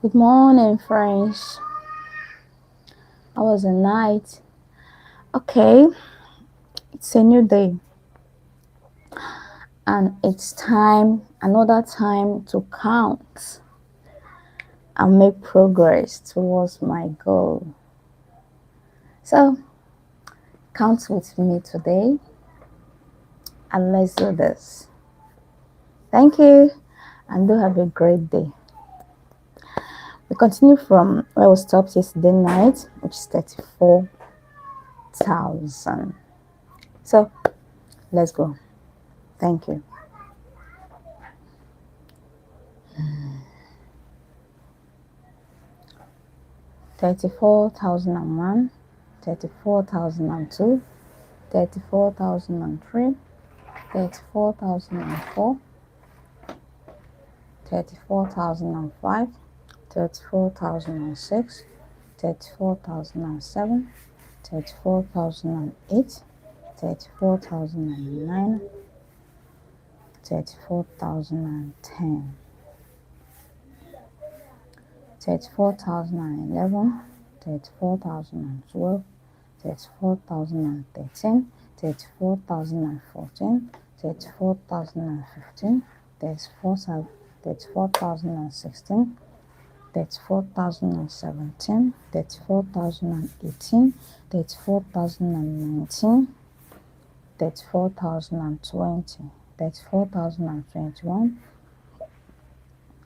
Good morning, friends. How was the night? Okay, it's a new day, and it's another time to count and make progress towards my goal. So, count with me today, and let's do this. Thank you, and do have a great day. We continue from where we stopped yesterday night, which is 34,000. So, let's go. Thank you. 34,001, 34,002, 34,003, 34,004, 34,005, 34,006, 34,007, 34,008, 34,009, 34,010, 34,011, 34,012, 34,013, 34,014, 34,015, 34,016, 34,017, 34,018, 34,019, 34,020, 34,021,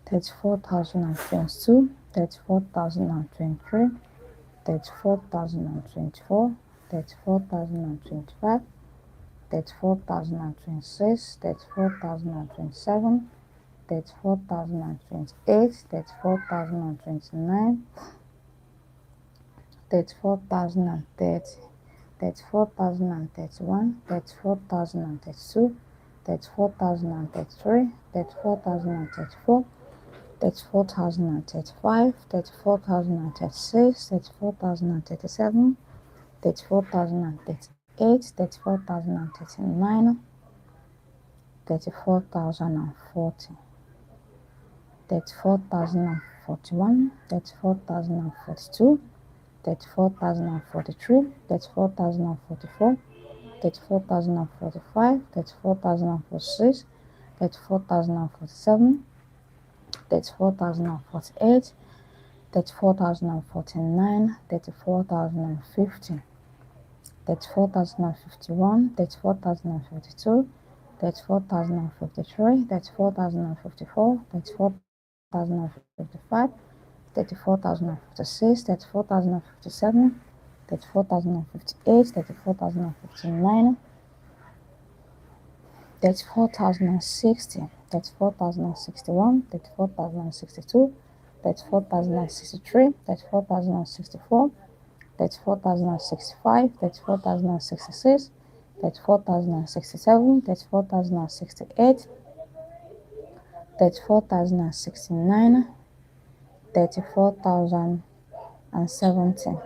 34,022, 34,023, 34,024, 34,025, 34,026, 34,027, 34,028, 34,029, 34,030, 34,031, 34,032, 34,033, 34,034, 34,035, 34,036, 34,037, 34,038, 34,039, 34,040, 34,041, 34,042, 34,043, 34,044, 34,045, 34,046, 34,047, 34,048, 34,049, 34,050, 34,051, 34,052, 34,053, 34,054, 34,055, 34,056, 34,057, 34,058, 34,059, 34,060, 34,061, 34,062, 34,063, 34,064, 34,065, 34,066, 34,067, 34,068, 34,069, 34,070,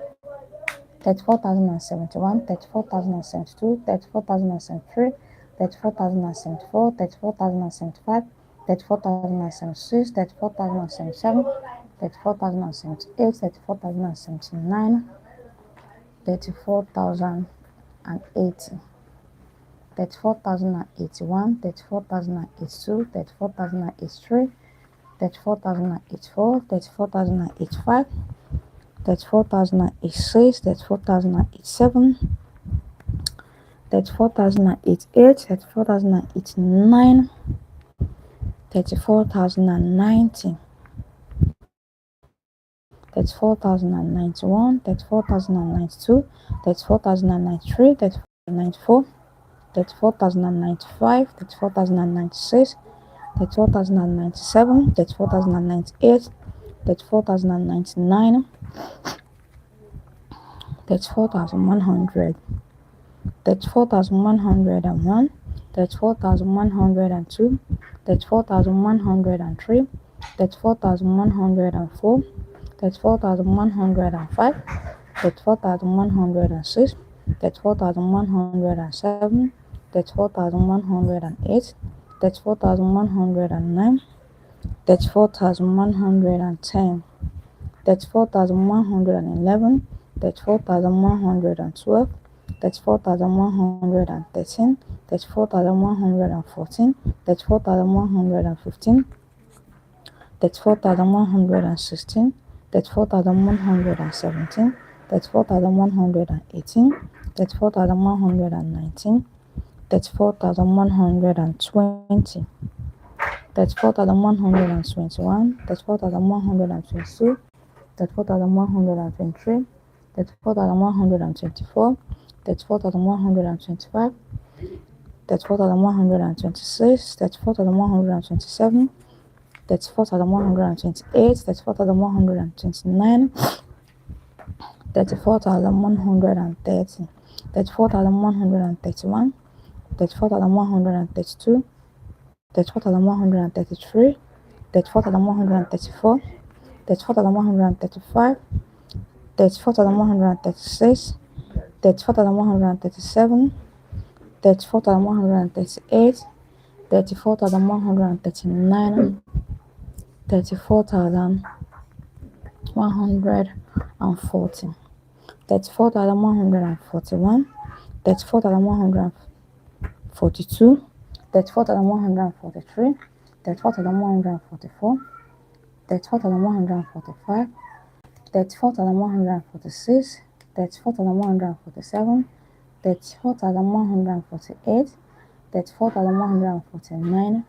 34,071, 34,072, 34,073, 34,074, 34,075, 34,076, 34,077, 34,078, 34,079, 34,080, 34,081, 34,082, 34,083, 34,084, 34,085, 34,086, 34,087, 34,088, 34,089, 34,090, 34,091, 34,092, 34,093, 34,094, 34,095, 34,096, 34,097, 34,098, 34,099, 34,100, 34,101, 34,102, 34,103, 34,104, 34,105, 34,106, 34,107, 34,108, 34,109, 34,110, 34,111, 34,112, 34,113, 34,114, 34,115, 34,116, 34,117, 34,118, 34,119, 34,120, 34,121, 34,122, 34,123, 34,124, 34,125, 34,126, 34,127, 34,128, 34,129, 34,130, 34,131, 34,132, 34,133, 34,134, 34,135, 34,136, 34,137, 34,138, 34,139, 34,140, 34,141, 34,142, 34,143, 34,144, 34,145, 34,146, 34,147, 34,148, 34,149,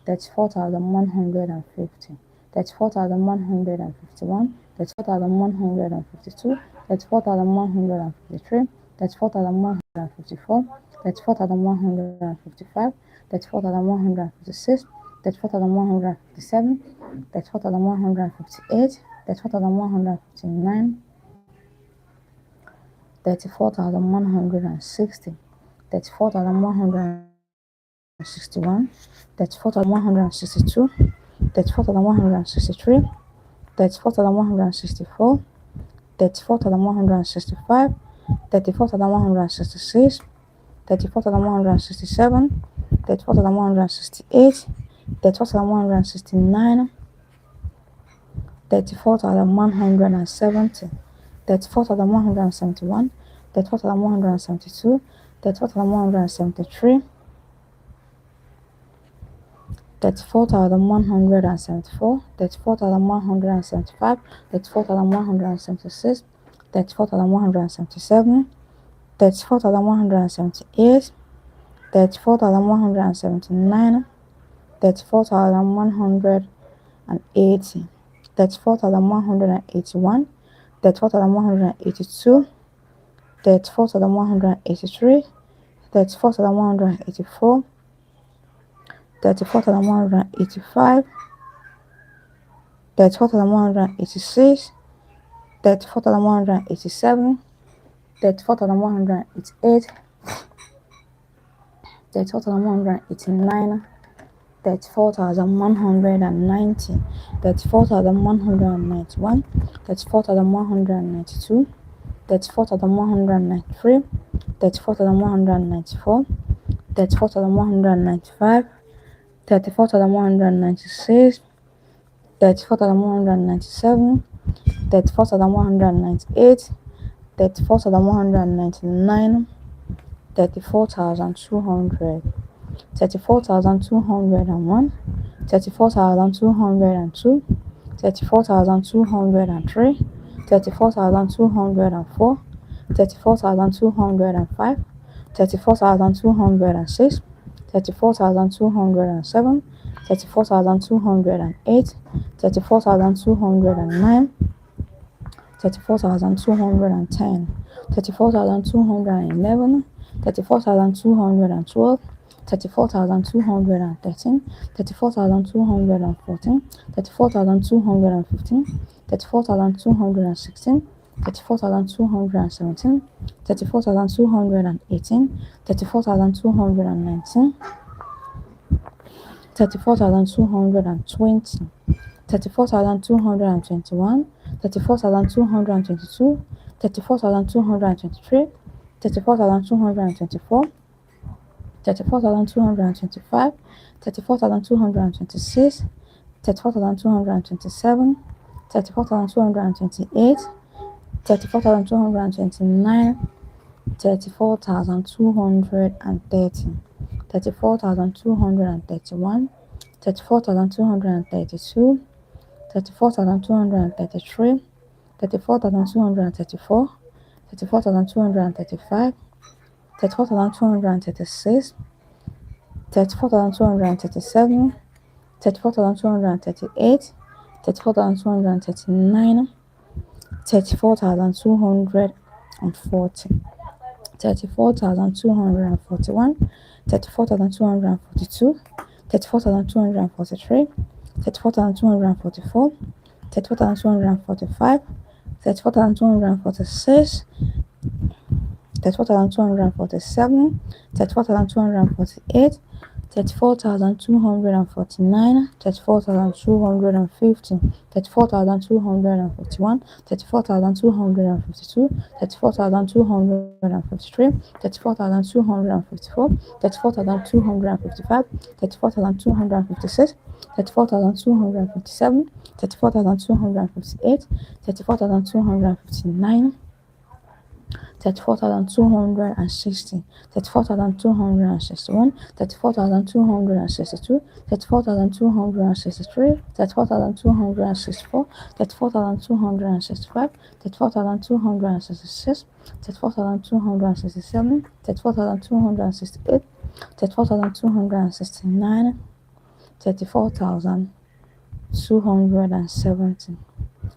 34,150, 34,151, 34,152, 34,153, 34,154, 34,155, 34,156, 34,157, 34,158, 34,159, 34,160, 34,161, 34,162, 34,163, 34,164, 34,165, 34,166, 34,167, 34,168, 34,169, 34,170, 34,171, 34,172, 34,173, 34,174, 34,175, 34,176, 34,177, 34,178, 34,179, 34,180, 34,181, 34,182, 34,183, 34,184, 34,185, 34,186, 34,187, 34,188, 34,189, 34,190, 34,191, 34,192, 34,193, 34,194, 34,195, 34,196, 34,197, 34,198, 34,199, 34,200, 34,201, 34,202, 34,203, 34,204, 34,205, 34,206, 34,207, 34,208, 34,209, 34,210, 34,211, 34,212, 34,213, 34,214, 34,215, 34,216, 34,217, 34,218, 34,219, 34,220, 34,221, 34,222, 34,223, 34,224, 34,225, 34,226, 34,227, 34,228, 34,229, 34,230, 34,231, 34,232, 34,233, 34,234, 34,235, 34,236, 34,237, 34,238, 34,239, 34,240, 34,241, 34,242, 34,243, 34,244, 34,245, 34,246, 34,247, 34,248, 34,249, 34,250, 34,251, 34,252, 34,253, 34,254, 34,255, 34,256, 34,257, 34,258, 34,259, 34,260, 34,261, 34,262, 34,263, 34,264, 34,265, 34,266, 34,267, 34,268, 34,269, 34,270,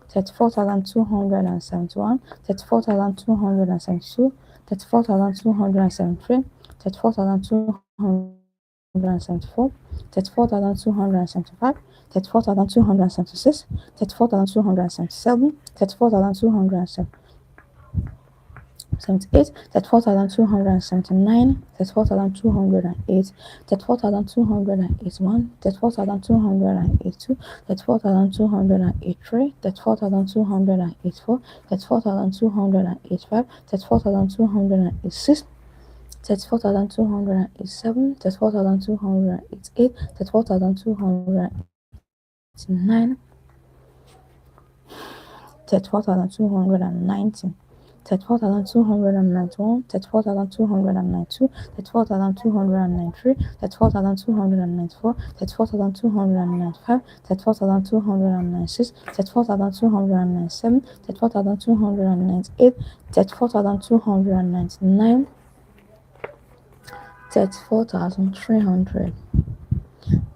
34,271, 34,272, 34,273, 34,274, 34,275, 34,276, 34,277, 34,278, 34,279, 34,208, 34,281, 34,282, 34,283, 34,284, 34,285, 34,286, 34,287, 34,288, 34,289, 34,290, 34,291, 34,292, 34,293, 34,294, 34,295, 34,296, 34,297, 34,298, 34,299, 34,300,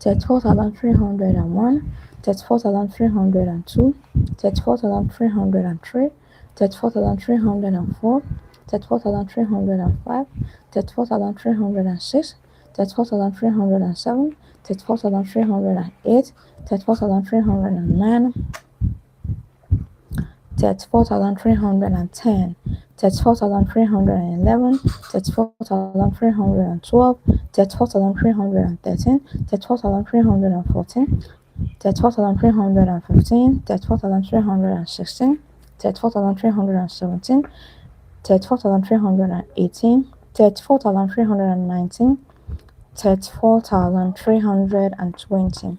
34,301, 34,302, 34,303, 34,304, 34,305, 34,306, 34,307, 34,308, 34,309, 34,310, 34,311, 34,312, 34,313, 34,314, 34,315, 34,316, 34,317, 34,318, 34,319, 34,320,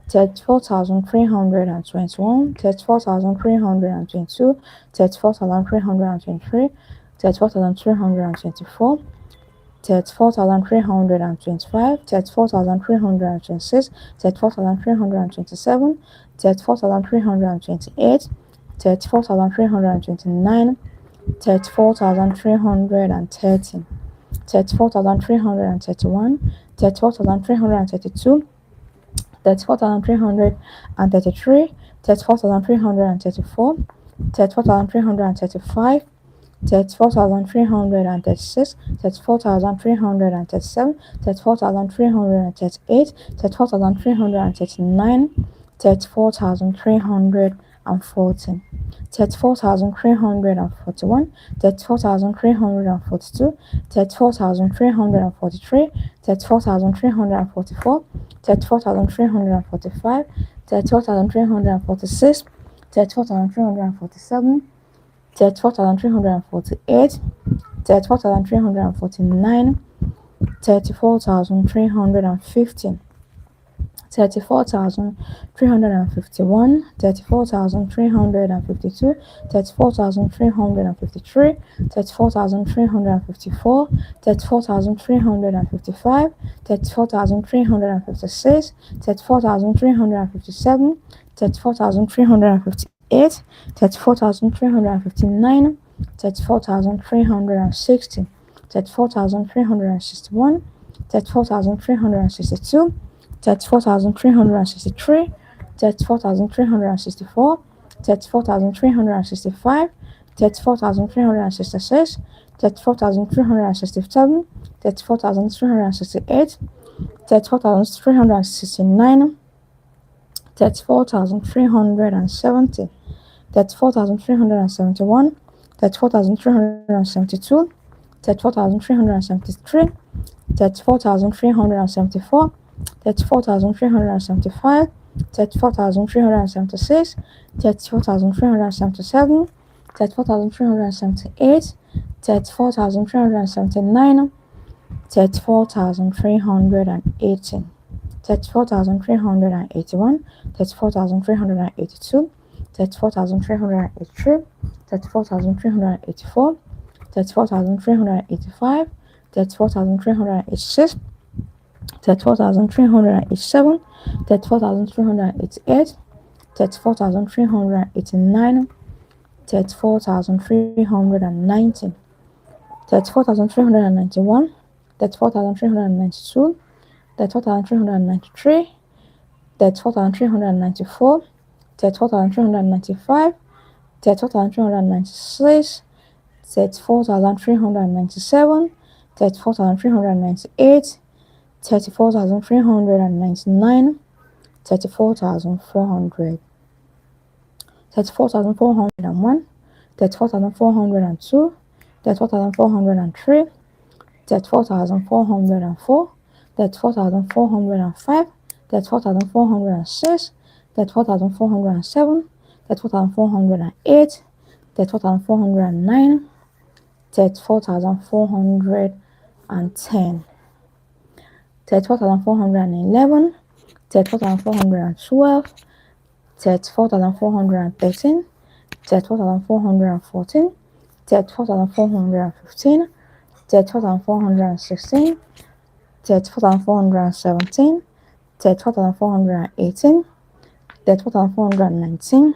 34,321, 34,322, 34,323, 34,324, 34,325, 34,326, 34,327, 34,328, 34,329, 34,330, 34,331, 34,332, 34,333, 34,334, 34,335, 34,336, 34,337, 34,338, 34,339, 34,340, 34,341, 34,342, 34,343, 34,344, 34,345, 34,346, 34,347, 34,348, 34,349, 34,350, 34,351, 34,352, 34,353, 34,354, 34,355, 34,356, 34,357, 34,358, 34,359, 34,360, 34,361, 34,362, 34,363, 34,364, 34,365, 34,366, 34,367, 34,368, 34,369, 34,370, 34,371, 34,372, 34,373, 34,374, 34,375, 34,376, 34,377, 34,378, 34,379, 34,380, 34,381, 34,382, 34,383, 34,384, 34,385, 34,386, 34,387, 34,388, 34,389, 34,390, 34,391, 34,392, 34,393, 34,394, 34,395, 34,396, 34,397, 34,398, 34,399, 34,400, 34,401, 34,402, 34,403, 34,404, 34,405, 34,406, 34,407, 34,408, 34,409, 34,410, 34,411, 34,412, 34,413, 34,414, 34,415, 34,416, 34,417, 34,418, 34,419,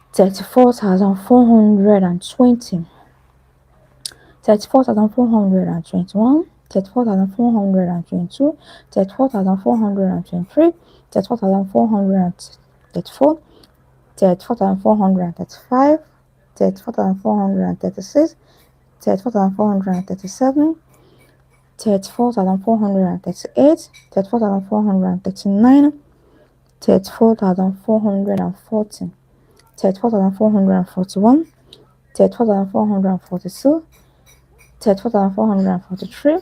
34,420, 34,421, 34,422, 34,423, 34,434, 34,435, 34,436, 34,437, 34,438, 34,439, 34,440, 34,441, 34,442, 34,443,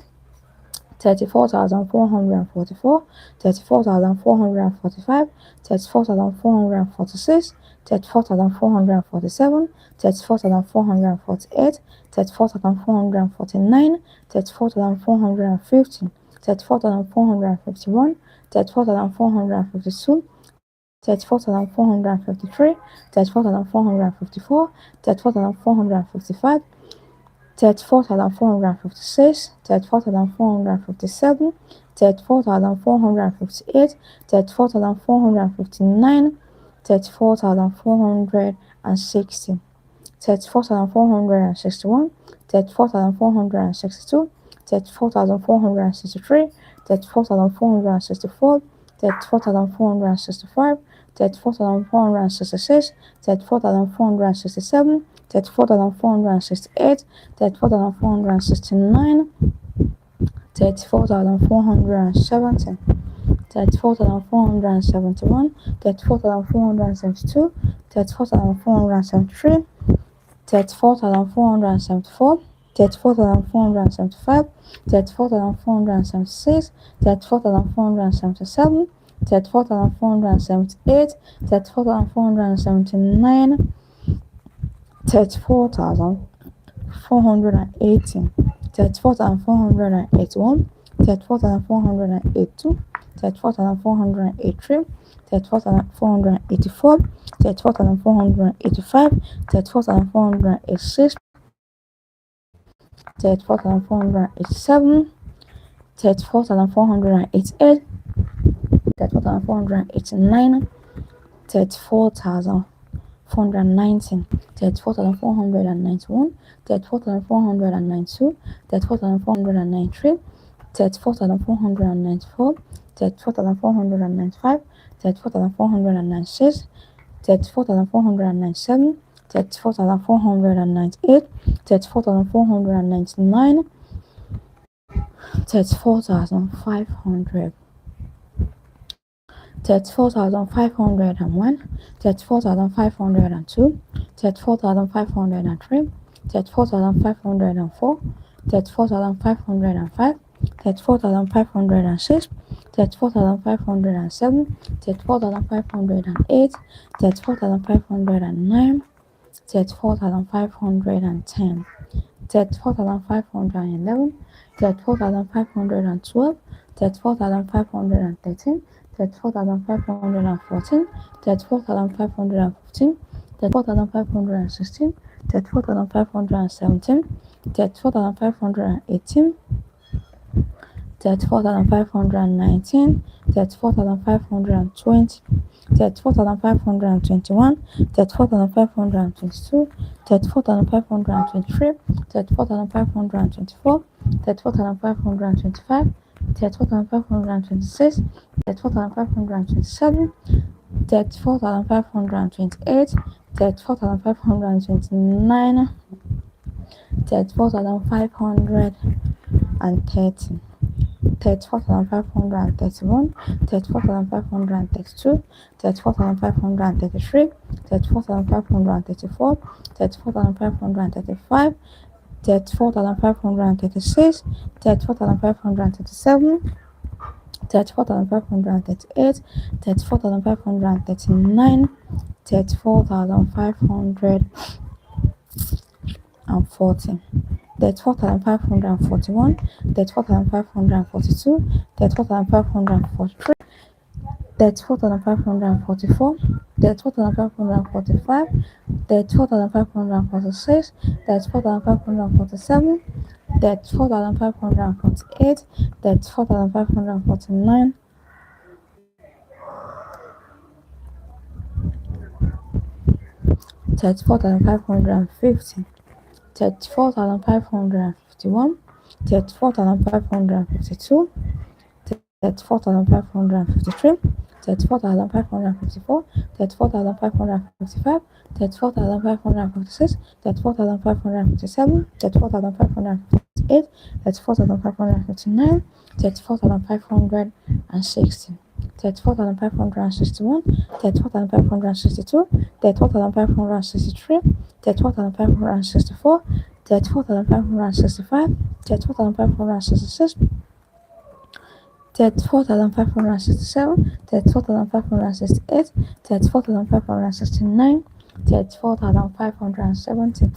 34,444, 34,445, 34,446, 34,447, 34,448, 34,449, 34,450, 34,451, 34,452, 34,453, 34,454, 34,455, 34,456, 34,457, 34,458, 34,459, 34,460, 34,461, 34,462, 34,463, 34,464, 34,465, 34,466, 34,467, 34,468, 34,469, 34,470, 34,471, 34,472, 34,473, 34,474, 34,475, 34,476, 34,477, 34,478, 34,479, 34,418, 34,481, 34,482, 34,483, 34,484, 34,485, 34,486, 34,487, 34,488, 34,489, 34,490, 34,491, 34,492, 34,493, 34,494, 34,495, 34,496, 34,497, 34,498, 34,499, 34,500, 34,501, 34,502, 34,503, 34,504, 34,505, 34,506, 34,507, 34,508, 34,509, 34,510, 34,511, 34,512, 34,513, 34,514, 34,515, 34,516, 34,517, 34,518, 34,519, 34,520, 34,521, 34,522, 34,523, 34,524, 34,525, 34,526, 34,527, 34,528, 34,529, 34,530, 34,531, 34,532, 34,533, 34,534, 34,535, 34,536, 34,537, 34,538, 34,539, 34,540, 34,541, 34,542, 34,543, 34,544, 34,545, 34,546, 34,547, 34,548, 34,549, 34,550, 34,551, 34,552, 34,553, 34,554, 34,555, 34,556, 34,557, 34,558, 34,559, 34,560, 34,561, 34,562, 34,563, 34,564, 34,565, 34,566, 34,567, 34,568, 34,569, 34,570,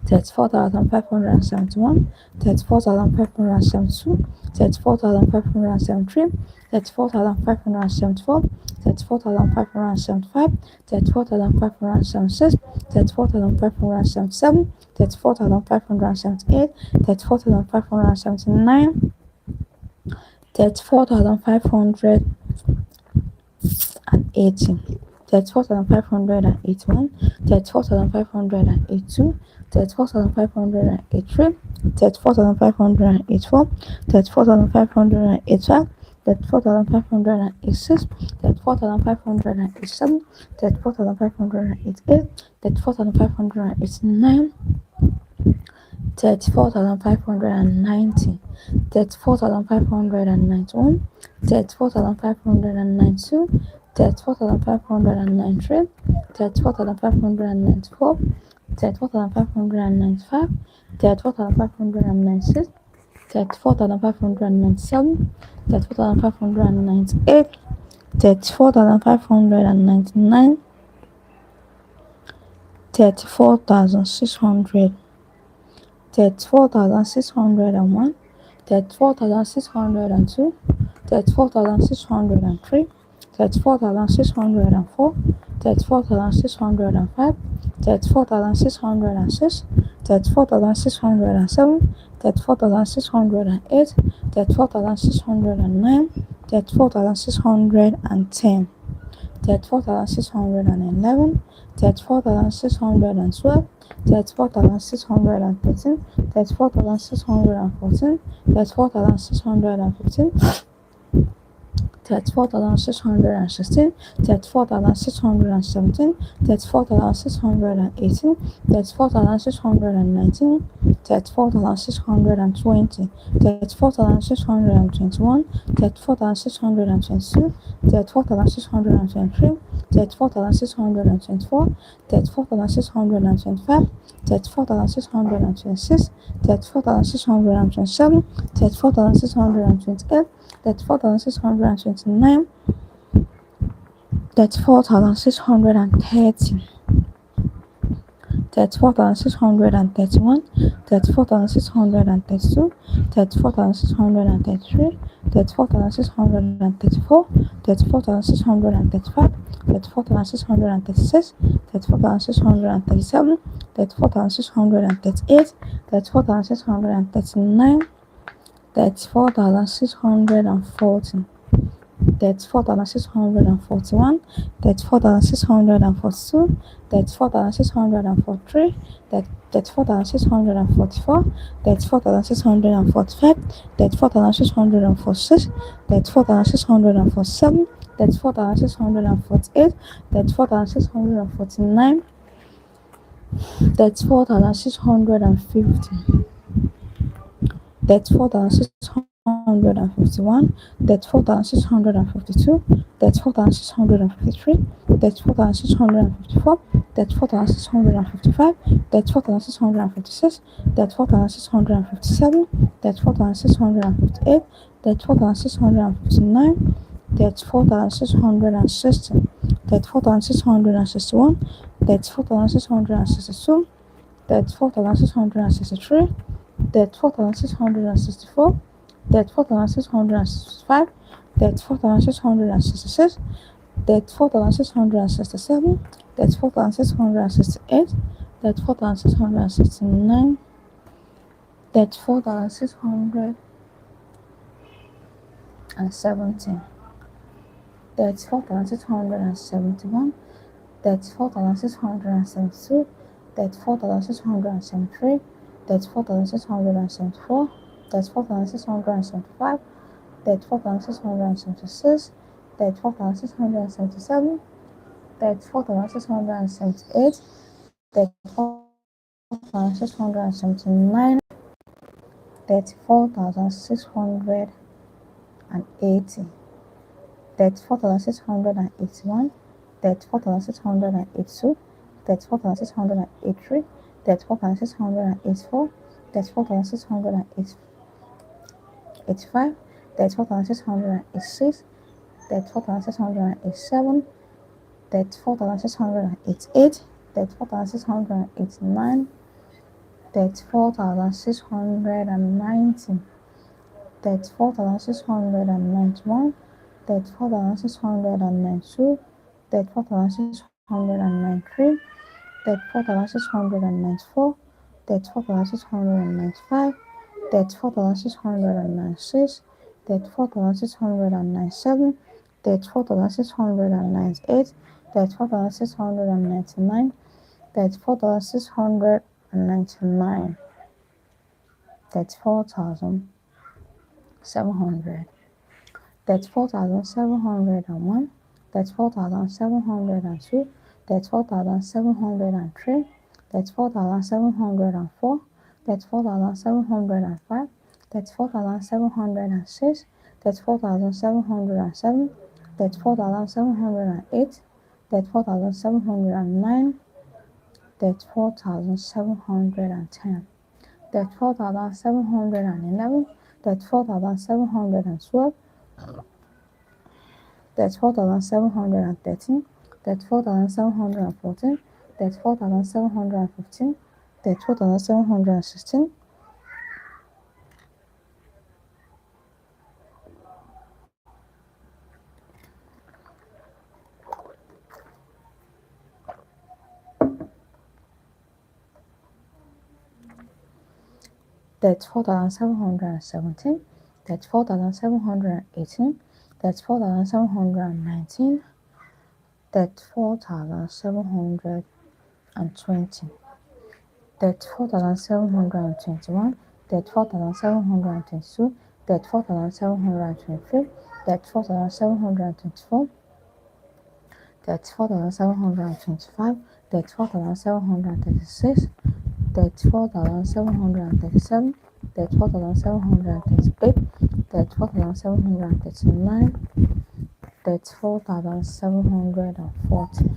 34,571, 34,572, 34,573, 34,574, 34,575, 34,576, 34,577, 34,578, 34,579, 34,580, 34,581, 34,582, 34,583, 34,584, 34,585, 34,586, 34,587, 34,588, 34,589, 34,590, 34,591, 34,592, 34,593, 34,594, 34,595, 34,596, 34,597, 34,598, 34,599, 34,600, 34,601, 34,602, 34,603, 34,604, 34,605, 34,606, 34,607, 34,608, 34,609, 34,610, 34,611, 34,612, 34,613, 34,614, 34,615, 34,616, 34,617, 34,618, 34,619, 34,620, 34,621, 34,622, 34,623, 34,624, 34,625, 34,626, 34,627, 34,628, 34,629, 34,630, 34,631, 34,632, 34,633, 34,634, 34,635, 34,636, 34,637, 34,638, 34,639, 34,640, 34,641, 34,642, 34,643, 34,644, 34,645, 34,646, 34,647, 34,648, 34,649, 34,650, 34,651, 34,652, 34,653, 34,654, 34,655, 34,656, 34,657, 34,658, 34,659, 34,660, 34,661, 34,662, 34,663, 34,664, 34,665, 34,666, 34,667, 34,668, 34,669, 34,670, 34,671, 34,672, 34,673, 34,674, 34,675, 34,676, 34,677, 34,678, 34,679, 34,680, 34,681, 34,682, 34,683, 34,684, 34,685, 34,686, 34,687, 34,688, 34,689, 34,690, 34,691, 34,692, 34,693, 34,694, 34,695, 34,696, 34,697, 34,698, 34,699, 34,699, 34,700, 34,701, 34,702, 34,703, 34,704, 34,705, 34,706, 34,707, 34,708, 34,709, 34,710, 34,711, 34,712, 34,713, 34,714, 34,715, 34,716, 34,717, 34,718, 34,719, 34,720, 34,721, 34,722, 34,723, 34,724, 34,725, 34,736, 34,737, 34,738, 34,739, 34,740,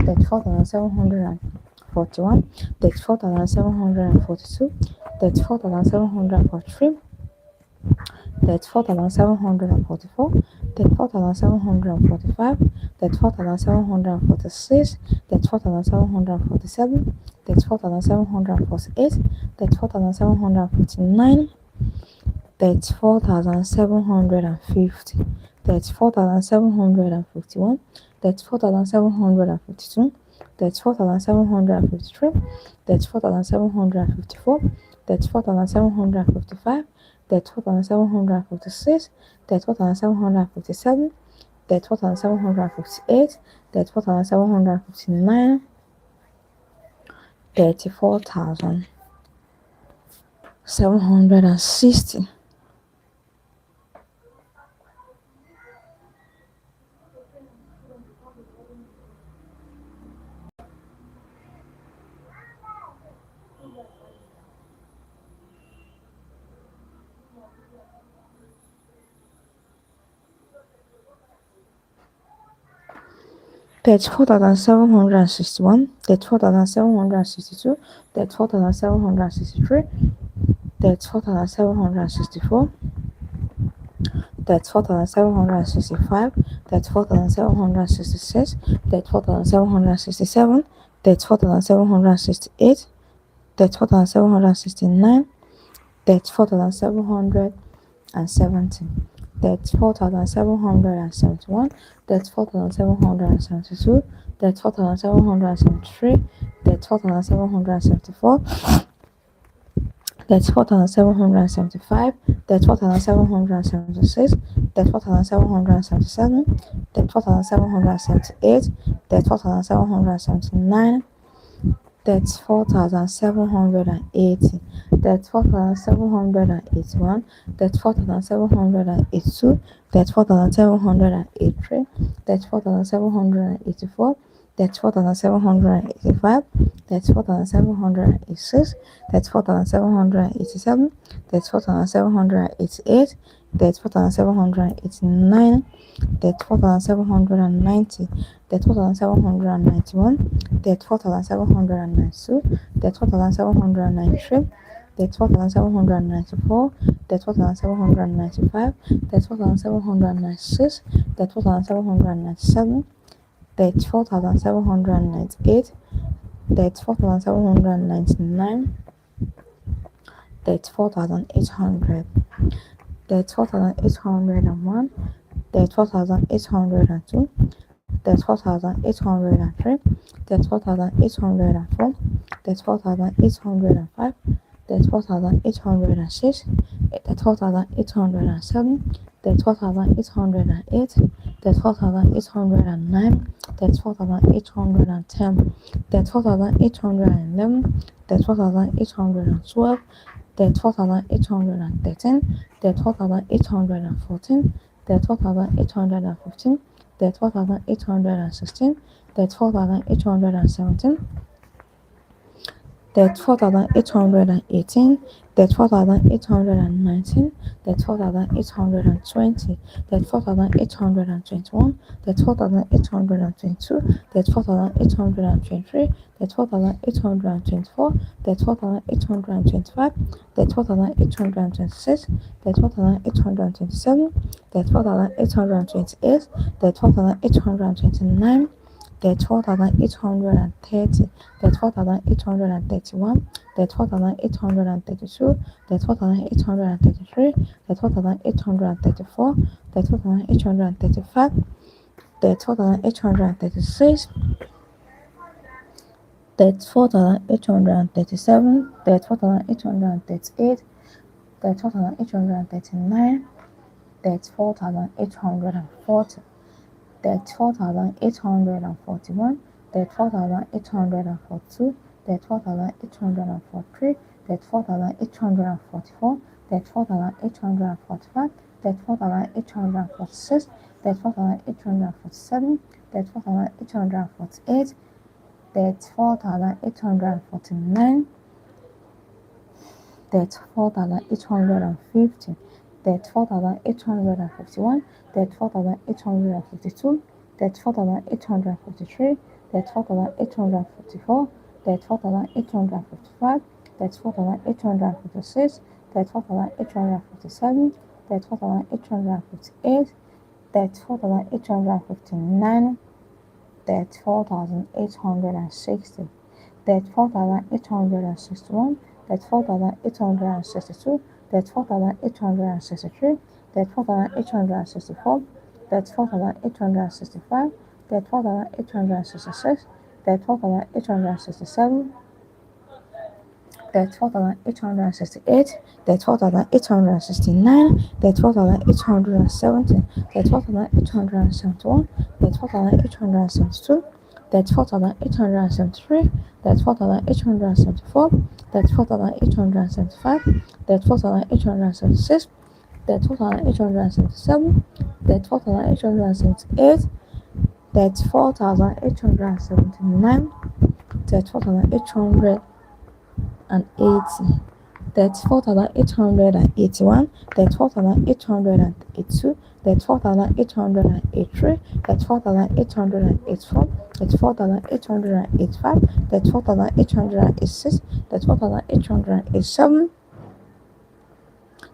34,741, 34,742, 34,743, 34,744, 34,745, 34,746, 34,747, 34,748, 34,749, 34,750, 34,751, 34,752, 34,753, 34,754, 34,755, 34,756, 34,757, 34,758, 34,759, 34,760. That's 4,761, that's 4,762, that's 4,763, that's 4,764, that's 4,765, that's 4,766, that's 4,767, that's 4,768, that's 4,769, that's 4,770, that's 4,771, that's 4,772, that's 4,773, that's 4,774, that's 4,775, that's 4,776, that's 4,777, that's 4,778, that's 4,779, that's 4,780, that's 4,781, that's 4,782, that's 4,783, that's 4,784, that's 4,785, that's 4,786, that's 4,787, that's 4,788, that's 4,789, that's 4,790, that's 4,791, that's 4,792, that's 4,793, that's 4,794, that's 4,795, that's 4,796, that's 4,797, that's 4,798, that's 4,799, that's 4,800, that's 4,801, that's 4,802, that's 4,803, that's 4,804, that's 4,805, that's 4,806, that's 4,807, that's 4,808, that's 4,809, that's 4,810, that's 4,811, that's 4,812, that's 4,813, that's 4,814, that's 4,815, that's 4,816, that's 4,817, that's 4,818, that's 4,819, that's 4,820, that's 4,821, that's 4,822, that's 4,823, that's 4,824, that's 4,825, that's 4,826, that's 4,827, that's 4,828, that's 4,829, that's 4,830, that's 4,831, that's 4,832, that's 4,833, that's 4,834, that's 4,835, that's 4,836, that's 4,837, that's 4,838, 34,839, 34,840, 34,841, 34,842, 34,843, 34,844, 34,845, 34,846, 34,847, 34,848, 34,849, 34,850, 34,851, 34,852, 34,853, 34,854, 34,855, 34,856, 34,857, 34,858, 34,859, 34,860, 34,861, 34,862, 34,863, 34,864, 34,865, 34,866, 34,867, 34,868, 34,869, 34,870, 34,871, 34,872, 34,873, 34,874, 34,875, 34,876, 34,877, 34,878, 34,879, 34,880, 34,881, 34,882, 34,883, 34,884, 34,885, 34,886, 34,887,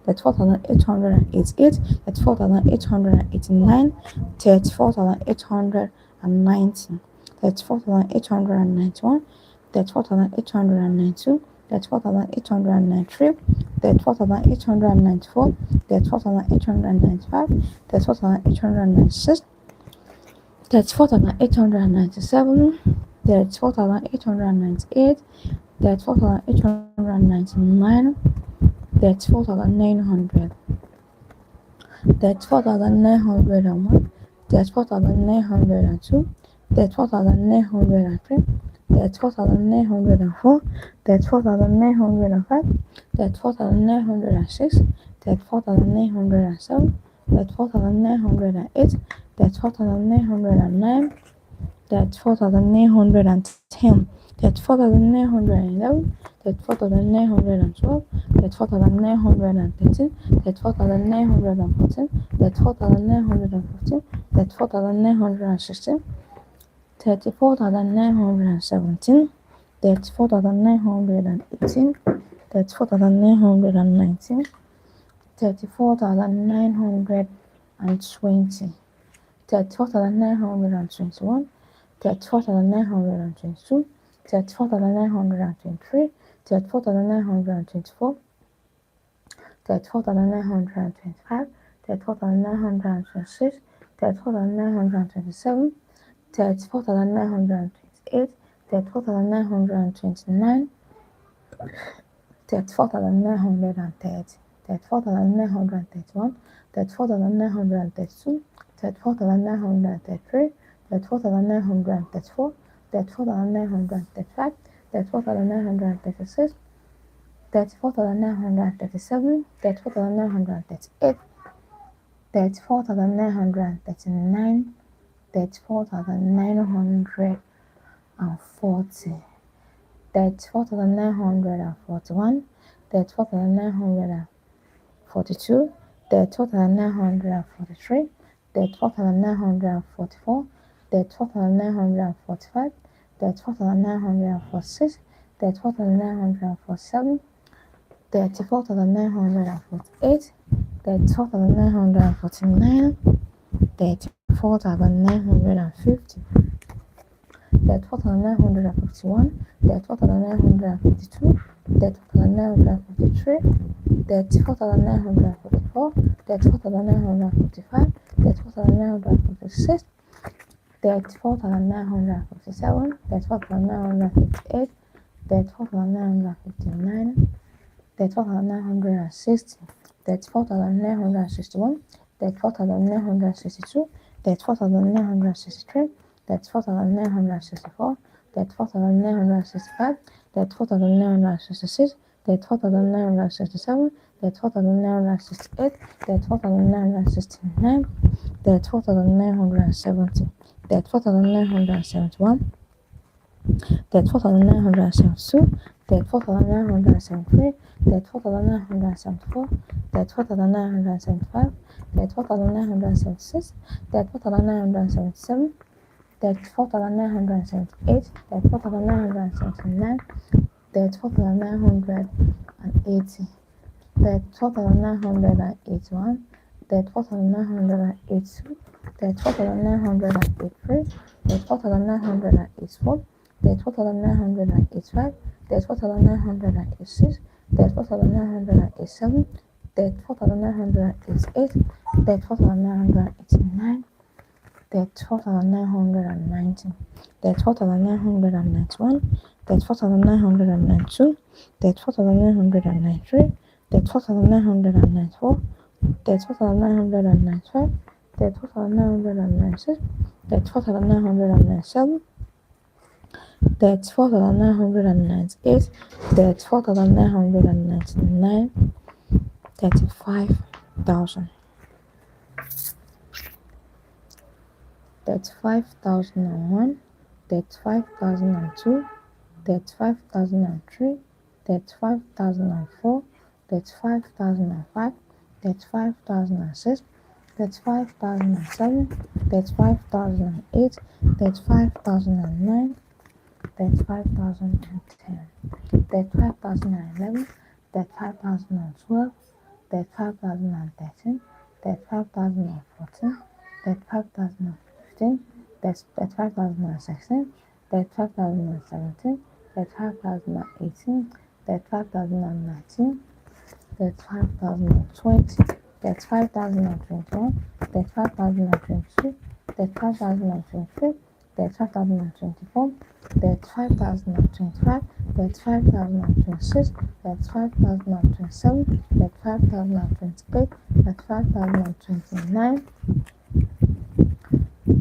34,888, 34,889, 34,890, 34,891, 34,892, 34,893, 34,894, 34,895, 34,896, 34,897, 34,898, 34,899, 34,900, 34,901, 34,902, 34,903, 34,904, 34,905, 34,906, 34,907, 34,908, 34,909, 34,910, 34,911, 34,912, 34,913, 34,914, 34,915, 34,916, 34,917, 34,918, 34,919, 34,920, 34,921, 34,922, 34,923, 34,924, 34,925, 34,926, 34,927, 34,928, 34,929, 34,930, 34,931, 34,932, 34,933, 34,934, 34,935, 34,936, 34,937, 34,938, 34,939, 34,940, 34,941, 34,942, 34,943, 34,944, 34,945, 34,946, 34,947, 34,948, 34,949, 34,950, 34,951, 34,952, 34,953, 34,954, 34,955, 34,956, 34,957, 34,958, 34,959, 34,960, 34,961, 34,962, 34,963, 34,964, 34,965, 34,966, 34,967, 34,968, 34,969, 34,970, 34,971, 34,972, 34,973, 34,974, 34,975, 34,976, 34,977, 34,978, 34,979, 34,980, 34,981, 34,982, 34,983, 34,984, 34,985, 34,986, 34,987, 34,988, 34,989, 34,990, 34,991, 34,992, 34,993, 34,994, 34,995, 34,996, 34,997, 34,998, 34,999, 35,000, 35,001, 35,002, 35,003, 35,004, 35,005, 35,006, 35,007, 35,008, 35,009, 35,010, 35,011, 35,012, 35,013, 35,014, 35,015, 35,016, 35,017, 35,018, 35,019, 35,020, 35,021, 35,022, 35,023, 35,024, 35,025, 35,026, 35,027, 35,028, 35,029,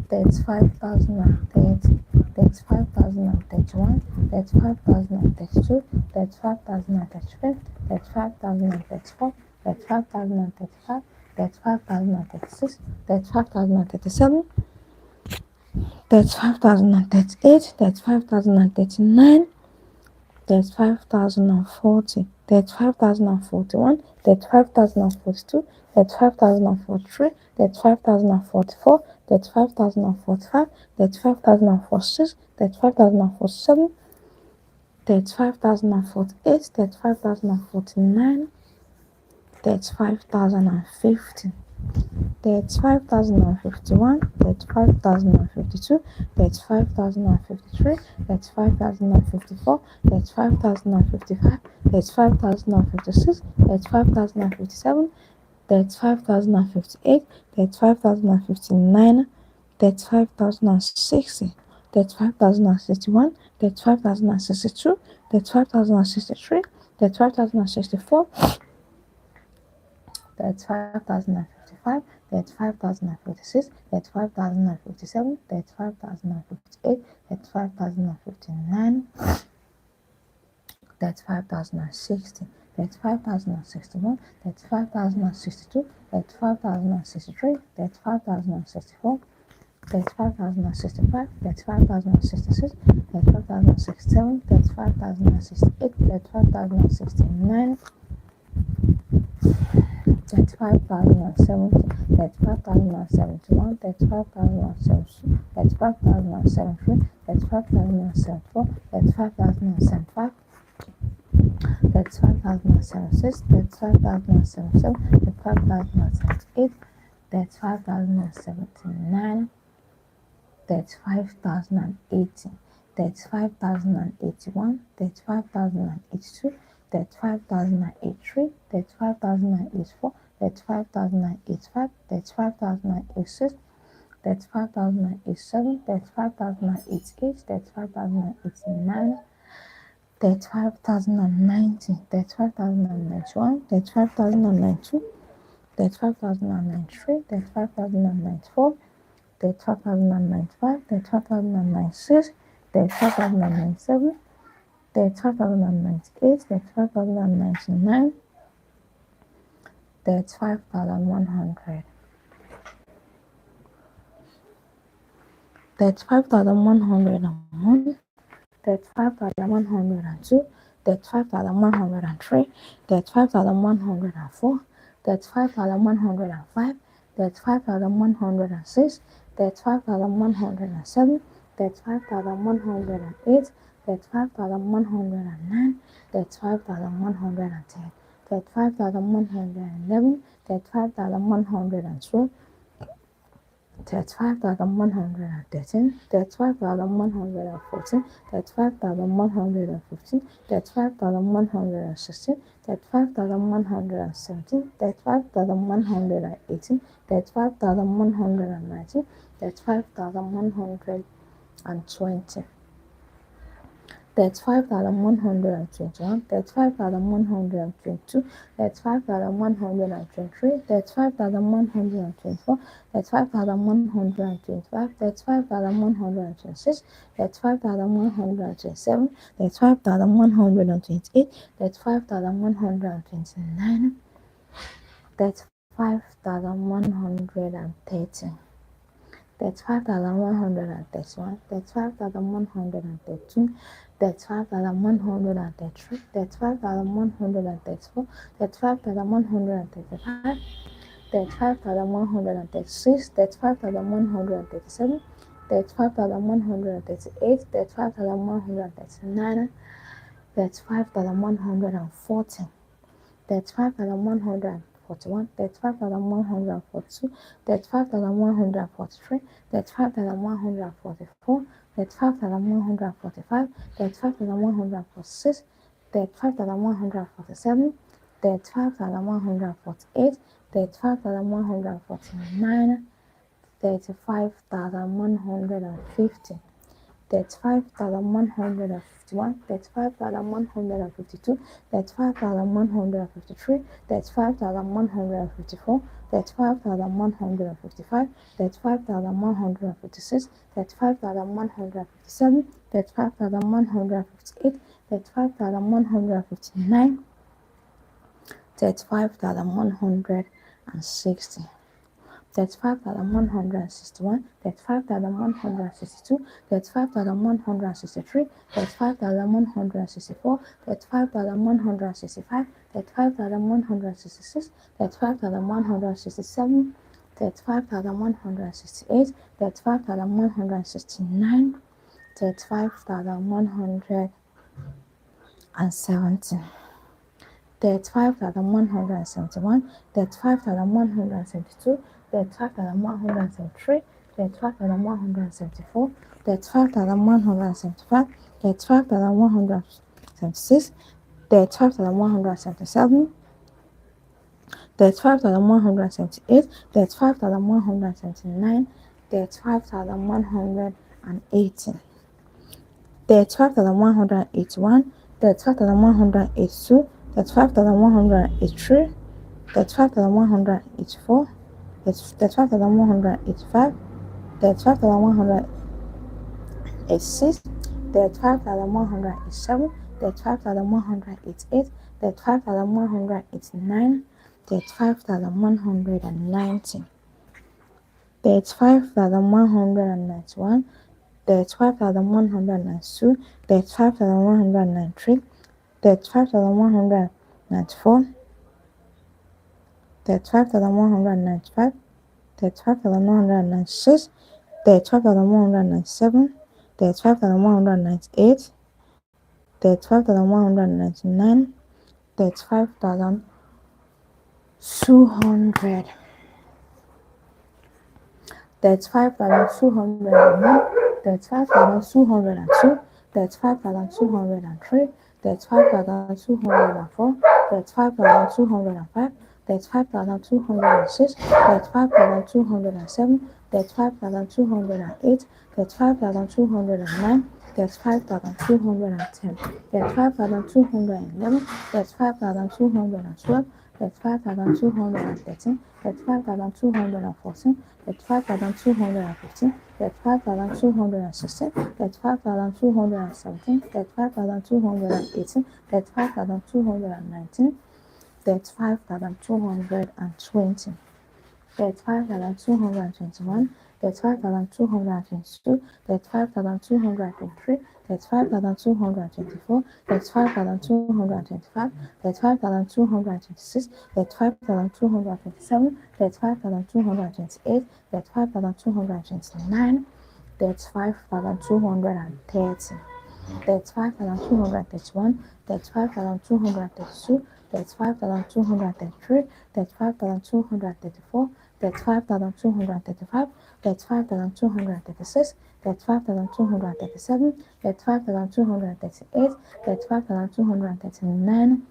35,030, 35,031, 35,032, 35,033, 35,034, 35,035, 35,036, 35,037, 35,038, 35,039, 35,040, 35,041, 35,042, 35,043, 35,044, 35,045, 35,046, 35,047, 35,048, 35,049, 35,050, 35,051, 35,052, 35,053, 35,054, 35,055, 35,056, 35,057, 35,058, 35,059, 35,060, 35,061, 35,062, 35,063, 35,064, 35,055, 35,056, 35,057, 35,058, 35,059, 35,060, 35,061, 35,062, 35,063, 35,064, 35,065, 35,066, 35,067, 35,068, 35,069, 35,070, 35,071, 35,072, 35,073, 35,074, 35,075, 35,076, 35,077, 35,078, 35,079, 35,080, 35,081, 35,082, 35,083, 35,084, 35,085, 35,086, 35,087, 35,088, 35,089, 35,090, 35,091, 35,092, 35,093, 35,094, 35,095, 35,096, 35,097, 35,098, 35,099, 35,100, 35,101, 35,102, 35,103, 35,104, 35,105, 35,106, 35,107, 35,108, 35,109, 35,110, 35,111, 35,112, 35,113, 35,114, 35,115, 35,116, 35,117, 35,118, 35,119, 35,120, 35,121, 35,122, 35,123, 35,124, 35,125, 35,126, 35,127, 35,128, 35,129, 35,130. 35,131, 35,132, 35,133, 35,134, 35,135, 35,136, 35,137, 35,138, 35,139, 35,140, 35,141, 35,142, 35,143, 35,144, 35,145, 35,146, 35,147, 35,148, 35,149, 35,150, 35,151, 35,152, 35,153, 35,154, 35,155, 35,156, 35,157, 35,158, 35,159, 35,160. 35,161, 35,162, 35,163, 35,164, 35,165, 35,166, 35,167, 35,168, 35,169, 35,170. 35,171, 35,172, 35,173, 35,174, 35,175, 35,176, 35,177, 35,178, 35,179, 35,180. 35,181, 35,182, 35,183, 35,184, 35,185, 35,186, 35,187, 35,188, 35,189, 35,190, 35,191, 35,192, 35,193, 35,194, 35,195, 35,196, 35,197, 35,198, 35,199, 35,200, 35,201, 35,202, 35,203, 35,204, 35,205, 35,206, 35,207, 35,208, 35,209, 35,210, 35,211, 35,212, 35,213, 35,214, 35,215, 35,216, 35,217, 35,218, 35,219, 35,220, 35,221, 35,222, 35,223, 35,224, 35,225, 35,226, 35,227, 35,228, 35,229, 35,230. 35,231, 35,232, 35,233, 35,234, 35,235, 35,236, 35,237, 35,238, 35,239,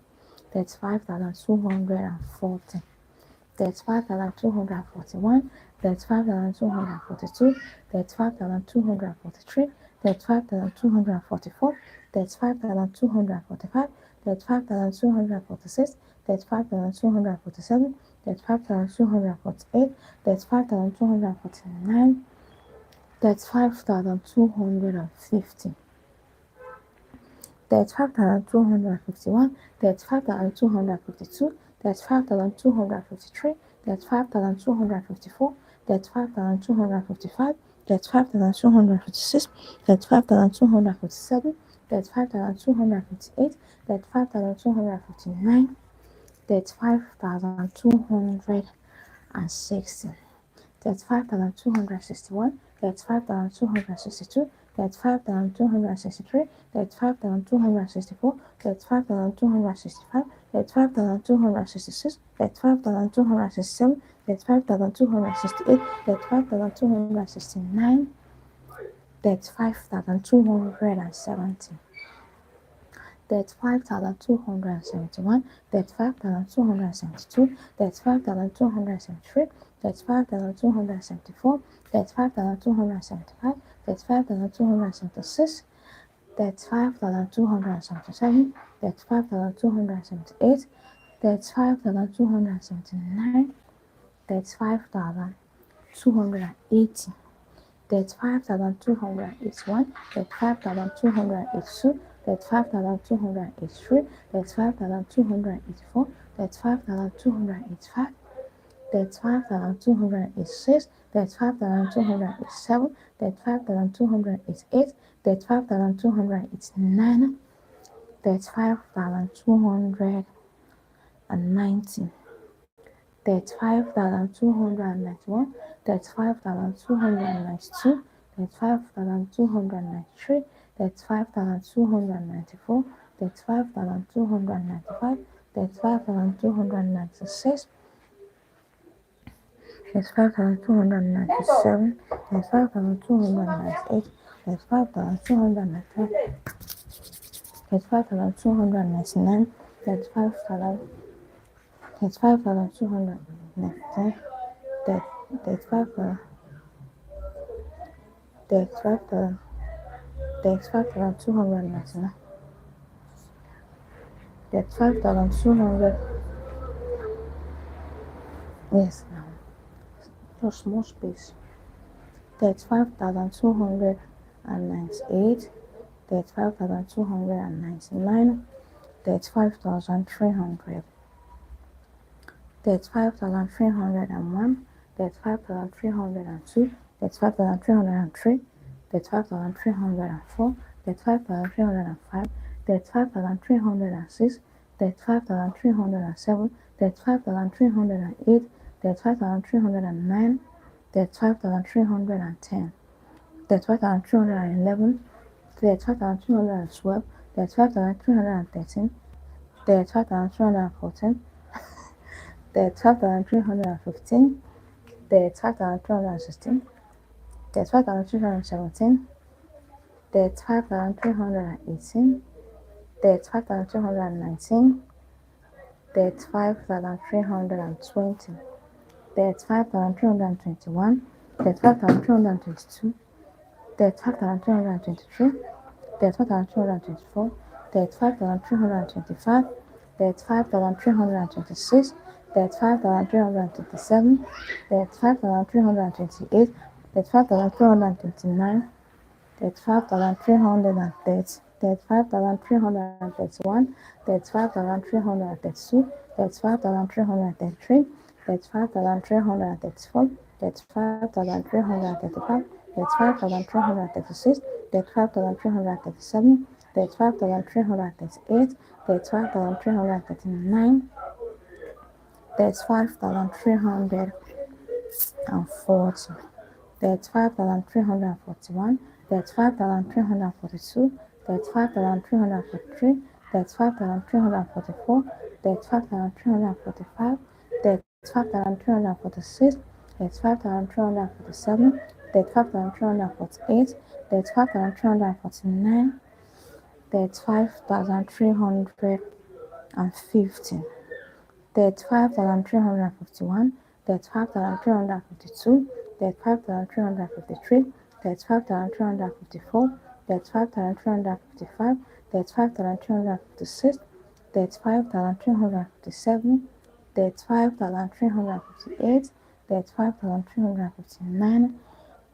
35,240. 35,241, 35,242, 35,243, 35,244, 35,245, 35,246, 35,247, 35,248, 35,249, 35,250. 35,251, 35,252, 35,253, 35,254, 35,255, 35,256, 35,257, 35,258, 35,259, 35,260. 35,261, 35,262, 35,263, 35,264, 35,265, 35,266, 35,267, 35,268, 35,269, 35,270. 35,271, 35,272, 35,273, 35,274, 35,275, 35,276, 35,277, 35,278, 35,279, 35,280. 35,281, 35,282, 35,283, 35,284, 35,285, 35,286, 35,287, 35,288, 35,289, 35,290. 35,291, 35,292, 35,293, 35,294, 35,295, 35,296, 35,297, 35,298, 35,299, 35,299, 35,000. 35,219, 35,000, 35,000, 35,299, 35,200. Yes, now. Just more space. 35,298, 35,299, 35,300. 35,301, 35,302, 35,303, 35,304, 35,305, 35,306, 35,307, 35,308, 35,309, 35,310, 35,311, 35,312, 35,313, 35,314, 35,315, 35,316, 35,317, 35,318, 35,319, 35,320, 35,321, 35,322, 35,323, 35,224, 35,325, 35,326, 35,327, 35,328, 35,329, 35,330, 35,331, 35,332, 35,333, 35,334, 35,335, 35,336, 35,337, 35,338, 35,339, 35,340, 35,341, 35,342, 35,343, 35,344, 35,345, 35,346, 35,347, 35,348, 35,349, 35,350, 35,351, 35,352, 35,353, 35,354, 35,355, 35,356, 35,357, 35,358, 35,359,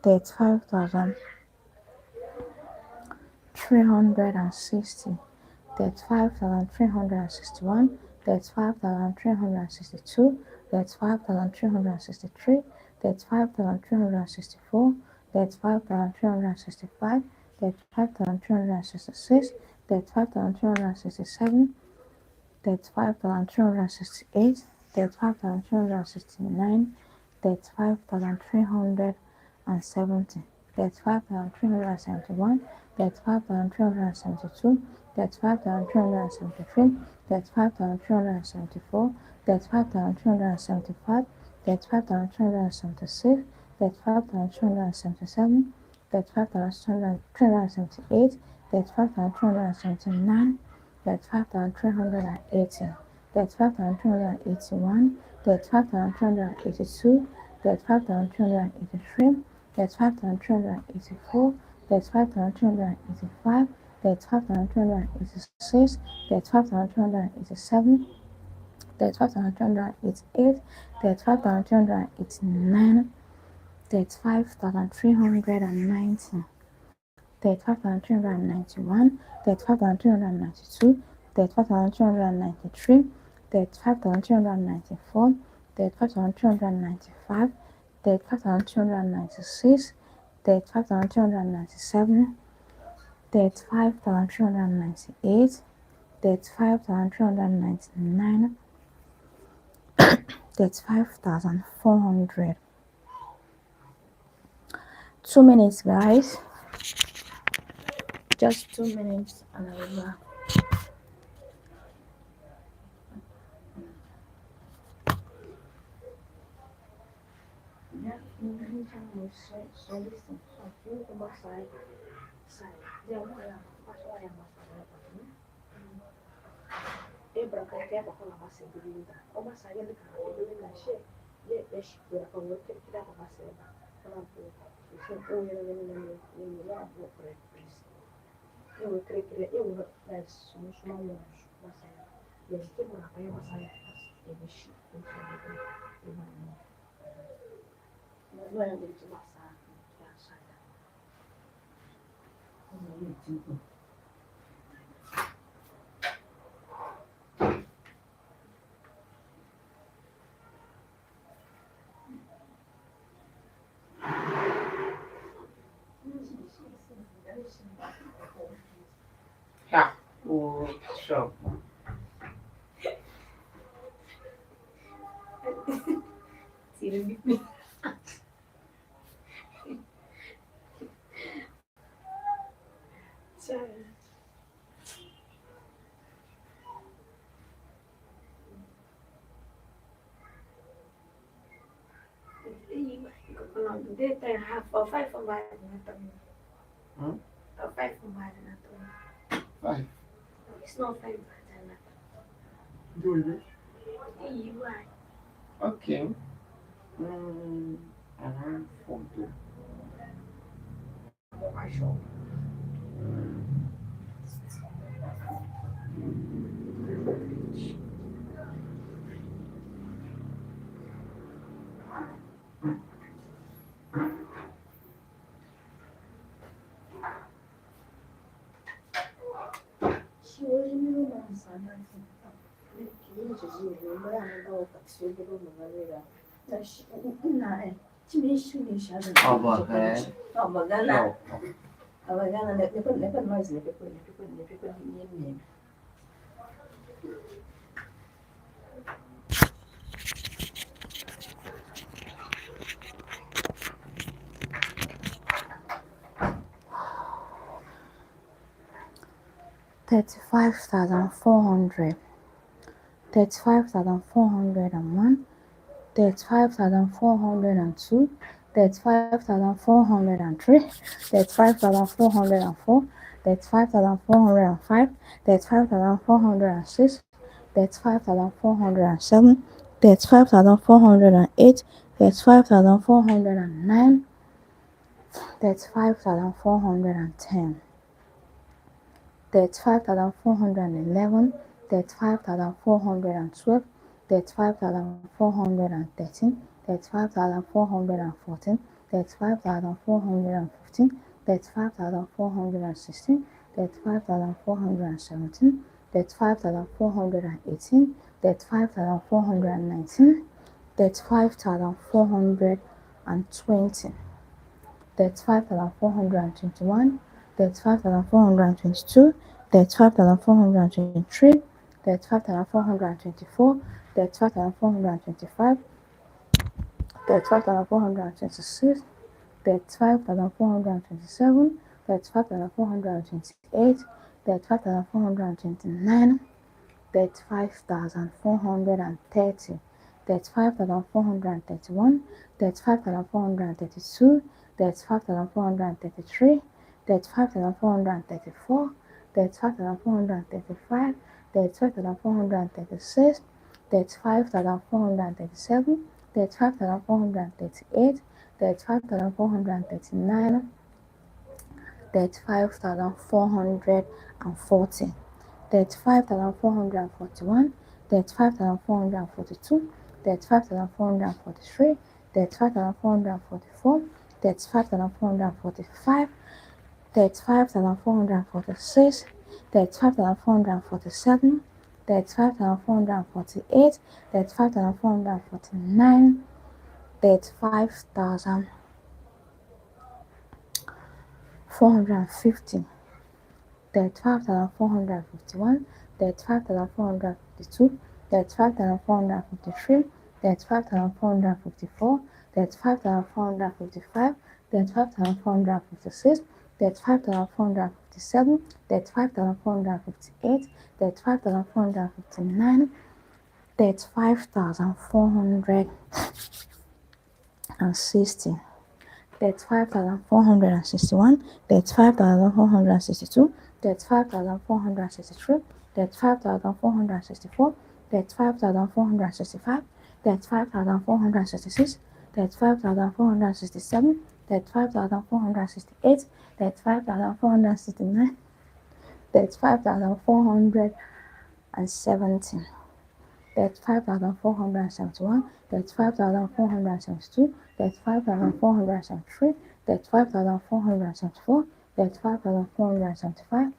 35,360, 35,361, 35,362, 35,363, 35,364, 35,365, 35,366, 35,367, 35,368, 35,369, 35,370, 35,371, 35,372, 35,373, 35,374, 35,375, 35,376, 35,377, 35,378, 35,379, 35,380, 35,381, 35,382, 35,383, 35,384, 35,385, 35,386, 35,387, 35,388, 35,389, 35,390, 35,391, 35,392, 35,393, 35,394, 35,395, 35,396, 35,397, 35,398, 35,399, 35,400. 2 minutes, guys. Just 2 minutes and I'll be back. Yeah, anytime we so listen. So you go back side. Yeah, why am I? Ebra ya kwa kola basi bilinda. Oba saya ni kana bilinda she. Ye yesh ya kwa wote kida kwa basi ba. Kama po. So o yele ni ya bo kore please. Yo kre yo na sumu suma mo basi. Ye ke bora kwa yo basi ya. Ye bishi. Ye ba no. No ya ni basa. Ya saya. Yeah, oh, sure. Daytime half or 5 Hmm? or 5 Five. It's not 5 Do it. Okay. Around 40. Quite sure. 35,400, 35,401, 35,402, 35,403, 35,404, 35,405, 35,406, 35,407, 35,408, 35,409, 35,410, 35,411, 35,412, 35,413, 35,414, 35,415, 35,416, 35,417, 35,418, 35,419, 35,420, 35,421, 35,422, 35,423, 35,424, 35,425, 35,426, 35,427, 35,428, 35,429, 35,430, 35,431, 35,432, 35,433, 35,434, 35,435, 35,436, 35,437, 35,438, 35,439, 35,440, 35,441, 35,442, 35,443, 35,444, 35,445, 35,446, 35,447, 35,448, 35,449, 35,450, 35,451, 35,452, 35,453, 35,454, 35,455, 35,456, 35,457, 35,458, 35,459, 35,460, 35,461, 35,462, 35,463, 35,464, 35,465, 35,466, 35,467, 35,468, 35,469, 35,470, 35,471, 35,472, 35,473, 35,474, 35,475,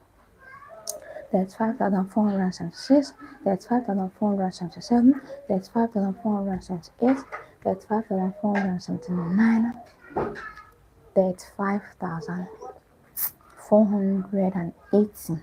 35,476, 35,477, 35,478, 35,479, 35,480,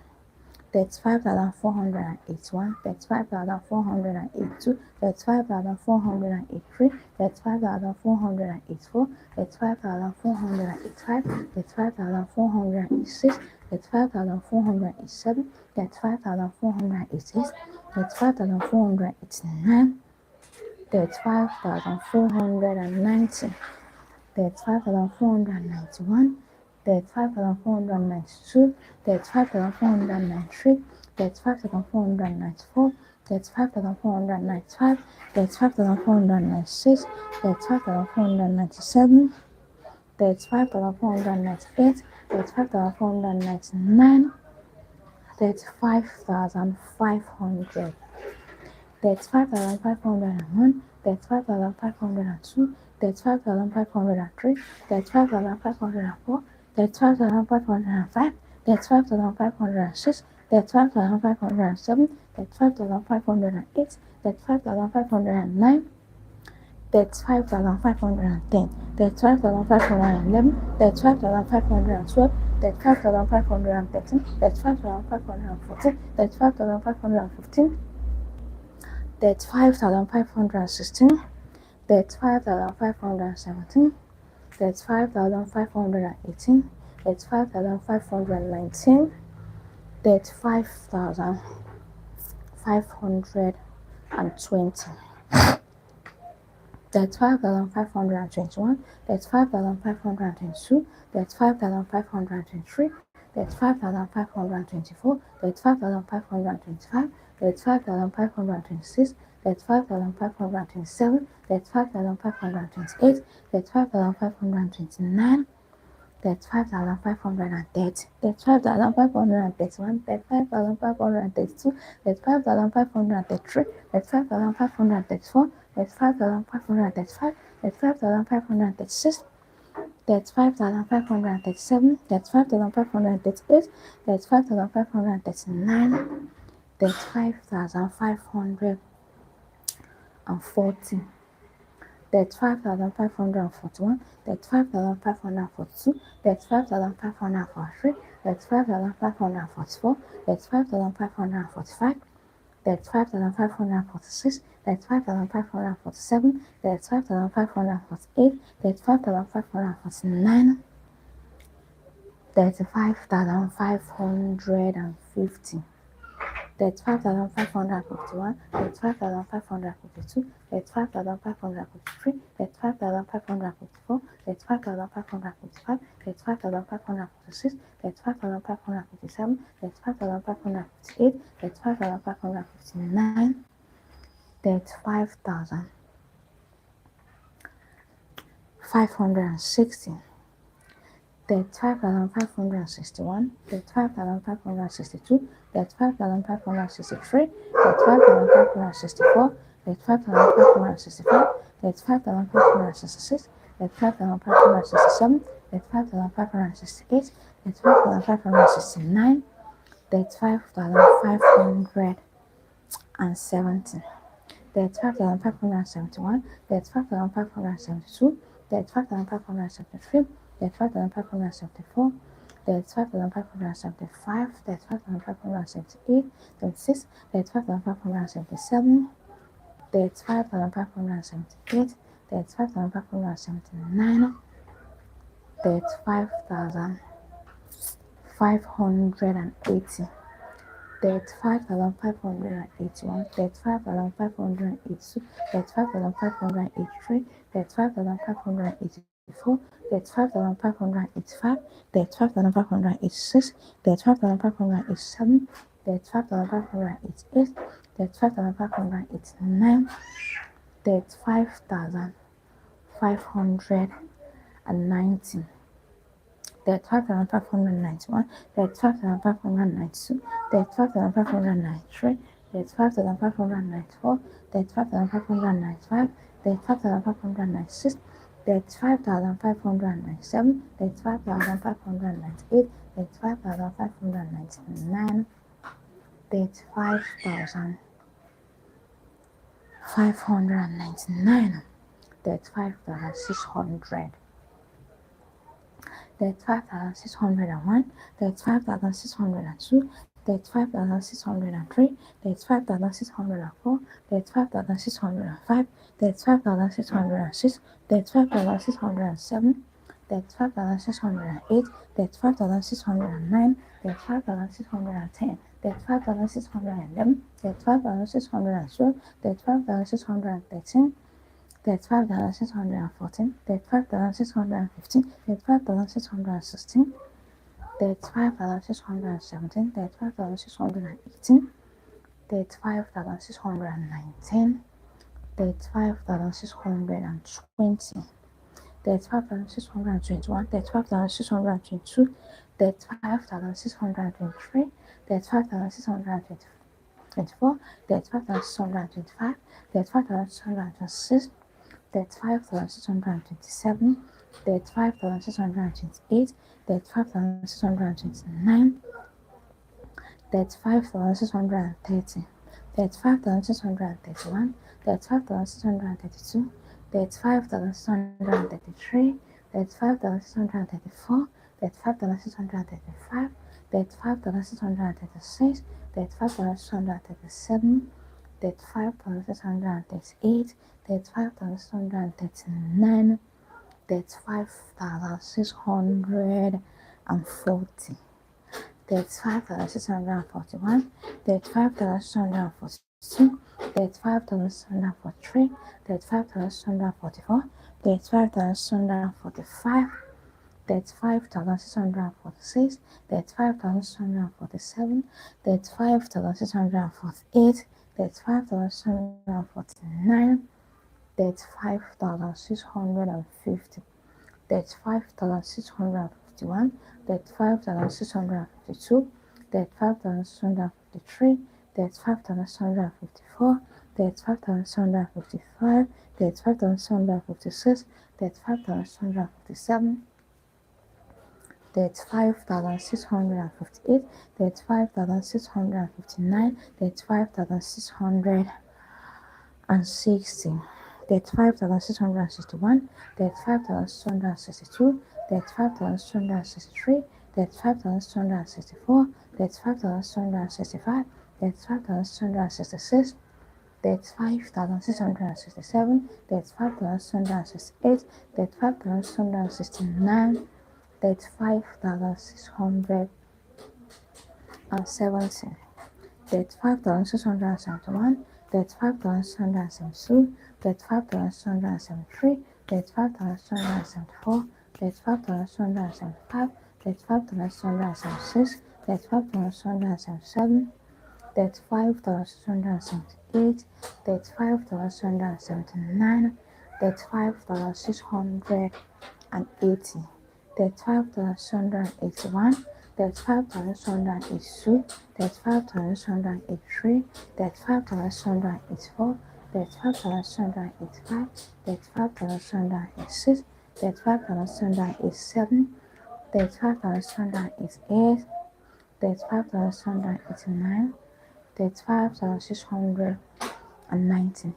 35,481, 35,482, 35,483, 35,484, 35,485, 35,486, 35,487, 35,486, 35,489, 35,490, 35,491, 35,492, 35,493, 35,494, 35,495, 35,496, 35,497, 35,498, 35,499, 35,500, 35,501, 35,502, 35,503, 35,504, 35,505, 35,506, 35,507, 35,508, 35,509, 35,510, 35,511, 35,512, 35,513, 35,514, 35,515, 35,516, 35,517, 35,518, 35,519, 35,520, 35,521, 35,522, 35,523, 35,524, 35,525, 35,526, 35,527, 35,528, 35,529, 35,530, 35,531, 35,532, 35,533, 35,534, 35,535, 35,536, 35,537, 35,538, 35,539, 35,540, 35,541, 35,542, 35,543, 35,544, 35,545, 35,546, 35,547, 35,548, 35,549, 35,550, 35,551, 35,552, 35,553, 35,554, 35,555, 35,556, 35,557, 35,558, 35,559, 35,560, 35,561, 35,562, 35,563, 35,564, 35,565, 35,566, 35,567, 35,568, 35,569, 35,570, 35,571, 35,572, 35,573, 35,574, 35,575, 35,578, 36, 35,577, 35,578, 35,579, 35,580, 35,581, 35,582, 35,583, 35,584, 35,585, 35,586, 35,587, 35,588, 35,589, 35,590, 35,591, 35,592, 35,593, 35,594, 35,595, 35,596, 35,597, 35,598, 35,599, 35,599, 35,600, 35,601, 35,602, 35,603, 35,604, 35,605, 35,606, 35,607, 35,608, 35,609, 35,610, 35,611, 35,612, 35,613, 35,614, 35,615, 35,616, 35,617, 35,618, 35,619, 35,620, 35,621, 35,622, 35,623, 35,624, 35,625, 35,626, 35,627, 35,628, 35,629, 35,630, 35,631, 35,632, 35,633, 35,634, 35,635, 35,636, 35,637, 35,638, 35,639, 35,640, 35,641, 35,642, 35,643, 35,644, 35,645, 35,646, 35,647, 35,648, 35,649, 35,650, 35,651, 35,652, 35,653, 35,654, 35,655, 35,656, 35,657, 35,658, 35,659, 35,660, 35,661, 35,662, 35,663, 35,664, 35,665, 35,666, 35,667, 35,668, 35,669, 35,670, 35,671, 35,672, 35,673, 35,674, 35,675, 35,676, 35,677, 35,678, 35,679, 35,680, 35,681, 35,682, 35,683, 35,684, 35,685, 35,686, 35,687, 35,688, 35,689, 35,690,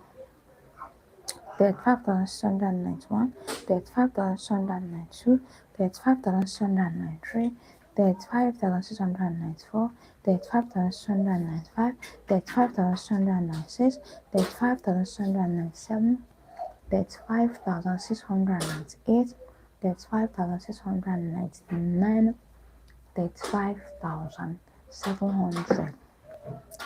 35,691, 35,692, 35,693, 35,694, 35,695, 35,696, 35,697, 35,698, 35,699, 35,700,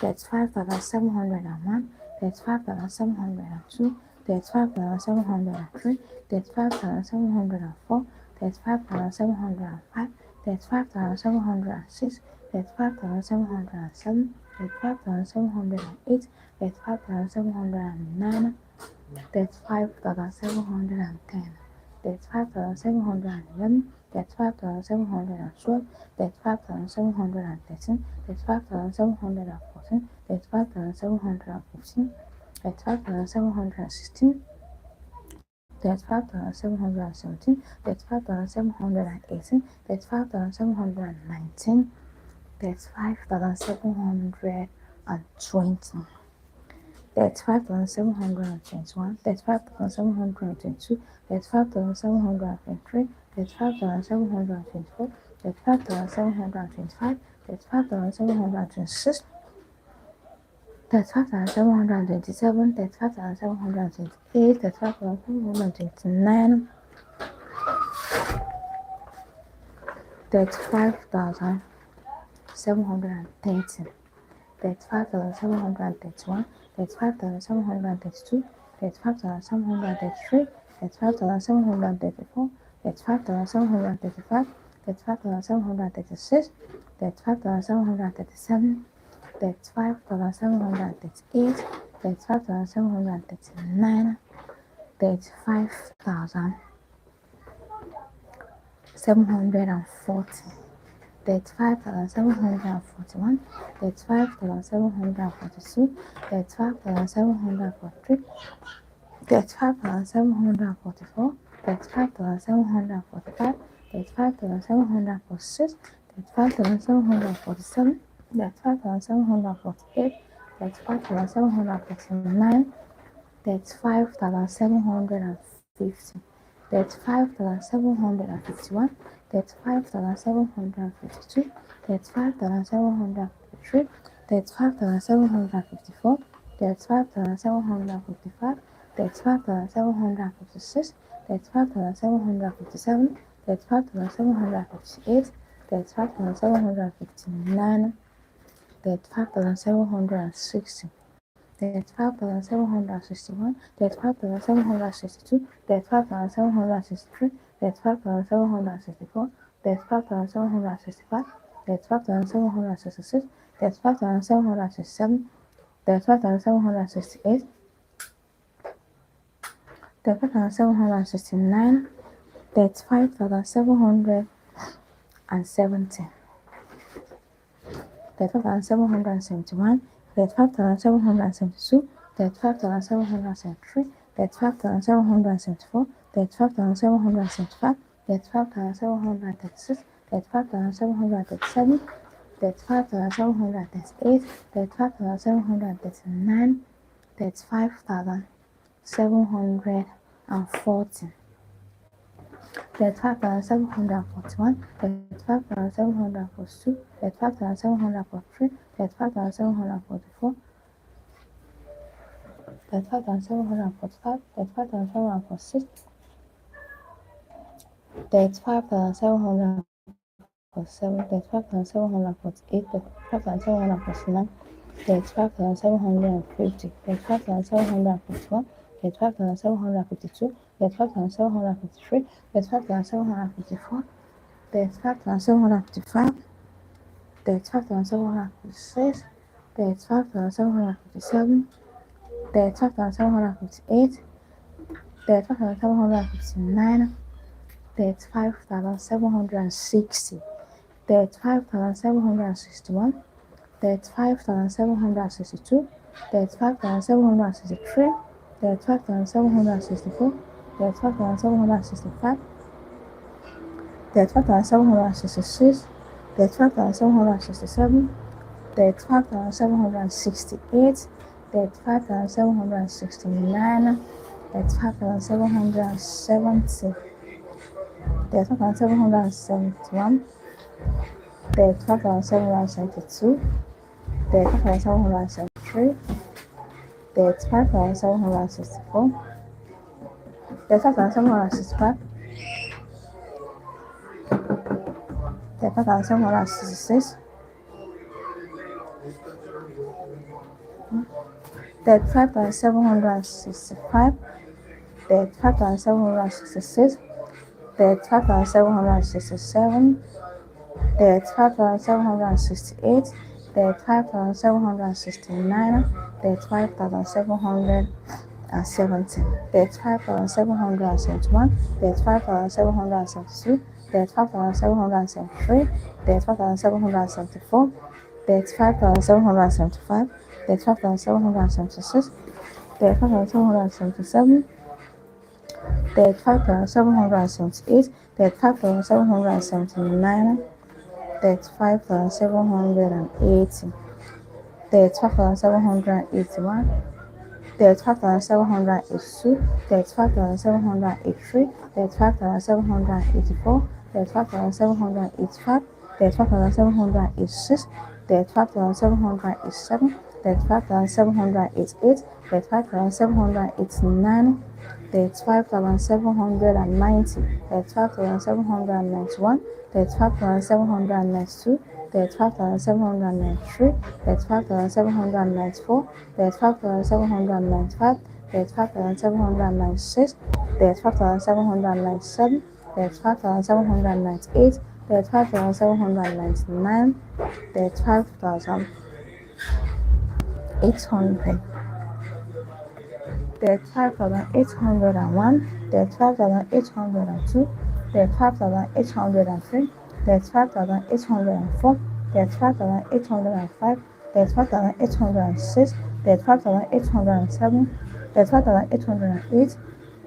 35,701, 35,702, 35,703, 35,704, 35,705, 35,706, 35,707, 35,708, 35,709, 35,710, 35,711, 35,712, 35,713, 35,714, 35,715, 35,716, 35,717, 35,718, 35,719, 35,720, 35,721, 35,722, 35,723, 35,724, 35,725, 35,726, 35,727, 35,728, 35,729, 35,730, 35,731, 35,732, 35,733, 35,734, 35,735, 35,736, 35,737, 35,738, 35,739, 35,740, 35,741, 35,742, 35,743, 35,744, 35,745, 35,746, 35,747, 35,748, 35,749, 35,750, 35,751, 35,752, 35,753, 35,754, 35,755, 35,756, 35,757, 35,758, 35,759, 35,760, 35,761, 35,762, 35,763, 35,764, 35,765, 35,766, 35,767, 35,768, 35,769, 35,770, 35,771, 35,772, 35,773, 35,774, 35,775, 35,736, 35,737, 35,738, 35,739, 35,740, 35,741, 35,742, 35,743, 35,744, 35,745, 35,746, 35,747, 35,748, 35,749, 35,750, 35,751, 35,752, 35,753, 35,754, 35,755, 35,756, 35,757, 35,758, 35,759, 35,760, 35,761, 35,762, 35,763, 35,764, 35,765, 35,766, 35,767, 35,768, 35,769, 35,770, 35,771, 35,772, 35,773, 35,764, 35,765, 35,766, 35,765, 35,766, 35,767, 35,768, 35,769, 35,770, 35,771, 35,772, 35,773, 35,774, 35,775, 35,776, 35,777, 35,778, 35,779, 35,780, 35,781, 35,782, 35,783, 35,784, 35,785, 35,786, 35,787, 35,788, 35,789, 35,790, 35,791, 35,792, 35,793, 35,794, 35,795, 35,796, 35,797, 35,798, 35,799, 35,000, 800, 35,801, 35,802, 35,803, 35,804, 35,805, 35,806, 35,807, 35,808,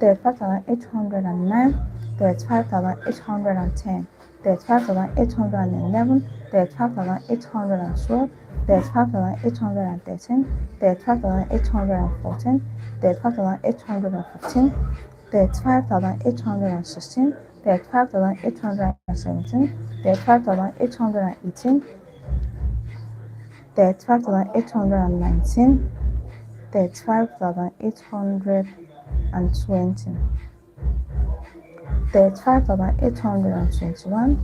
35,809, 35,810, 35,811, 35,812, 35,813, 35,814, 35,815, 35,816, 35,817, 35,818, 35,819, 35,820, 35,821,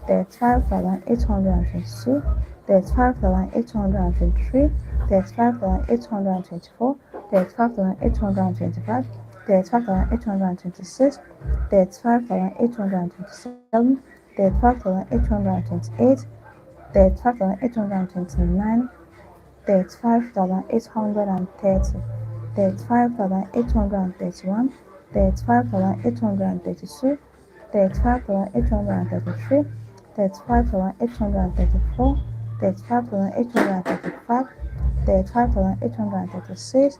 35,822, 35,823, 35,824, 35,825, 35,826, 35,827, 35,828, 35,829, 35,830, 35,831, 35,832, 35,833, 35,834, 35,835, 35,836,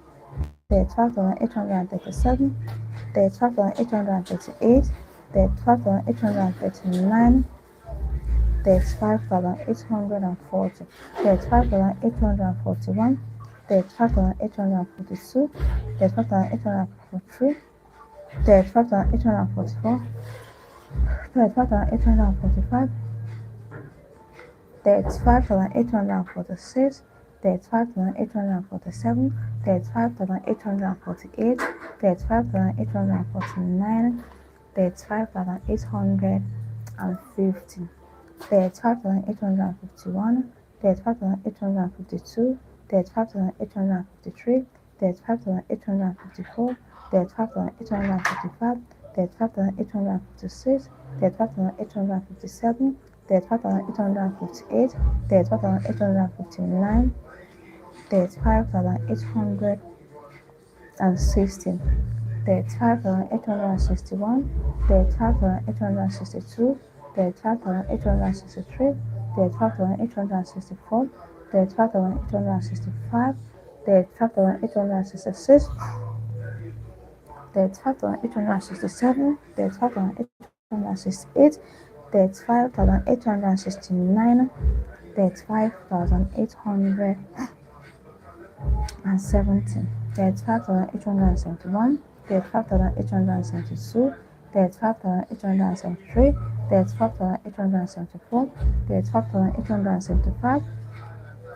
35,837, 35,838, 35,839, 35,840, 35,841, 35,842, 35,843, 35,844, 35,845, 35,846, 35,847, 35,848, 35,849, 35,850, 35,851, 35,852, 35,853, 35,854, 35,855, 35,856, 35,857, 35,858, 35,859, 35,860, 35,861, 35,862, 35,863, 35,864, 35,865, 35,866, 35,867, 35,868, 35,869, 35,870, 35,871, 35,872, 35,873, 35,874, 35,875,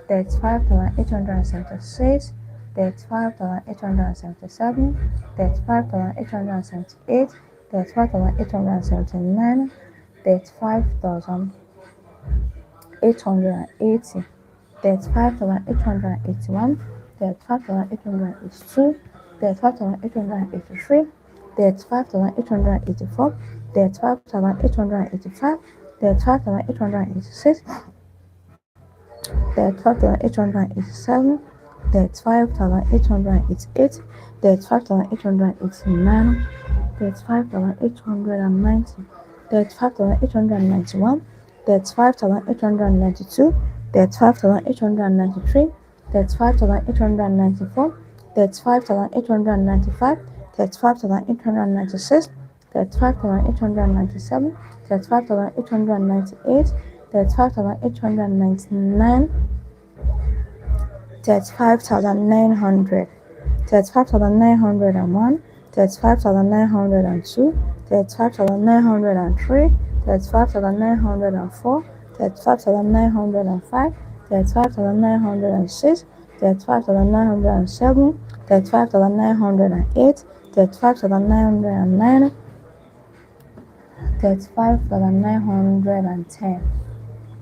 35,876, 35,877, 35,878, 35,879, 35,880, 35,881, 35,882, 35,883, 35,884, 35,885, 35,886, 35,887, 35,888, 35,889, 35,890, 35,891, 35,892, 35,893, 35,894, 35,895, 35,896, 35,897, 35,898, 35,899, 35,900, 35,901, 35,902, 35,903, 35,904, 35,905, 35,906, 35,907, 35,908, 35,909, 35,910,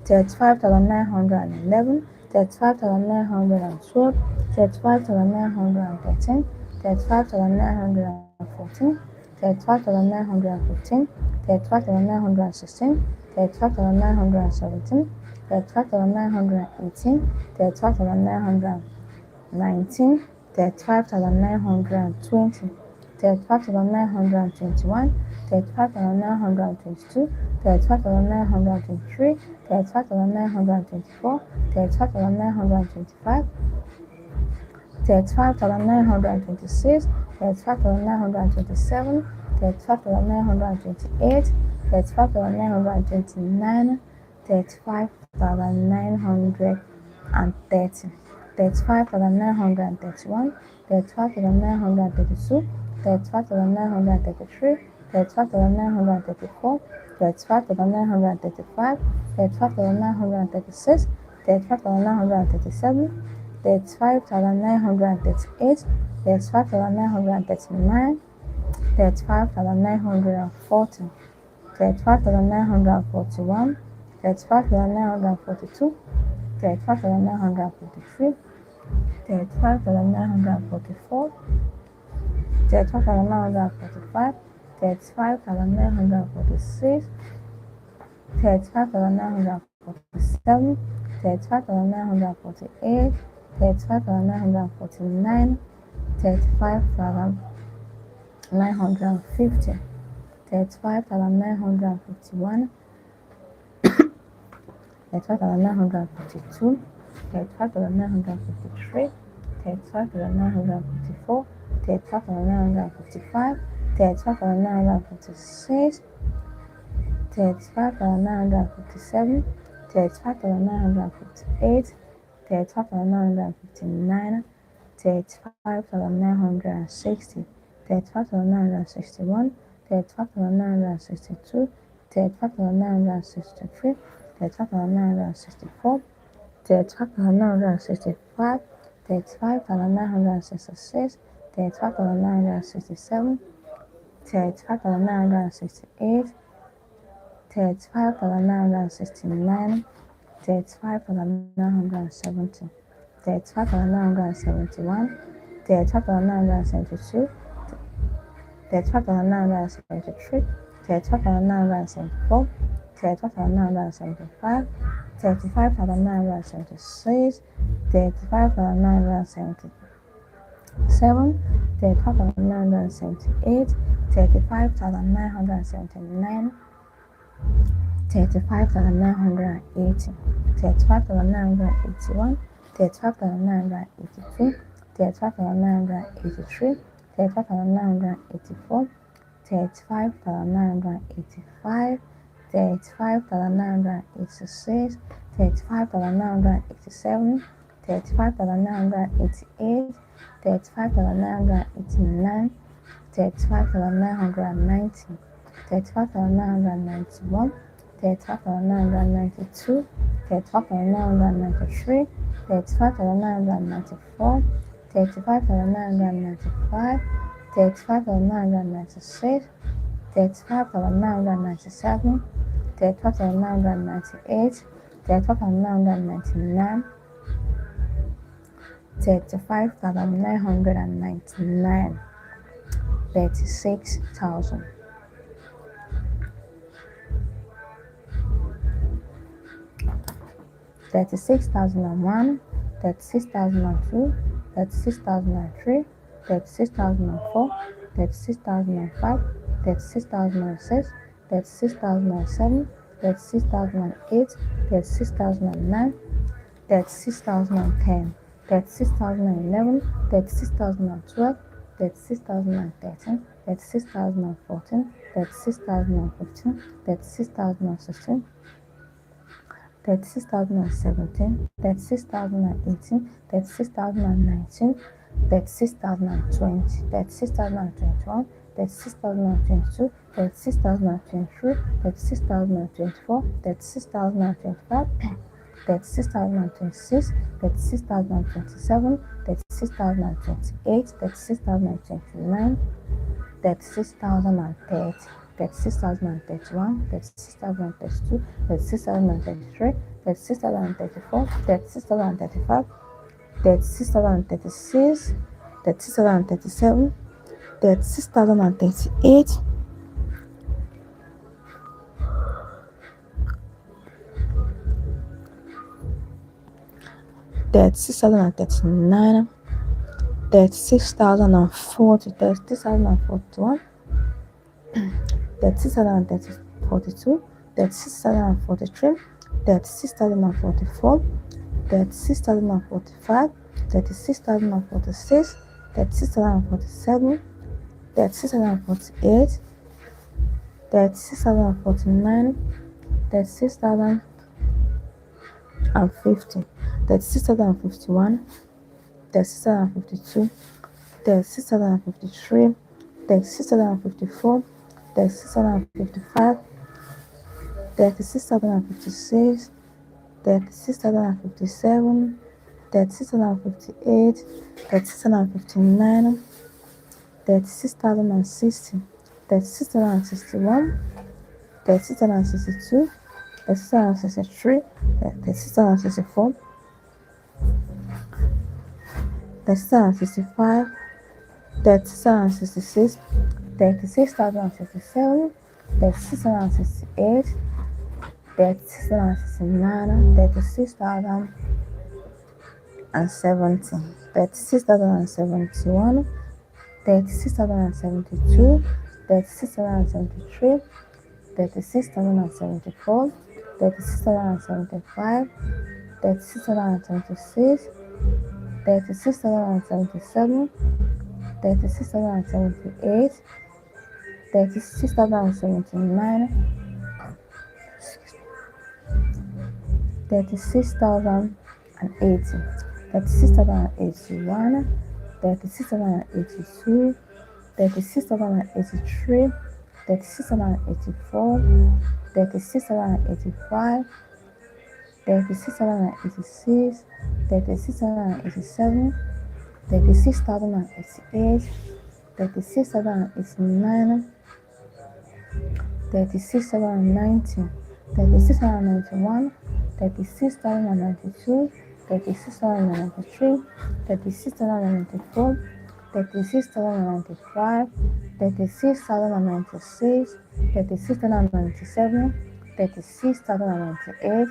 35,911, 35,912, 35,913, 35,914, 35,915, 35,916, 35,917, 35,918, 35,919, 19, 35,920, 35,921, 35,922, 35,923, 35,924, 35,925, 35,926, 35,927, 35,928, 35,929, 35,930, 35,931, 35,932, 35,933, 35,934, 35,935, 35,936, 35,937, 35,938, 35,939, 35,940, 35,941, 35,942, 35,943, 35,944, 35,945, 35,946, 35,947, 35,948, 35,949, 35,950, 35,951, 35,952, 35,953, 35,954, 35,955, 35,956, 35,957, 35,958, 35,959, 35,960, 35,961, 35,962, 35,963, 35,964, 35,965, 35,966, 35,967, 35,968, 35,969, 35,970, 35,971, 35,972, 35,973, 35,974, 35,975, 35,976, 35,977, 35,978, 35,979, 35,980, 35,981, 35,982, 35,983, 35,984, 35,985, 35,986, 35,987, 35,988, 35,989, 35,990, 35,991, 35,992, 35,993, 35,994, 35,995, 35,996, 35,997, 35,998, 35,999, 35,999, 36,000. 36,001, 36,002, 36,003, 36,004, 36,005, 36,006, 36,007, 36,008, 36,009, 36,010, 36,011, 36,012, 36,013, 36,014, 36,015, 36,016, 36,017, 36,018, 36,019, 36,020, 36,021, 36,022, 36,023, 36,024, 36,025, 36,026, 36,027, 36,028, 36,029, 36,030, 36,031, 36,032, 36,033, 36,034, 36,035, 36,036, 36,037, 36,038, 36,039, 36,040, 36,041, 36,042, 36,043, 36,044, 36,045, 36,046, 36,047, 36,048, 36,049, 36,050, 36,051, 36,052, 36,053, 36,054, 36,055, 36,056, 36,057, 36,058, 36,059, 36,060, 36,061, 36,062, 36,063, 36,064, 36,065, 36,066, 36,067, 36,068, 36,069, 36,070, 36,071, 36,072, 36,073, 36,074, 36,075, 36,076, 36,077, 36,078, 36,079, 36,080, 36,081, 36,082, 36,083, 36,084, 36,085, 36,086, 36,087, 36,088, 36,089, 36,090, 36,091, 36,092, 36,093, 36,094, 36,095, 36,096, 36,097, 36,098,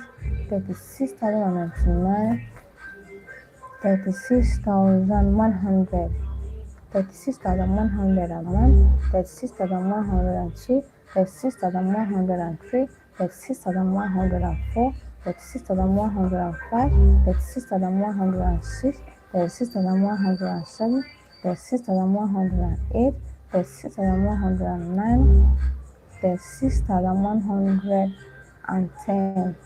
36,099, 36,100, 36,101, 36,102, 36,103, 36,104, 36,105, 36,106, 36,107, 36,108, 36,109, 36,110,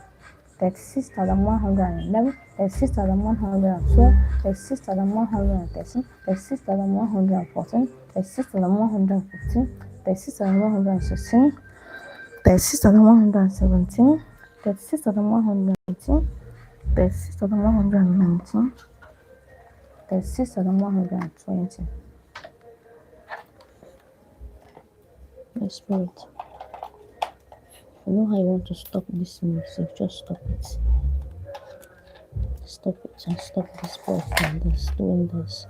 36,111, 36,112, 36,113, 36,114, 36,115, 36,116, 36,117, 36,118, 36,119, 36,120. The Spirit. You know how you want to stop this music, just stop it. Stop it and stop this boy from this, doing this.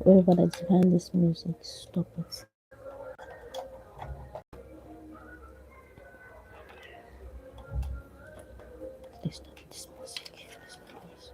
Whoever that's behind this music, stop it. Please stop this music. Please.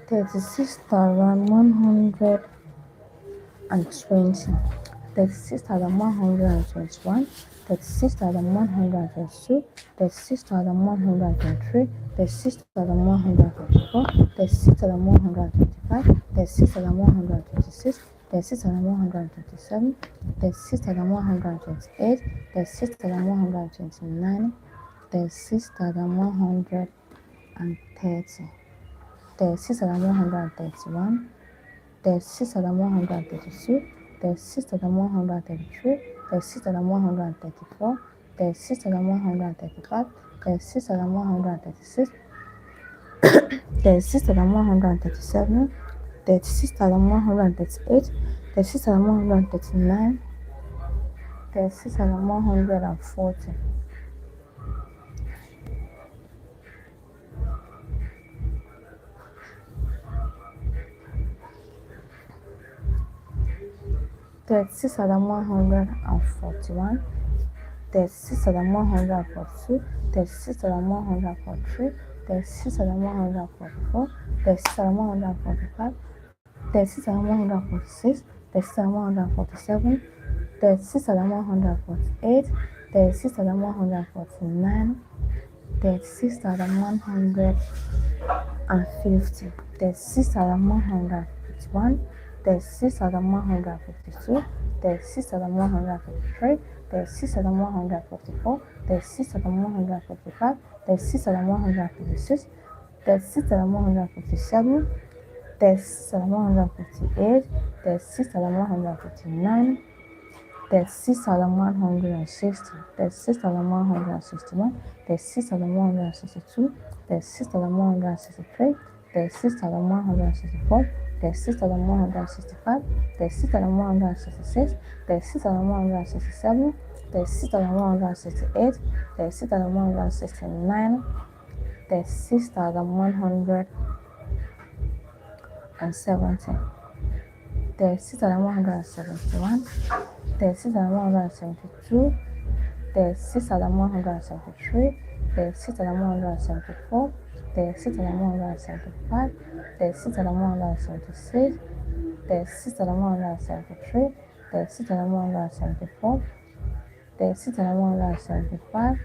Thirty-six thousand 120, 36,121, 36,122, 36,123, 36,124, 36,125, 36,126, 36,127, 36,128, 36,129, 36,130, 36,131, 36,132, 36,133, 36,134, 36,135, 36,136, 36,137, 36,138, 36,139, 36,140, 36,141, 36,142, 36,143, 36,144, 36,145, 36,146, 36,147, 36,148, 36,149, 36,150, 36,151, 36,152, 36,153, 36,154, 36,155, 36,156, 36,157, 36,158, 36,159, 36,160, 36,161, 36,162, 36,163, 36,164, 36,165, 36,166, 36,167, 36,168, 36,169, 36,170, 36,171, 36,172, 36,173, 36,174, 36,175, 36,176, 36,173, 36,174, 36,175,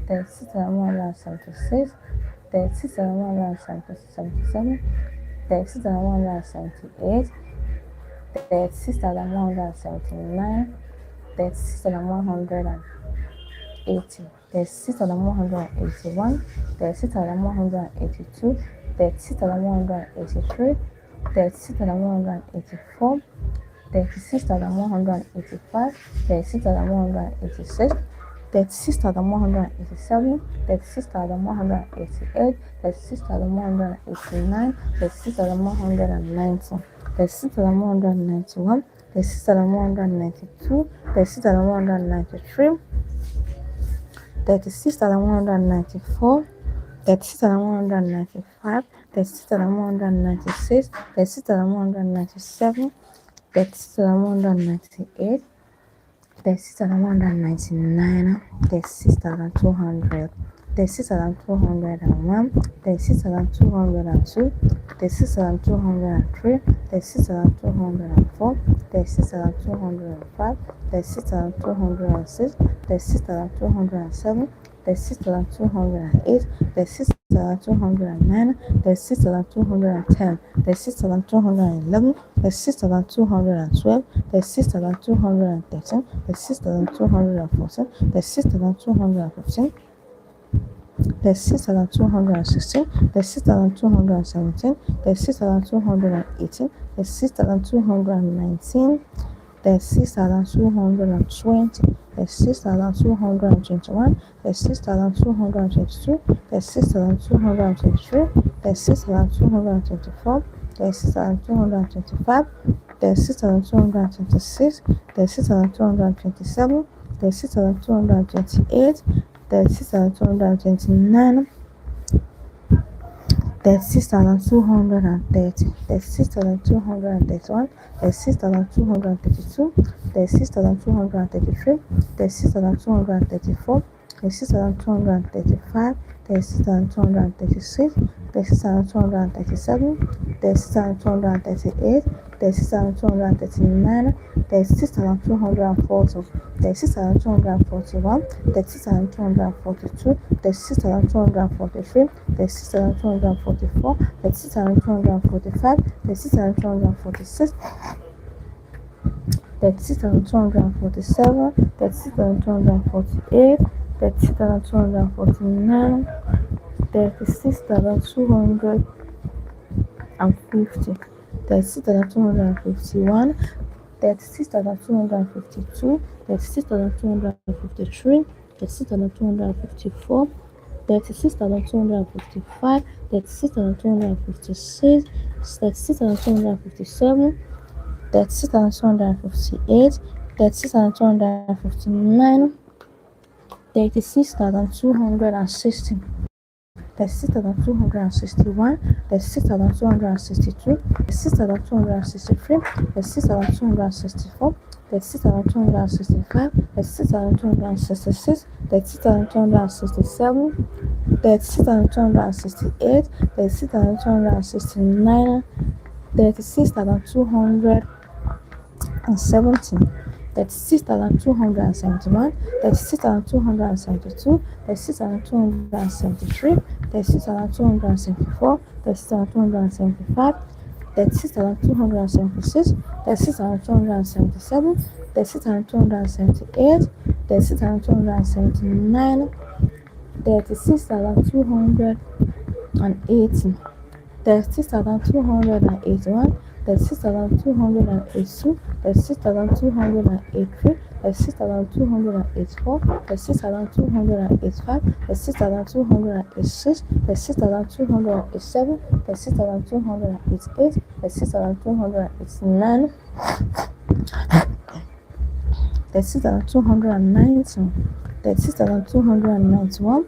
36,176, 36,177, 36,178, 36,179, 36,180, 36,181, 36,182, 36,183, 36,184, 36,185, 36,186, 36,187, 36,188, 36,189, 36,190, 36,191, 36,192, 36,193, 36,194, 36,195, 36,196, 36,197, 36,198, 36,199, 36,200, 36,201, 36,202, 36,203, 36,204, 36,205, 36,206, 36,207, 36,208, 36,209, 36,210, 36,211, 36,212, 36,213, 36,214, 36,215, 36,216, 36,217, 36,218, 36,219, 36,220, 36,221, 36,222, 36,223, 36,224, 36,225, 36,226, 36,227, 36,228, 36,229, 36,230, 36,231, 36,232, 36,233, 36,234, 36,235, 36,236, 36,237, 36,238, 36,239, 36,240, 36,241, 36,242, 36,243, 36,244, 36,245, 36,246, 36,247, 36,248, 36,249, 36,250, 36,251, 36,252, 36,253, 36,254, 36,255, 36,256, 36,257, 36,258, 36,259, 36,260, 36,261, 36,262, 36,263, 36,264, 36,265, 36,266, 36,267, 36,268, 36,269, 36,270, 36,271, 36,272, 36,273, 36,274, 36,275, 36,276, 36,277, 36,278, 36,279, 36,280, 36,281, 36,282, 36,283, 36,284, 36,285, 36,286, 36,287, 36,288, 36,289, 36,290, 36,291,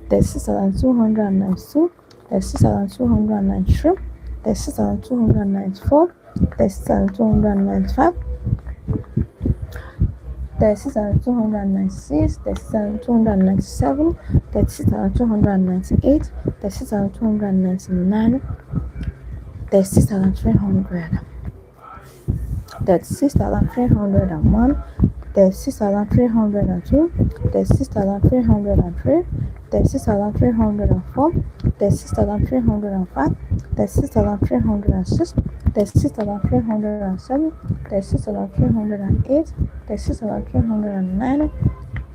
36,292, 36,293, 36,294, 36,295, 36,296, 36,297, 36,298, 36,299, 36,300, 36,301, 36,302, 36,303, 36,304, 36,305, 36,306, 36,307, 36,308, 36,309,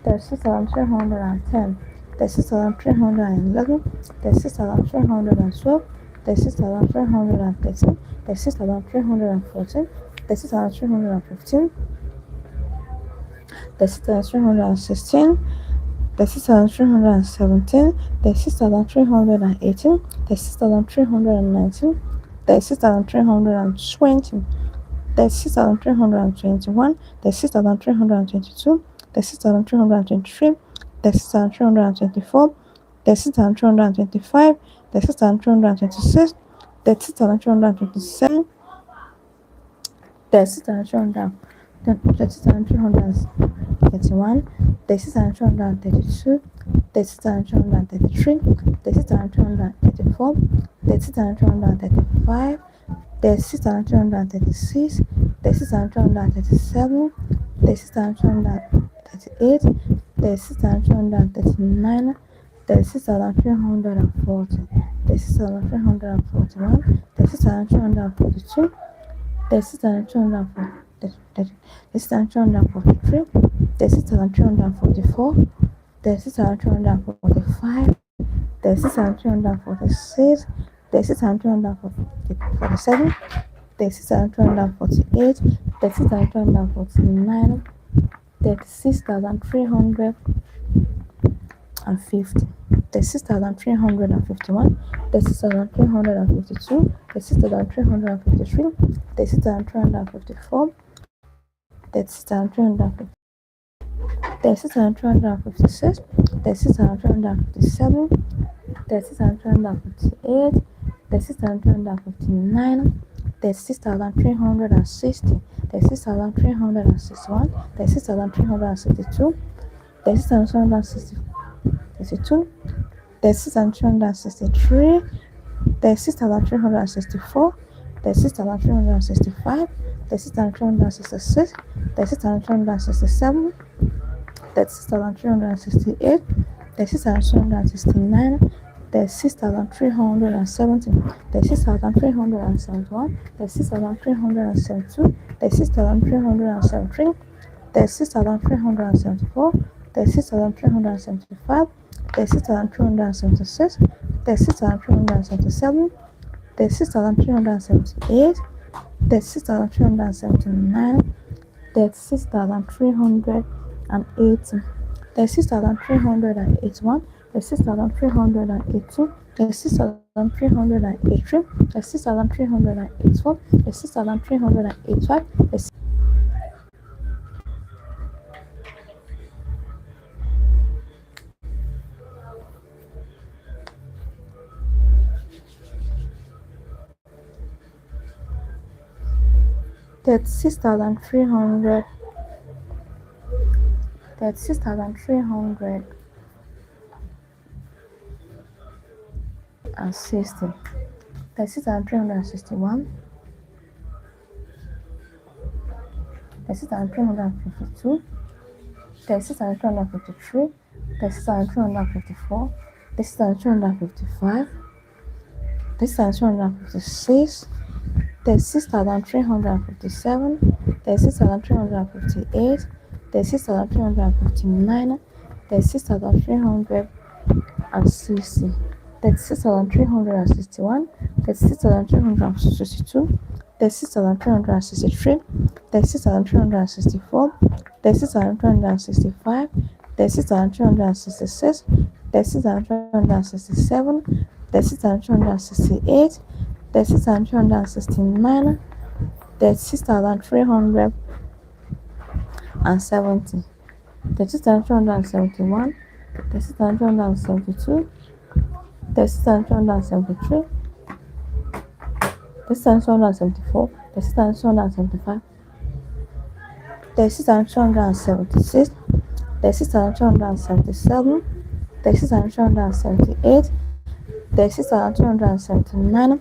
36,310, 36,311, 36,312, 36,313, 36,314, 36,315, 36,316, 36,317, 36,318, 36,319, 36,320, 36,321, 36,322, 36,323, 36,324, 36,325, 36,326, 36,327, 36,331, 36,332, 36,333, 36,334, 36,335, 36,336, 36,337, 36,338, 36,339, 36,340, 36,341, 36,342, 36,343, 36,344, 36,345, 36,346, 36,347, 36,348, 36,349, 36,350, 36,351, 36,352, 36,353, 36,354, 36,356, 36,356, 36,357, 36,358, 36,359, 36,360, 36,361, 36,362, 36,362, 36,363, 36,364, 36,365, 36,366, 36,367, 36,368, 36,369, 36,370, 36,371, 36,372, 36,373, 36,374, 36,375, 36,376, 36,377, 36,378, 36,379, 36,380, 36,381, 36,382, 36,383, 36,384, 36,385, 36,300, 36,360, 36,361, 36,352, 36,353, 36,354, 36,355, 36,356, 36,357, 36,358, 36,359, 36,360, 36,361, 36,362, 36,363, 36,364, 36,365, 36,366, 36,367, 36,368, 36,369, 36,370, 36,371, 36,372, 36,373, 36,374, 36,375, 36,376, 36,377, 36,378, 36,379,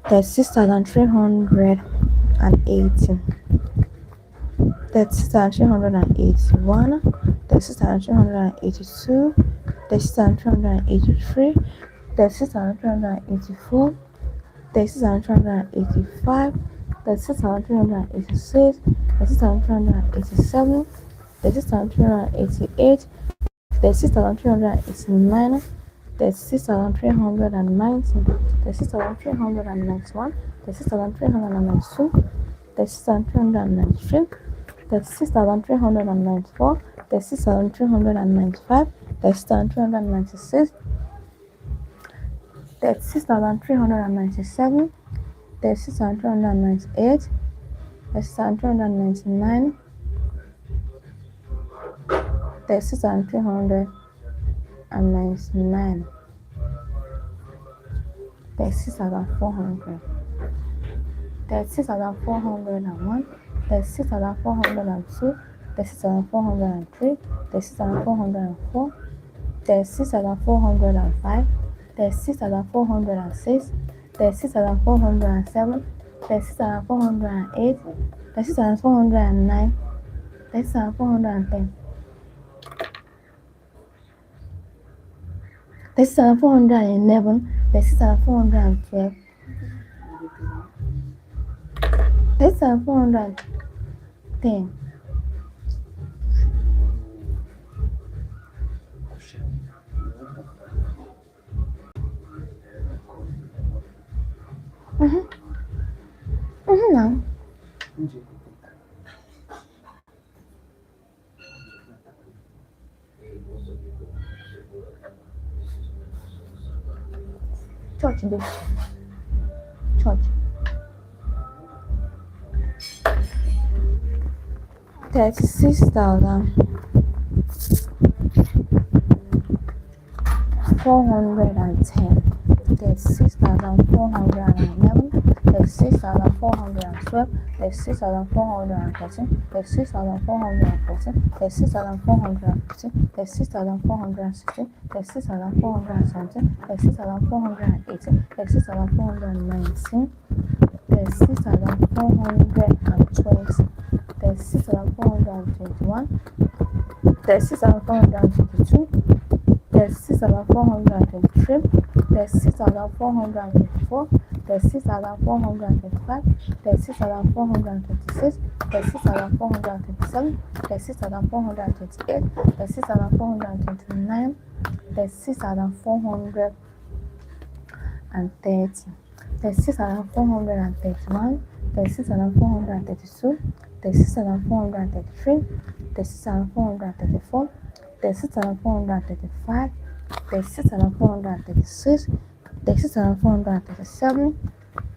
36,380, 36,381, 36,382, 36,383, 36,384, 36,385, 36,386, 36,387, 36,388, 36,389, 36,390, 36,391, 36,392, 36,393, 36,394, 36,395, 36,396, 36,397, 36,398, 36,399, 36,399, 36,400, 36,401, 36,402, 36,403, 36,404, 36,405, 36,406, 36,407, 36,408, 36,409, 36,410, 36,411, 36,412, 36,410. Não. Church, baby. Church. 36,410, 36,411, 36,412, 36,413, 36,414, 36,415, 36,416, 36,417, 36,418, 36,419, 36,420, 36,421, 36,422, 36,423, 36,424, 36,425, 36,426, 36,427, 36,428, 36,429, 36,430, 36,431, 36,432, 36,433, 36,434, 36,435, 36,436, 36,437,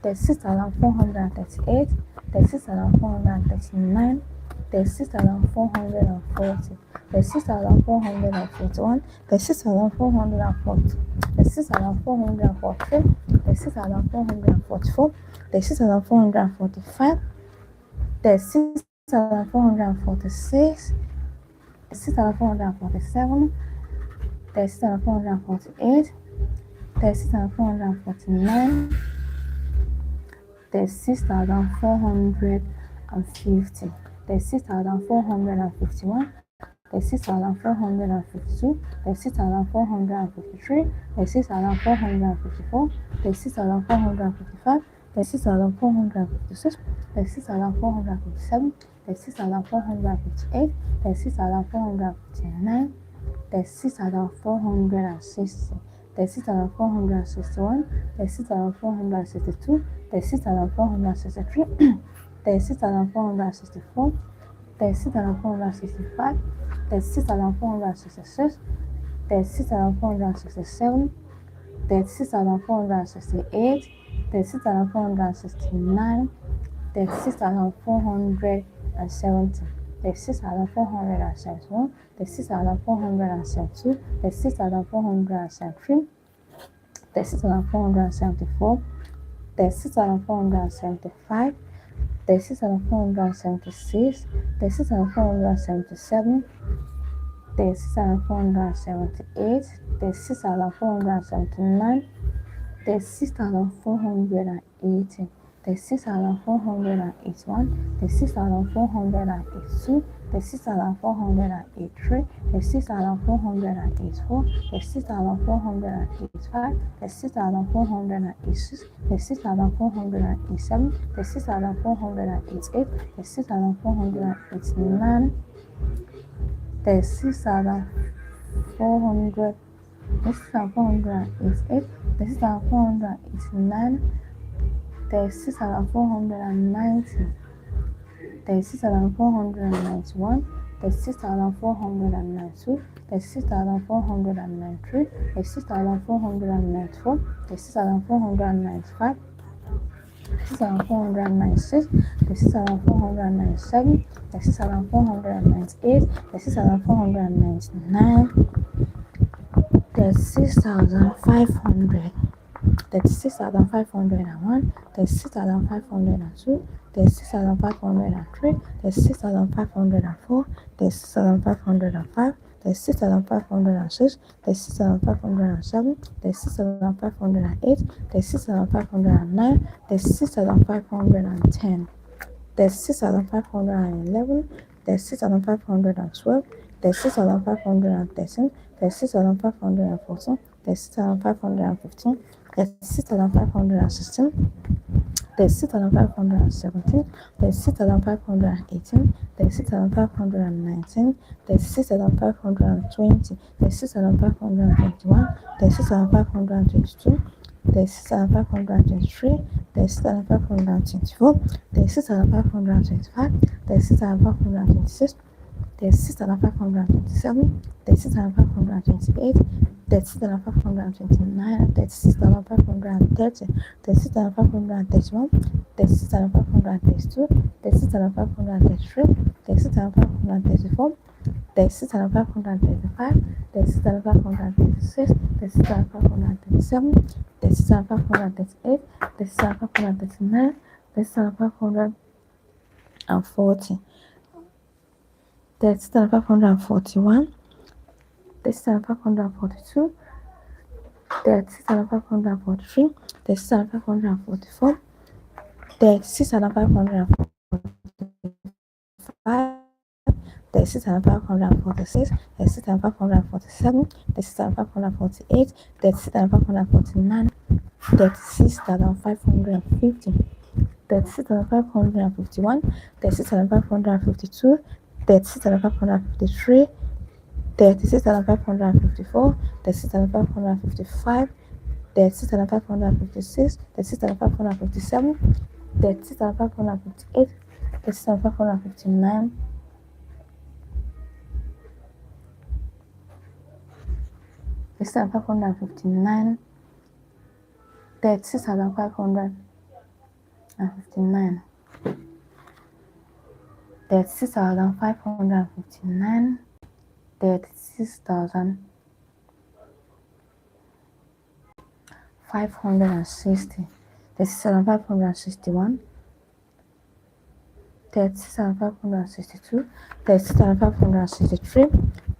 36,438, 36,439, 36,440, 36,441, 36,440, 36,443, 36,444, 36,445, 36,446, 36,447, 36,448, 36,449, 36,450, 36,451, 36,452, 36,453, 36,454, 36,455, 36,456, 36,457, 36,458, 36,459, 36,460, 36,461, 36,462, 36,463, 36,464, 36,465, 36,466, 36,467, 36,468, 36,469, 36,470, 36,471, 36,472, 36,473, 36,474, 36,475, 36,476, 36,477, 36,478, 36,479, 36,480, 36,481, 36,482, 36,483, 36,484, 36,485, 36,486, 36,487, 36,488, 36,489, 36,400, 36,488, 36,489, 36,490, 36,491, 36,492, 36,493, 36,494, 36,495, 36,496, 36,497, 36,498, 36,499, 36,500, 36,501, 36,502, 36,503, 36,504, 36,505, 36,506, 36,507, 36,508, 36,509, 36,510, 36,511, 36,512, 36,513, 36,514, 36,515, 36,516, 36,517, 36,518, 36,519, 36,520, 36,521, 36,522, 36,523, 36,524, 36,525, 36,526, 36,527, 36,528, 36,529, 36,530, 36,531, 36,532, 36,533, 36,534, 36,535, 36,536, 36,537, 36,538, 36,539, 36,540, 36,541, 36,542, 36,543, 36,544, 36,545, 36,546, 36,547, 36,548, 36,549, 36,550, 36,551, 36,552, 36,553, 36,554, 36,555, 36,556, 36,557, 36,558, 36,559, 36,559, 36,559, 36,559, 36,560, 36,561, 36,562, 36,563,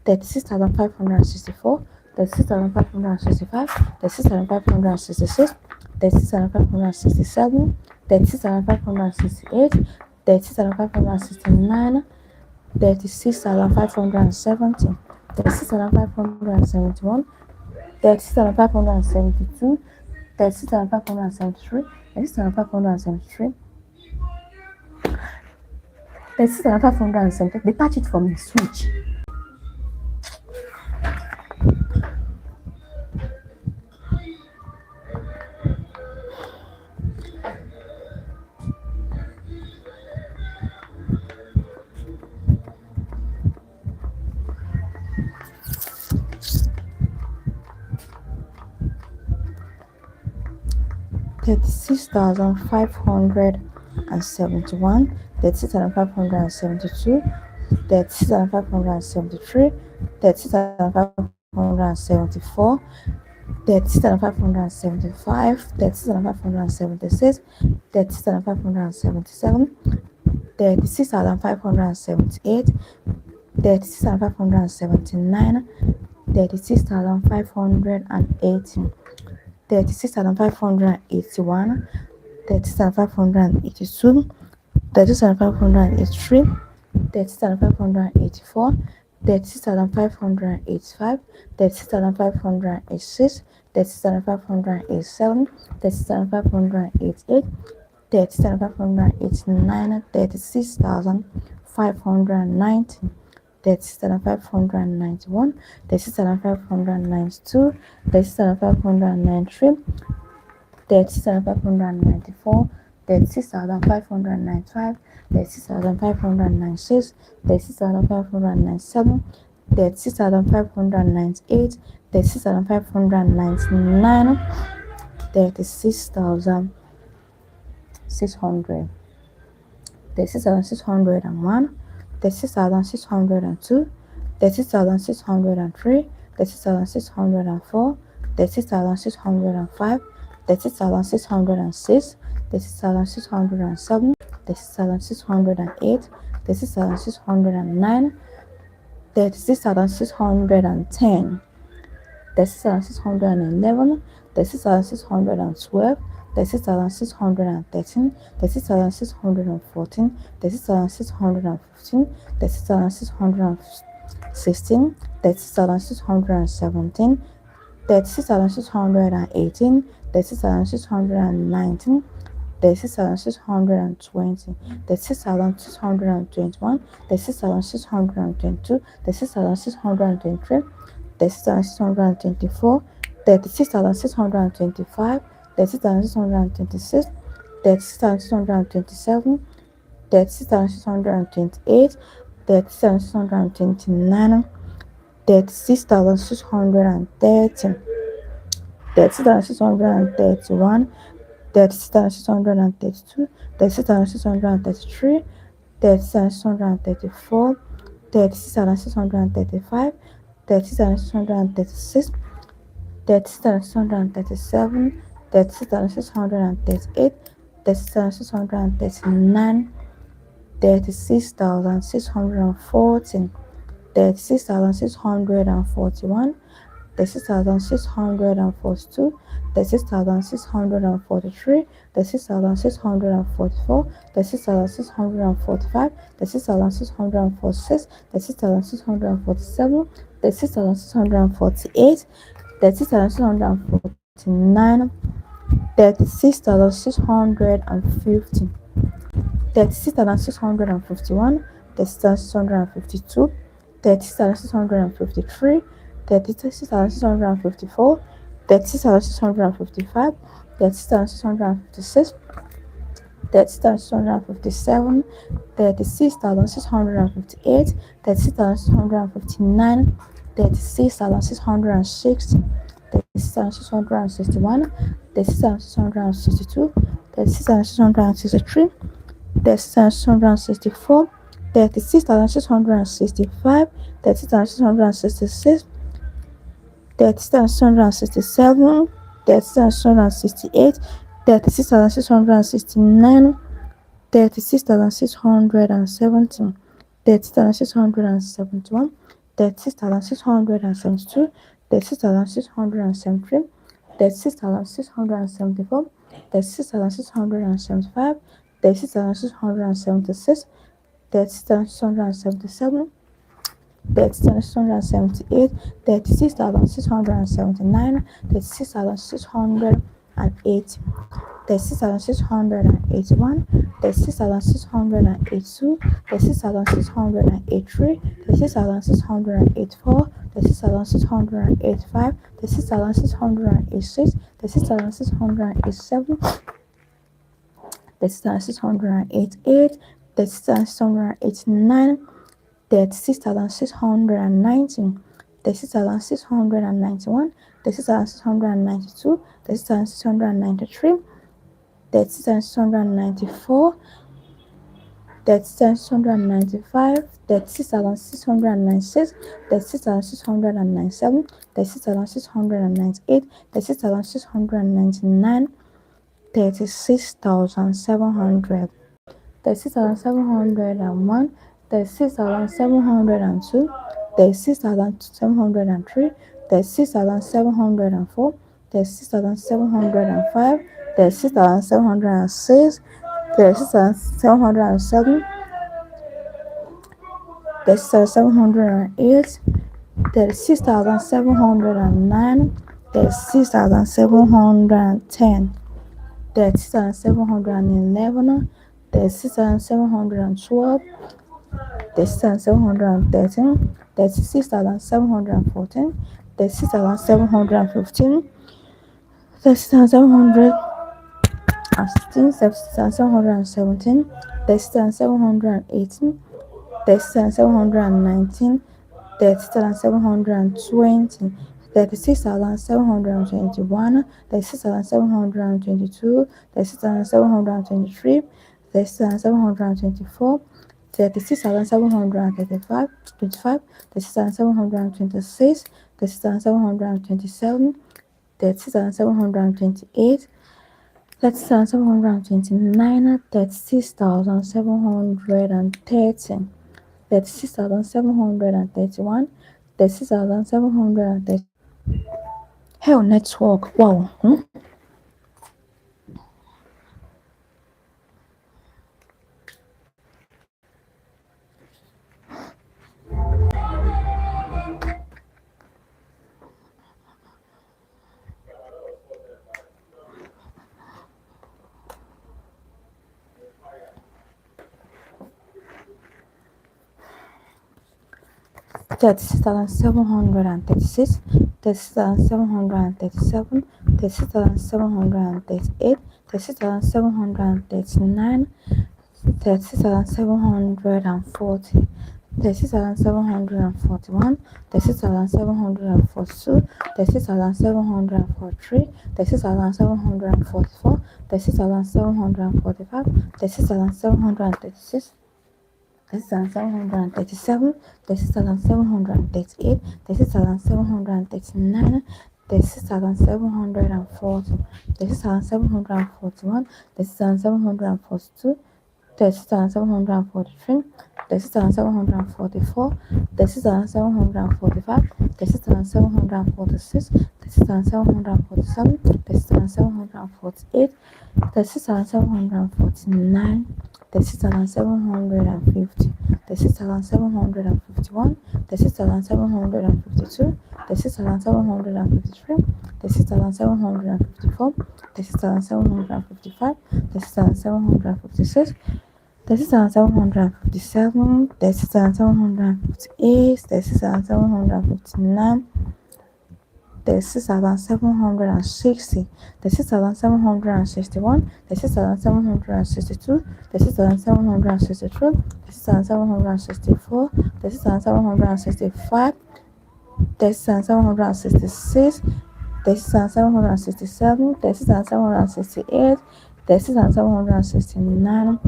36,564, 36,565, 36,566, 36,567, 36,568, 36,569, 36,570, 36,571, 36,572, 36,573, 36,573, 36,570. Detach it from the switch. $36,571, $36,572, $36,573, $36,574, $36,575, $36,576, $36,577, $36,578, $36,579, $36,580, 36,581, 36,582, 36,583, 36,584, 36,585, 36,586, 36,587, 36,588, 37,589, 36,590, 37,591, 37,592, 37,593, 37,594, 36,595, 36,596, 36,597, 36,598, 36,599, 36,600, 36,601, 36,602, 36,603, 36,604, 36,605, 36,606, 36,607, 36,608, 36,609, 36,610, 36,611, 36,612, 36,613, 36,614, 36,615, 36,616, 36,617, 36,618, 36,619, 36,620, 36,621, 36,622, 36,623, 36,624, 36,625, 36,626, 36,627, 36,628, 36,629, 36,630, 36,631, 36,632, 36,633, 36,634, 36,635, 36,636, 36,637, 36,638, 36,639, 36,614, 36,641, 36,642, 36,643, 36,644, 36,645, 36,646, 36,647, 36,648, 36,649, 36,650, 36,651, 36,652, 36,653, 36,654, 36,655, 36,656, 36,657, 36,658, 36,659, 36,660, 36,661, 36,662, 36,663, 36,664, 36,665, 36,666, 36,667, 36,668, 36,669, 36,670, 36,671, 36,672, 36,673, 36,674, 36,675, 36,676, 36,677, 36,678, 36,679, 36,680, 36,681, 36,682, 36,683, 36,684, 36,685, 36,686, 36,687, 36,688, 36,689, 36,619, 36,691, 36,692, 36,693, 36,694, 36,695, 36,696, 36,697, 36,698, 36,699, 36,700. 36,701, 36,702, 36,703, 36,704, 36,705, 36,706, 36,707, 36,708, 36,709, 36,710, 36,711, 36,712, 36,713, 36,714, 36,715, 36,716, 36,717, 36,718, 36,719, 36,720, 36,721, 36,722, 36,723, 36,724, 36,735, 36,726, 36,727, 36,728, 36,729, 36,730, 36,731, 36,730. Hell, network. Wow. Thirty-six thousand 736, 36,737, 36,738, 36,739, 36,740, 36,741, 36,742, 36,743, 36,744, 36,745, 36,736, 3737, 3738, 3739, 3740, 3741, 3742, 3743, 3744, 3745, 3746, 3747, 3748, 3749, 36,750, 36,751, 36,752, 36,753, 36,754, 36,755, 36,756, 36,757, 36,758, 36,759, 36,760, 36,761, 36,762, 36,763, 36,764, 36,765, 36,766, 36,767, 36,768, 36,769,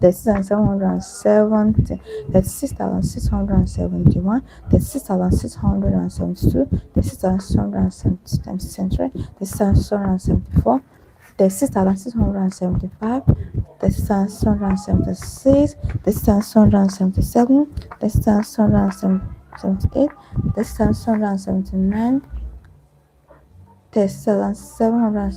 36,770, 36,671, 36,672, 36,673, 36,674, 36,675, 36,676, 36,677, 36,678, 36,679, 37,700.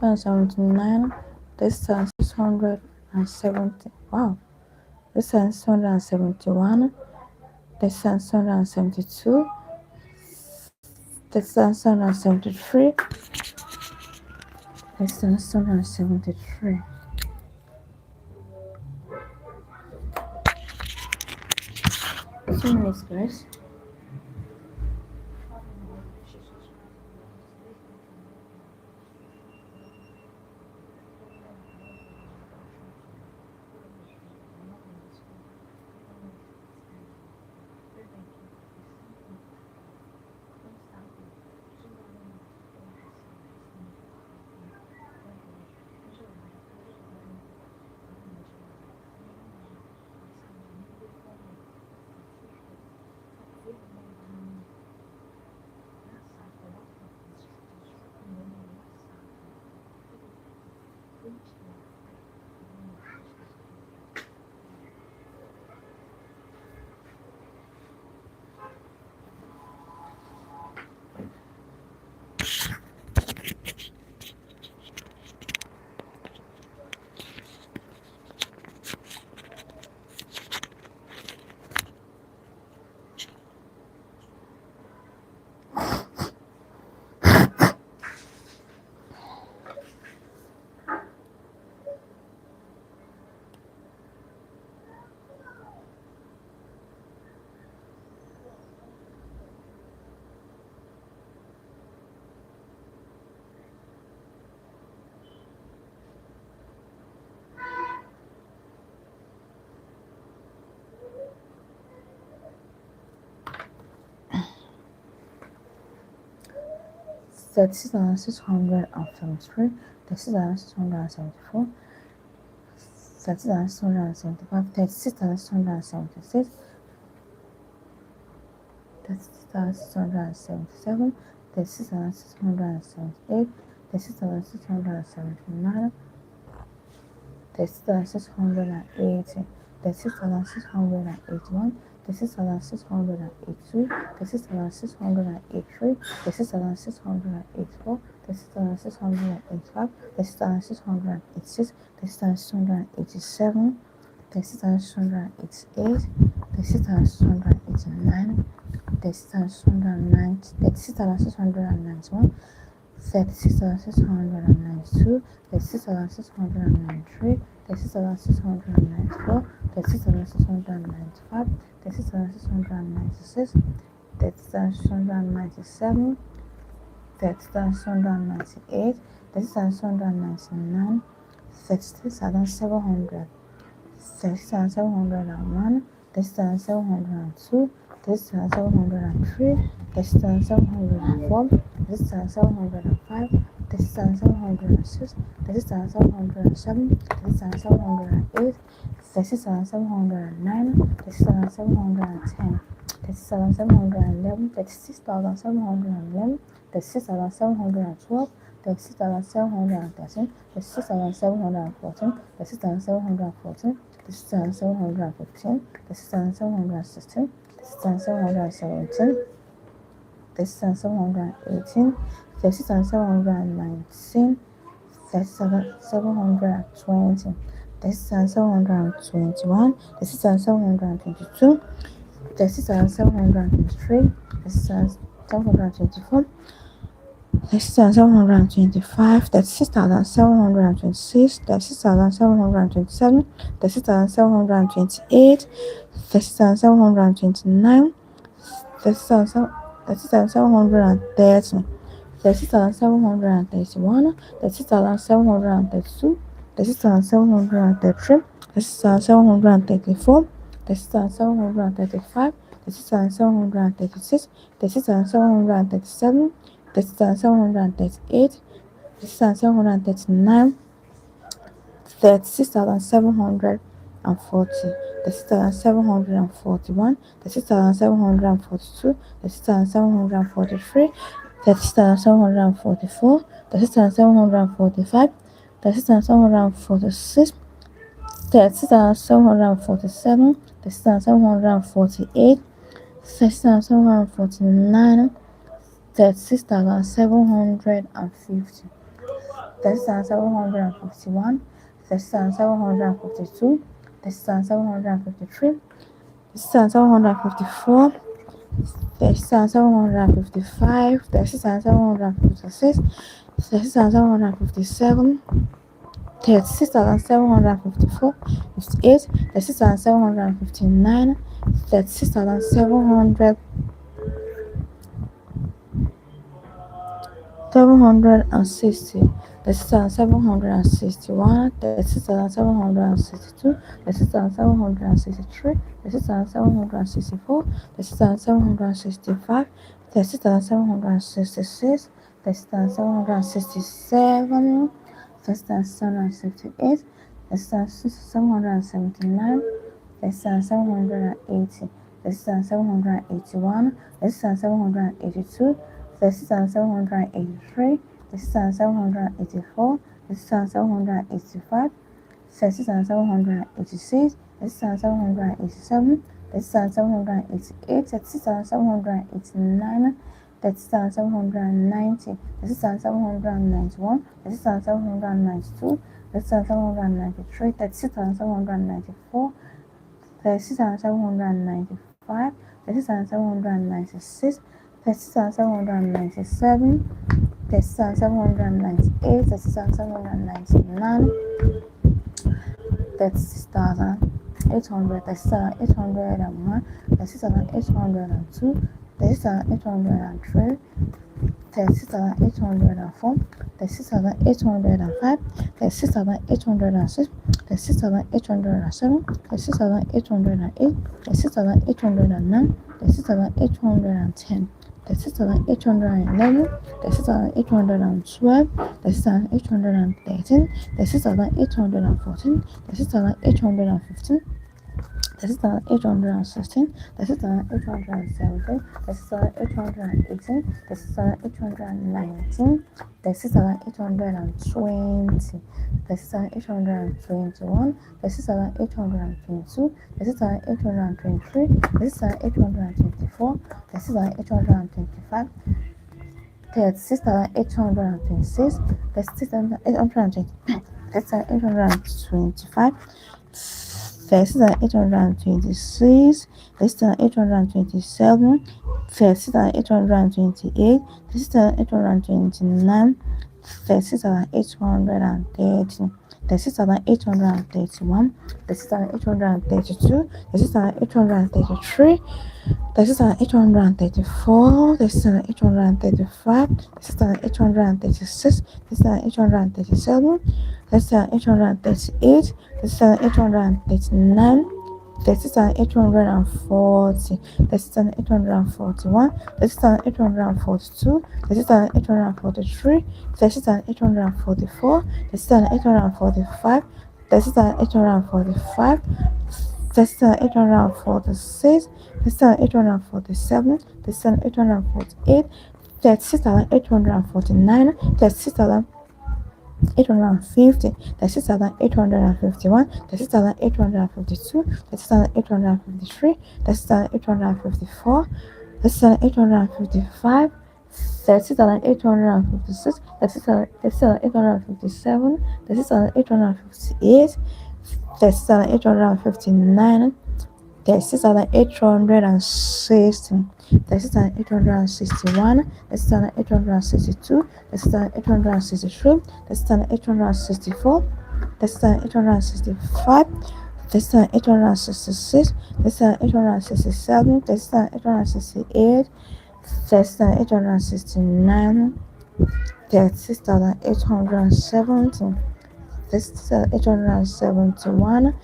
279, this is 670. Wow, this is 671, this is 672, this is 673, this is 673. 2 minutes, guys. Thirty-six thousand 673, 36,674, 36,675, 36,676, 36,677, 36,678, 36,679, 36,680, 36,681, 36,682, 36,683, 36,684, 36,685, 36,686, 36,687, 36,688, 36,689, 36,690, 36,691, 36,692, 36,693, 36,694, 36,695, 36,696, 36,697, 36,698, 36,699, 36,700, 36,701, 36,702, 37,703, 37,704, 37,705, 37,706, 37,707, 37,708, 37,709, 37,710, 37,711, 36,711, 36,712, 36,713, 36,714, 36,714, 37,715, 37,716, 37,717, 37,718, 37,719, 37,720, 37,721, 37,722, 37,723, 37,724, 36,725, 36,726, 36,727, 36,728, 36,729, 37,730, 36,731, 36,732, 36,733, 36,734, 36,735, 36,736, 36,737, 36,738, 36,739, 36,740, 36,741, 36,742, 36,743, 36,744, 36,745, 36,746, 36,747, 36,748, 36,749, 36,750, 37,751, 37,752, 37,753, 37,754, 37,755, 37,756, 37,757, 36,754, 58, 36,759, 36,700, 760, 37,761, 37,762, 37,763, 37,764, 37,765, 37,766, 37,767, 37,768, 37,779, 37,780, 37,781, 37,782, 37,783, 37,784, 37,785, 37,786, 37,787, 37,788, 37,789, 37,790, 37,791, 37,792, 37,793, 37,794, 37,795, 37,796, 37,797, 37,798, 37,799, 36,800, 36,801, 36,802, 36,803, 36,804, 36,805, 36,806, 36,807, 36,808, 36,809, 36,810, 36,811, 36,812, 36,813, 36,814, 36,815, 36,816, 36,817, 36,818, 36,819, 36,820, 36,821, 36,822, 36,823, 36,824, 36,825, 36,826, 36,820, 36,825, 36,826, 36,827, 36,828, 36,829, 36,830, 36,831, 36,832, 36,833, 36,834, 36,835, 36,836, 36,837, 36,838, 36,839, 36,840, 36,841, 36,842, 36,843, 36,844, 36,845, 36,845, 36,846, 36,847, 36,848, 36,849, 36,850, 36,851, 36,852, 36,853, 36,854, 36,855, 36,856, 36,857, 36,858, 36,859, 36,860, 36,861, 36,862, 36,863, 36,864, 36,865, 36,866, 36,867, 36,868, 36,869, 36,870, 36,871,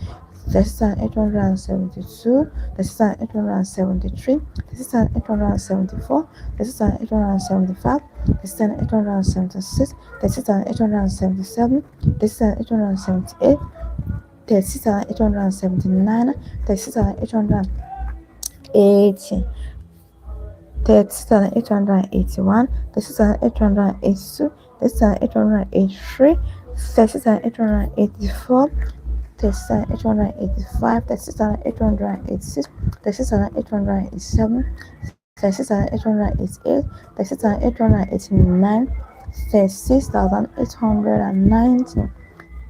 36,872, 36,873, 36,874, 36,875, 36,876, 36,877, 36,878, 36,879, 36,880, 36,881, 36,882, 36,883, 36,884, 36,885, 36,886, 36,887, 36,888, 36,889, 36,890,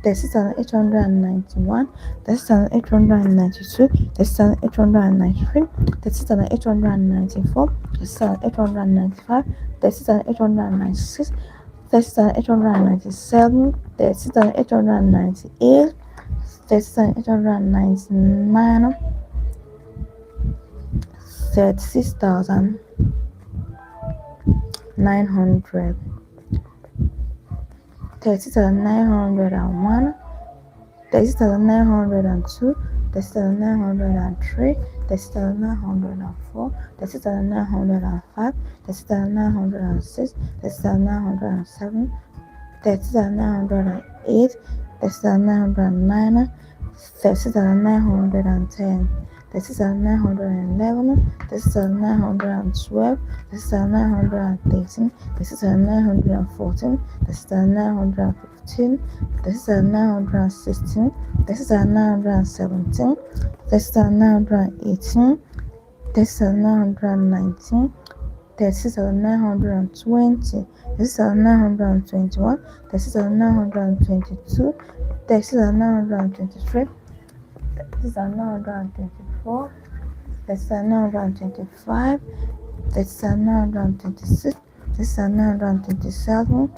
36,891, 36,892, 36,893, 36,894, 36,895, 36,896, 36,897, 36,898, 36,899, 36,900, 36,901, 36,902, 36,903, 36,904, 36,905, 36,906, 36,907, 36,908, 36,909, 36,910, 36,911, 36,912, 36,913, 36,914, 36,915, 36,916, 36,917, 36,918, 36,919, 36,920, 36,921, 36,922, 36,923, 36,924, 36,925, 36,926, 36,927,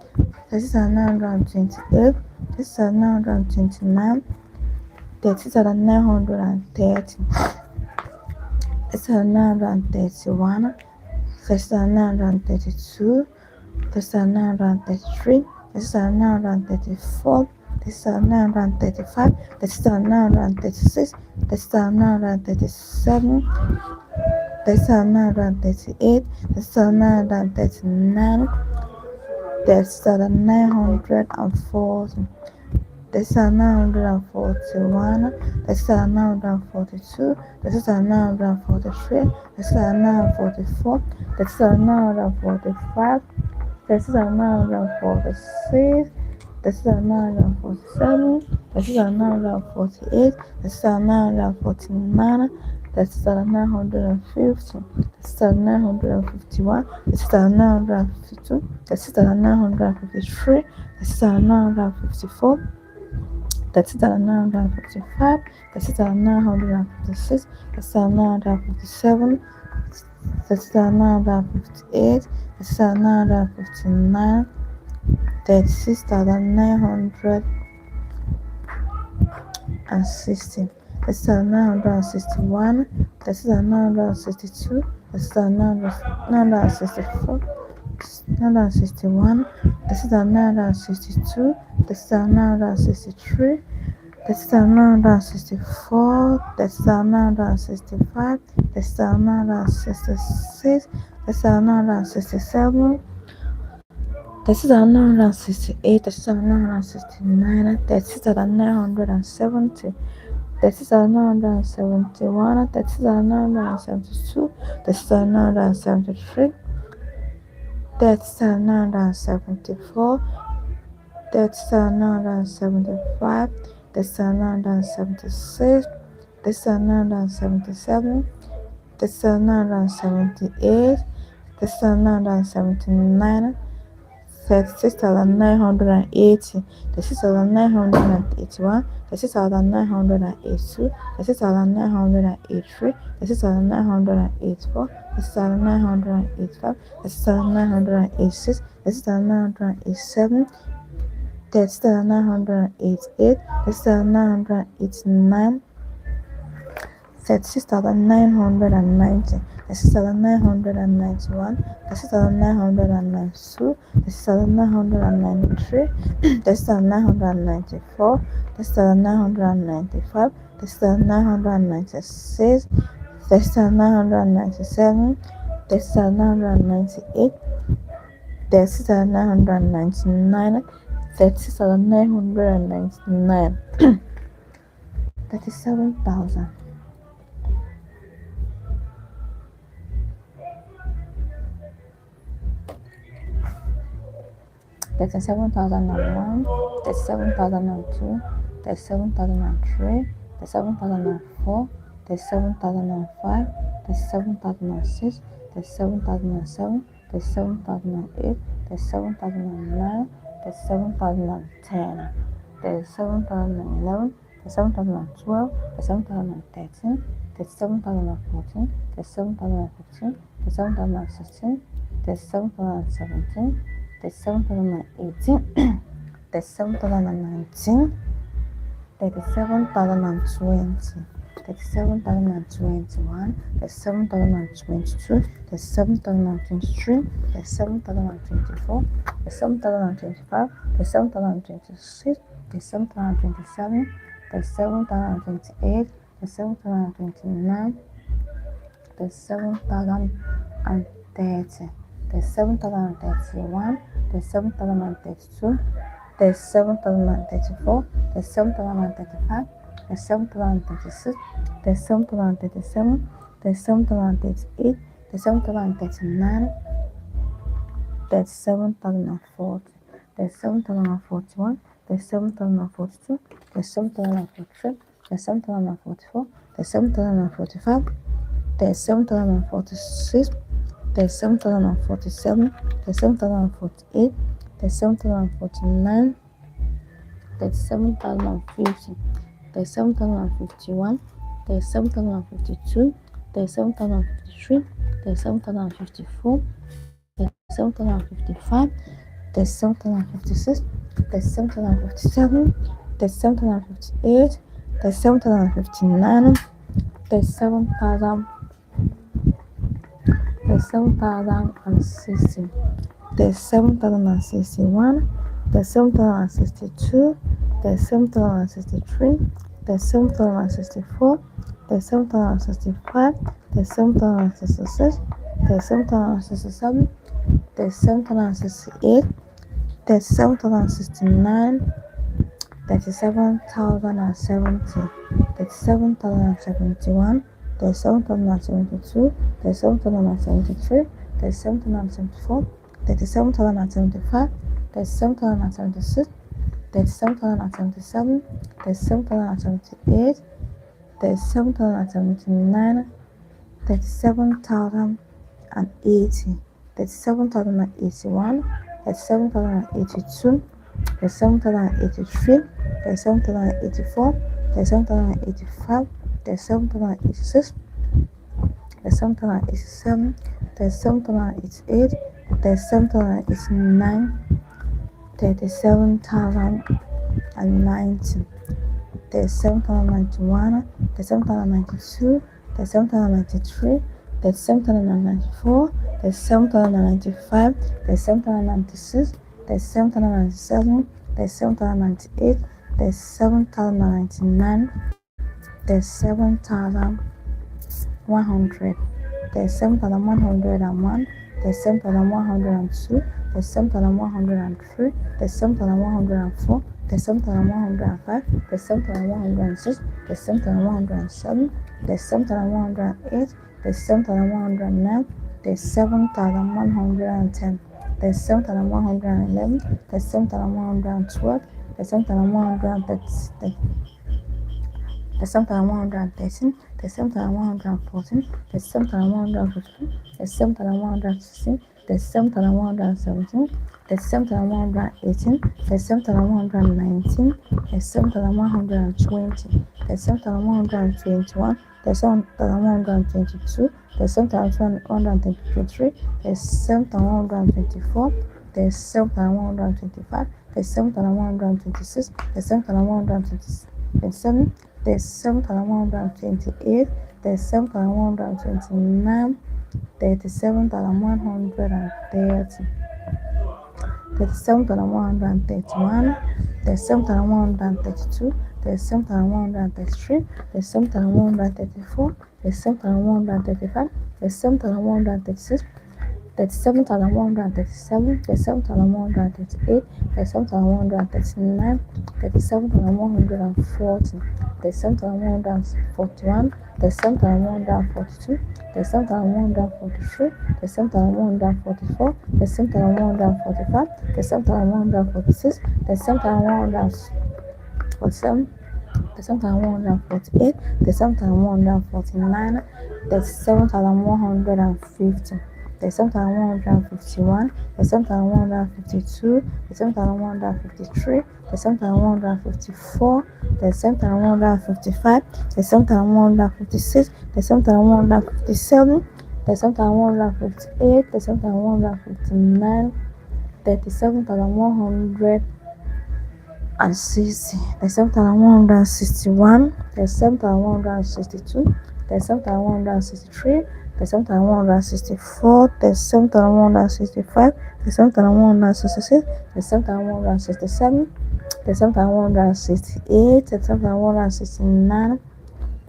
36,928, 36,929, 36,930, 36,931, 36,932, 36,933, 36,934, 36,935, 36,936, 36,937, 36,938, 36,939, 36,940, 36,941, 36,942, 36,943, 36,944, 36,945, 36,946, 36,947, 36,948, 36,949, 36,950, 36,951, 36,952, 36,953, 36,954, 36,955, 36,956, 36,957, 36,958, 36,959, 36,960, 36,961, 36,962, 36,964, 961, 36,962, 36,963, 36,964, 36,965, 36,966, 36,967, 36,968, 36,969, 36,970, 36,971, 36,972, 36,973, 36,974, 36,975, 36,976, 36,977, 36,978, 36,979, 36,980, 36,981, 36,982, 36,983, 36,984, 36,985, 36,986, 36,987, 36,988, 36,989, 36,990, 36,991, 36,992, 36,993, 36,994, 36,995, 36,996, 36,997, 36,998, 36,999, 36,999, 37,000. 37,001, 37,002, 37,003, 37,004, 37,005, 37,006, 37,007, 37,008, 37,009, 37,010, 37,011, 37,012, 37,013, 37,014, 37,015, 37,016, 37,017, 37,018, 37,019, 37,020, 37,021, 37,022, 37,023, 37,024, 37,025, 37,026, 37,027, 37,028, 37,029, 37,030, 37,031, 37,032, 37,034, 37,035, 37,036, 37,037, 37,038, 37,039, 37,040, 37,041, 37,042, 37,043, 37,044, 37,045, 37,046, 37,047, 37,048, 37,049, 37,050, 37,051, 37,052, 37,053, 37,054, 37,055, 37,056, 37,057, 37,058, 37,059, 37,000. 37,060, 37,061, 37,062, 37,063, 37,064, 37,065, 37,066, 37,067, 37,068, 37,069, 37,070, 37,071, 37,072, 37,073, 37,074, 37,075, 37,076, 37,077, 37,078, 37,079, 37,080, 37,081, 37,082, 37,083, 37,084, 37,085, 37,086, 37,087, 37,088, 37,089, 37,090, 37,091, 37,092, 37,093, 37,094, 37,095, 37,096, 37,097, 37,098, 37,099, 37,100, 37,101, 37,102, 37,103, 37,104, 37,105, 37,106, 37,107, 37,108, 37,109, 37,110, 37,111, 37,112, 37,113, 37,113, 37,114, 37,115, 37,116, 37,117, 37,118, 37,119, 37,120, 37,121, 37,122, 37,123, 37,124, 37,125, 37,126, 37,127, 37,128, 37,129, 37,130, 37,131, 37,132, 37,133, 37,134, 37,135, 37,136, 37,137, 37,138, 37,139, 37,140, 37,141, 37,142, 37,143, 37,144, 37,145, 37,146, 37,147, the 7,148, the 7,149, the 7,150, the 7,151, the 7,152, the 7,153, the 7,154, the 7,155, the 7,156, the 7,157, the 7,158, the 7,159, 37,160, the 7,161, the 7,162, the 7,163, the 7,164, the 7,165, the 7,166, the 7,167, the 7,168, the 7,169,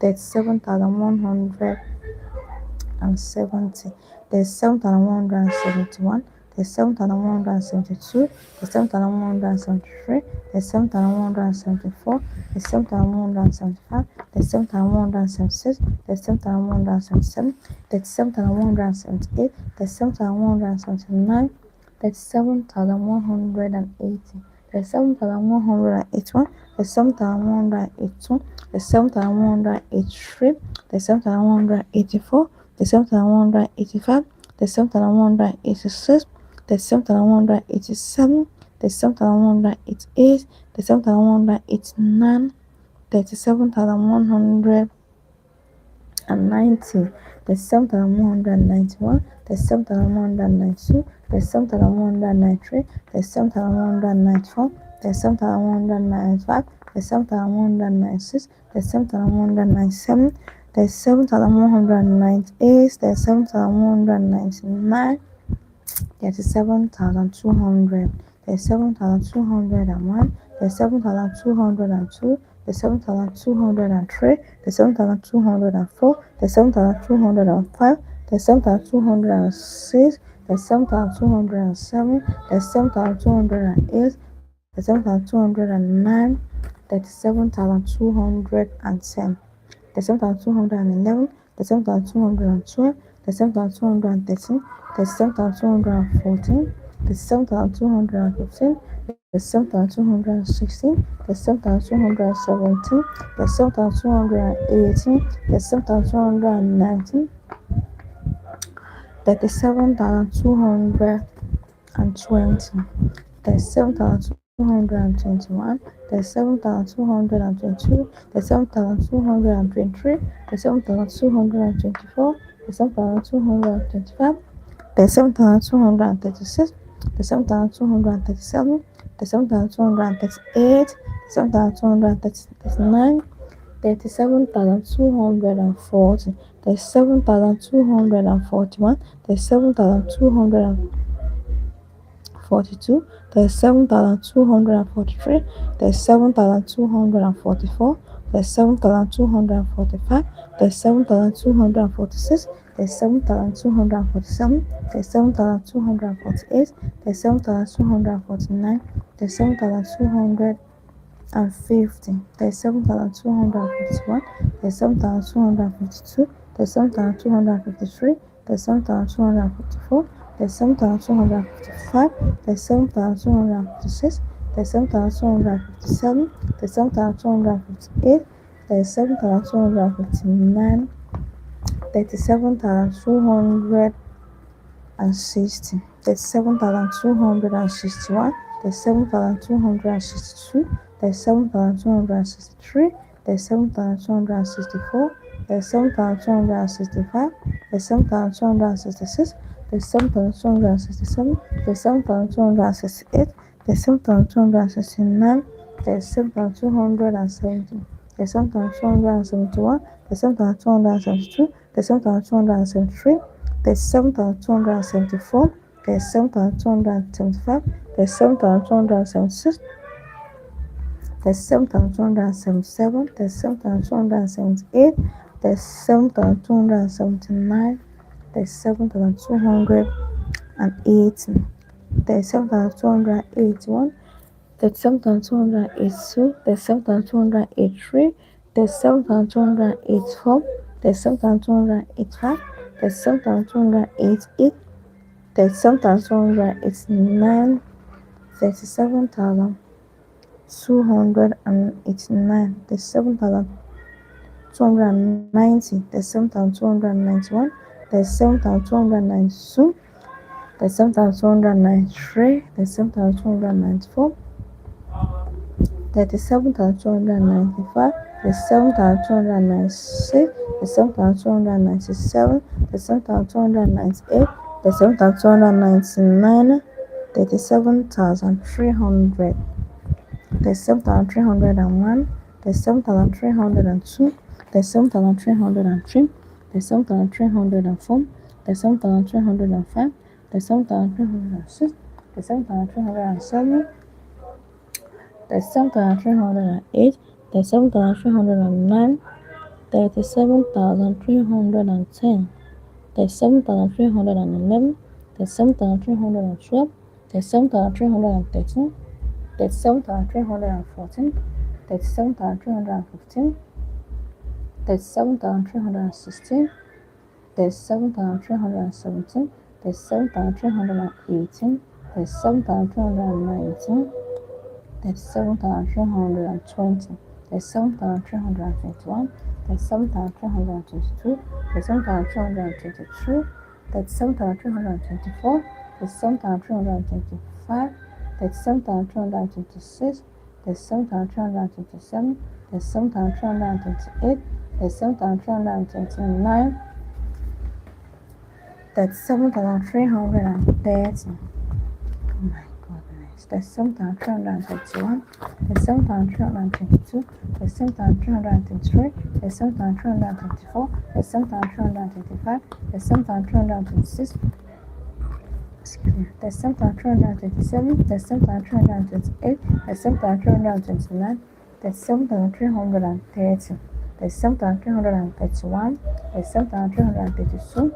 the 7,170, the 7,171, the 7,172, the 7,173, the 7,174, the 7,175, the 7,176, the 7,177, the 7,178, the 7,179, the 7,180, the 7,181, the 7,182, the 7,183, the 7,184, the 7,185, the 7,186, the 7,187, the 7,188, the 7,189, 37,190, the 7,191, the 7,192, the 7,193, the 7,194, the 7,195, the 7,196, the 7,197, the 7,198, the 7,199, 37,200, the 7,201, the 7,202, the 7,203, the 7,204, the 7,205, the 7,206, the 7,207, the 7,208, the 7,209, 37,210, the 7,211, the 7,212, the 7,213, the 7,214, the 7,215, the 7,216, the 7,217, the 7,218, the 7,219, 37,220, the 7,221, the 7,222, the 7,223, the 7,224, the 7,225, the 7,236, the 7,237, the 7,238, the 7,239, 37,240, the 7,241, the 7,242, the 7,243, the 7,244, the 7,245, the 7,246, the 7,247, the 7,248, the 7,249, the 7,250, the 7,251, the 7,252, the 7,253, the 7,254, the 7,255, the 7,256, the 7,257, the 7,258, the 7,259, 37,260, the 7,261, the 7,262, the 7,263, the 7,264, the 7,265, the 7,266, the 7,267, the 7,268, the 7,269, the 7,270, the 7,271, the 7,272, the 7,273, 37,274, 37,275, 37,276, 37,277, 37,278, 37,279, 37,280, 37,281, 37,282, 37,283, 37,284, 37,285, 37,288, 37,289, 37,289, 37,290, 37,291, 37,292, 37,293, 37,294, 37,295, 37,296, 37,297, 37,298, 37,299, 37,300, 37,301, 37,302, 37,303, 37,304, 37,305, 37,306, 37,307, 37,308, 37,309, 37,310, 37,311, 37,312, 37,313, 37,314, 37,315, 37,316, 37,317, 37,318, 37,319, 37,320, 37,321, 37,322, 37,323, 37,324, 37,325, 37,326, 37,327, 37,328, 37,329, 37,330. Oh my goodness. 37,331, 37,322, 37,323, 37,324, 37,325, 37,326, excuse me, 37,327, 37,328, 37,329, 37,330, 37,331, 37,332,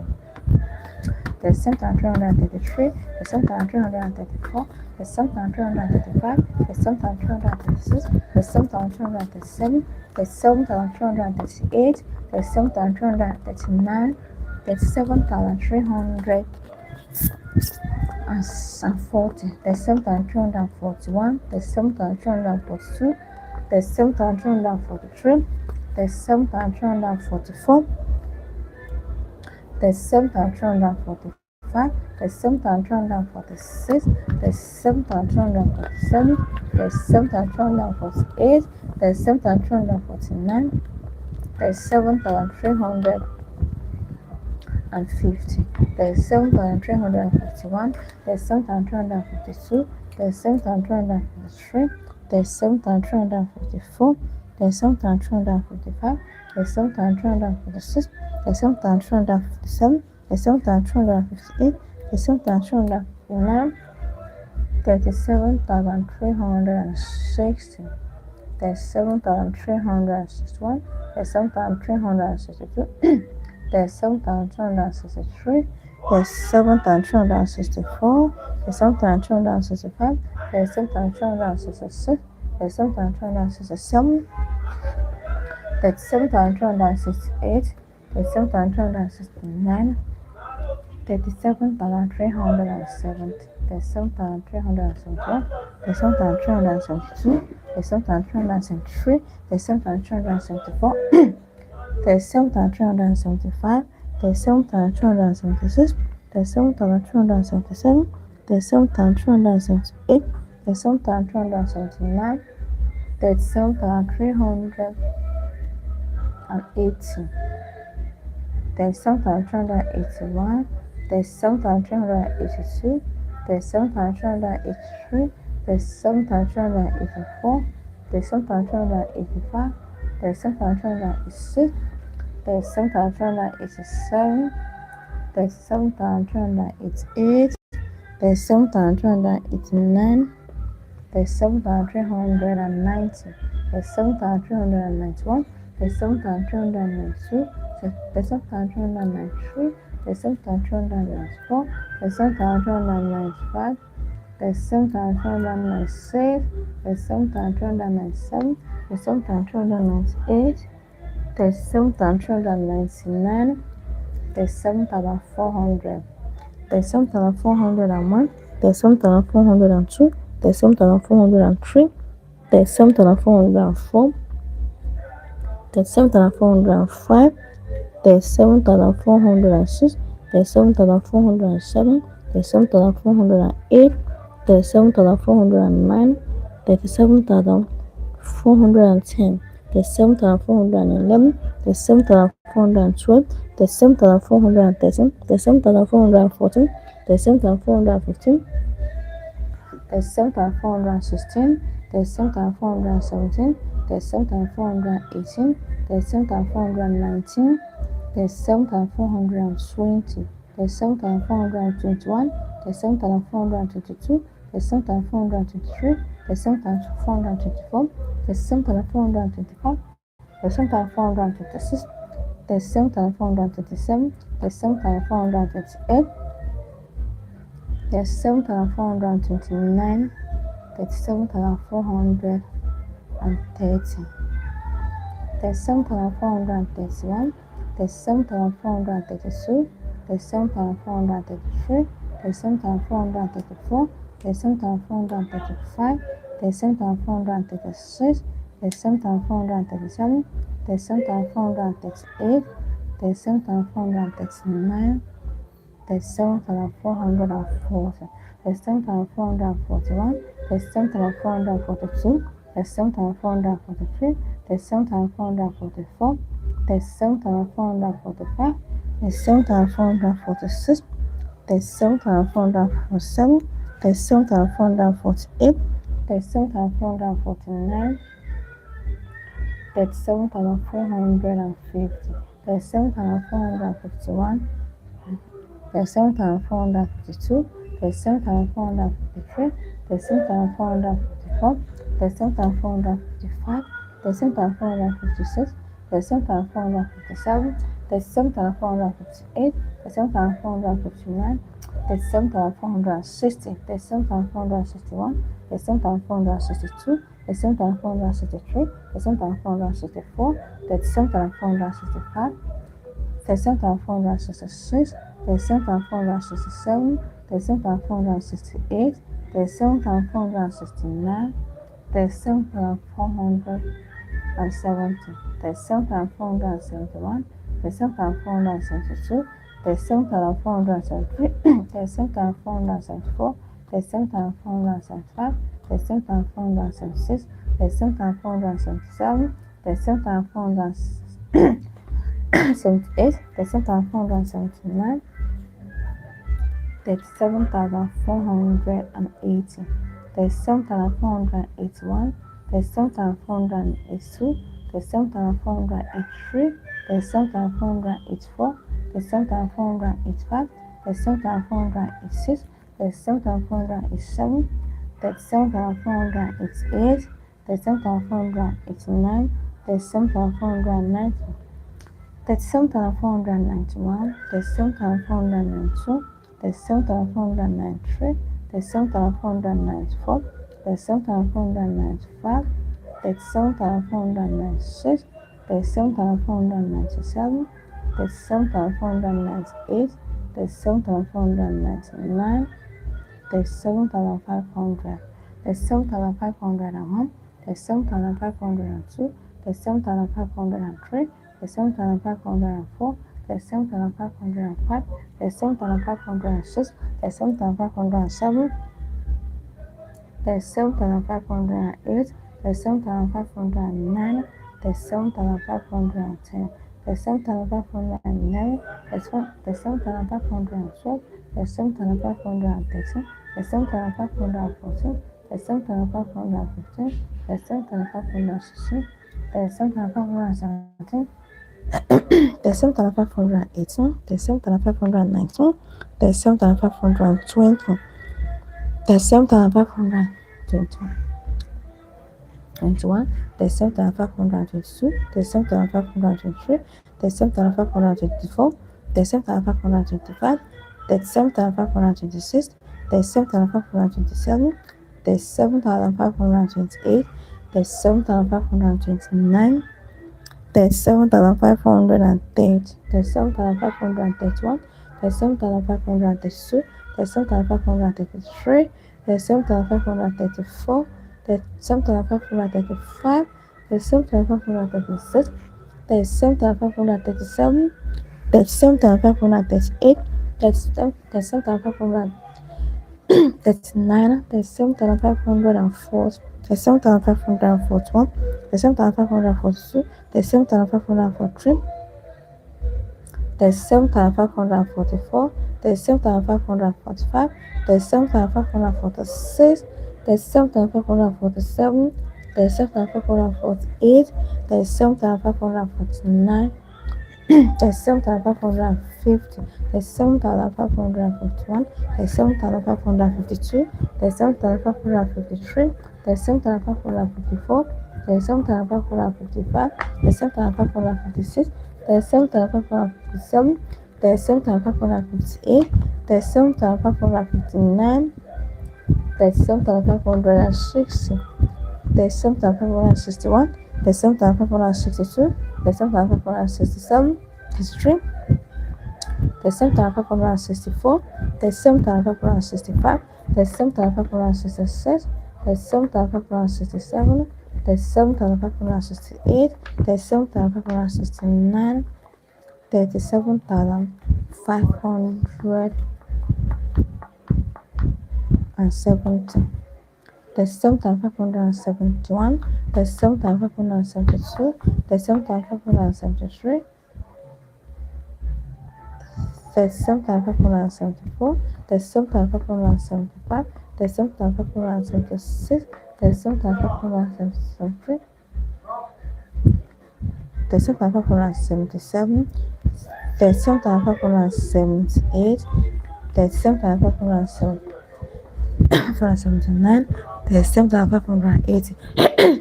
37,333, 37,334, 37,335, 37,336, 37,337, 37,338, 37,339, 37,340, 37,341, 37,342, 37,343, 37,344, 37,345, 37,346, 37,347, 37,348, 37,349, 37,350, 37,351, 37,352, 37,353, 37,354, 37,355, 37,356, 37,357, 37,358, 37,359, 37,360, 37,361, 37,362, 37,363, 37,364, 37,365, 37,366, 37,367, 37,368, 37,369, 37,370, 37,371, 37,372, 37,373, 37,374, 37,375, 37,376, 37,377, 37,378, 37,379, 37,380, 37,381, 37,382, 37,383, 37,384, 37,385, 37,386, 37,387, 37,388, 37,389, 37,390, 37,391, 37,392, 37,393, 37,394, 37,395, 37,396, 37,397, 37,398, 37,399, 37,400, 37,401, 37,402, 37,403, 37,404, 37,405, 37,406, 37,407, 37,408, 37,409, 37,410, 37,411, 37,412, 37,413, 37,414, 37,415, 37,416, 37,417, 37,418, 37,419, 37,420, 37,421, 37,422, 37,423, 37,424, 37,425, 37,426, 37,427, 37,428, 37,429, 37,430, 37,431, 37,432, 37,433, 37,434, 37,435, 37,436, 37,437, 37,438, 37,439, 37,440, 37,441, 37,442, 37,443, 37,444, 37,445, 37,446, 37,447, 37,448, 37,449, 37,450, 37,451, 37,452, 37,453, 37,454, 37,455, 37,456, 37,457, 37,458, 37,459, 37,460, 37,461, 37,462, 37,463, 37,464, 37,465, 37,466, 37,467, 37,468, 37,469, 37,470, 37,471, 37,472, 37,473, 37,474, 37,475, 37,476, 37,477, 37,478, 37,479, 37,480, 37,481, 37,482, 37,483, 37,484, 37,485, 37,486, 37,487, 37,488, 37,489, 37,490, 37,491, 37,492, 37,493, 37,494, 37,495, 37,496, 37,497, 37,498, 37,499, 37,500, 37,501, 37,502, 37,503, 37,504, 37,505, 37,506, 37,507, 37,508, 37,509, 37,510, 37,511, 37,512, 37,513, 37,514, 37,515, 37,516, 37,517, 37,518, 37,519, 37,520, 37,521, 21, 37,522, 37,523, 37,524, 37,525, 37,526, 37,527, 37,528, 37,529, 37,530, 37,531, 37,532, 37,533, 37,534, 37,535, 37,536, 37,537, 37,538, 37,539, 37,504, 37,541, 37,542, 37,543, 37,544, 37,545, 37,546, 37,547, 37,548, 37,549, 37,550, 37,551, 37,552, 37,553, 37,554, 37,555, 37,556, 37,557, 37,558, 37,559, 37,560, 37,561, 37,562, 37,567, 63, 37,564, 37,565, 37,566, 37,567, 37,568, 37,569, 37,570, 37,571, 37,572, 37,573, 37,574, 37,575, 37,576, 37,573, 37,577, 37,578, 37,579, 37,580,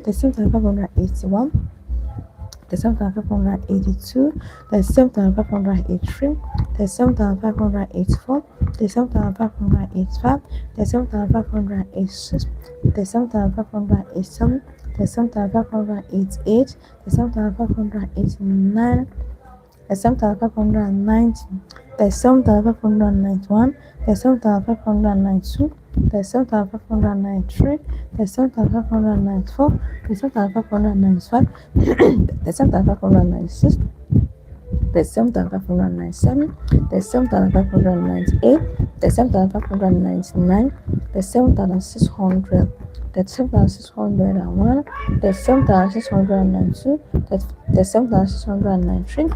37,581, 37,582, 37,583, 37,584, 37,585, 37,586, 37,587, 37,588, 37,589, 37,590, 37,591, 37,592, 37,593, 37,594, 37,595, 37,596, 37,597, 37,598, 37,599, 37,600, 37,601, 37,692, 37,693,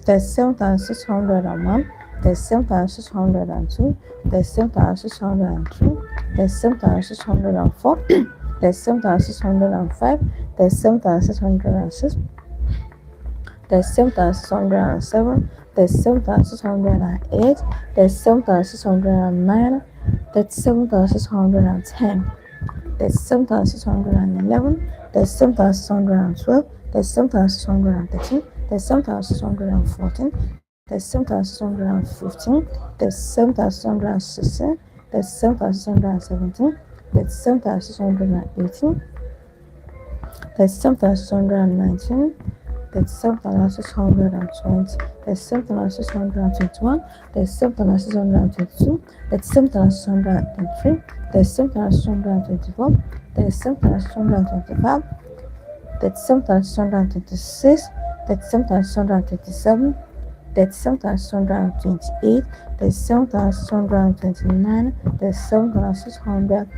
37,601, 37,602, 37,603, 37,604, 37,605, 37,606, 37,607, 37,608, 37,609, 37,610, 37,611, 37,612, 37,613, 37,614, 37,615, 37,616, 37,617, 37,618, 37,619, 37,620, 37,621, 37,622, 37,623, 37,624, 37,625, 37,626, 37,627, 37,628, 37,629, 37,630,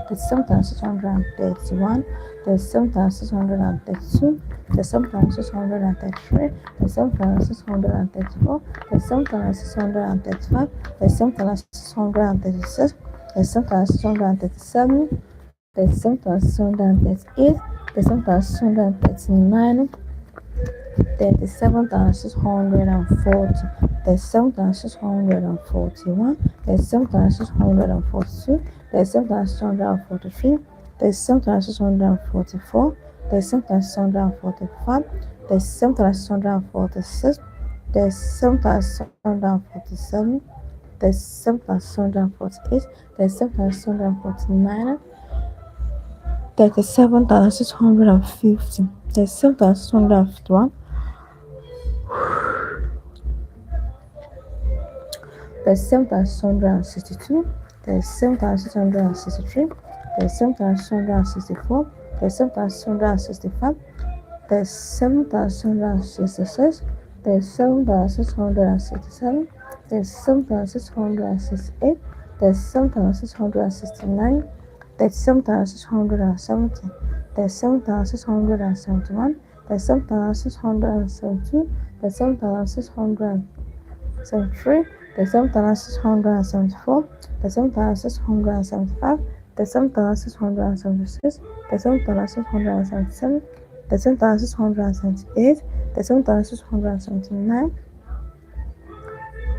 37,631, 37,632, 37,633, 37,634, 37,635, 37,636, 37,637, 37,638, 37,639, 37,640, 37,641, 37,642, 37,643, 37,644, 37,645, 37,646, 37,647, 37,648, 37,649, 37,650, 37,651, 37,662, 37,663, 37,664, 37,665, 37,666, 37,667, 37,668, 37,669, 37,670, 37,671, 37,672, 37,673, 37,674, 37,675, 37,676, 37,677, 37,678, 37,679,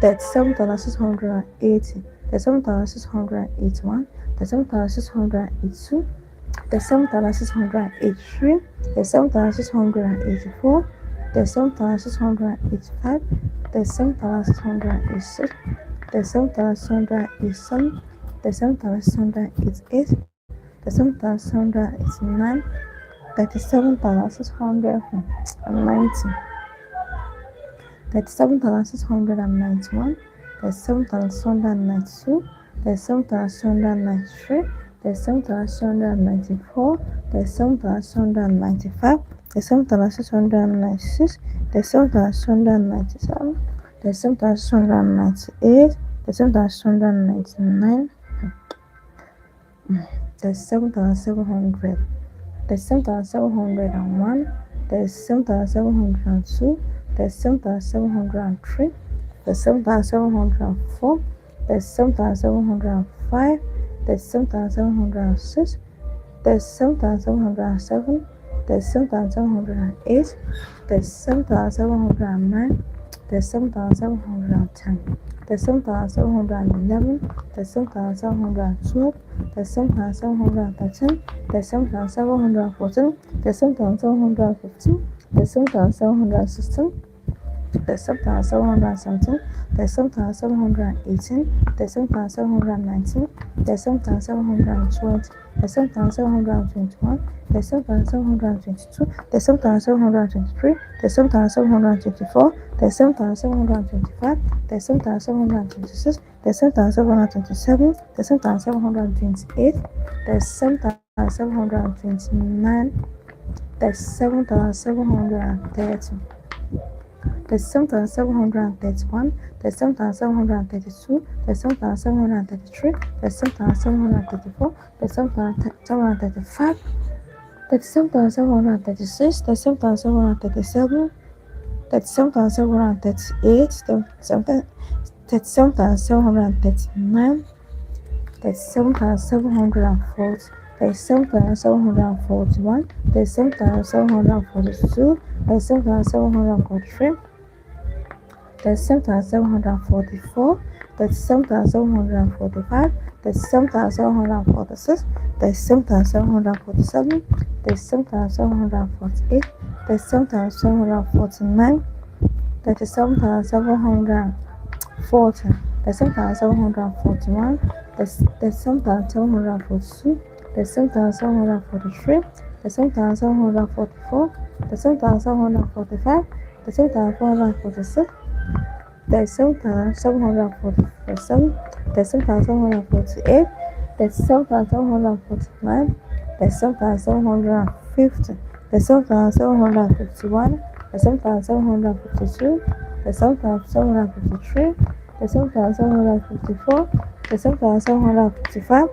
37,680, 37,681, 37,682, 37,683, 37,684, 37,685, 37,686, 37,687, 37,688, 37,689, 37,690, 37,691, 37,692, 37,693, 37,694, 37,695, 37,696, 37,697, 37,698, 37,699, 37,700, 37,701, 37,702, 37,703, 37,704, 37,705, 37,706, 37,707, 37,708, 37,709, 37,710, 37,711, 37,712, 37,713, 37,714, 37,715, 37,716, 37,717, 37,718, 37,719, 37,720, 37,721, 37,722, 37,723, 37,724, 37,725, 37,726, 37,727, 37,728, 37,729, 37,730. 37,731, 37,732, 37,733, 37,734, 37,735, 37,736, 37,737, 37,738, 37,739, 37,740, 37,741, 37,742, 37,743, 37,744, 37,745, 37,746, 37,747, 37,748, 37,749, 37,740, 37,741, 37,742, 37,743, 37,744, 37,745, 37,746, 37,747, 37,748, 37,749, 37,750, 37,751, 37,752, 37,753, 37,754, 37,755,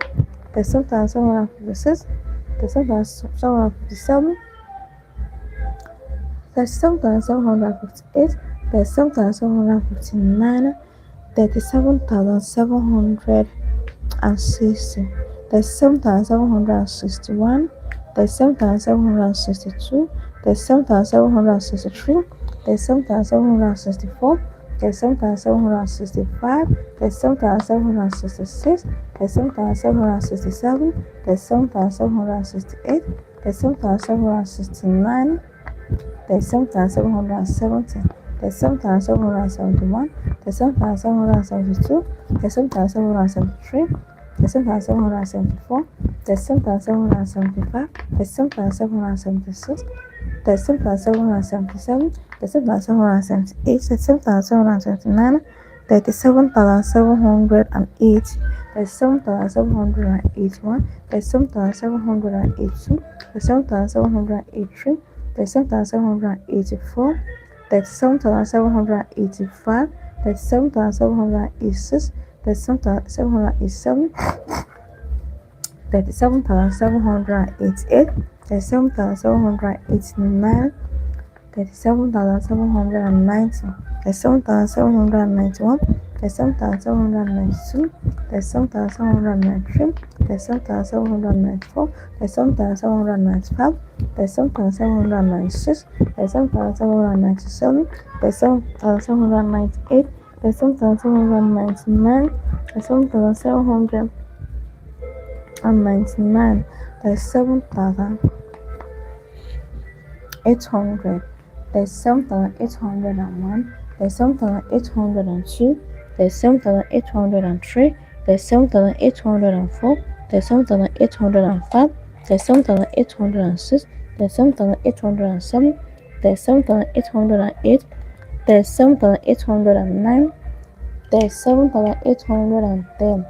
37,756, 37,757, 37,758, 37,759, 37,760, 37,761, 37,762, 37,763, 37,764, 37,765, 37,766, 37,767, 37,768, 37,769, 37,770, 37,771, 37,772, 37,773, 37,774, 37,775, 37,776, 37,777, 37,778, 37,779, 37,780, 37,781, 37,782, 37,783, 37,784, 37,785, 37,786, 37,787, 37,788, 37,789, 37,790, 37,791, 37,792, 37,793, 37,794, 37,795, 37,796, 37,797, 37,798, 37,799, 37,799, 37,800, 37,801, 37,802, 37,803, 37,804, 37,805, 37,806, 37,807, 37,808, 37,809, 37,810,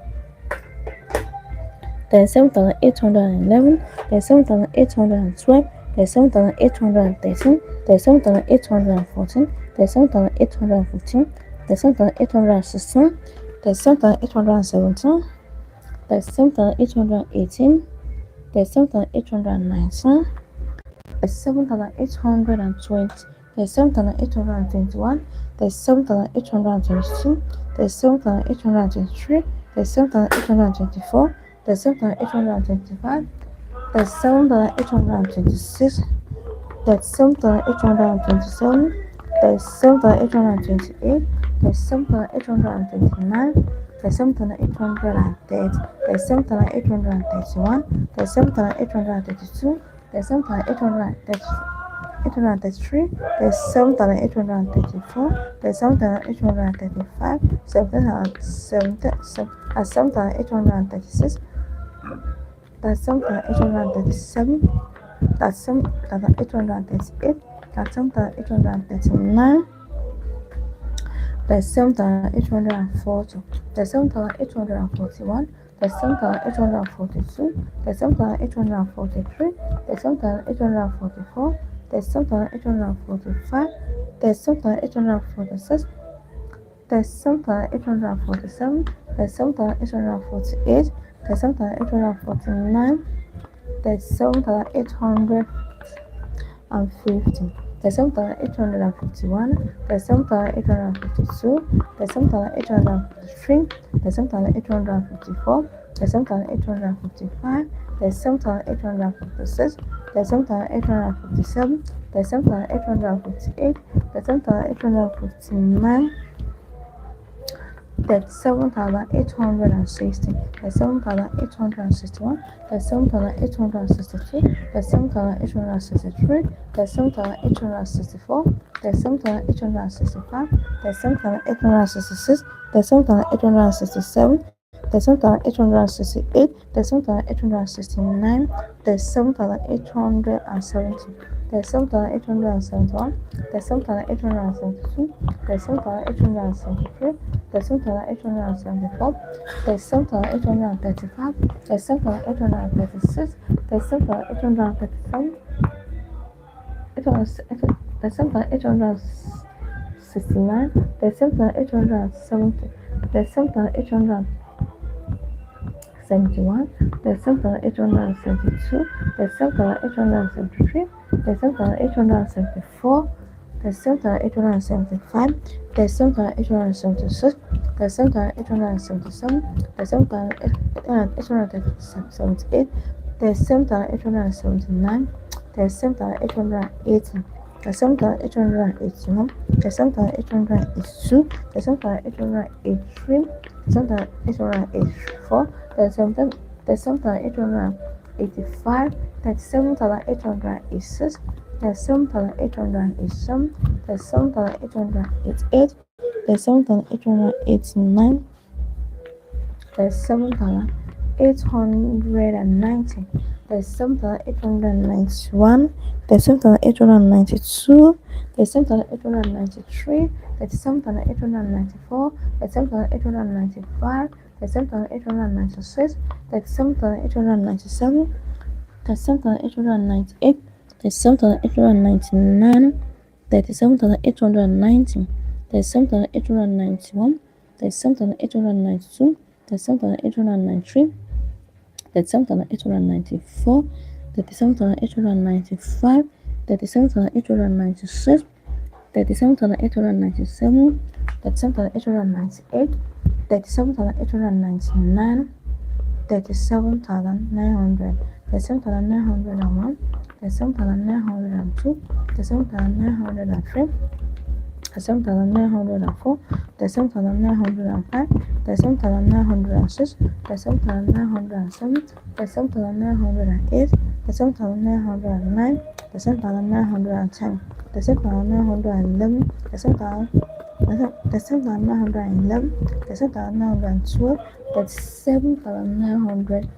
37,811, 37,812, 37,813, 37,814, 37,815, 37,816, 37,817, 37,818, 37,819, 37,820, 37,821, 37,822, 37,823, 37,824, 37,825, 37,826, 37,827, 37,828, 37,829, 37,830, 37,831, 37,832, 37,833, 37,834, 37,835, 37,836, 37,837, 37,838, 37,839, 37,840, 37,841, 37,842, 37,843, 37,844, 37,845, 37,846, 37,847, 37,848, 37,849, 37,850, 37,851, 37,852, 37,853, 37,854, 37,855, 37,856, 37,857, 37,858, 37,859, 37,860, 37,861, 37,862, 37,863, 37,864, 37,865, 37,866, 37,867, 37,868, 37,869, 37,870, 37,871, 37,872, 37,873, 37,874, 37,835, 37,836, 37,837, 37,869, 37,870, 37,871, 37,872, 37,873, 37,874, 37,875, 37,876, 37,877, 37,878, 37,879, 37,880, 37,881, 37,882, 37,883, 37,884, 37,885, 37,886, 37,887, 37,888, 37,889, 37,890, 37,891, 37,892, 37,893, 37,894, 37,895, 37,896, 37,897, 37,898, 37,899, 37,890, 37,891, 37,892, 37,893, 37,894, 37,895, 37,896, 37,897, 37,898, 37,899, 37,900, 37,901, 37,902, 37,903, 37,904, 37,905, 37,906, 37,907, 37,908, 37,909, 37,910, 37,911, 37,911, 37,912, 37,912,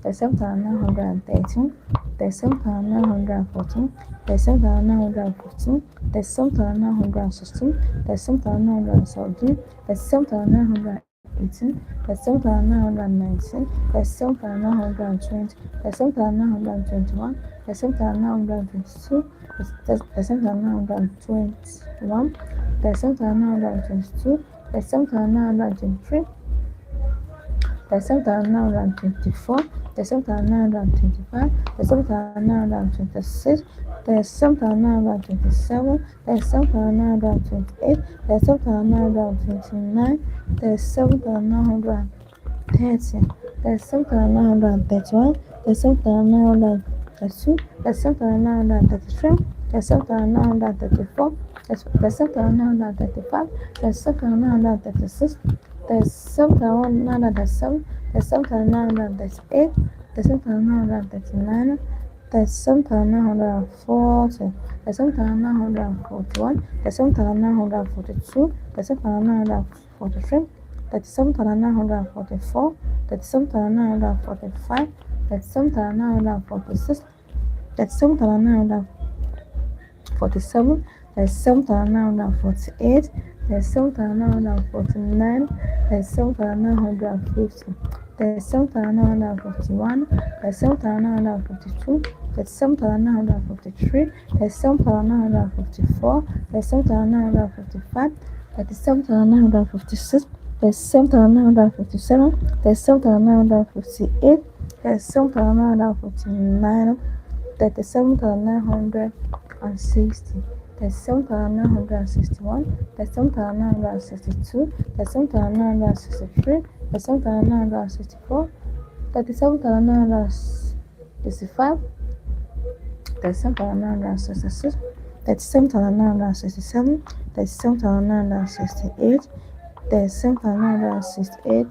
37,913, 37,914, 37,915, 37,916, 37,917, 37,918, 37,919, 37,920, 37,921, 37,922, 37,921, 37,922, 37,923, 37,924, 37,925, 37,926, 37,927, 37,928, 37,929, 37,930, 37,931, 37,932, 37,933, 37,934, 37,935, 37,936, 37,937, 37,938, 37,939, 37,940, 37,941, 37,942, 37,943, 37,944, 37,945, 37,946, 37,947, 37,948, 37,949, 37,950, 37,951, 37,952, 37,953, 37,954, 37,955, 37,956, 37,957, 37,958, 37,959, 37,960, 37,961, 37,962, 37,963, 37,964, 37,965, 37,966, 37,967, 37,968, 37,968,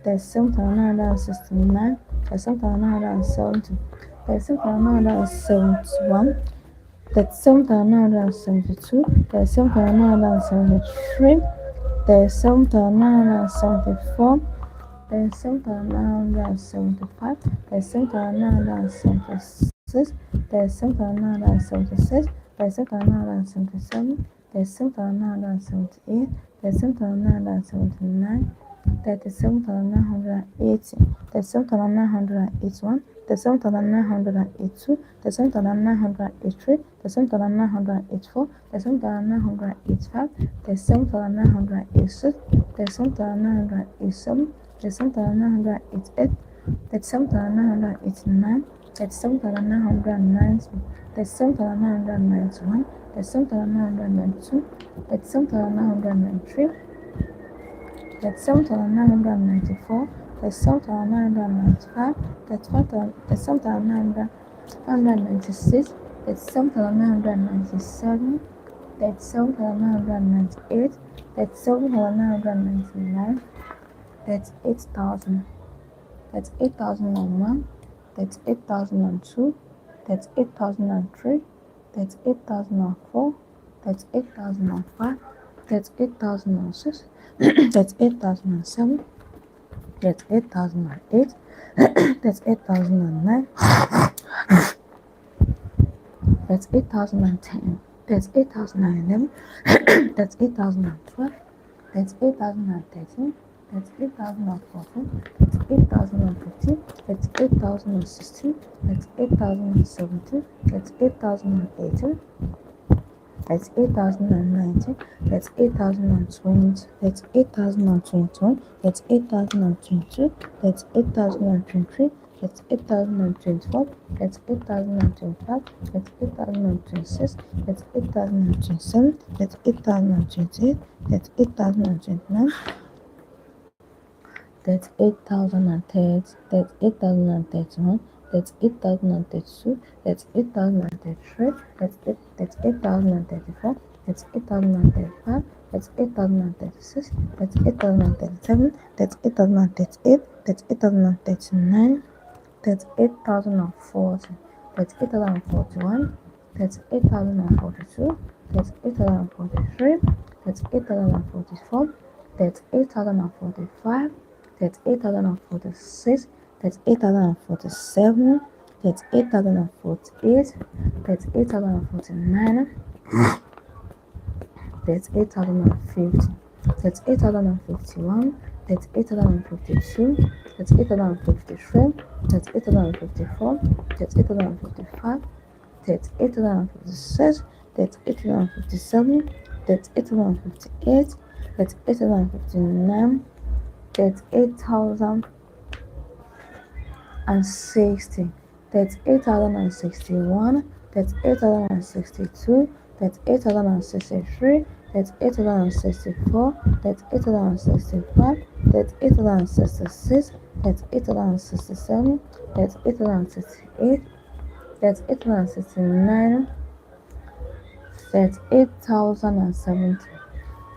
37,969, 37,970, 37,971, 37,972, 37,973, 37,974, 37,975, 37,976, 37,976, 37,977, 37,978, 37,979, 37,980, 37,981, 37,982, 37,983, 37,984, 37,985, 37,986, 37,987, 37,988, 37,989, 37,990, 37,991, 37,992, 37,993, 37,994, 37,995, 37,996, 37,997, 37,998, 37,999, 38,000, 38,001, 38,002, 38,003, 38,004, 38,005, 38,006, 38,007, 38,008, 38,009, 38,010, 38,011, 38,012, 38,013, 38,014, 38,015, 38,016, 38,017, 38,018, that's 8,019, that's 8,020, that's 8,021, that's 8,022, that's 8,023, that's 8,024, that's 8,025, that's 8,026, that's 8,027, that's 8,028, that's 8,029, that's 8,030, that's 8,031, that's 8,032, that's 8,033, that's 8,034, that's 8,035, that's 8,036, that's 8,037, that's 8,038, that's 8,039, that's 8,040, that's 8,041, that's 8,042, that's 8,043, that's 8,044, that's 8,045, that's 8,046, that's 8,047, that's 8,048, that's 8,049, that's 8,050, that's 8,051, that's 8,052, that's 8,053, that's 8,054, that's 8,055, that's 8,056, that's 8,057, that's 8,058, that's 8,059, that's 8,060, that's 8,061, that's 8,062, that's 8,063, that's 8,064, that's 8,065, that's 8,066, that's 8,067, that's 8,068, that's 8,069, that's 8,070,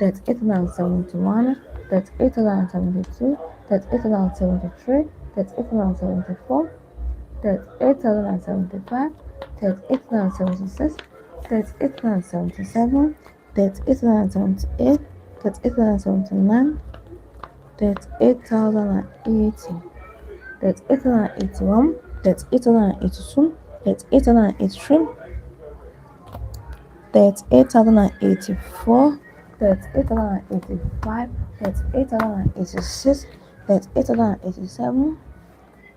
that's 8,071, that's 8,072, that's 8,073, that's 8,074, that's 8,075, that's 8,076, that's 8,077, that's 8,078, that's 8,079, that's 8,080, that's 8,081, that's 8,082, that's 8,083, that's 8,084, that's 8,085, that's 8,086, that's 8,087,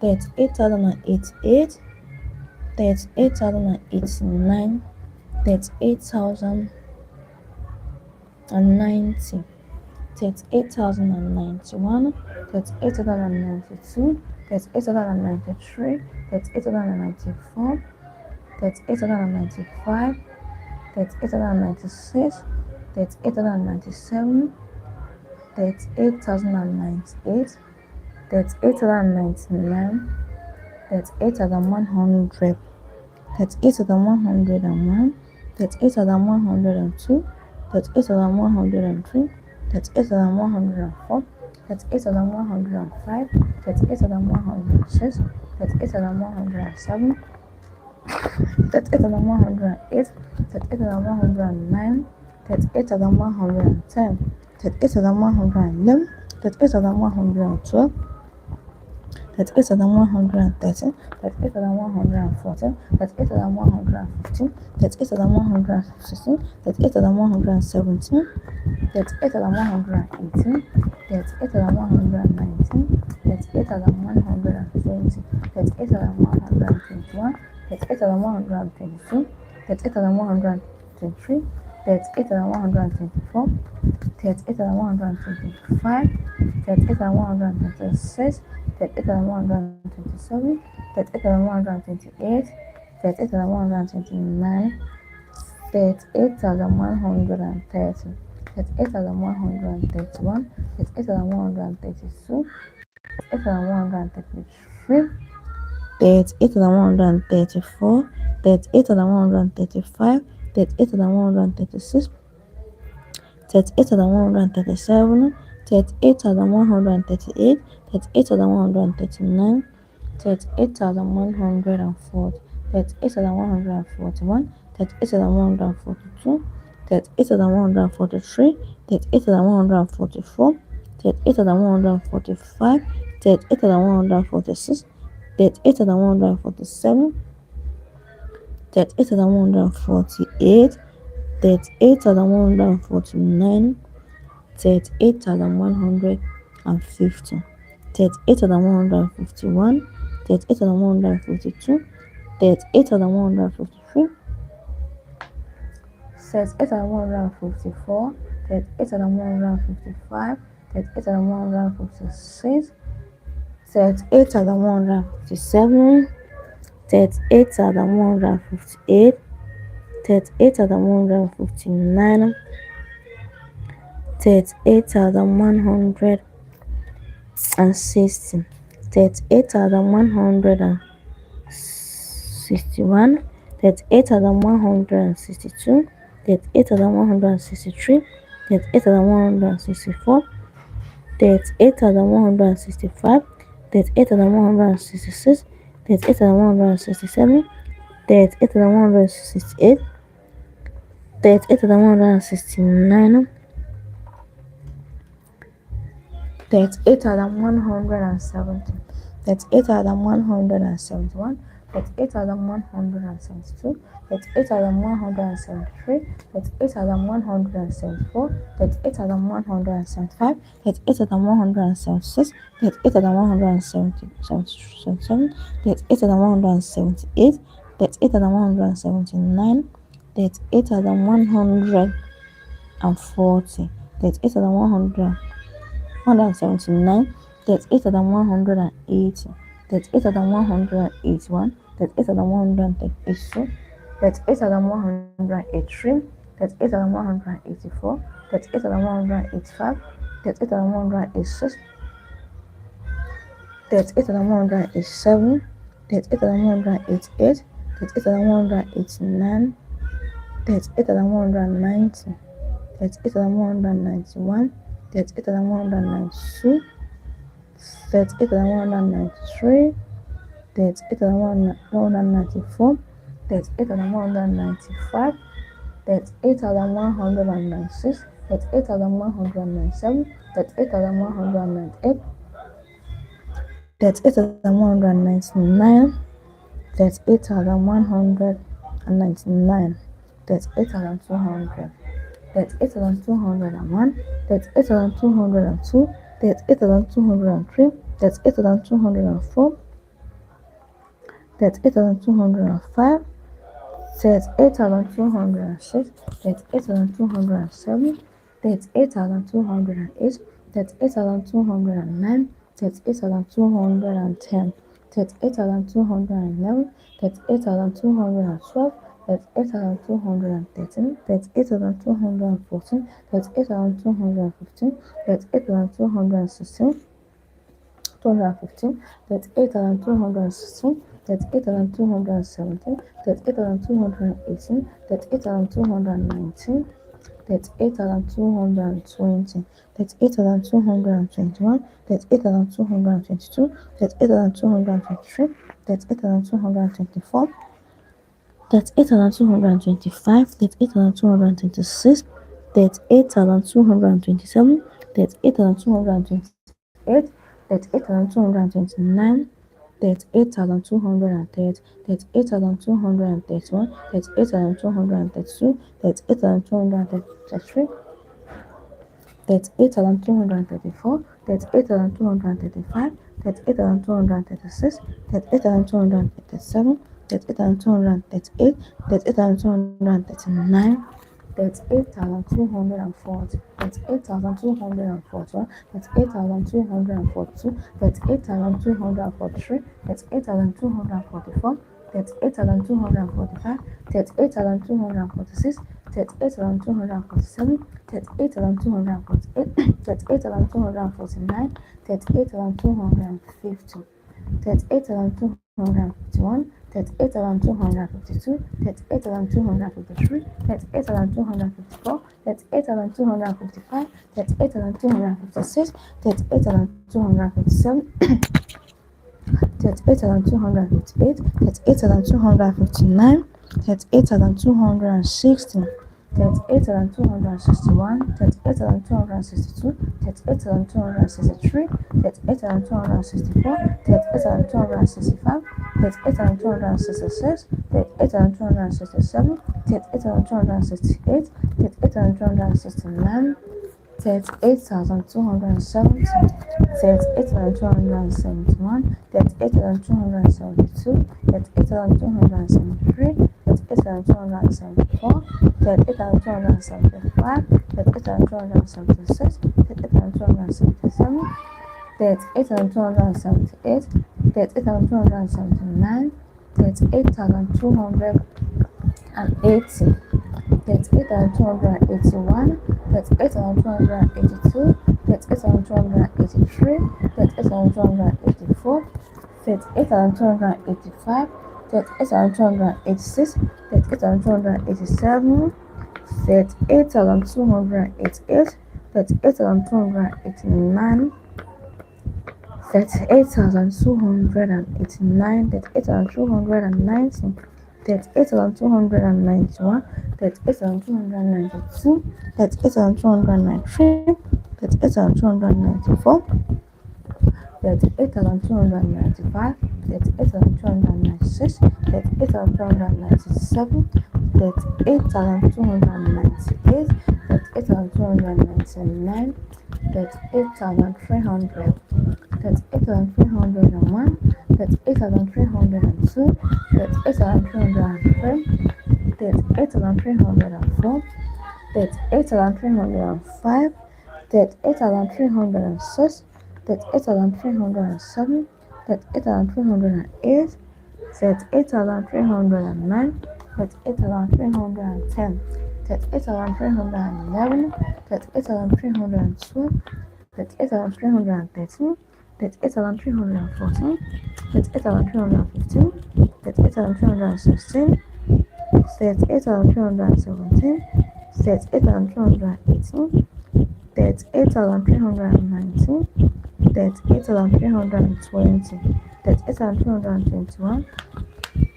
that's 8,088, that's 8,089, that's 8,090, that's 8,091, that's 8,092, that's 8,093, that's 8,094, that's 8,095, that's 8,096, that's 8,097, that's 8,098, that's 8,099, that's 8,100, that's 8,101, that's 8,102, that's 8,103, that's 8,104, that's 8,105, that's 8,106, that's 8,107, that's 8,108, that's 8,109, that's 8,110, that's 8,111, that's 8,112, that's 8,113, that's 8,114, that's 8,115, that's 8,116, that's 8,117, that's 8,118, that's 8,119, that's 8,120, that's 8,121, that's 8,122, that's 8,123, that's 8,124, that's 8,125, that's 8,126, that's 8,127, that's 8,128, that's 8,129, that's 8,130, 38,131, 38,132, 38,133, 38,134, 38,135, 38,136, 38,137, 38,138, 38,139, 38,140, 38,141, 38,142, 38,143, 38,144, 38,145, 38,146, 38,147, 38,148, 38,149, 38,150, 38,151, 38,152, 38,153, 38,154, 38,155, 38,156, 38,157, 38,158, 38,159, 38,160, 38,161, 38,162, 38,163, 38,164, 38,165, 38,166, 38,167, 38,168, 38,169, 38,170, 38,171, 38,172, 38,173, 38,174, 38,175, 38,176, 38,177, 38,178, 38,179, 38,140, 38,179, 38,180, 38,181, 38,182, 38,183, 38,184, 38,185, 38,186, 38,187, 38,188, 38,189, 38,190, 38,191, 38,192, 38,193, 38,194, 38,195, 38,196, 38,197, 38,198, 38,199, 38,199, 38,200, 38,201, 38,202, 38,203, 38,204, 38,205, 38,206, 38,207, 38,208, 38,209, 38,210, 38,211, 38,212, 38,213, 38,214, 38,215, 38,216, 215, 38,216, 38,217, 38,218, 38,219, 38,220, 38,221, 38,222, 38,223, 38,224, 38,225, 38,226, 38,227, 38,228, 38,229, 38,230, 38,231, 38,232, 38,233, 38,234, 38,235, 38,236, 38,237, 38,238, 38,239, 38,240, 38,241, 38,242, 38,243, 38,244, 38,245, 38,246, 38,247, 38,248, 38,249, 38,250, 38,251, 38,252, 38,253, 38,254, 38,255, 38,256, 38,257, 38,258, 38,259, 38,260, 38,261, 38,262, 38,263, 38,264, 38,265, 38,266, 38,267, 38,268, 38,269, 38,270, 38,271, 38,272, 38,273, 38,274, 38,275, 38,276, 38,277, 38,278, 38,279, 38,280, 38,281, 38,282, 38,283, 38,284, 38,285, 38,286, 38,287, 38,288, 38,289, 38,289, 38,290, 38,291, 38,292, 38,293, 38,294, 38,295, 38,296, 38,297, 38,298, 38,299, 38,300, 38,301, 38,302, 38,303, 38,304, 38,305, 38,306, 38,307, 38,308, 38,309, 38,310, 38,311, 38,312, 38,313, 38,314, 38,315, 38,316, 38,317, 38,318, 38,319, 38,320, 38,321,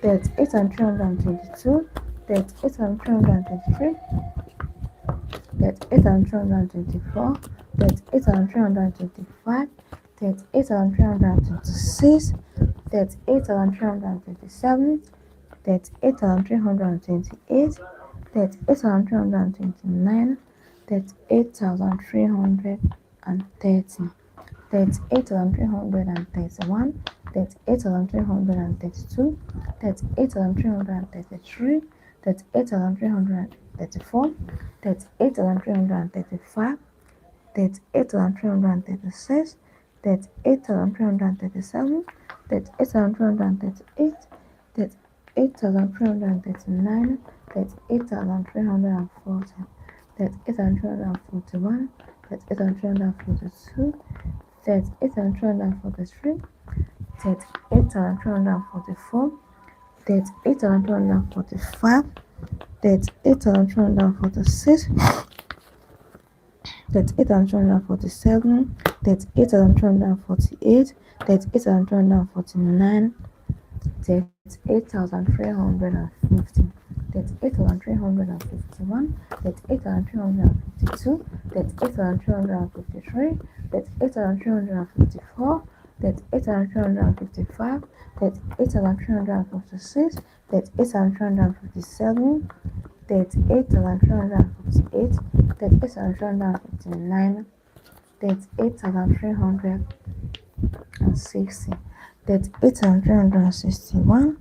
38,322, 38,323, 38,324, 38,325, 38,326, 38,327, 38,328, 38,329, 38,330, 38,331, 38,332, 38,333, 38,334, 38,335, 38,336, 38,337, 38,338, 38,339, 38,340, 38,341, 38,342, 38,343, 38,344, 38,345, 38,346, 38,347, 38,348, 38,349, 38,350, 38,351, 38,352, 38,353, 38,354, 38,355, 38,356, 38,357, 38,358, 38,359, 38,360, 38,361,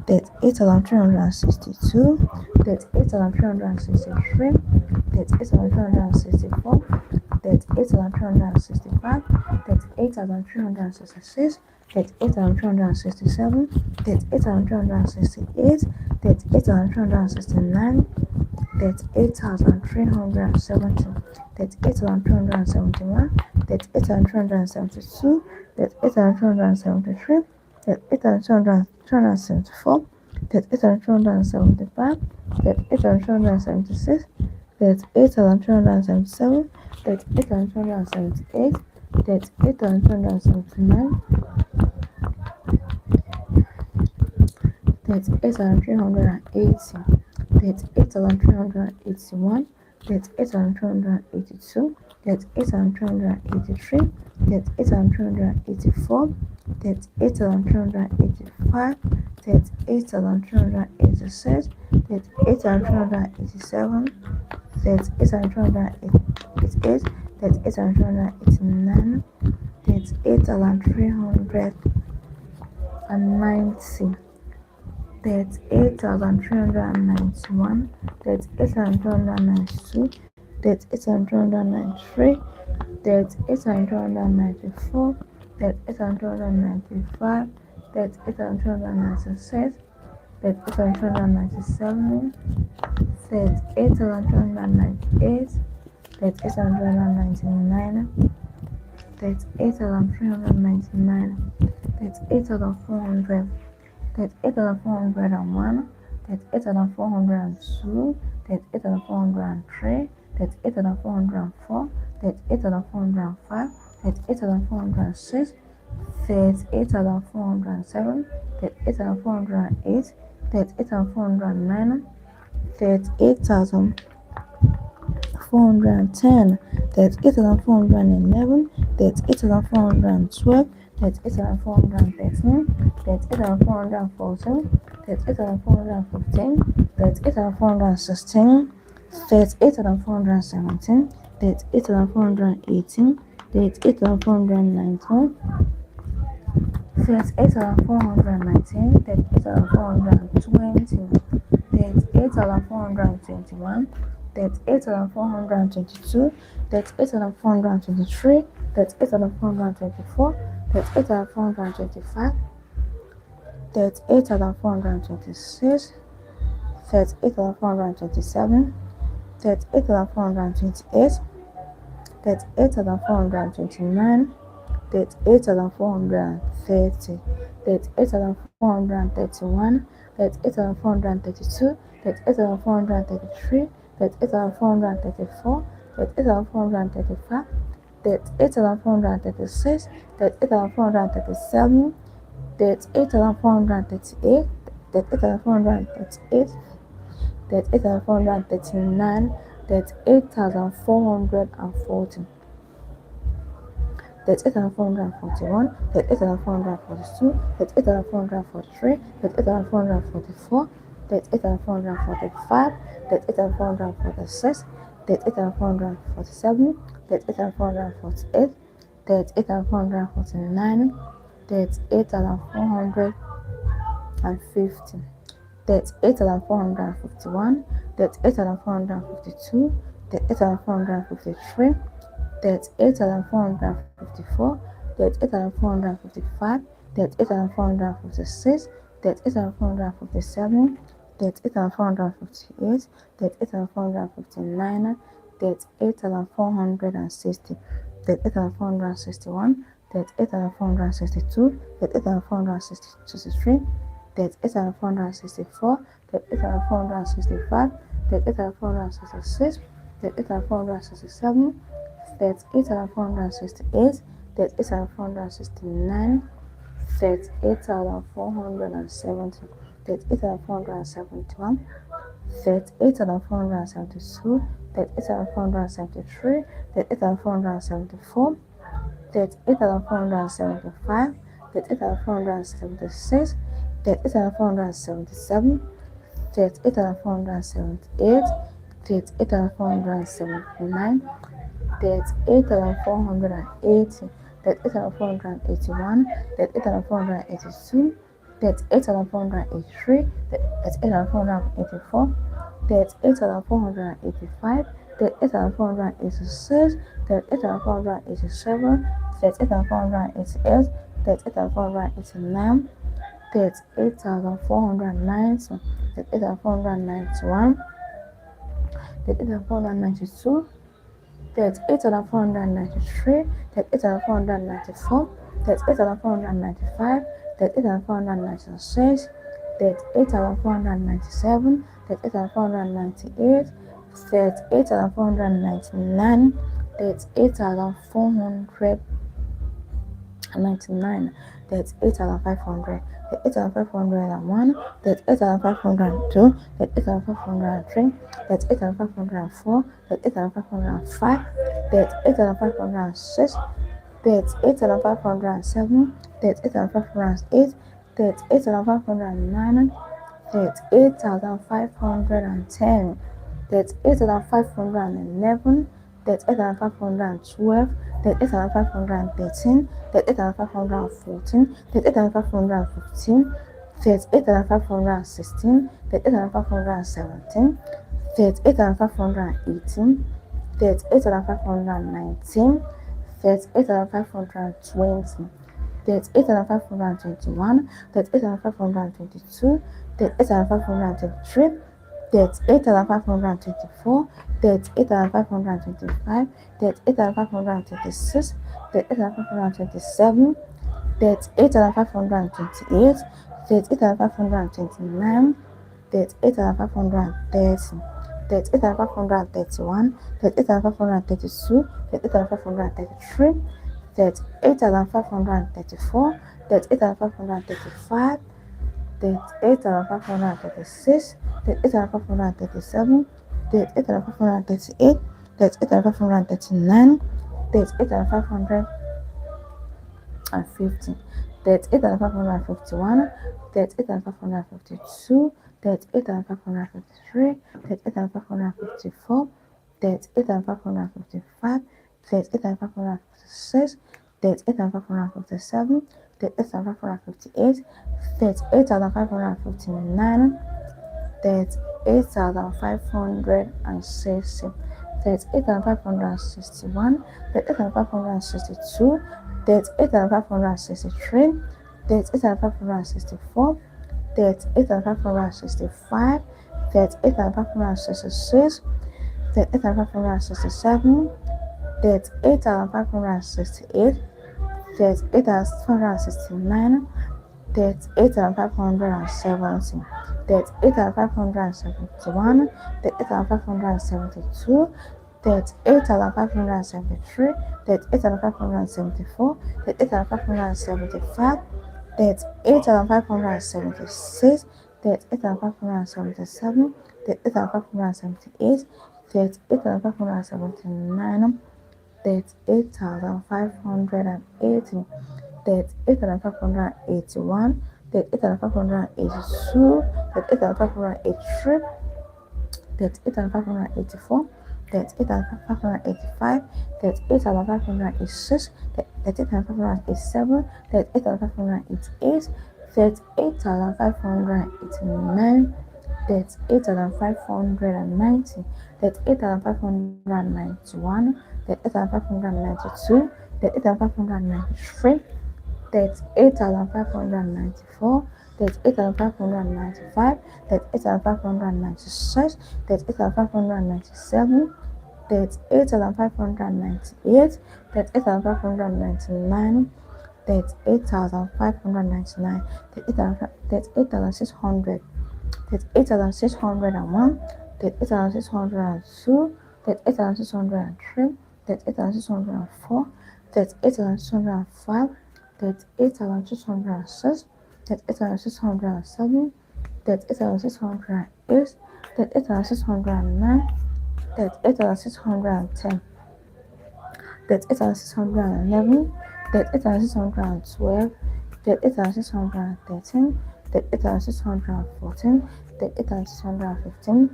38,362, 38,363, 38,364, 38,365, 38,366, 38,267, 38,268, 38,269, 38,370, 38,271, 38,272, 38,273, 38,274, 38,275, 38,276, 38,277, 38,278, 38,279, 38,380, 38,381, 38,382, 38,383, 38,384, 38,385, 38,386, 38,387, 38,388, 38,389, 38,390, 38,391, 38,392, 38,393, 38,394, 38,395, 38,396, 38,397, 38,398, 38,399, 38,399, 38,400, 38,401, 38,402, 38,403, 38,404, 38,405, 38,406, 38,407, 38,408, 38,409, 38,410, 38,411, 38,412, 38,413, 38,414, 38,415, 38,416, 38,417, 38,418, 38,419, 38,419, 38,420, 38,421, 38,422, 38,423, 38,424, 38,425, 38,426, 38,427, 38,428, 38,429, 38,430, 38,431, 38,432, 38,433, 38,434, 38,435, 38,436, 38,437, 38,438, 38,438, 38,439, 38,440, 38,441, 38,442, 38,443, 38,444, 38,445, 38,446, 38,447, 38,448, 38,449, 38,450, 38,451, 38,452, 38,453, 38,454, 38,455, 38,456, 38,457, 38,458, 38,459, 38,460, 38,461, 38,462, 38,463, 38,464, 38,465, 38,466, 38,467, 38,468, 38,469, 38,470, 38,471, 38,472, 38,473, 38,474, 38,475, 38,476, 38,477, 38,478, 38,479, 38,480, 38,481, 38,482, 38,483, 38,484, 38,485, 38,486, 38,487, 38,488, 38,489, 38,490, 38,491, 38,492, 38,493, 38,494, 38,495, 38,496, 38,497, 38,498, 38,499, 38,499, 38,500, 38,501, 38,502, 38,503, 38,504, 38,505, 38,506, 38,507, 38,508, 38,509, 38,510, 38,511, 38,512, 38,513, 38,514, 38,515, 38,516, 38,517, 38,518, 38,519, 38,520, 38,521, 38,522, 38,523, 38,524, 38,525, 38,526, 38,527, 38,528, 38,529, 38,530, 38,531, 38,532, 38,533, 38,534, 38,535, 38,536, 38,537, 38,538, 38,539, 38,550, 38,551, 38,552, 38,553, 38,554, 38,555, 38,556, 38,557, 38,558, 38,559, 38,560, 38,561, 38,562, 38,563, 38,564, 38,565, 38,566, 38,567, 38,568, 38,569, 38,570, 38,571, 38,572, 38,573, 38,574, 38,575, 38,576, 38,577, 38,578, 38,579, 38,580, 38,581, 38,582, 38,583, 38,584, 38,585, 38,586, 38,587, 38,588, 38,589, 38,590, 38,591, 38,592, 38,593, 38,594, 38,595, 38,596, 38,597, 38,598, 38,599, 38,599, 38,600, 38,601, 38,602, 38,603, 38,604, 38,605, 38,606, 38,607, 38,608, 38,609, 38,610, 38,611, 38,612, 38,613, 38,614, 38,615,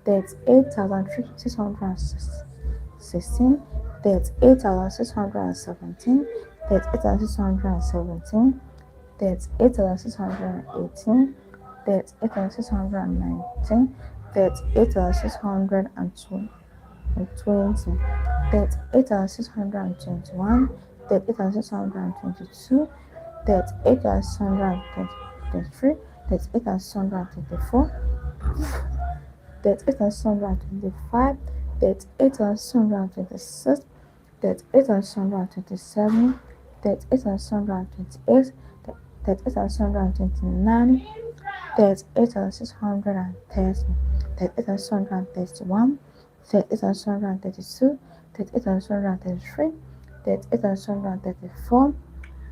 38,616, 38,617, 38,617, 38,618, 38,619, 38,620, 38,621, 38,622, That's 8,723. That's 8,724. That's 8,725. That's 8,726. That's 8,727. That's 8,728. That's 8,729. That's 8,630. That's 8,631. That's 8,632. That's 8,633. That's 8,634.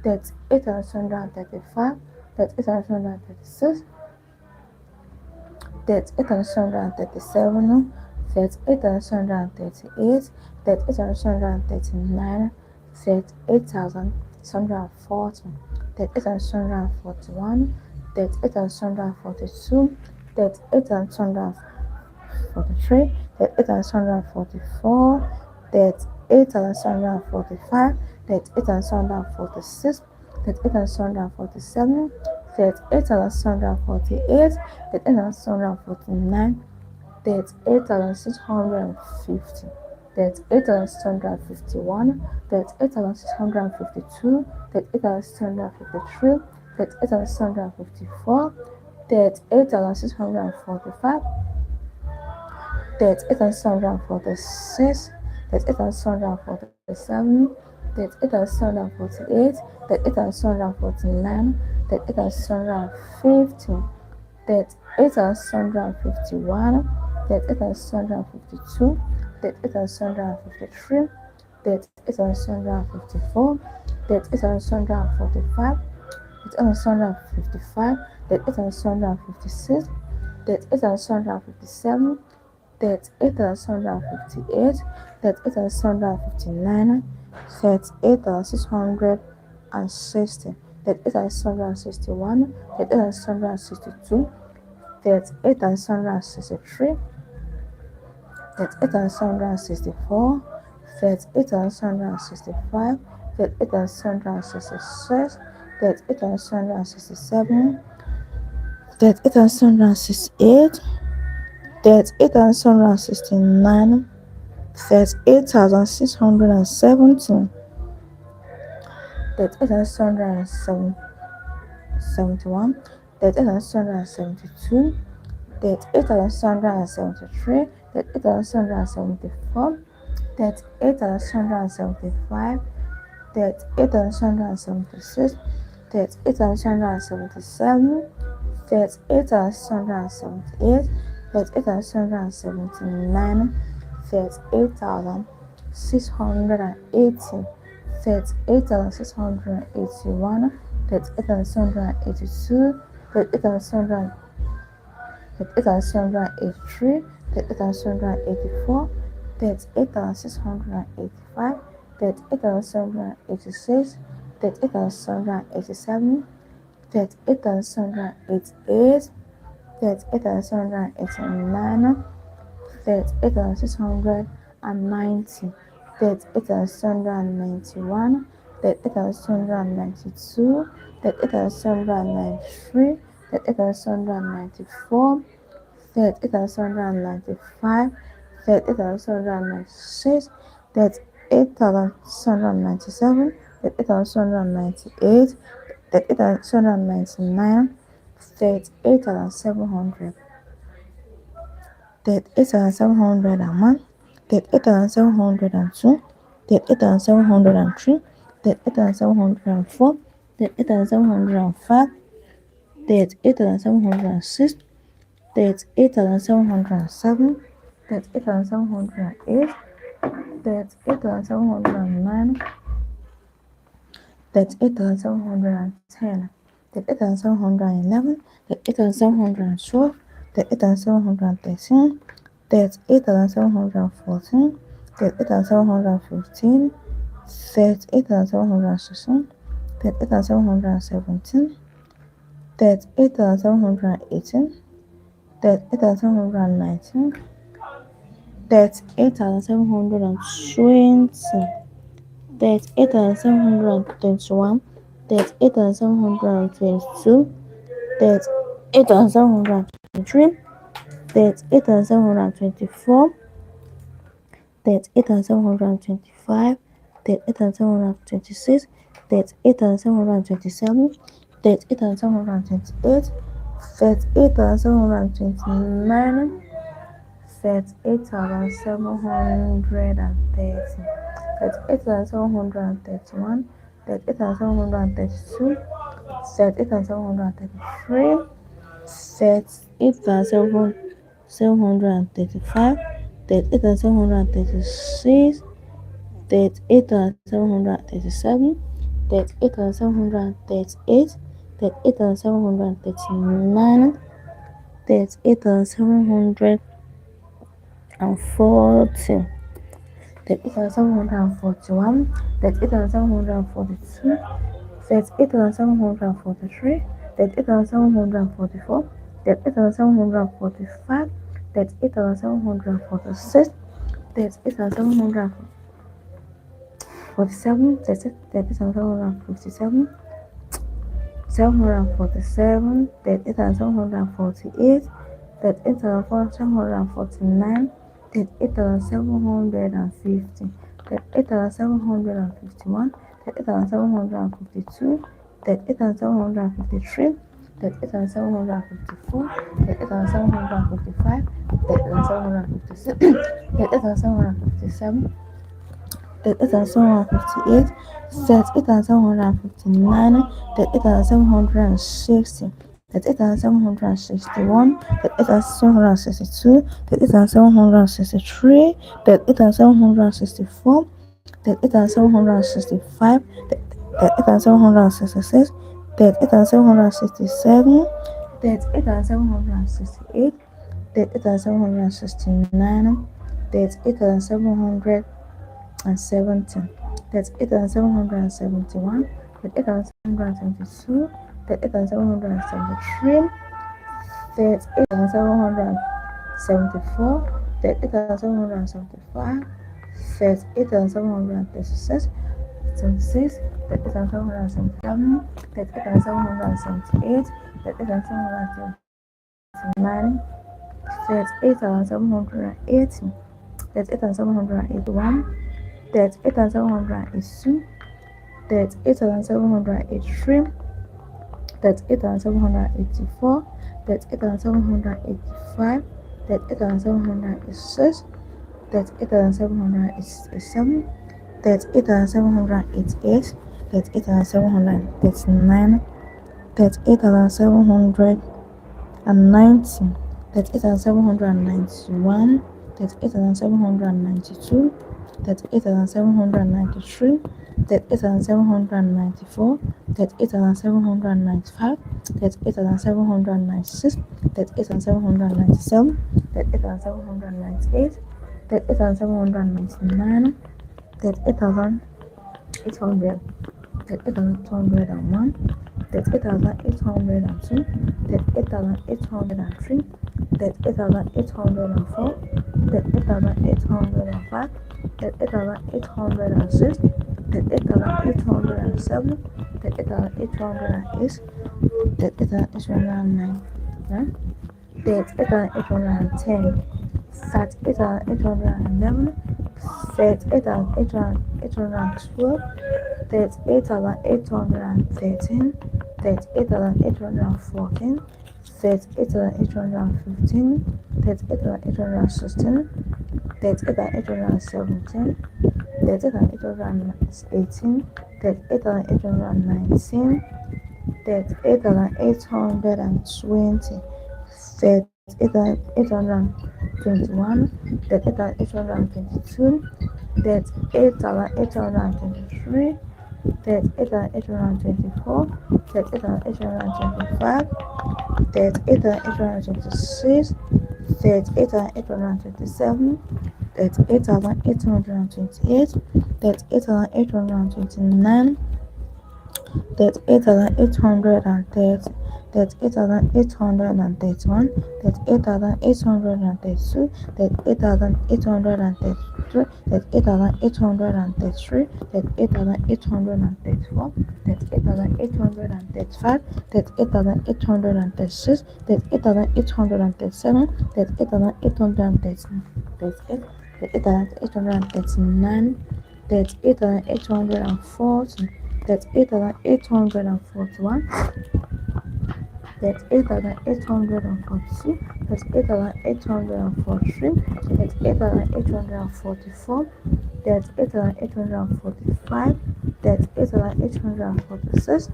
That's 8,635. That's 8,636. That's 8,737. That's 8,738. That's 8,739. That's 8,740. That's 8,741. That's 8,742. That's 8,743. That's 8,744. That's 8,745. That's 8,746. That's 8,747. That's 8,748. That's 8,749. That's 8,650. That's 8,651. That's 8,652. That's 8,653. That's 8,654. That's 8,645. That's 8,746. That's 8,747. That's 8,748. That's 8,749. That's 8,750. That's 8,751. That's 8,752. That's 8,753. That's 8,754. That's 8,745. That's 8,755. That's 8,756. That's 8,757. That's 8,758. That's 8,759. That's 8,660. That's 8,761. That's 8,762. That's 8,763. That's 8,764. That's 8,765. That's 8,766. That's 8,767. That's 8,768. That's 8,769. That's 8,617. That's 8,671. That's 8,672. That's 8,673. That's 8,674. That's 8,675. That's 8,676. That's 8,677. That's 8,678. That's 8,679. That's 8,680. That's 8,681. That's 8,682. That's 8,683. That's 8,684. That's 8,685. That's 8,686. That's 8,687. That's 8,688. That's 8,789. That's 8,690. That's 8,691. That's 8,692. That's 8,693. That's 8,694. That's 8,695. That's 8,696. That's 8,697. That's 8,698. That's 8,699. That's 8,700. That's 8,701. That's 8,702. That's 8,703. That's 8,704. That's 8,705. That's 8,706. That's 8,707. That's 8,708. That's 8,709. That's 8,710. That's 8,711. That's 8,712. That's 8,713. That's 8,714. That's 8,715. That's 8,716. That's 8,717. That's 8,718. That's 8,719. That's 8,720. That's 8,721. That's 8,722. That's 8,723. That's 8,724. That's 8,725. That's 8,726. 38,727, 38,728, 38,729, 38,730, 38,731, 38,732, 38,733, 38,735, 38,736, 38,737, 38,738, 38,739, 38,740, 38,741, 38,742, 38,743, 38,744, 38,745, 38,746, 38,747, 38,757, 747, 38,748, 38,749, 38,750, 38,751, 38,752, 38,753, 38,754, 38,755, 38,756, 38,757, 38,758, 38,759, 38,760, 38,761, 38,762, 38,763, 38,764, 38,765, 38,766, 38,767, 38,768, 38,769, 38,700 and 70. That's 8,771. That's 8,772. That's 8,773. That's 8,774. That's 8,775. That's 8,736. 76. That's 8,777. That's 8,778. That's 8,779. That's 8,780. That's 8,781. That's 8,782, that's 8,783, that's 8,784, that's 8,785, that's 8,786, that's 8,787, that's 8,788, that's 8,739, that's 8,790, that's 8,791, that's 8,792, that's 8,793, that's 8,794, that's 8,795, that's 8,796, that's 8,797, that's 8,798, that's 8,799, that's 8,800, that's 8,201, that's 8,802, that's 8,803, that's 8,804, that's 8,805, that's 8,806, that's 8,807, that's 8,808, that's 8,809, that's 8,810, that's 8,811, that's 8,812, that's 8,813, that's 8,814, that's 8,815, that's 8,816, that's 8,817, that's 8,818, that's 8,819, that's 8,820, that's 8,821, that's 8,822, that's 8,823, that's 8,824, that's 8,825, that's 8,826, that's 8,827, that's 8,828, that's 8,829, that's 8,830, that's 8,831, that's 8,832, that's 8,833, that's 8,833, that's 8,834, that's 8,835, that's 8,836, that's 8,837, that's 8,839, that's 8,840, That's 8,841. That's 8,842. That's 8,843. That's 8,844. That's 8,845. That's 8,846.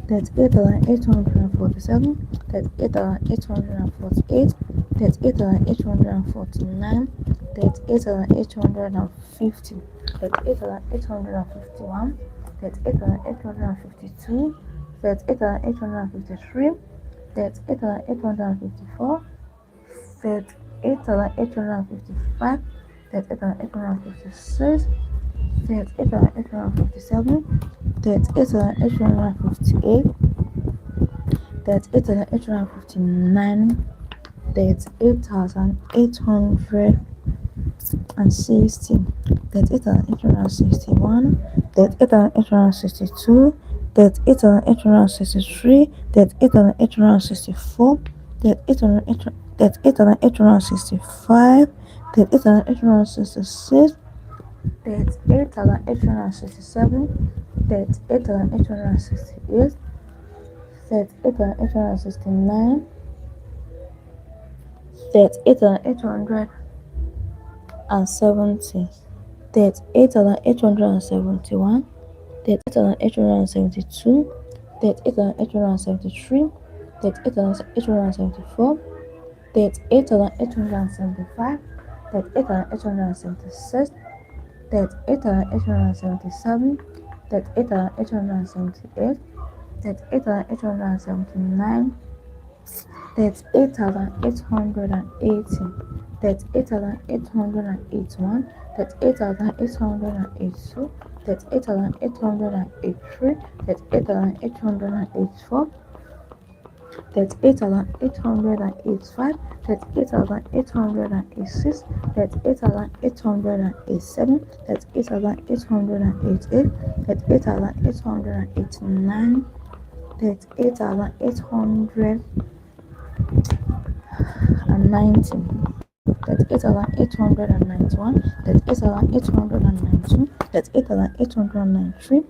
That's 8,847. That's 8,848. That's 8,849. That's 8,850. That's 8,851. That's 8,852. That's 8,853. That's 8,854. That's 8,855. That's 8,856. That's 8,857. That's 8,858. That's 8,859. That's 8,860. That's 8,861. That's 8,862. That's 8,863. That's 8,864. That's 8,865. That's 8,866. That's 8,867. That's 8,868. That's 8,869. That's 8,870. That's 8,871. That's 8,872. That's 8,873. That's 8,874. That's 8,875. That's 8,876. That's 8,877. That's 8,878. That's 8,879. That's 8,880. That's 8,881. That's 8,882. That's 8,883. That's 8,884. That's 8,885. That's 8,886. That's 8,887. That's 8,888. That's 8,889. That's 8,890. That's 8,891. That's 8,892. That's 8,893.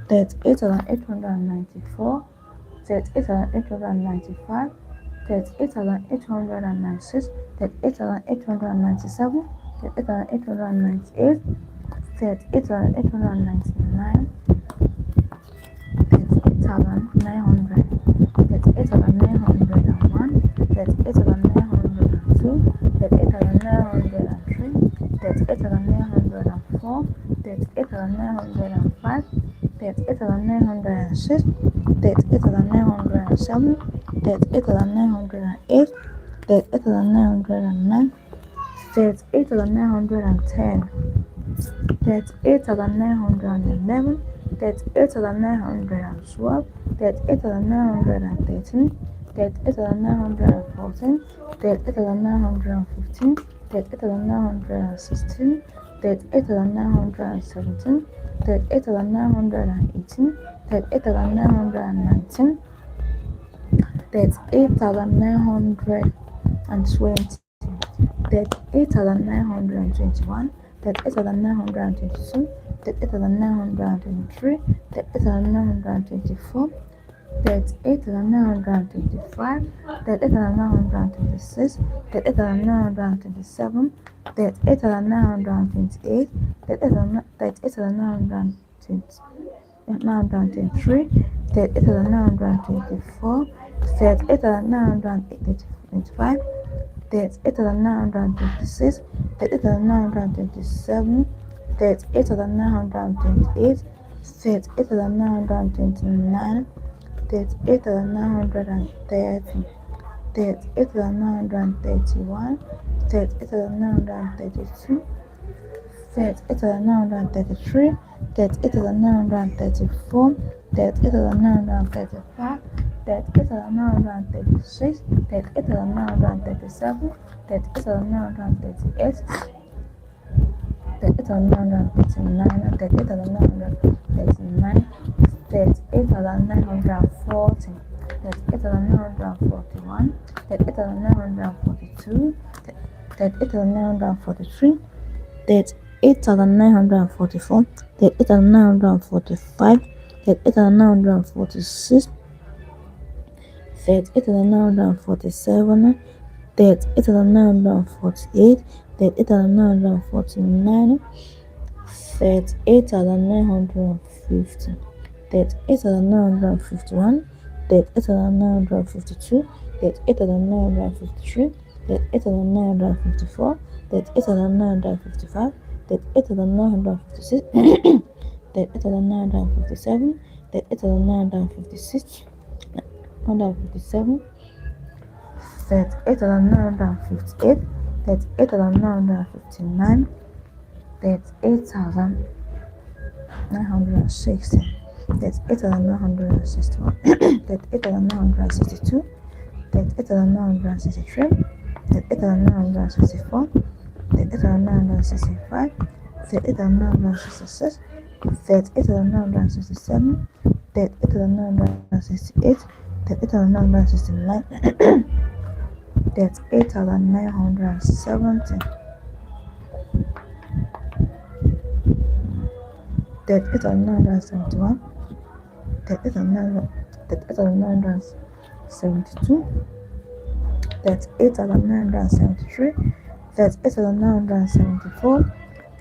That's 8,894. That's 8,895. That's 8,896. That's 8,897. That's 8,898. That's 8,899. That's 8,900. That's 8,901. That's 8,902. That's 8,903. That's 8,904. That's 8,905. That's 8,906. That's 8,907. That's 8,908. That's 8,909. That's 8,910. That's 8,911. That's 8,912. That's 8,913. That's 8,914. That's 8,915. That's 8,916. That's 8,917. That's 8,918. That's 8,919. That's 8,920. That's 8,921. That's 8,922. That's 8,923. That's 8,924. That's 8,925. That's 8,926. That's 8,927. That's 8,928. That's 8,923. That's 8,924. That's 8,925. That's 8,926. That's 8,927. That's 8,928. That's 8,929. That's 8,930. That's 8,931. That's 8,932. That's 8,933. That's 8,934. That's 8,935. That's 8,936. That's 8,937. That's 8,938. That's 8,939. That's 8,939. That's 8,940. That's 8,941. That's 8,942. That's 8,943. That's 38,944, 38,945, 38,946, 38,947, 38,948, 38,949, 38,950, 38,951, 38,952, 38,953, 38,954, 38,955, 38,956, 38,957, 38,956, 157, 38,958, 38,959, 38,960, 38,961, 38,962, 38,963, 38,964, 38,965, 38,966, 38,967, 38,968, 38,969, 38,970, 38,971, 38,972, 38,973, 38,974,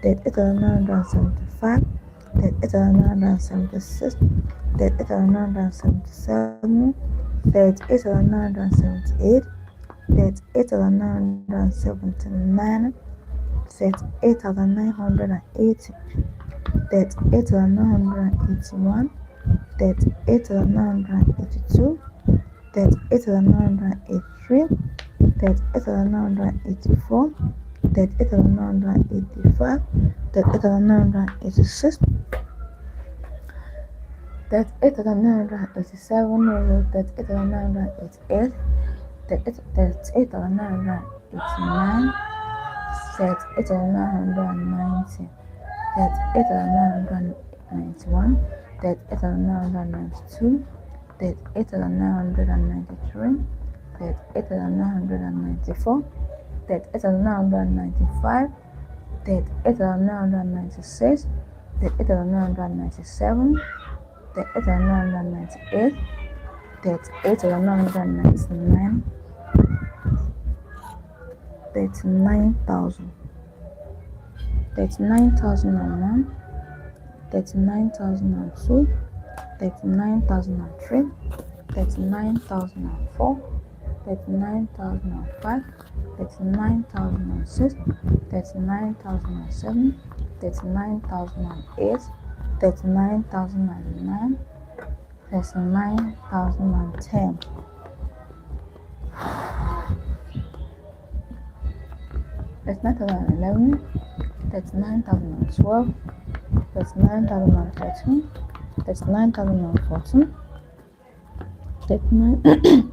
38,975, 38,976, 38,977, 38,978, 38,979, 38,980, 38,981, 38,982, 38,983, 38,984, 38,985, 38,986, 38,987, 38,988, 38,989, 38,990, 38,991, 38,992, 38,993, 38,994, 38,995, 38,996, 38,997, 38,998, 38,999, 39,000, 39,001, 39,002, 39,003, 39,004, 39,005, 39,006, 39,007, 39,008, 39,009, 39,010, 39,011, 39,012, 39,013, 39,014, 39,015,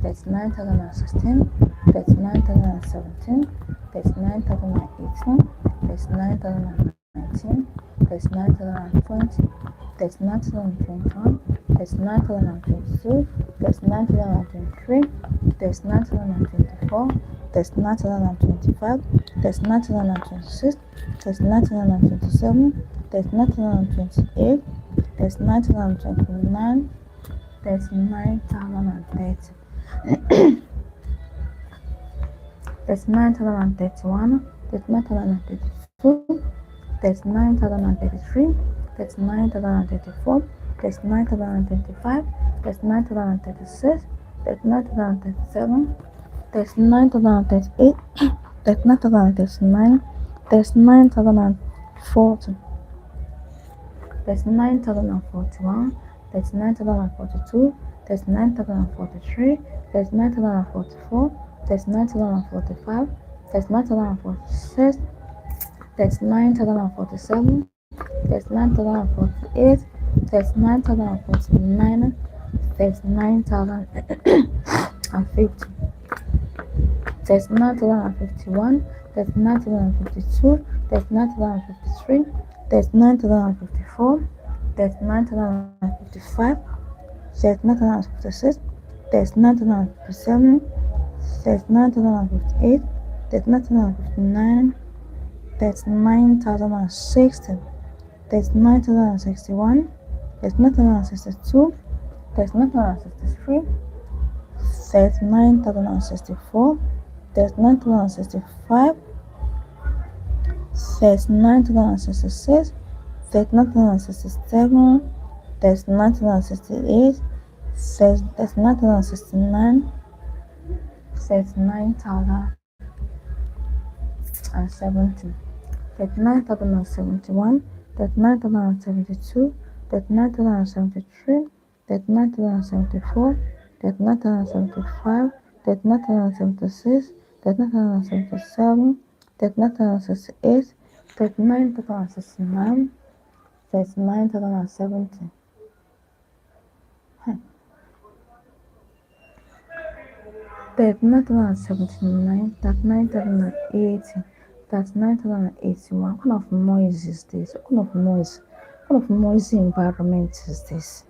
39,016, 39,017, 39,018, 39,019, 39,020, 39,021, 39,022, 39,023, 39,024, 39,025, 39,026, 39,027, 39,028, 39,029, 39,030, 39,031, 39,032, 39,033, 39,034, 39,035, 39,036, 39,037, 39,038, 39,039, 39,040, 39,041, 39,042, 39,043, 39,044, 39,045, 39,046, 39,047, 39,048, 39,049, 39,050, 39,051, 39,052, 39,053, 39,054, 39,055, 39,056, 39,057, 39,058, 39,059, 39,060, 39,061, 39,062, 39,063, 39,064, 39,065, 39,066, 39,067, 39,068, 39,069, 39,070, 39,071, 39,072, 39,073, 39,074, 39,075, 39,076, 39,077, 39,068, 39,069, 39,070, 39,079, 39,080, 39,081. What kind of noise is this? What kind of noise? What kind of noisy environment is this?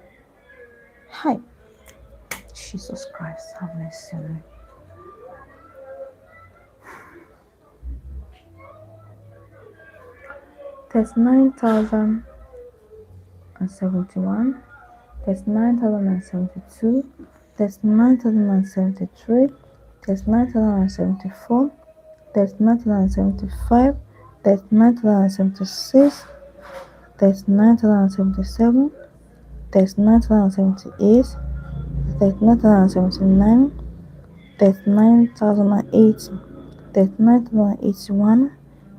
Hi, Jesus Christ, have mercy on me. 39,071, 39,072, 39,073, 39,074, 39,075, 39,076, 39,077, 39,078, 39,079, 39,080, 39,081,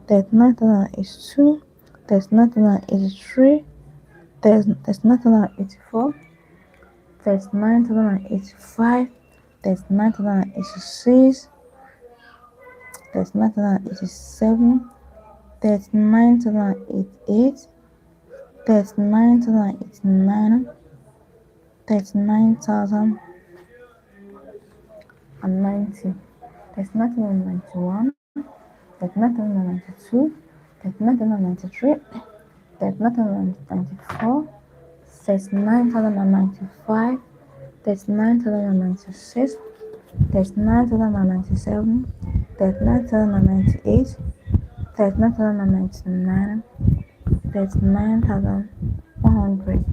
39,082, 39,083, 39,084, 39,085, 39,086, 39,087, 39,088, 39,089, 39,090, 39,091, 39,092, 39,093, 39,094, 39,095, 39,096, 39,097, 39,098, 39,099, 39,100,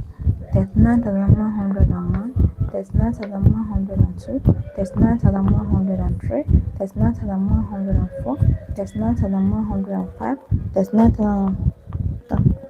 39,101, 39,102, 39,103, 39,104, 39,105,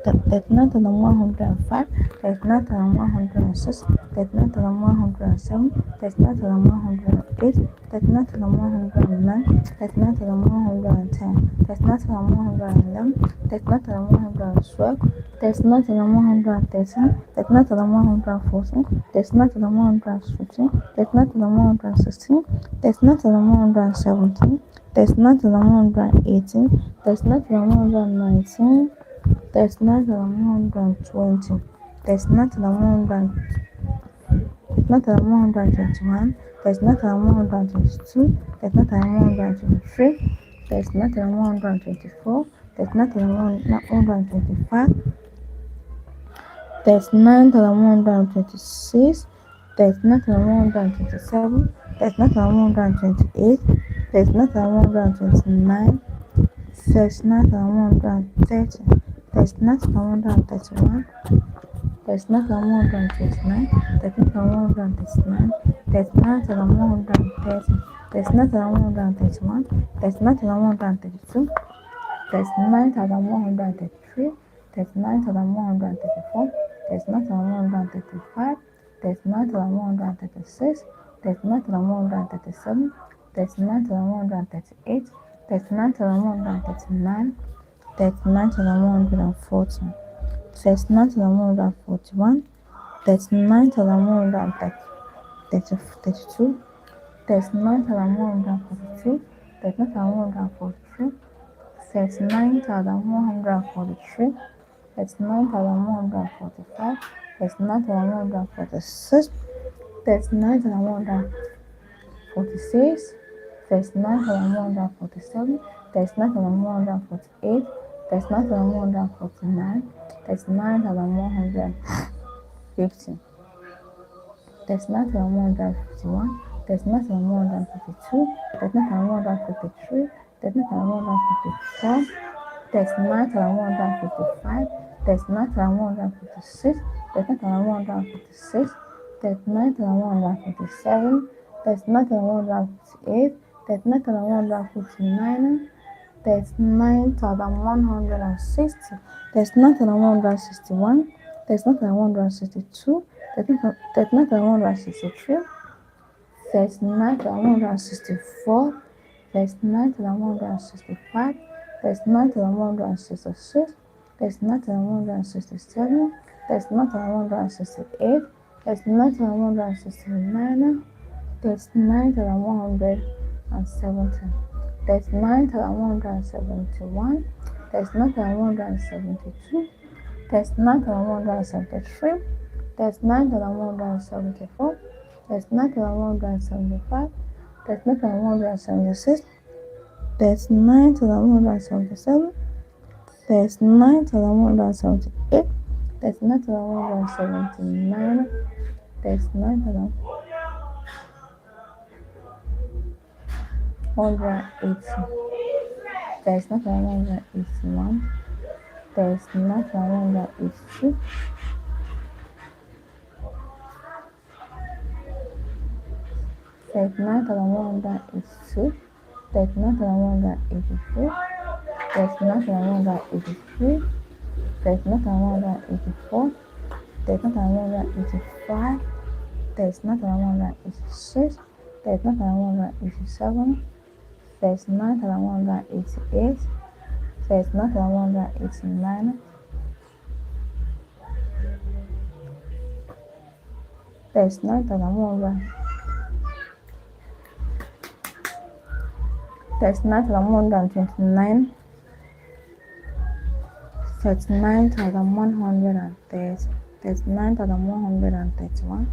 39,105, 39,106, 39,107, 39,108, 39,109, 39,110, 39,111, 39,112, 39,113, 39,114, 39,115, 39,116, 39,117, 39,118, 39,119, 39,120, 39,121, 39,122, 39,123, 39,124, 39,125, 39,126, 39,127, 39,128, 39,129, 39,130, 39,131, 39,129, 39,139, 39,130, 39,131, 39,132, 39,133, 39,134, 39,135, 39,136, 39,137, 39,138, 39,139, 39,140, 39,141, 39,132, 39,142, 39,143, 39,143, 39,145, 39,146, 39,146, 39,147, 39,148, 39,149, 39,150, 39,151, 39,152, 39,153, 39,154, 39,155, 39,156, 39,156, 39,157, 39,158, 39,159, 39,160, 39,161, 39,162, 39,163, 39,164, 39,165, 39,166, 39,167, 39,168, 39,169, 39,170, 39,171, 39,172, 39,173, 39,174, 39,175, 39,176, 39,177, 39,178, 39,179, 39,180, 39,181, 39,182, 39,182, 39,183, 39,183, 39,184, 39,185, 39,186, 39,187, 39,188, 39,189, 39,100, 39,129, 39,130, 39,131,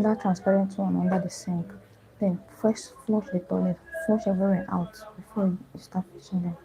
that transparent one under the sink. Then first flush the toilet, flush everywhere out before you start flushing them.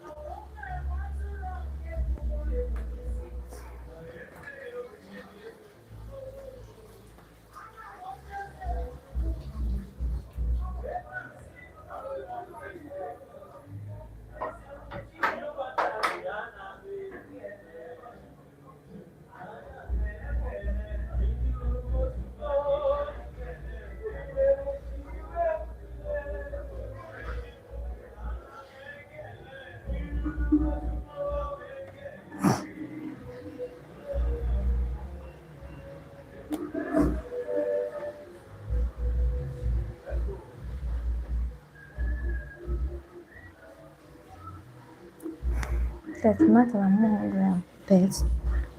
That's not 130,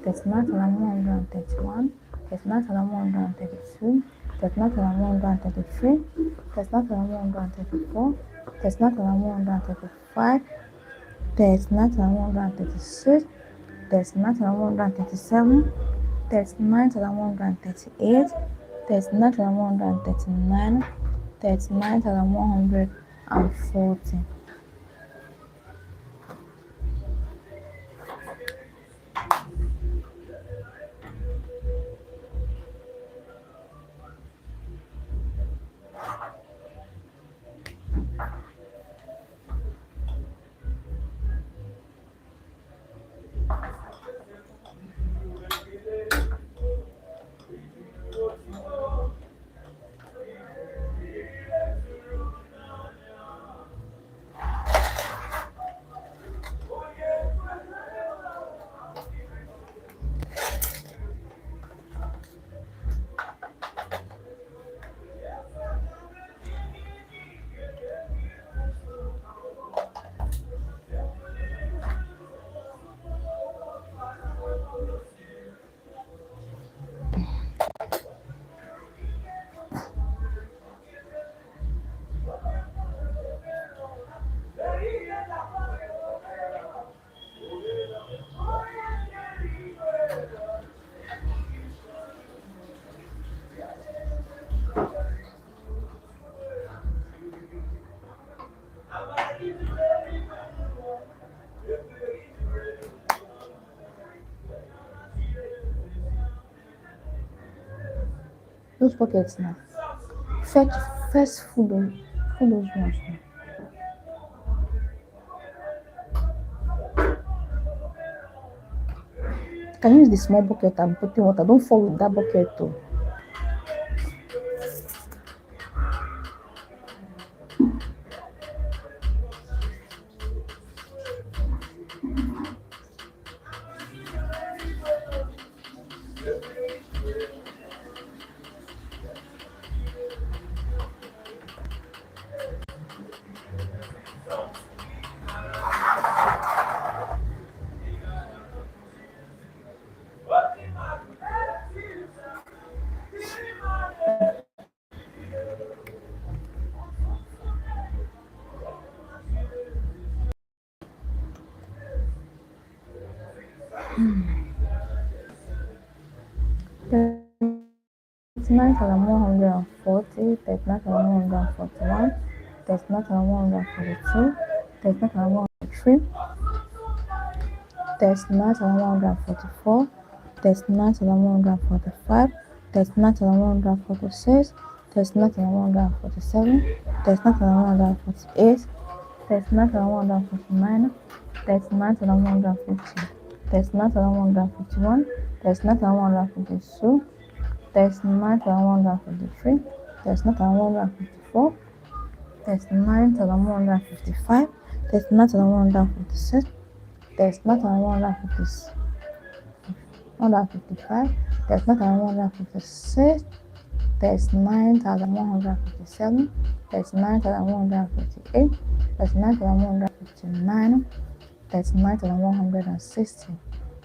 that's not 131, that's not 132, that's not 133, that's not 134, that's not 135, that's not 136, that's not 137, that's not 138, that's not 139, that's not 140. those buckets now. Fetch first full those ones now. Can you use the small bucket and put in water? Don't fall with that bucket too. Nine thousand 140, 39,141, 39,142, 39,143, 39,144, 39,145, 39,146, 39,147, 39,148, 39,149, 39,150, 39,151, 39,152, 39,153, 39,154, 39,155, 39,156, 39,155, 39,156, 39,157, 39,158, 39,159, 39,160,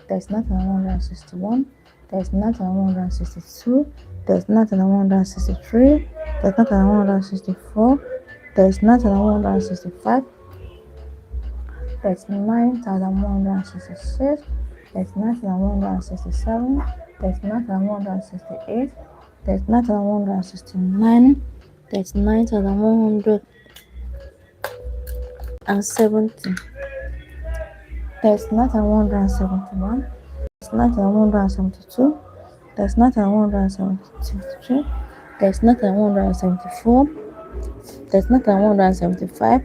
39,161, 39,162, 39,163, 39,164, 39,165, 39,166, 39,167, 39,168, 39,169, 39,170, 39,171, 39,172, 39,173, 39,174, 39,175,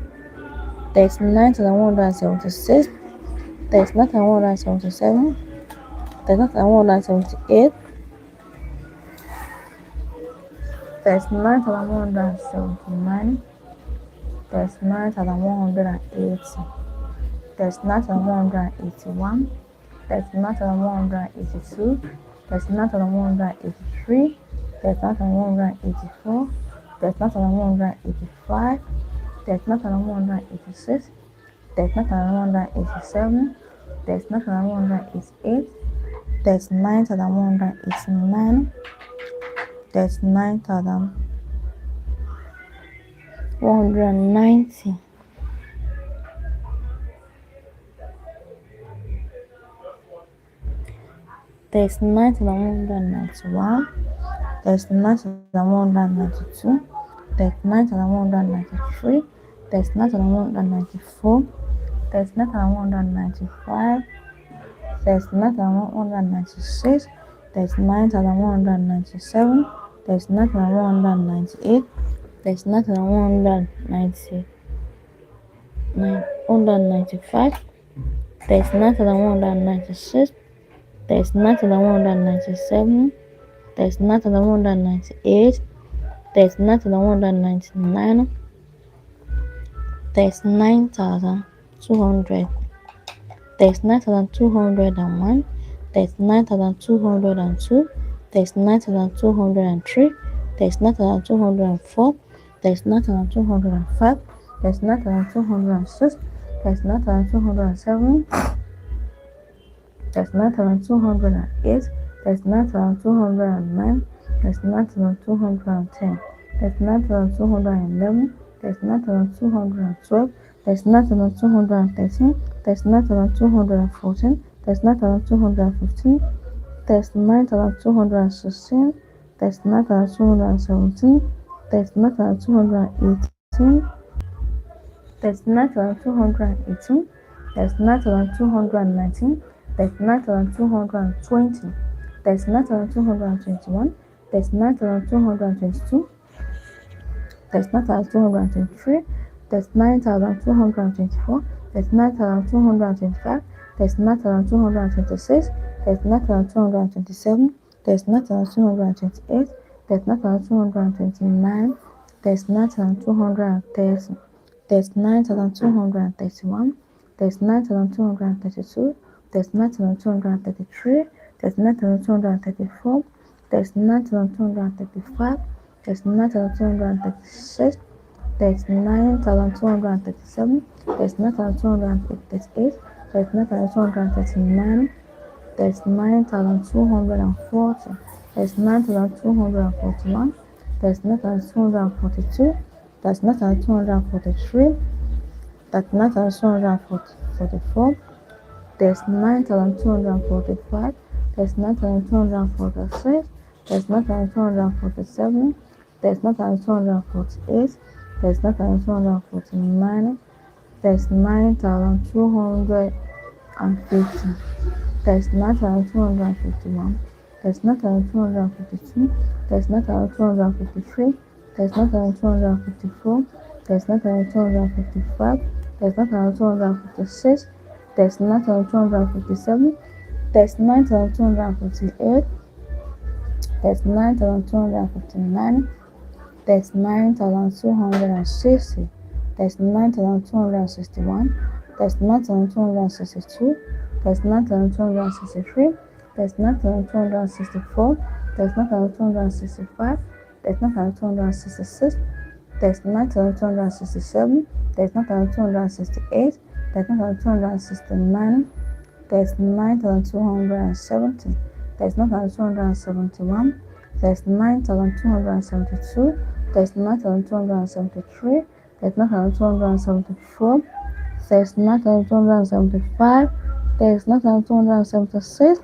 39,176, 39,177, 39,178, 39,179, 39,180, 39,181, 39,182, 39,183, 39,184, 39,185, 39,186, 39,187, 39,188, 39,189, 39,190, 39,191, 39,192, 39,193, 39,194, 39,195, 39,196, 39,197, 39,198, 39,195, 39,196, 39,197, 39,198, 39,199, 39,200, 39,201, 39,202, 39,203, 39,204, 39,205, 39,206, 39,207, 39,208, 39,209, 39,210, 39,211, 39,212, 39,213, 39,214, 39,215, 39,216, 39,217, 39,218, 39,218, 39,219, 39,220, 39,221, 39,222, 39,223, 39,224, 39,225, 39,226, 39,227, 39,228, 39,229, 39,230, 39,231, 39,232, 39,233, 39,234, 39,235, 39,236, 39,237, 39,238, 39,239, 39,240, 39,241, 39,242, 39,243, 39,244, 39,245, 39,246, 39,247, 39,248, 39,249, 39,250, 39,251, 39,252, 39,253, 39,254, 39,255, 39,256, 39,257, 39,258, 39,259, 39,260, 39,261, 39,262, 39,263, 39,264, 39,265, 39,266, 39,267, 39,268, 39,269, 39,270, 39,271, 39,272, 39,273, 39,274, 39,275, 39,276,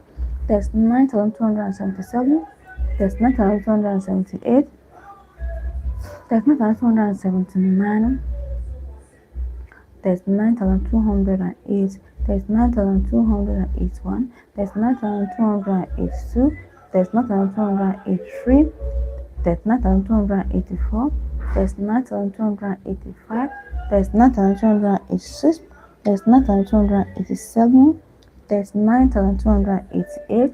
39,277, 39,278, 39,279, 39,208, 39,281, 39,282, 39,283, 39,284, 39,285, 39,286, 39,287, 39,288,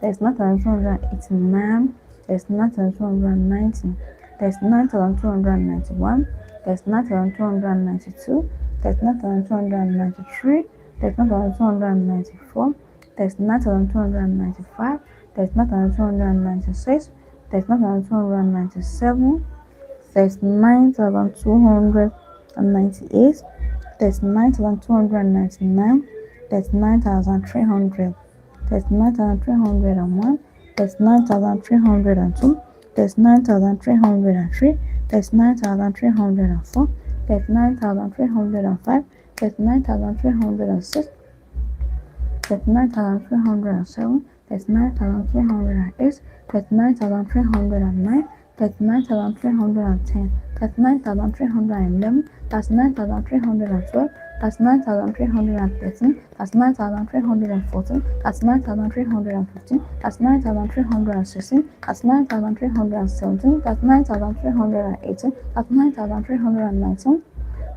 39,289, 39,290, 39,291, 39,292, 39,293, 39,294, 39,295, 39,296, 39,297, 39,298, 39,299, 39,300, 39,301, 39,302, 39,303, 39,304, 39,305, 39,306, 39,307, 39,308, 39,309, 39,310, 39,311, 39,312, 39,313, 39,314, 39,315, 39,316, 39,317, 39,318, 39,319,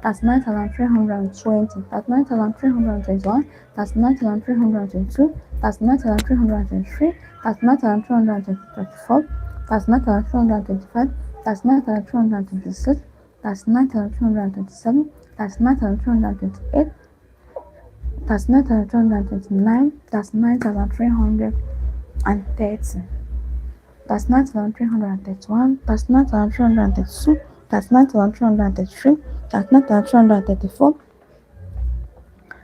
that's 9,320, that's 9,321, that's 9,322, that's 9,323, that's 9,324, that's 9,325, that's 9,326, that's 9,327, that's 9,328, that's 9,329, that's 9,330, that's 9,331, that's 9,332, that's 9,333, that's 9,334,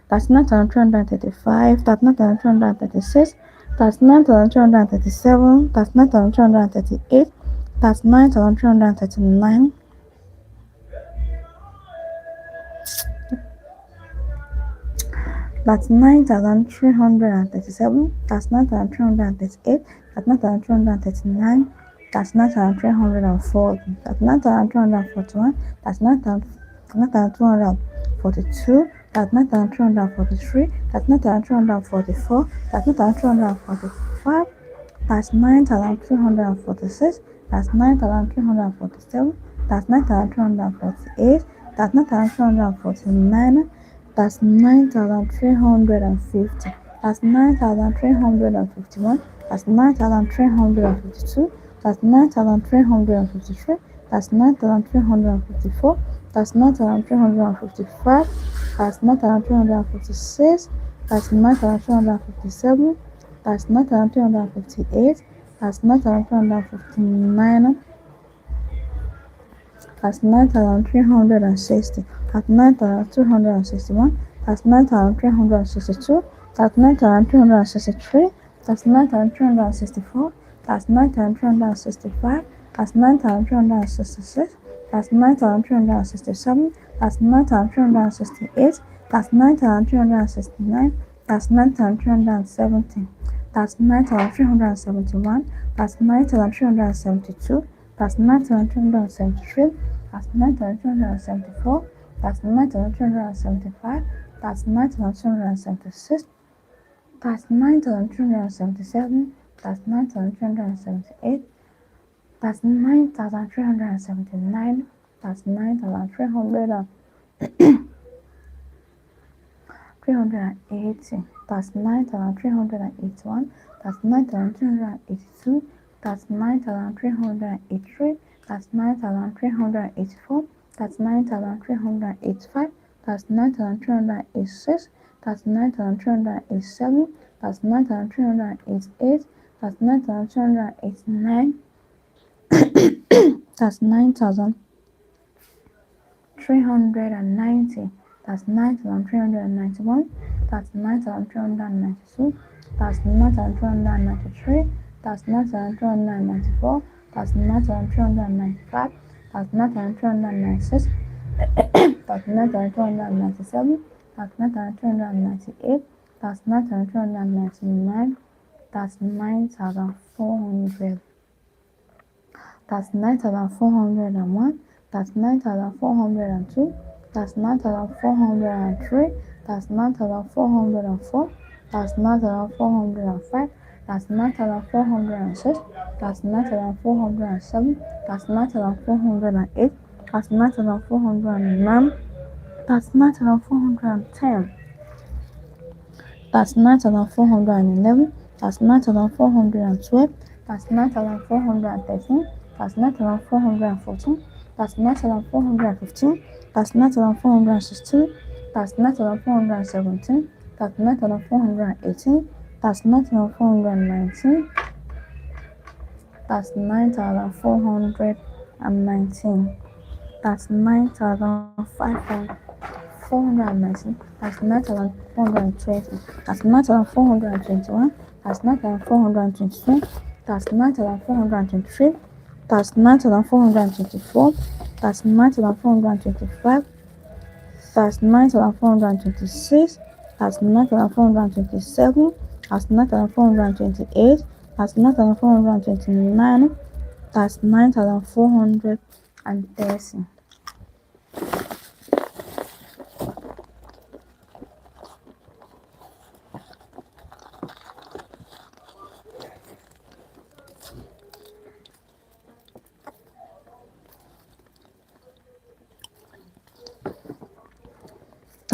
that's 9,335, that's 9,336, that's 9,337, that's 9,338, that's 9,339, that's 9,337, that's 9,338, that's 9,339, that's 9,340, that's 9,341, that's 9,242, that's 9,243, that's 9,244, that's 9,245, That's 9,346. That's 9,347. That's 9,348. That's 9,349. That's 9,350. That's 9,351. That's 9,352. That's 9,353. That's 9,354. That's 9,355. That's 9,356. That's 9,357. That's 9,358. That's 9,359. That's 9,360. That's 9,261. That's 9,362. That's 9,363. That's 9,364. That's 9,365. That's 9,366. That's 9,367. That's 9,368. That's 9,369. That's 9,370. That's 9,371. That's 9,372. That's 9,373. That's 9,374. That's 9,375. That's 9,376. That's 9,377. That's 9,378. That's 9,379. That's 9,380. That's 9,381. That's 9,382. That's 9,383. That's 9,384. That's 9,385. That's 9,386. That's 9,387. That's 9,388. That's 9,389. That's 9,390. That's 9,391. That's 9,392. That's 9,393. That's 9,394. That's 9,395. That's 9,396. That's 9,397. That's 9,398. That's 9,399. That's 9,400. That's 9,401. That's 9,402. That's 9,403. That's 9,404. That's 9,405. That's 9,406. That's 9,407. That's 9,408. That's 9,409. That's 9,410. That's 9,411. That's 9,412. That's 9,413. That's 9,414. That's 9,415. That's 9,416. That's 9,417. That's 9,418. That's 9,419. That's 9,419. That's 9,419. That's 9,420. That's 9,421. That's 9,422. That's 9,423. That's 9,424. That's 9,425. That's 9,426. That's 9,427. That's 9,428. That's 9,429. That's 9,430.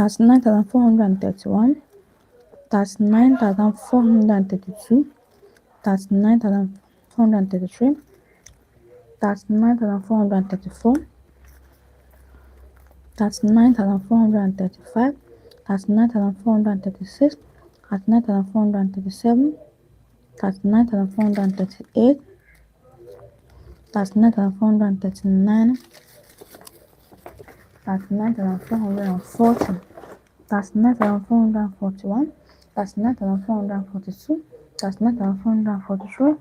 That's 9,431. That's 9,432. That's 9,433. That's 9,434. That's 9,435. That's 9,436. That's 9,437. That's 9,438. That's 9,439. That's 9,440. That's 9,441. That's 9,442. That's 9,443.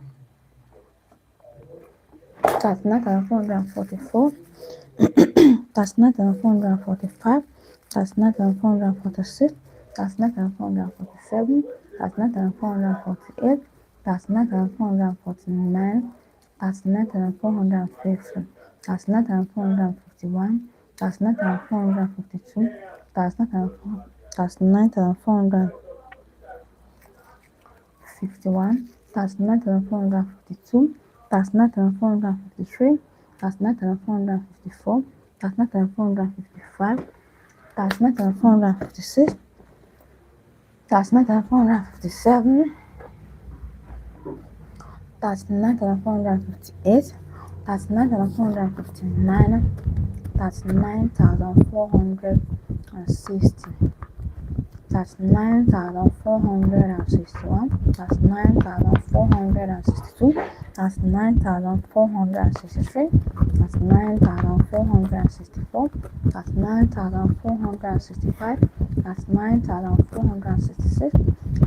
That's 9,444. That's 9,445. That's 9,446. That's 9,447. That's 9,448. That's 9,449. That's 9,450. That's 9,451. That's 9,452. That's 9,451. 39,452, 39,453, 39,454, 39,455, 39,456, 39,457, 39,458, 39,459, 39,460, 39,461, 39,462, 39,463, 39,464, 39,465, 39,466,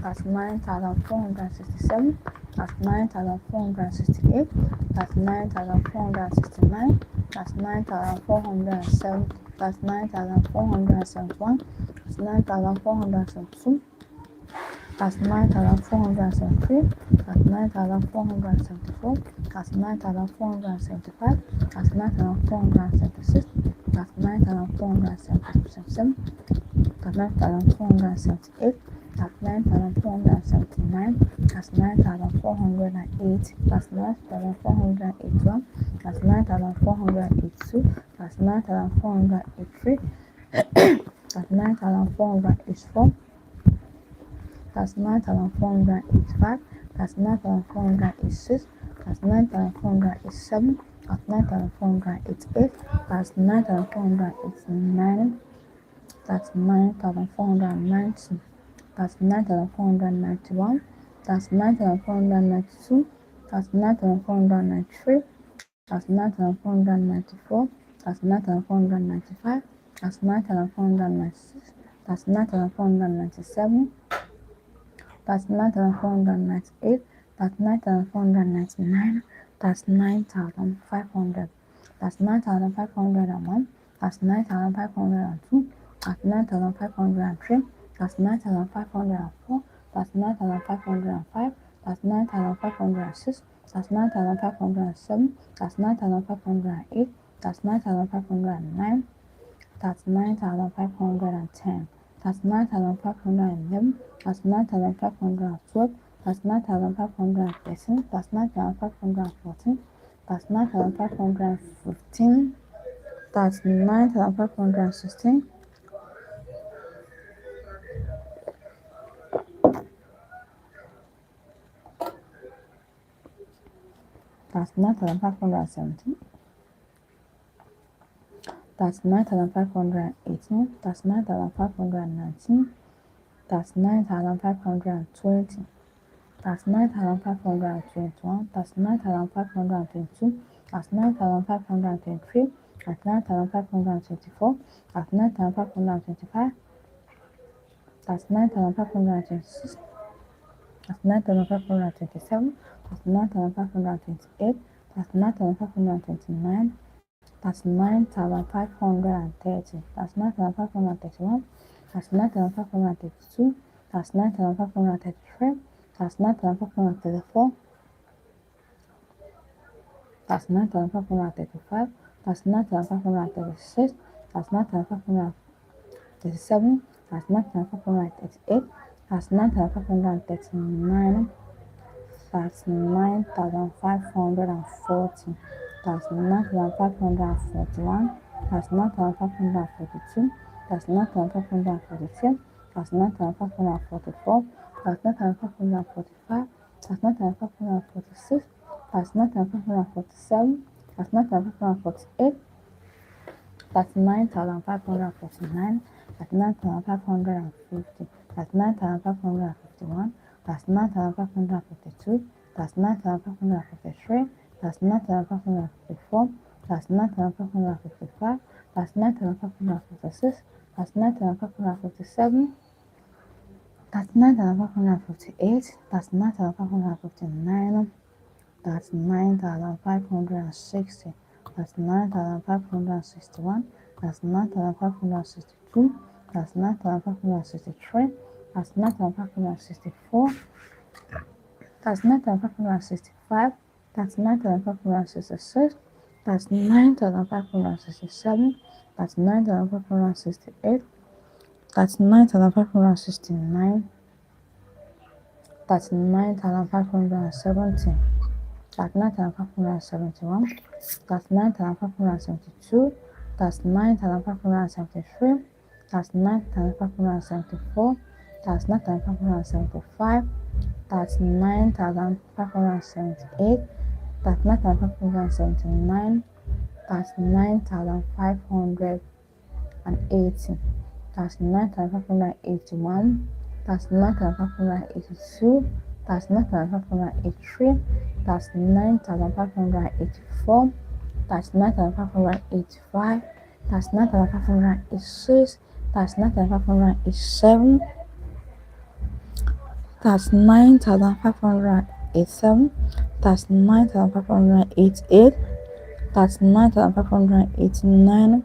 39,467, 39,468, 39,469, 39,470, 39,471, 39,472, 39,473, 39,474, 39,475, 39,476, 39,477, 39,478, 39,479, 39,408, 39,481, 39,482, 39,483, 39,484, 39,485, 39,486, 39,487, 39,488, 39,489, 39,490, 39,491, 39,492, 39,493, 39,494, 39,495, 39,496, 39,497, 39,498, 39,499, 39,500, 39,501, 39,502, 39,503, 39,504, 39,505, 39,506, 39,507, 39,508, 39,509, 39,510, 39,511, 39,512, 39,513, 39,514, 39,515, 39,516, 39,517, 39,518, 39,519, 39,520, 39,521, 39,522, 39,523, 39,524, 39,525, 39,526, 39,527, 39,528, 39,529, 39,530, 39,531, 39,532, 39,533, 39,534, 39,535, 39,536, 39,537, 39,538, 39,539, 39,540, 39,541, 39,542, 39,542, 39,544, 39,545, 39,546, 39,547, 39,548, 39,549, 39,550, 39,551, 39,552, 39,553, 39,554, 39,555, 39,556, 39,557, 39,558, 39,559, 39,560, 39,561, 39,562, 39,563, 39,564, 39,565, 39,566, 39,567, 39,568, 39,569, 39,570, 39,571, 39,572, 39,573, 39,574, 39,575, 39,578, 39,579, 39,580, 39,581, 39,582, 39,583, 39,584, 39,585, 39,586, 39,587, 39,587, 39,588, 39,589,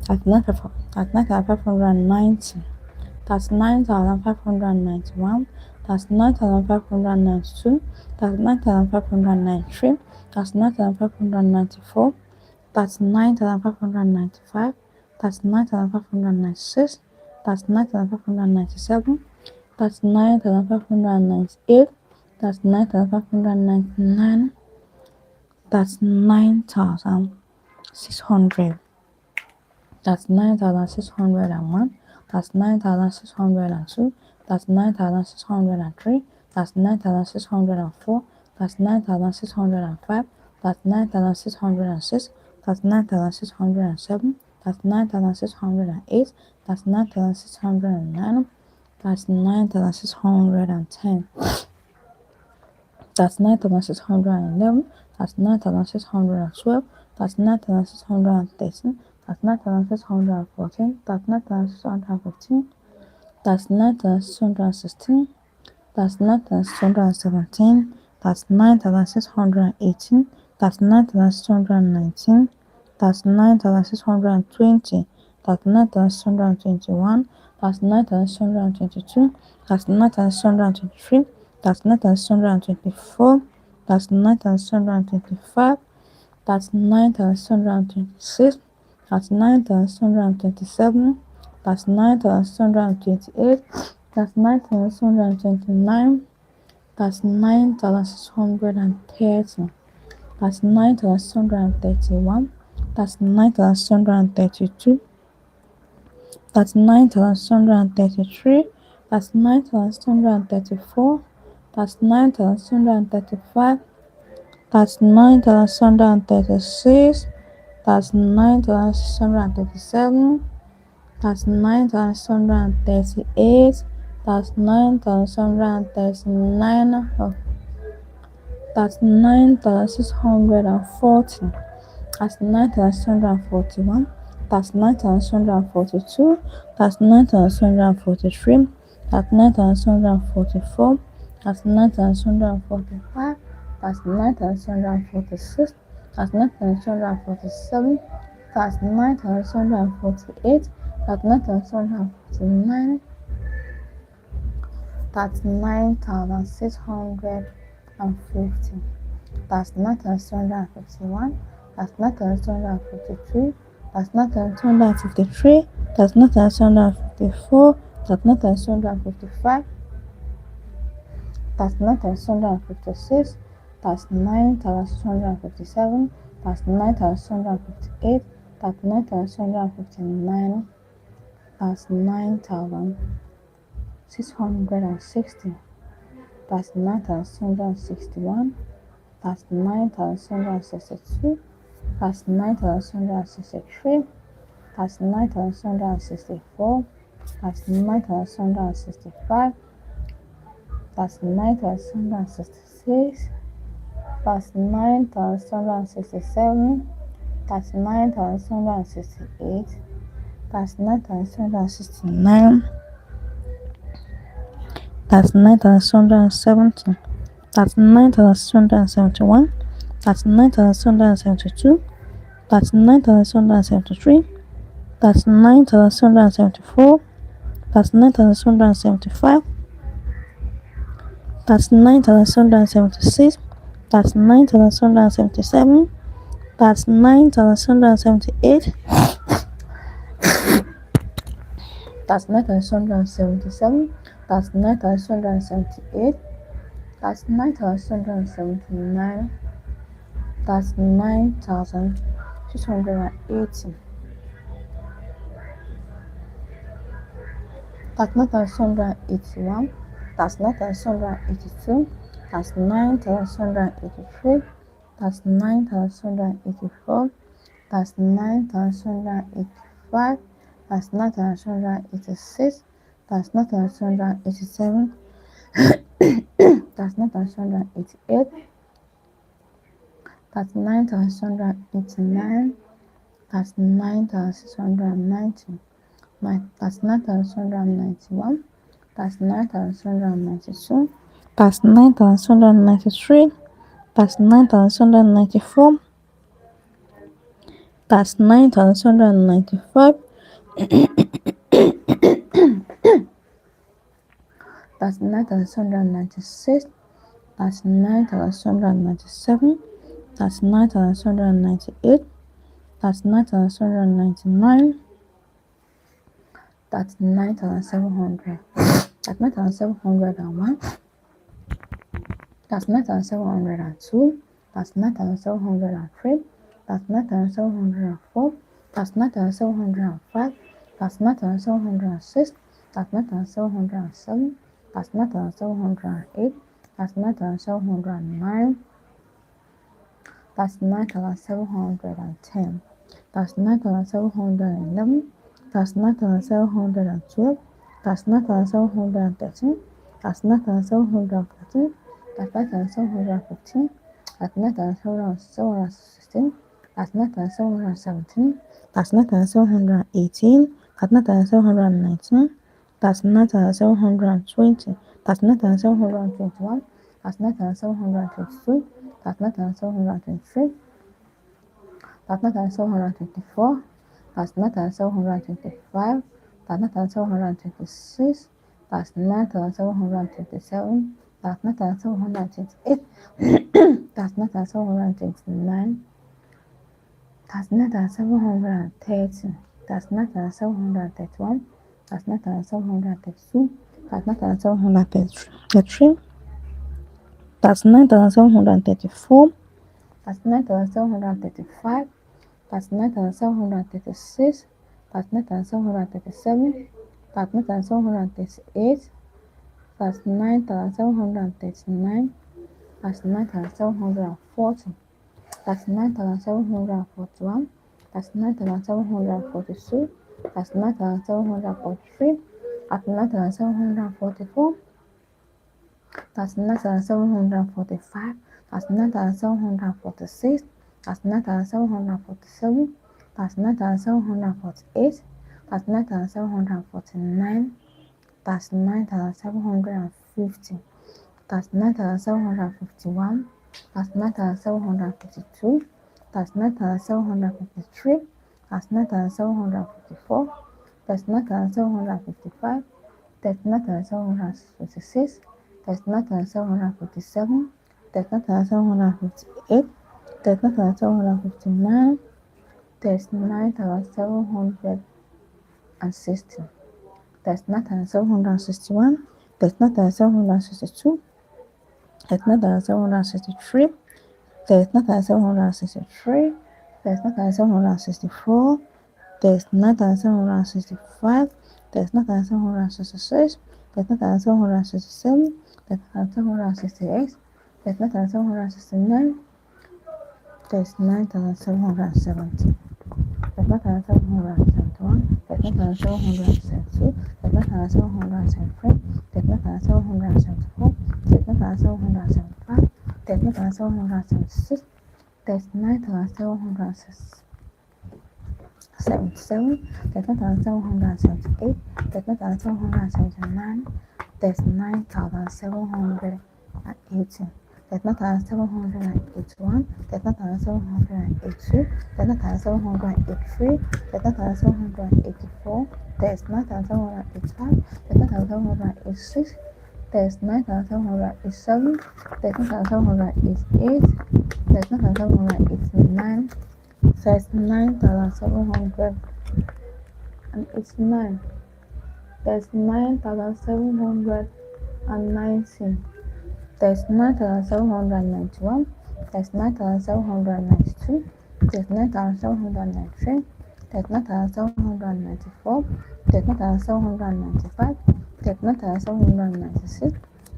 39,590, 39,591, 39,592, 39,593, 39,594, 39,595, 39,596, 39,597, 39,598, 39,599, 39,600, 39,601, 39,602, 39,603, 39,604, 39,605, 39,606, 39,607, 39,608, 39,609, 39,610, 39,611, 39,612, 39,613, 39,614, 39,615, 39,616, 39,617, 39,618, 39,619, 39,620, 39,621, 39,622, 39,623, 39,624, 39,625, 39,626, 39,627, 39,628, 39,629, 39,630, 39,631, 39,632, 39,633, 39,634, 39,635, 39,636, 39,637, 39,638, 39,639, 39,640, 39,641, 39,642, 39,643, 39,644, 39,645, 39,646, 39,647, 39,648, 39,649, 39,650, 39,651, 39,652, 39,653, 39,654, 39,655, 39,656, 39,657, 39,658, 39,659, 39,660, 39,661, 39,662, 39,663, 39,664, 39,665, 39,666, 39,667, 39,668, 39,669, 39,670, 39,671, 39,672, 39,673, 39,674, 39,675, 39,676, 39,677, 39,678, 39,677, 39,678, That's 9,279. That's 9,680. That's 9,281. That's 9,282. That's 9,283. That's 9,284. That's 9,285. That's 9,286. That's 9,287. That's 9,288. That's 9,289. That's 9,690. That's 9,291. That's 9,292. That's 9,293. That's 9,294. That's 9,295. That's 9,296. That's 9,297. That's 9,298. That's 9,299. That's 9,700. That's 9,701. That's 9,702. That's 9,703. That's 9,704. That's 9,705. That's 9,706. That's 9,707. That's 9,708. That's 9,709. That's 9,710. That's 9,711. That's 9,712. That's 9,713. That's 9,713. That's 9,715. That's 9,716. That's 9,717. That's 9,718. That's 9,719. That's 9,720. That's 9,721. That's 9,722. That's 9,723. That's 9,724. That's 9,725. That's 9,726. That's 9,727. That's 9,728. That's 9,729. That's 9,730. That's 9,731. That's 9,732. That's 9,733. That's 9,734. That's 9,735. That's 9,736. That's 9,737. That's 9,738. That's 9,739. That's 9,740. That's 9,741. That's 9,742. That's 9,743. That's 9,744. That's 9,745. That's 9,746. That's 9,747. That's 9,748. That's 9,749. That's 9,750. That's 9,751. That's 9,752. That's 9,753. That's 9,754. That's 9,755. That's 9,756. That's 9,757. That's 9,758. That's 9,759. That's 9,760. That's 9,761. That's 9,762. That's 9,763. That's 9,763. That's 9,764. That's 9,765. That's 9,766. That's 9,767. That's 9,768. That's 9,769. That's 9,770. That's 9,771. That's 9,772. That's 9,773. That's 9,774. That's 9,775. That's 9,776. That's 9,777. That's 9,778. That's 9,779. That's 9,780. That's 9,781. That's 9,782. That's 9,783. That's 9,784. That's 9,785. That's 9,786. That's 9,787. That's 9,788. That's 9,789. That's 9,789. That's 9,790. 39,791, 39,792, 39,793, 39,794, 39,795, 39,796,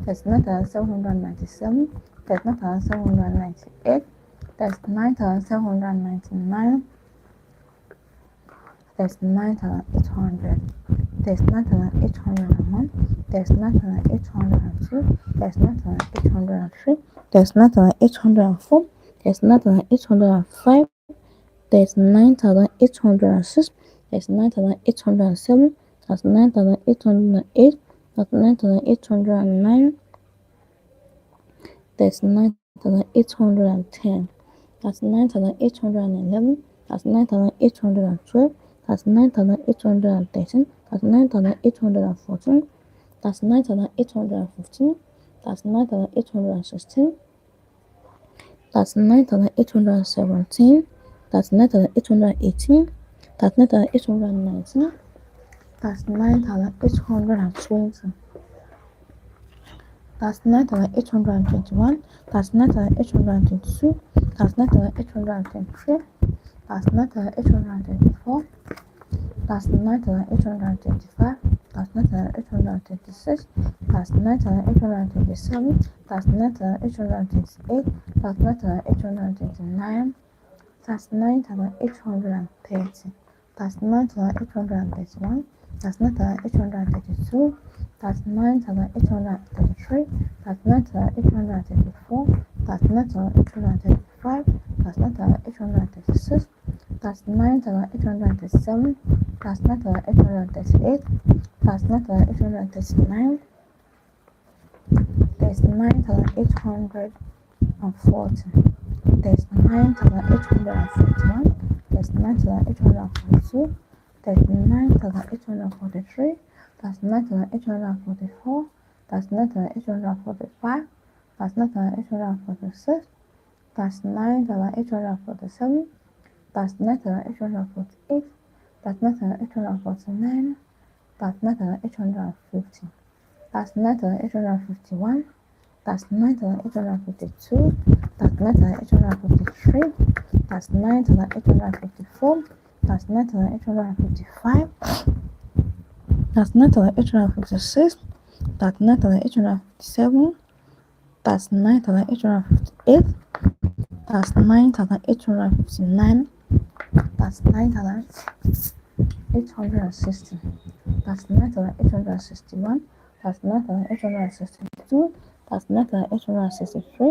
39,797, 39,798, 39,799, 39,800, 39,801, 39,802, 39,803, 39,804, 39,805, 39,806, 39,807, 39,808, 39,809, 39,810, 39,811, 39,812, 39,813, 39,814, 39,815, 39,816, 39,817, 39,818, 39,819, 39,820, 39,821, 39,822, 39,823, 39,824, 39,825, 39,826, 39,827, 39,828, 39,829, 39,830, 39,831, 39,832, 39,833, 39,834, 39,835, 39,836, 39,837, 39,838, 39,839, 39,840, 39,841, 39,842, 39,843, 39,844, 39,845, 39,846, 39,847, 39,848, 39,849, 39,850, 39,851, 39,852, 39,853, 39,854, 39,855, 39,856, 39,857, 39,858, 39,859, 39,860, 39,861, 39,862, 39,863,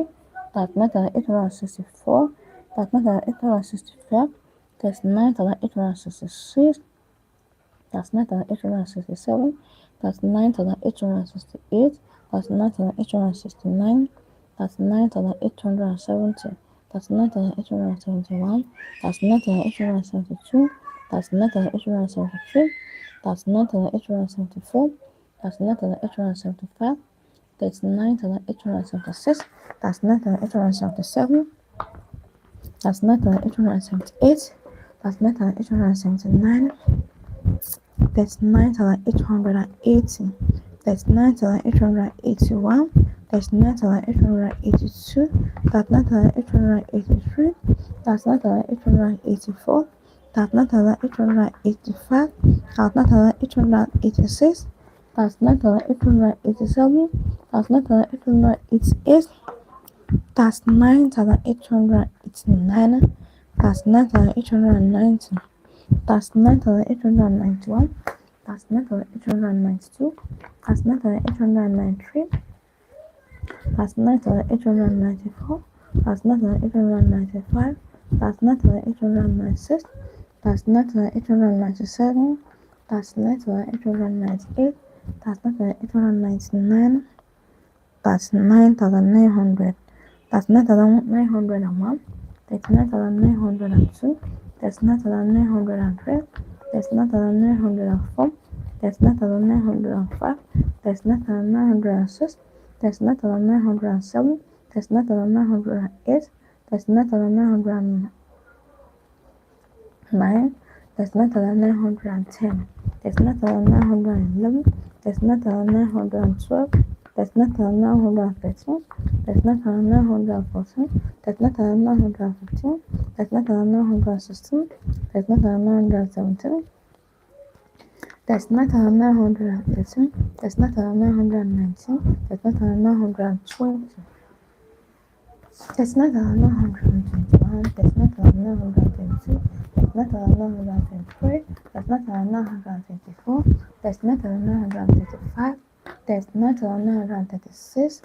39,864, 39,865, 39,866, 39,867, 39,868, 39,869, 39,870, 39,871, 39,872, 39,873, 39,874, 39,875, 39,876, 39,877, 39,878, 39,879, 39,880, 39,881, 39,882, 39,883, 39,884, 39,885, 39,886, 39,887, 39,888, 39,889, 39,890, 39,891, 39,892, 39,893, 39,894, 39,895, 39,896, 39,897, 39,898, 39,899, 39,900, 39,901, 39,902, 39,903, 39,904, 39,905, 39,906, 39,907, 39,908, 39,909, 39,910, 39,911, 39,912, 3913, 3914, 3915, 3916, 3917, 3918, 3919, 3920. That's not the 121, that's not the 122, that's not the 123, that's not the 124, that's not the 135, that's not the 136,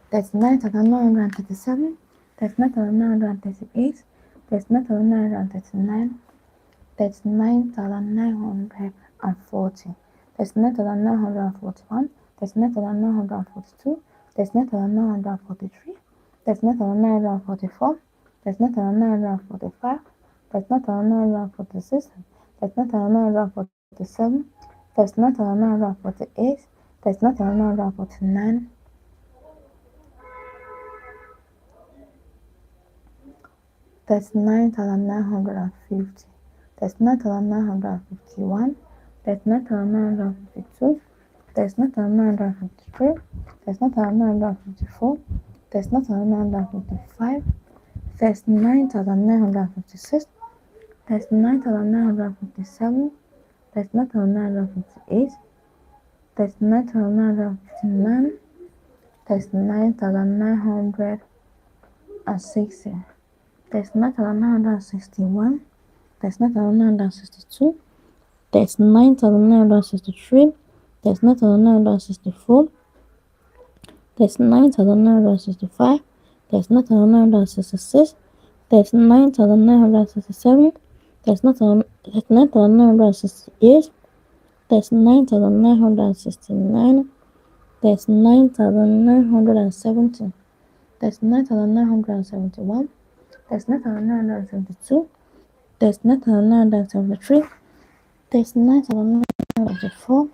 that's not the 137, that's not the 138, that's not the 139, that's 9,940, that's not the 941, that's not the 942, that's not the 943. That's not on 944. That's not on 945. That's not on 946. That's not on 947. That's not on 948. That's not on 949. That's 9,950. That's not on 951. That's not on 952. That's not on 953. That's not on 954. That's not on 955. That's 9,956. That's 9,957. That's 9,958. That's 9,959. That's 9,960. That's 9,961. That's 9,962. That's 9,963. That's 9,964. That's 9,965. That's 9,966. That's 9,967. That's 9,968. That's 9,969. That's 9,970. That's 9,971. That's 9,972. That's 9,973. That's 9,974.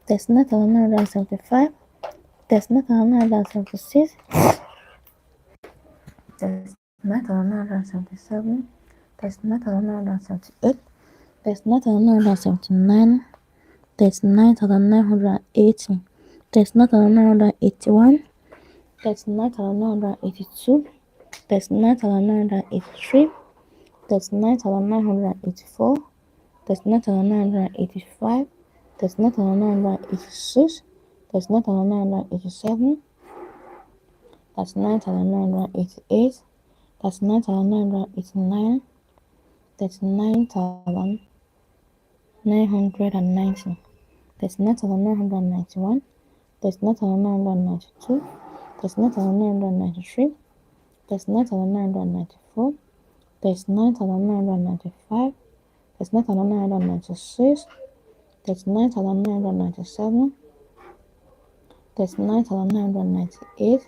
That's 9,975. That's 9,976. That's 9,977. That's 9,978. That's 9,979. That's 9,980. That's 9,981. That's 9,982. That's 9,983. That's 9,984. That's 9,985. That's 9,986. That's 9,987. That's 9,988. That's 9,989. That's 9,990. That's 9,991. That's 9,992. That's 9,993. That's 9,994. That's 9,995. That's 9,996. That's 9,997. That's 9,998.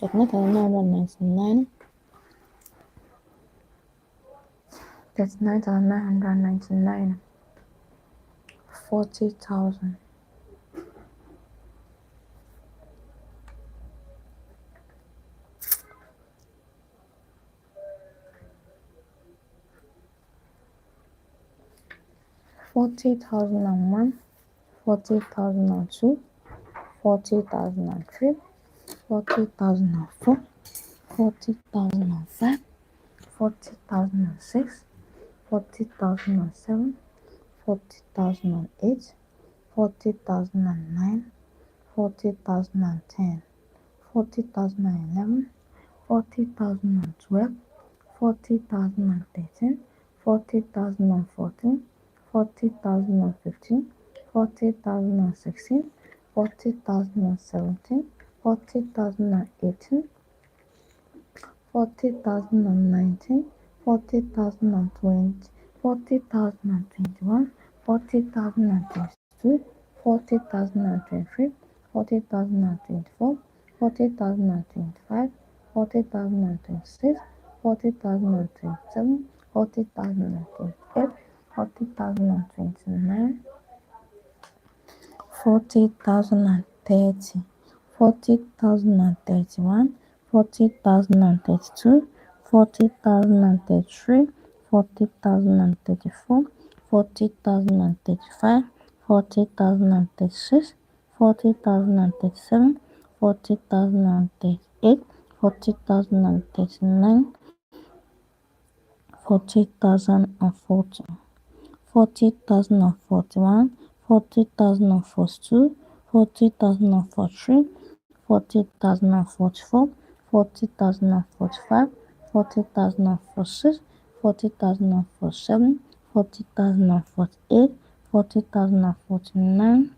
That's 9,999. That's 9,999. 40,000. 40,001. 40,002. 40,003. 40,004. 40,005. 40,006. 40,007. 40,008. 40,009. 40,010. 40,011. 40,012. 40,013. 40,014. 40,015. 40,016. 40,017. 40,018. 40,019. 40,020. 40,021. 40,022. 40,023. 40,024. 40,025. 40,026. 40,027. 40,028. 40,029. 40,030. 40,031. 40,032. 40,033. 40,034. 40,035. 40,036. 40,037, 40,038, 40,039, 40,040, 40,041, 40,042, 40,043, 40,044, 40,045, 40,046, 40,047, 40,048, 40,049,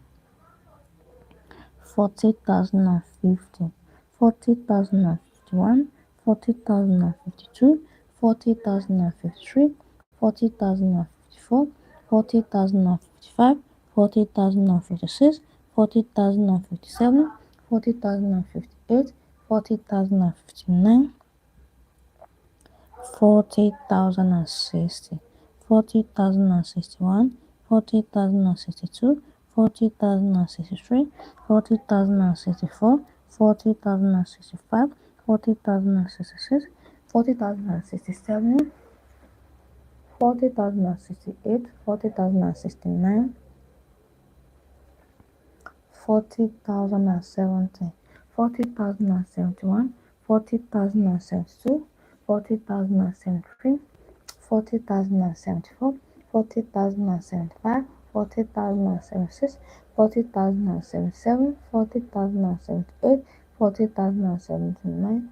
40,050, 40,051, 40,052, 40,053, 40,054, 40,055, 40,056, 40,057, 40,058, 40,059, 40,060, 40,061, 40,062, 40,063, 40,064, 40,065, 40,066, 40,067, 40,068, 40,069, 40,070, 40,071, 40,072, 40,073, 40,074, 40,075, 40,076, 40,077, 40,078, 40,079,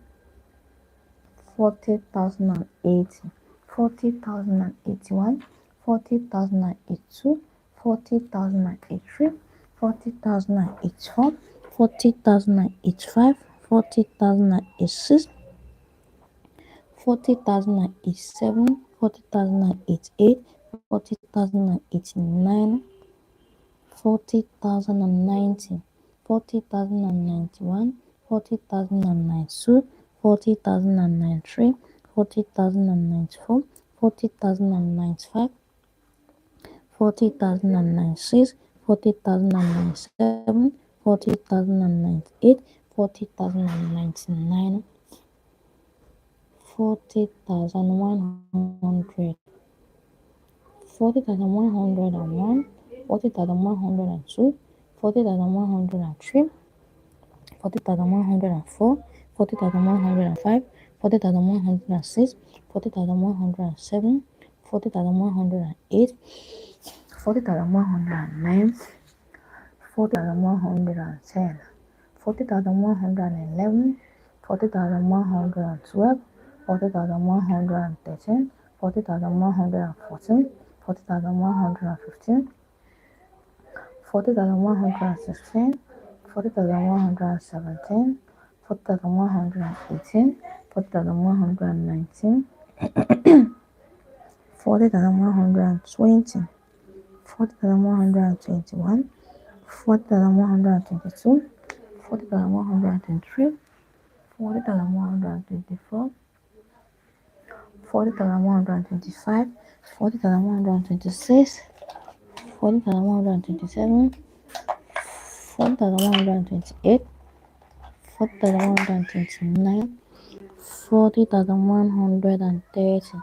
40,080, 40,081, 40,082, 40,083, 40,084, 40,085, 40,086, 40,087, 40,088, 40,089, 40,090, 40,091, 40,092, 40,093, 40,094, 40,095, 40,096, 40,097, 40,098, 40,099, 40,100, 40,101, 40,102, 40,103, 40,104, 40,105, 40,106, 40,107, 40,108, 40,109, 40,110, 40,111, 40,112, 40,113, 40,114, 40,115, 40,116, 40,117, 40,118, 40,119, 40,120, 40,121, 40,122, 40,123, 40,124, 40,125, 40,126, 40,127, 40,128, 40,129, 40,130,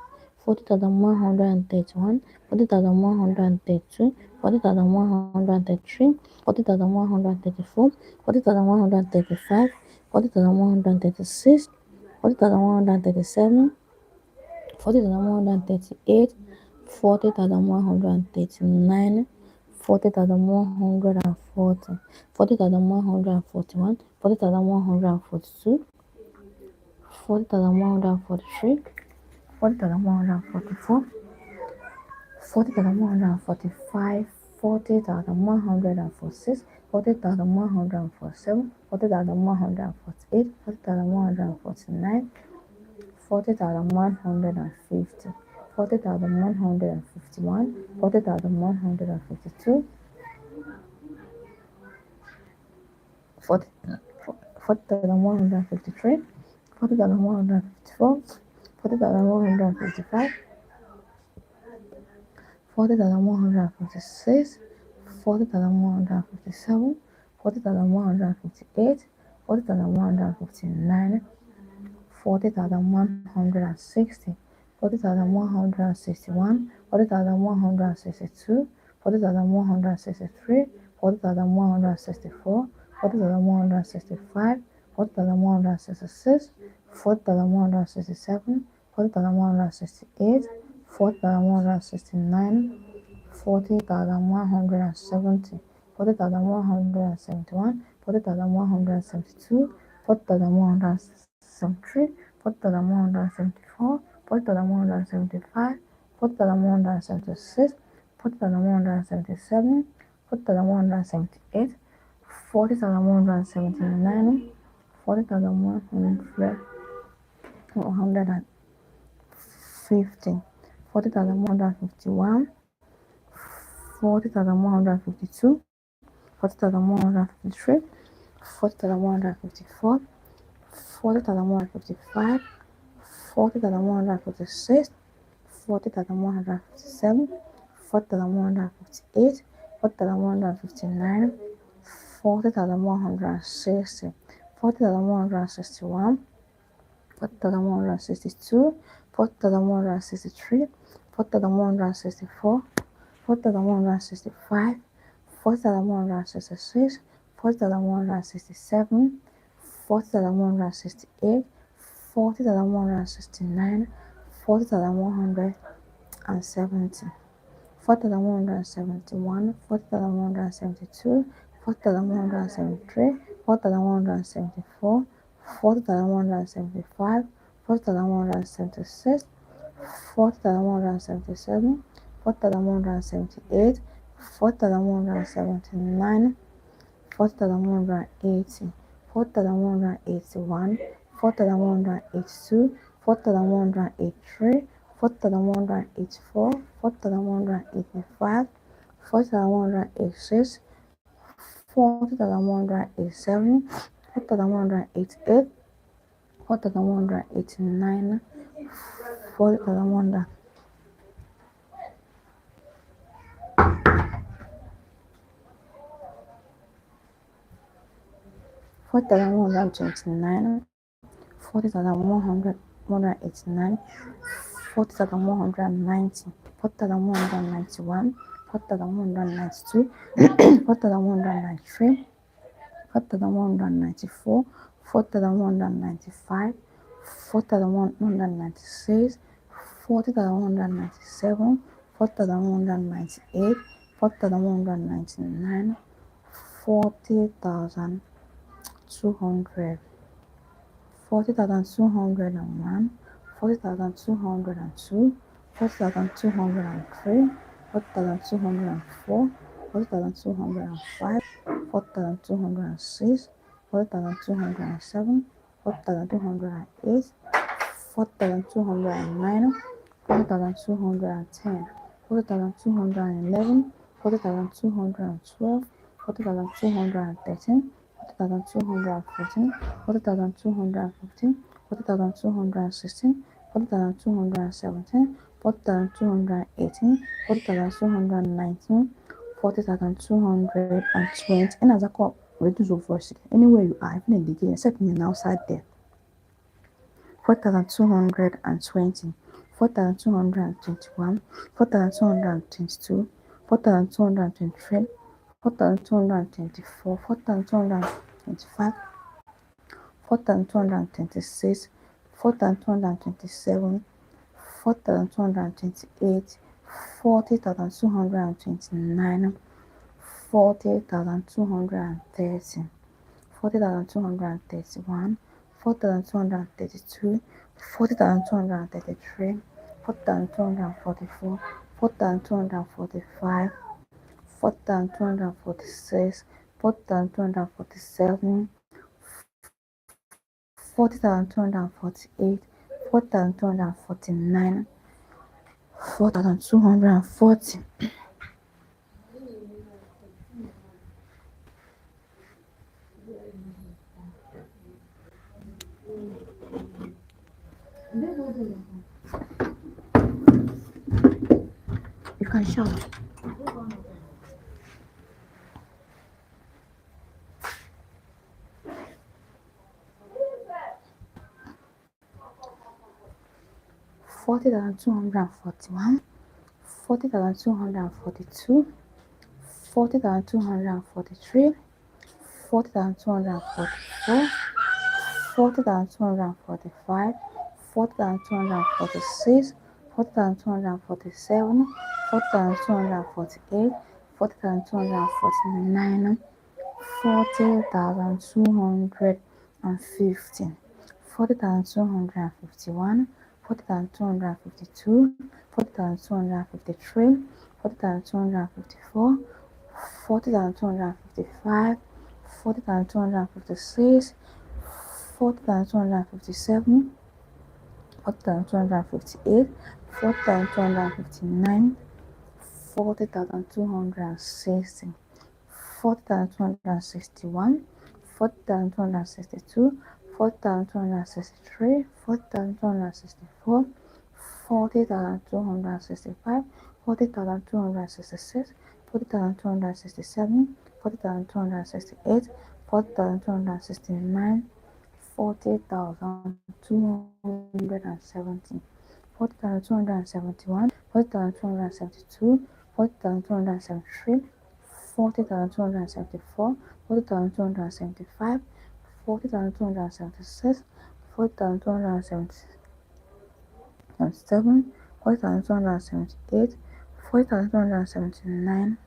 40,131, 40,132, 40,133, 40,134, 40,135, 40,136, 40,137, 40,138, 40,139, 40,140, 40,141, 40,142, 40,143, 40,144, 40,145, 40,146, 40,147, 40,148, 40,149, 40,150, 40,151, 40,152, 40,153, 40,154, 40,155, 40,156, 40,157, 40,158, 40,159, 40,160, 40,161, 40,162, 40,163, 40,164, 40,165, 40,166, 40,167, 40,168, 40,169, 40,170, 40,171, 40,172, 40,173, 40,174, 40,175, 40,176, 40,177, 40,178, 40,179, 40,150, 40,151, 40,152, 40,153, 40,154, 40,155, 40,156, 40,157, 40,158, 40,159, 40,160, 40,161, 40,162, 40,163, 40,164, 40,165, 40,166, 40,167, 40,168, 40,169, 40,170, 40,171, 40,172, 40,173, 40,174, 40,175, 40,176, 40,177, 40,178, 40,179, 40,180, 40,181, 40,182, 40,183, 40,184, 40,185, 40,186, 40,187, 40,188, 40,189, 40,100. 40,129, 40,189, 40,190, 40,191, 40,192, 40,193, 40,194, 40,195, 40,196, 40,197, 40,198, 40,199, 40,200, 40,201, 40,202, 40,203, 40,204, 40,205, 40,206, 40,207, 40,208, 40,209, 40,210, 40,211, 40,212, 40,213, 40,214, 40,215, 40,216, 40,217, 40,218, 40,219, 40,220. And as I call reduce your voice anywhere you are, even in the game, except me outside there. 4,220, 4,221, 4,222, 4,223, 4,224, 4,225, 4,226, 4,227, 4,228, 40,229, 40,230, 40,231, 40,232, 40,233, 40,244, 40,245, 40,246, 40,247, 40,248, 40,249, 4,240. You can shout. 40,241, 40,242, 40,243, 40,244, 40,245, 40,246, 40,247, 40,248, 40,249, 40,250, 40,251, 40,252, 40,253, 40,254, 40,255, 40,256, 40,257, 40,258, 40,259, 40,260, 40,261, 40,262, 40,263, 40,264, 40,265, 40,266, 40,267, 40,268, 40,269, 40,270, 40,271, 40,272, 40,273, 40,274, 40,275, 40,276, 40,277, 40,278, 40,279,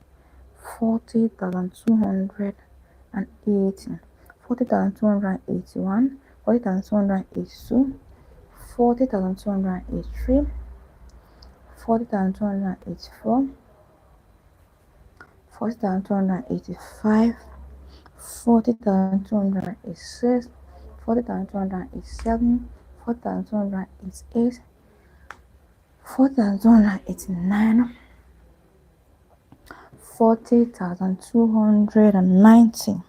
40,280, 40,281, 40,282, 40,283, 40,284, 40,285, 40,286, 40,287, 40,288, 40,289, 40,290.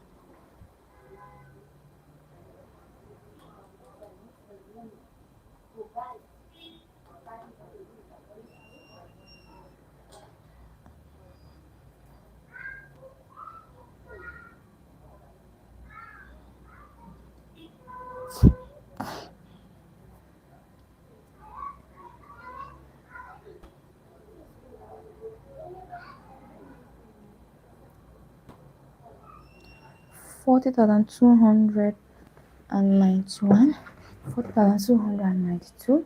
40,291, 40,292,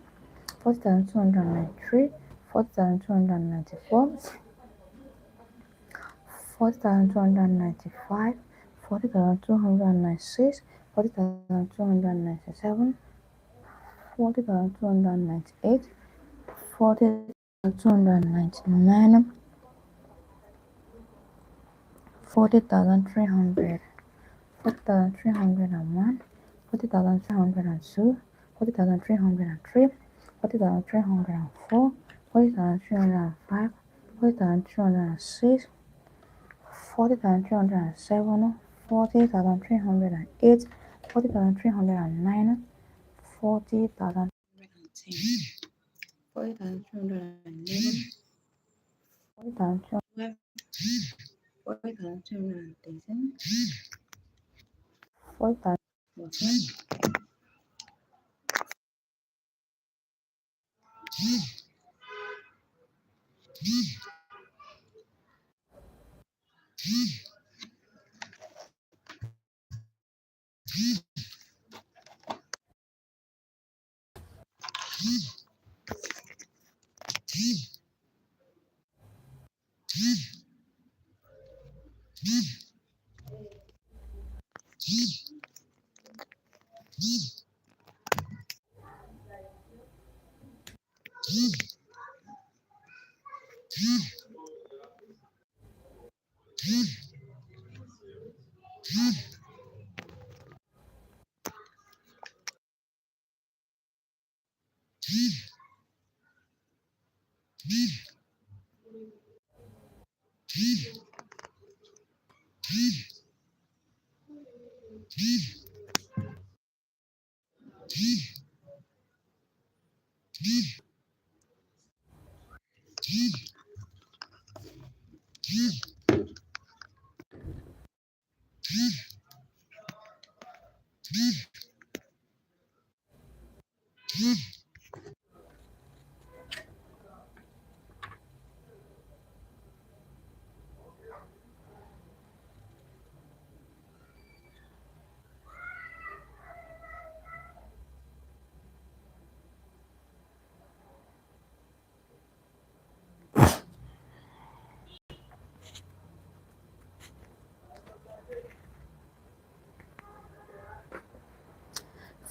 40,293, 40,294, 40,295, 40,296, 40,297, 40,298, 40,299, 40,300, 40,301, 40,302, 40,303, 40,304, 40,305, 40,306, 40,307, 40,308, 40,309, 40,310, 40,311, 40,312, 40,313, 40,014, 40,000.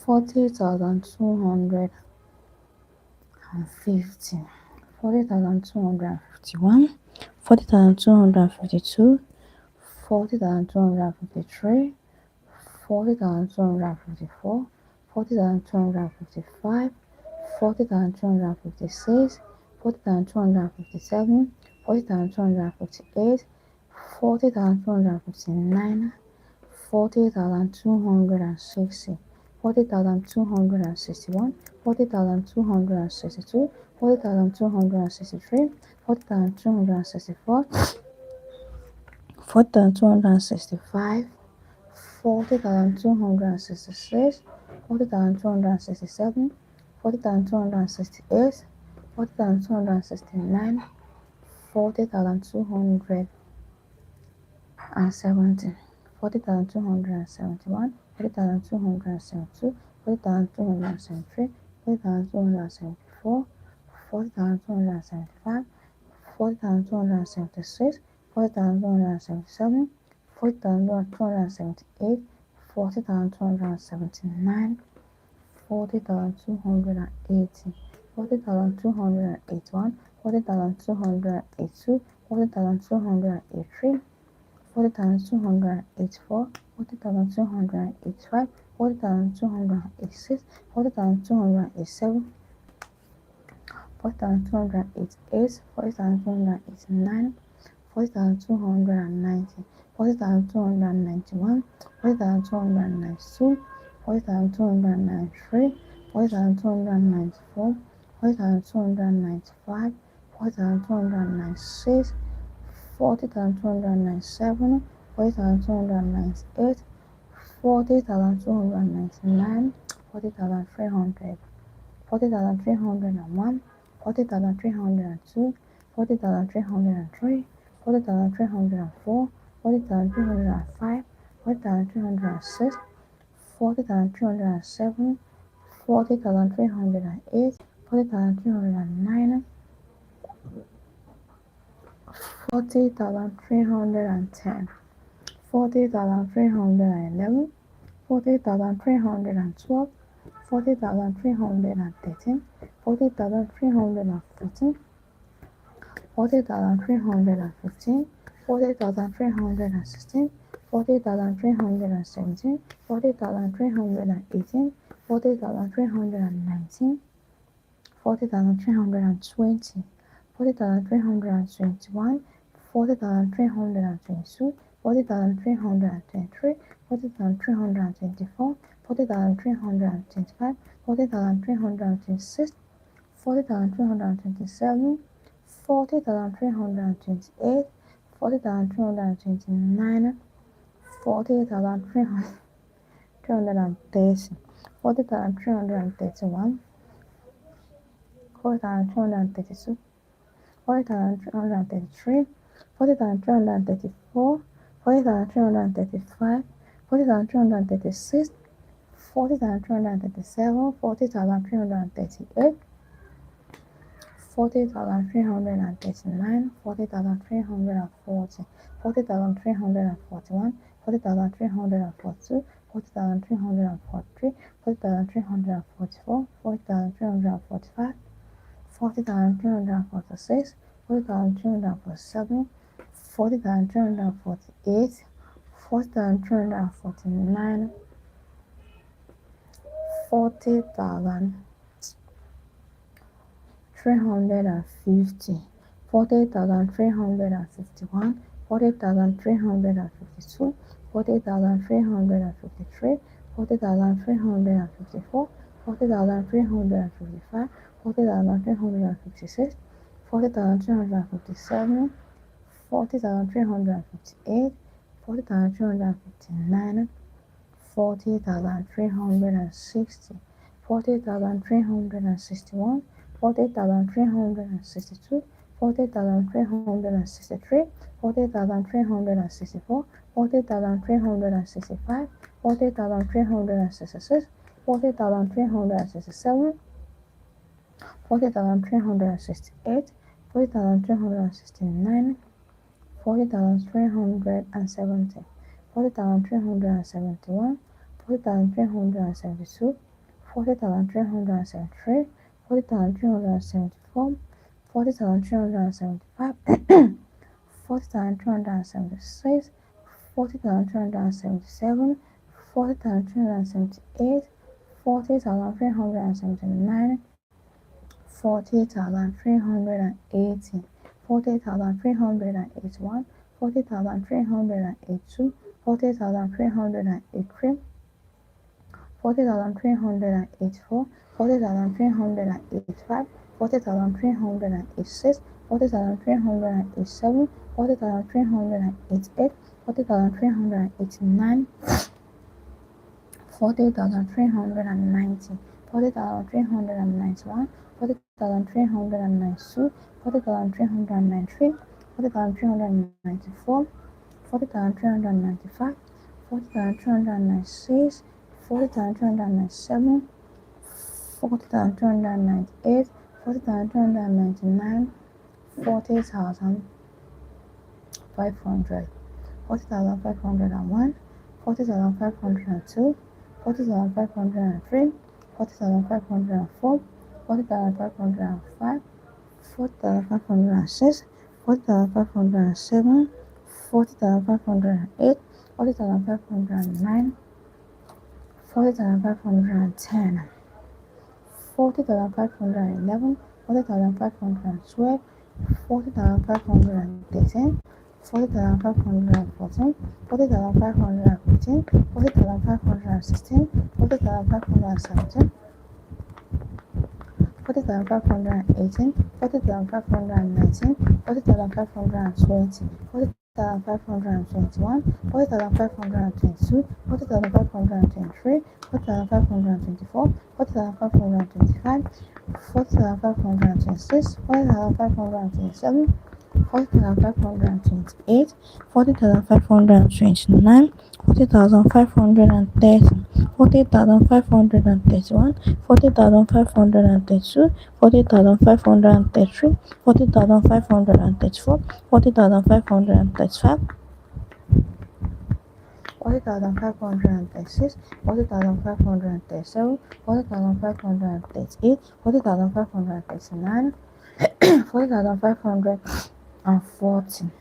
40,250, 40,251, 40,252, 40,253, 40,254, 40,255, 40,256, 40,257, 40,258, 40,259, 40,260, 40,261, 40,262, 40,263, 40,264, 40,265, 40,266, 40,267, 40,268, 40,269, 40,270, 40,271, 40,272, 40,273, 40,274, 40,275, 40,276, 40,277, 40,278, 40,279, 40,280, 40,281, 40,282, 40,283, 40,284, 40,285, 40,286, 40,287, 40,288, 40,289, 40,290, 40,291, 40,292, 40,293, 40,294, 40,295, 40,296, 40,297, 40,298, 40,299, 40,300, 40,301, 40,302, 40,303, 40,304, 40,305, 40,306, 40,307, 40,308, 40,309, 40,310, 40,311, 40,312, 40,313, 40,314, 40,315, 40,316, 40,317, 40,318, 40,319, 40,320, 40,321, 40,322, 40,323, 40,324, 40,325, 40,326, 40,327, 40,328, 40,329, 40,330, 40,331, 40,332, 40,333, 40,334, 40,335, 40,336, 40,337, 40,338, 40,339, 40,340, 40,341, 40,342, 40,343, 40,344, 40,345, 40,346, 40,347, 40,348, 40,349, 40,350, 40,351, 40,352, 40,353, 40,354, 40,355, 40,356, 40,357, 40,358, 40,359, 40,360, 40,361, 40,362, 40,363, 40,364, 40,365, 40,366, 40,367, 40,368, 40,369, 40,370, 40,371, 40,372, 40,373, 40,374, 40,375, 40,276, 40,277, 40,278, 40,379, 40,380, 40,381, 40,382, 40,383, 40,384, 40,385, 40,386, 40,387, 40,388, 40,389, 40,390, 40,391, 40,392, 40,393, 40,394, 40,395, 40,396, 40,397, 40,298, 40,299, 40,500, 40,501, 40,502, 40,503, 40,504, 40,505, 40,506, 40,507, 40,508, 40,509, 40,510, 40,511, 40,512, 40,513, 40,514, 40,515, 40,516, 40,517, 40,518, 40,519, 40,520, 40,521, 40,522, 40,523, 40,524, 40,525, 40,526, 40,527, 40,528, 40,529, 40,530, 40,531, 40,532, 40,533, 40,534, 40,535, 40,536, 40,537, 40,538, 40,539, 40,540,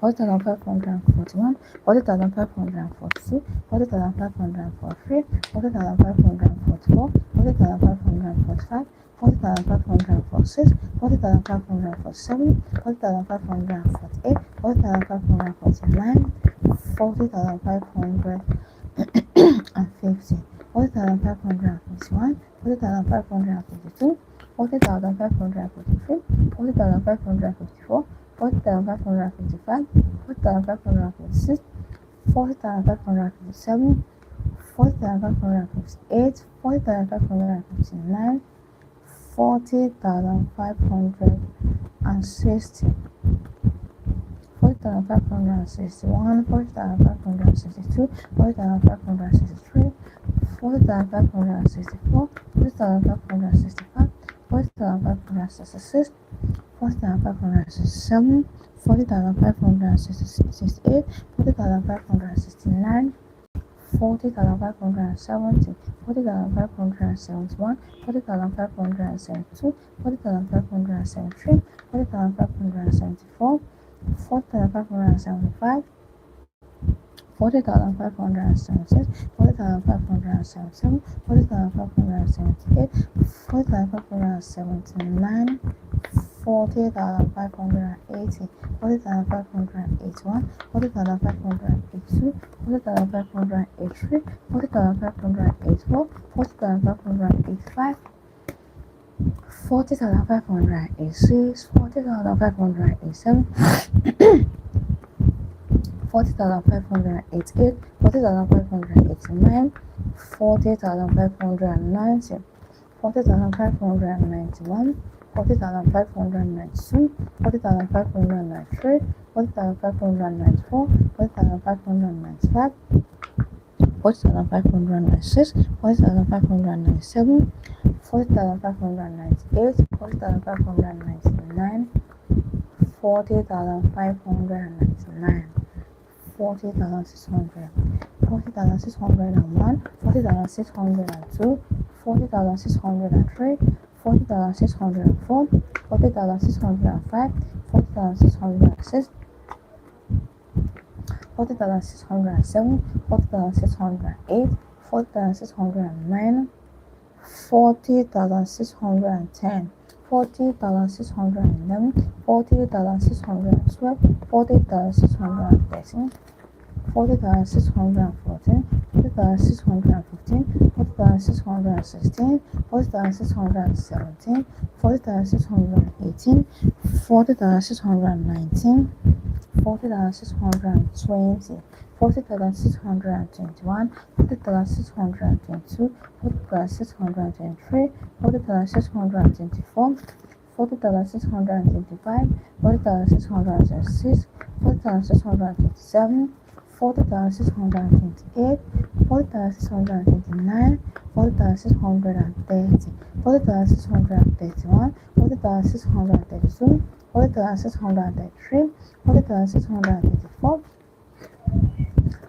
40,541, 40,542, 40,543, 40,544, 40,545, 40,546, 40,547, 40,548, 40,549, 40,550, 40,551, 40,552, 40,553, 40,554, 40,555, 40,556, 40,557, 40,558, 40,559, 40,560, 40,561, 40,562, 40,563, 40,564, 40,565, 40,566, 40,567, 40,568, 40,569, 40,570, 40,571, 40,572, 40,573, 40,574, 40,575, 40,576, 40,577, 40,578, 40,579, 40,580, 40,581, 40,582, 40,583, 40,584, 40,585, 40,586, 40,587, 40,588, 40,589, 40,590, 40,591, 40,592, 40,593, 40,594, 40,595, 40,596, 40,597, 40,598, 40,599, 40,599, 40,600, $40,601, $40,602, $40,603, $40,604, $40,605, $40,606, $40,607, $40,608, $40,609, $40,610, $40,611, $40,612, $40,613, $40,614, $40,615, $40,616, $40,617, $40,618, $40,619, $40,620, $40,621, $40,622, $40,623, $40,624, $40,625, $40,626, $40,627, $40,628, $40,629, $40,630, $40,631, $40,632, $40,633, $40,634,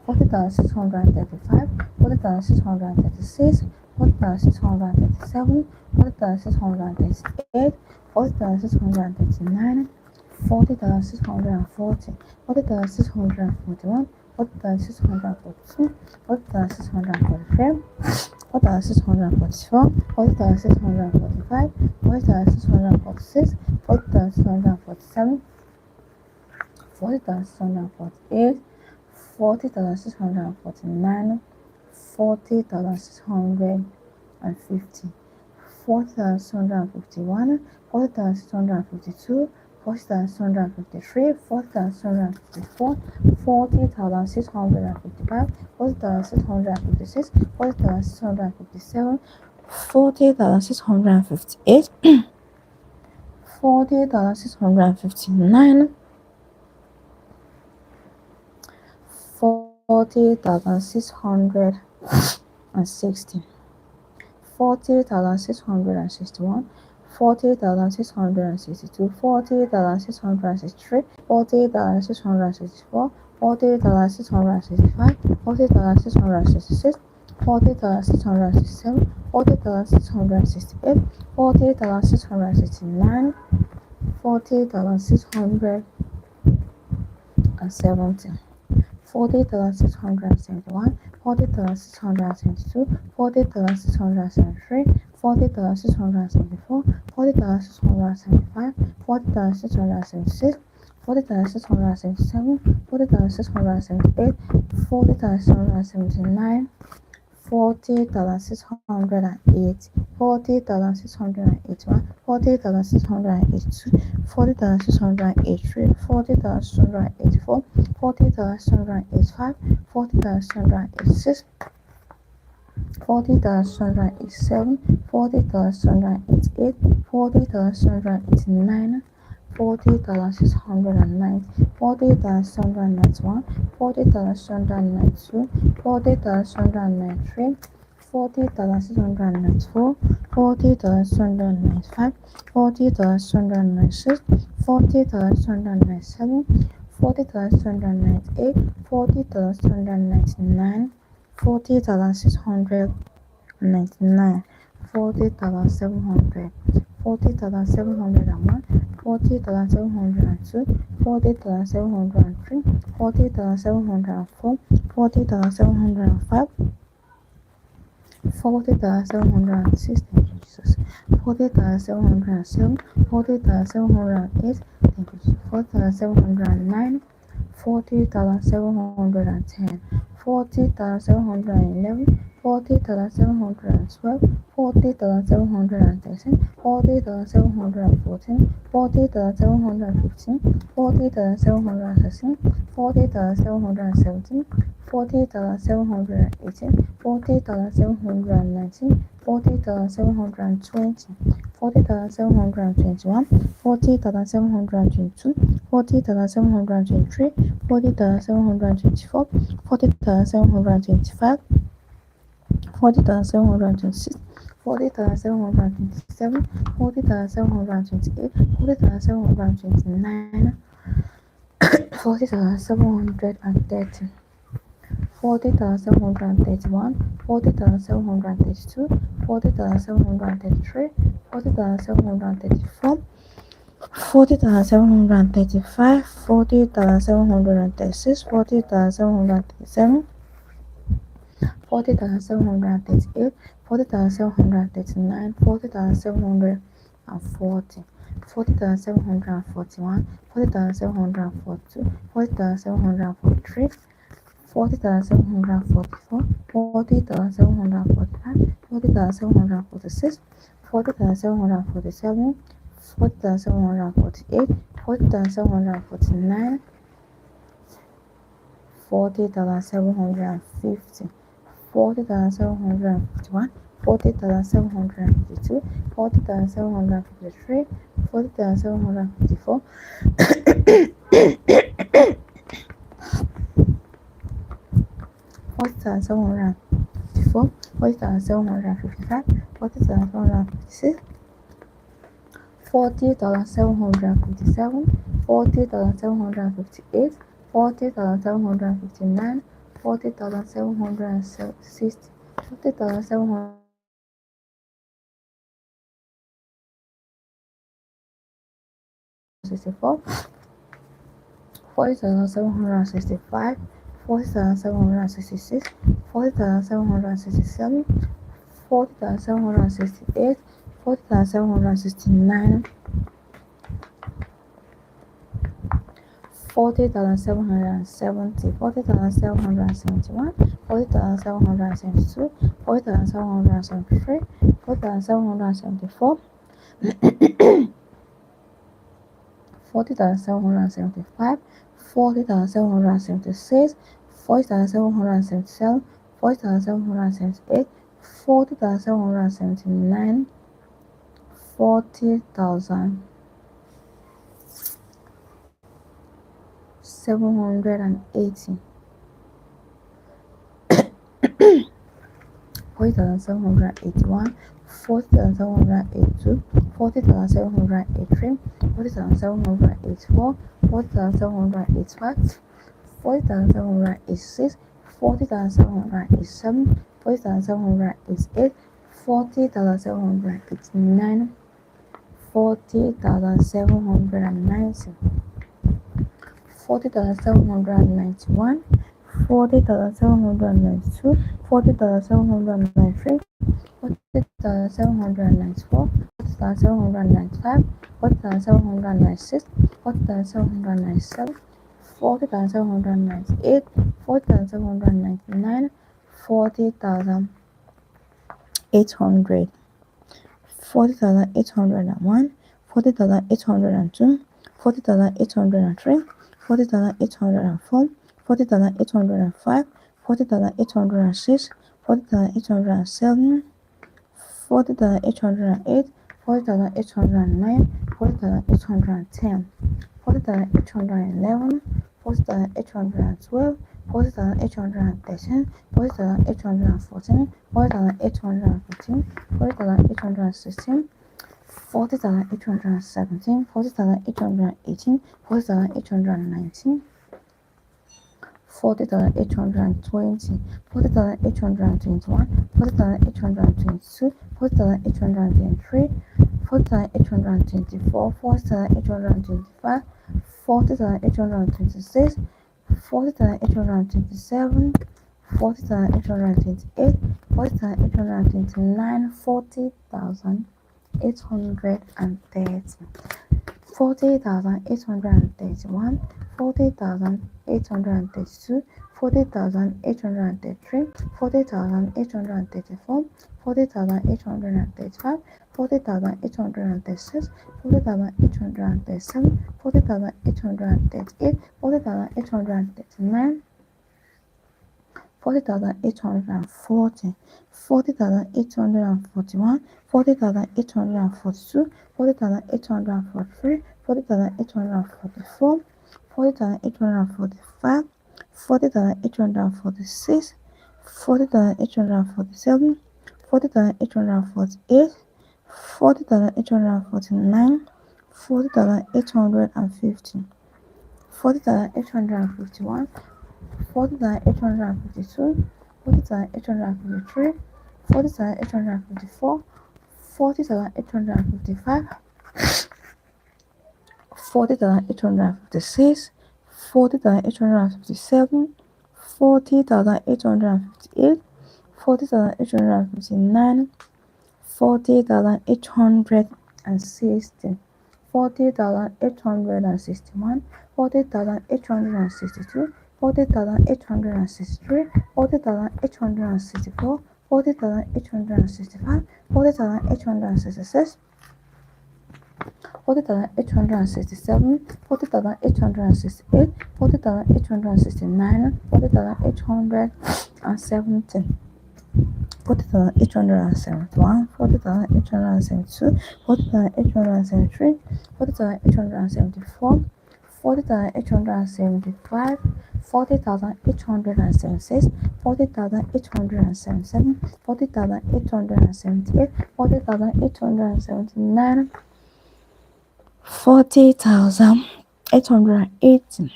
$40,635, $40,636, $40,637, $40,638, $40,639, $40,640, $40,641, $40,642, $40,643, $40,644, $40,645, $40,646, $40,647, $40,648, $40,649, $40,650, $40,651, $40,652, $40,653, $40,654, $40,655, $40,656, $40,657, $40,658, $40,659, $40,660, $40,661, $40,662, $40,663, $40,664, $40,665, $40,666, $40,667, $40,668, $40,669, $40,670, $40,671, $40,672, $40,673, $40,674, $40,675, $40,676, $40,677, $40,678, $40,679, $40,608, $40,681, $40,682, $40,683, $40,684, $40,685, $40,686, $40,687, $40,688, $40,689, $40,690, $40,691, $40,692, $40,693, $40,694, $40,695, $40,696, $40,697, $40,698, $40,699, $40,699, $40,700, $40,701, $40,702, $40,703, $40,704, $40,705, $40,706, thank you, Jesus. $40,707, $40,708, thank you, Jesus. $40,709, $40,710, $40,711, $40,712, $40,713, $40,714, $40,715, $40,716, $40,717, $40,718, $40,719, $40,720, $40,721, $40,722, $40,723, $40,724, $40,725, $40,726, $40,727, $40,728, $40,729, $40,730, $40,731, $40,732, $40,733, $40,734, $40,735, $40,736, $40,737, $40,738, $40,739, $40,740, $40,741, $40,742, $40,743, $40,744, $40,745, $40,746, $40,747, $40,748, $40,749, $40,750, $40,751, $40,752, $40,753, $40,754, $40,754, $40,755, $40,756, $40,757, $40,758, $40,759, $40,760, $40,764, $40,765, $40,766, $40,767, $40,768, $40,769, $40,770, $40,771, $40,772, $40,773, $40,774, $40,775, $40,776, $40,777, $40,778, $40,779, $40,780, $40,781, $40,782, $40,783, $40,784, $40,785, $40,786, $40,787, $40,788, $40,789, $40,790, $40,791, $40,792, $40,793, $40,794, $40,795, $40,796, $40,797, $40,798, $40,799, $40,800, $40,801, $40,802, $40,803, $40,804, $40,805, $40,806, $40,807, $40,808, $40,809, $40,810, $40,811, $40,812, $40,813, $40,814, $40,815, $40,816, $40,817, $40,818, $40,819, $40,820, $40,821, $40,822, $40,823, $40,824, $40,825, $40,826, $40,827, $40,828, $40,829, $40,830, $40,831, $40,832, $40,833, $40,834, $40,835, $40,836, $40,837, $40,838, $40,839, $40,840, $40,841, $40,842, $40,843, $40,844, $40,845, $40,846, $40,847, $40,848, $40,849, $40,850, $40,851, 40,852, 40,853, 40,854, 40,855, 40,856, 40,857, 40,858, 40,859, 40,860, 40,861, 40,862, 40,863, 40,864, 40,865, 40,866, 40,867, 40,868, 40,869, 40,870, 40,871, 40,872, 40,873, 40,874, 40,875, 40,876, 40,877, 40,878, 40,879, 40,880,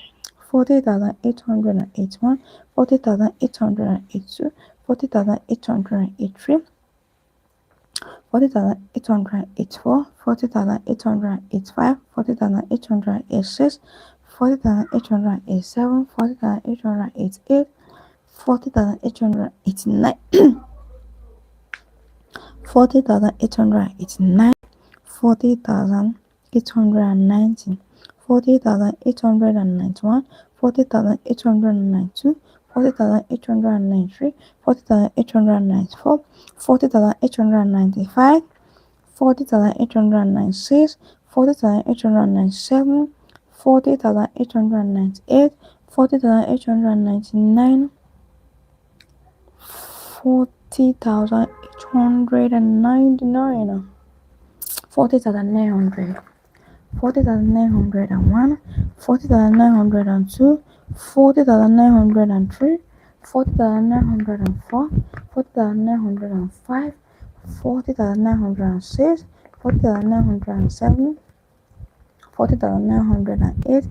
40,881, 40,882, 40,883, 40,884, 40,885, 40,886, 40,887, 40,888, 40,889, 40,889, 40,890, 40,891, 40,892, 40,893, 40,894, 40,895, 40,896, 40,897, 40,898, 40,899, 40,899, 40,900, 40,901, 40,902, 40,903, 40,904, 40,905, 40,906, 40,907, 40,908,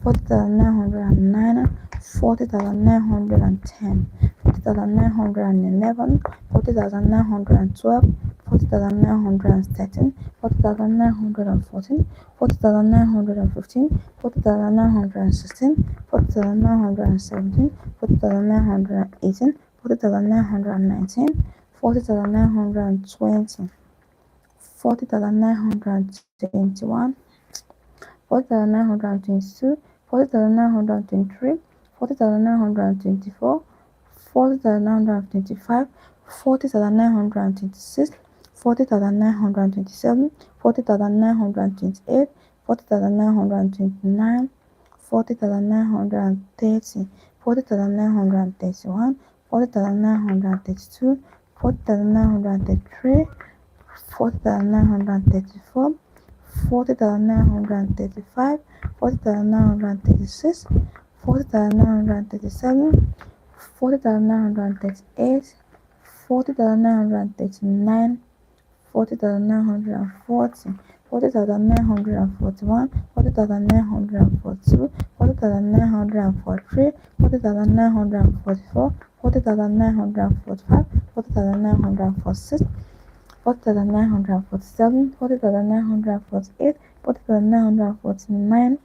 40,909, 40,910, 40,911, 40,912, 40,913, 40,914, 40,915, 40,916, 40,917, 40,918, 40,919, 40,920, 40,921, 40,922, 40,923, 40,924, 40,925, 40,926, 40,927, 40,928, 40,929, 40,930, 40,931, 40,932, 40,933, 40,934, 40,935, 40,936, 40,937, 40,938, 40,939, 40,940, 40,941, 40,942, 40,943, 40,944, 40,945, 40,946, 40,947, 40,948, 40,949,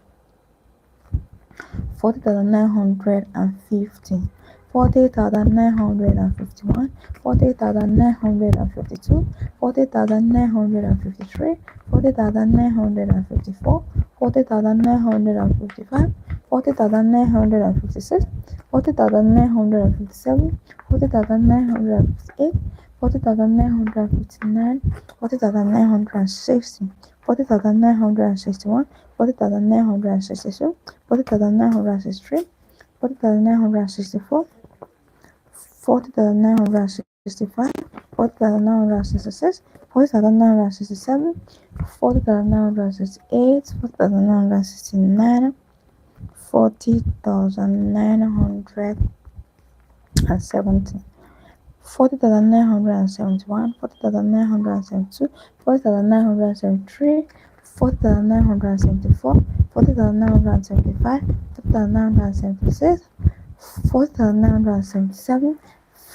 40,950, 40,951, 40,952, 40,953, 40,954, 40,955, 40,956, 40,957, 40,958, 40,959, 40,960, 40,961, 40,962, 40,963, 40,964, 40,965, 40,966, 40,967, 40,968, 40,969, 40,970, 40,971, 40,972, 40,973, 40,974, 40,975, 40,976, 40,977,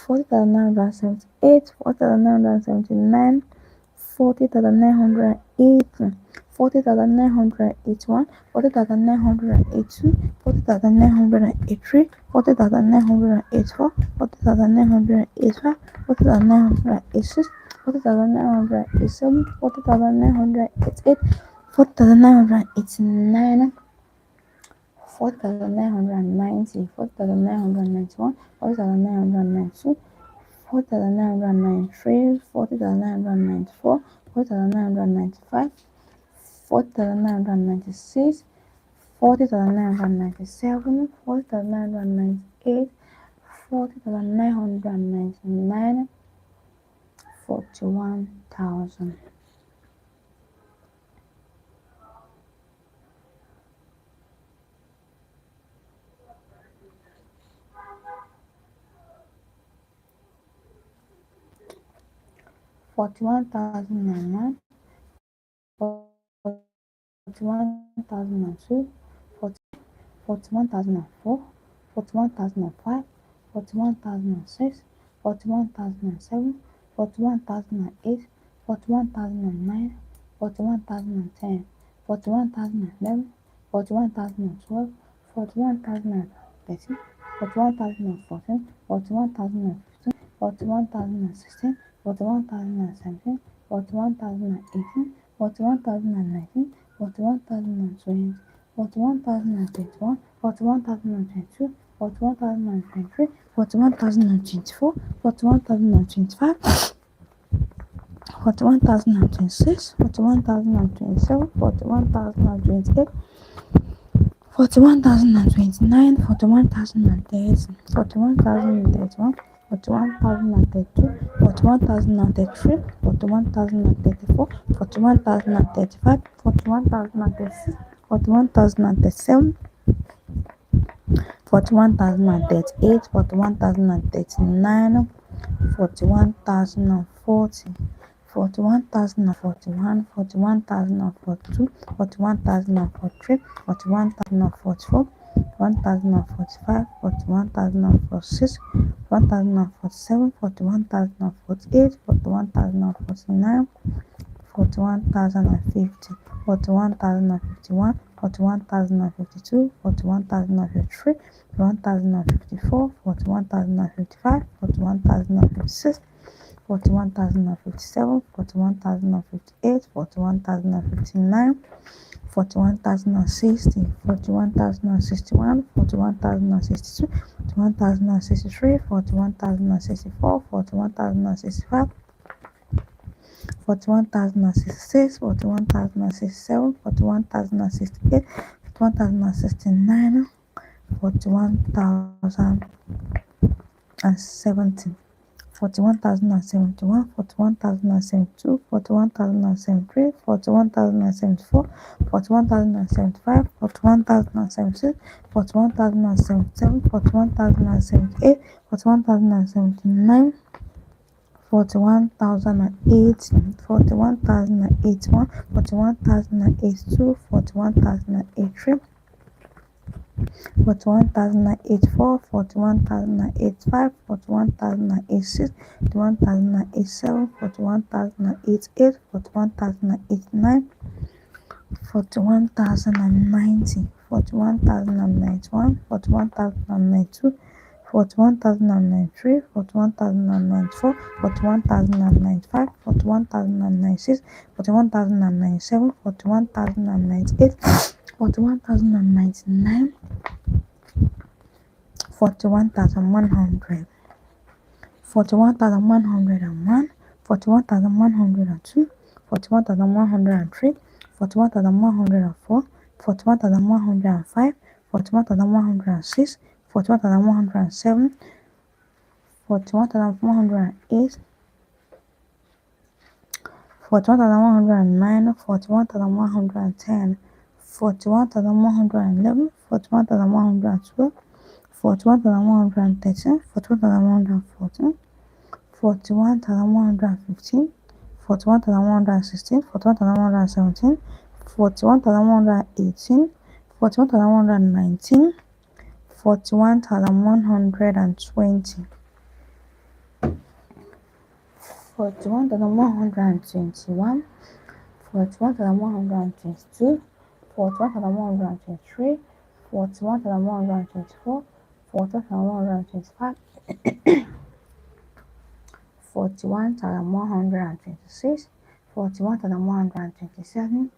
40,978, 40,979, 40,980, 40,981, 40,982, 40,983, 40,984, 40,985, 40,986, 40,987, 40,988, 40,989, 4,990, 4,991, 4,992, 4,993, 4,994, 4,995, 4,996, 40,997, 40,998, 40,999, 41,000. 41,001, 41,002, 41,004, 41,005, 41,006, 41,007, 41,008, 41,009, 41,010, 41,011, 41,012, 41,013, 41,014, 41,015, 41,016, 41,017, 41,018, 41,019, 41,020, 41,021, 41,022, 41,023, 41,024, 41,025, 41,026, 41,027, 41,028, 41,029, 41,030, 41,031, 41,032, 41,033, 41,034, 41,035, 41,036, 41,037, 41,038, 41,039, 41,040, 41,041, 41,042, 41,043, 41,044, 1,045, 41,046, 1,047, 41,048, 41,049, 41,050, 41,051, 41,052, 41,053, 41,054, 41,055, 41,056, 41,057, 41,058, 41,059, 41,060, 41,061, 41,062, 41,063, 41,064, 41,065, 41,066, 41,067, 41,068, 41,069, 41,070, 41,071, 41,072, 41,073, 41,074, 41,075, 41,076, 41,077, 41,078, 41,079, 41,080, 41,081, 41,082, 41,083, 41,084, 41,085, 41,086, 41,087, 41,088, 41,089, 41,090, 41,091, 41,092, 41,093, 41,094, 41,095, 41,096, 41,097, 41,098, 41,099, 41,100, 41,101, 41,102, 41,103, 41,104, 41,105, 41,106, 41,107, 41,108, 41,109, 41,110, 41,111, 41,112, 41,113, 41,114, 41,115, 41,116, 41,117, 41,118, 41,119, 41,120, 41,121, 41,122, 41,123, 41,124, 41,125, 41,126, 41,127,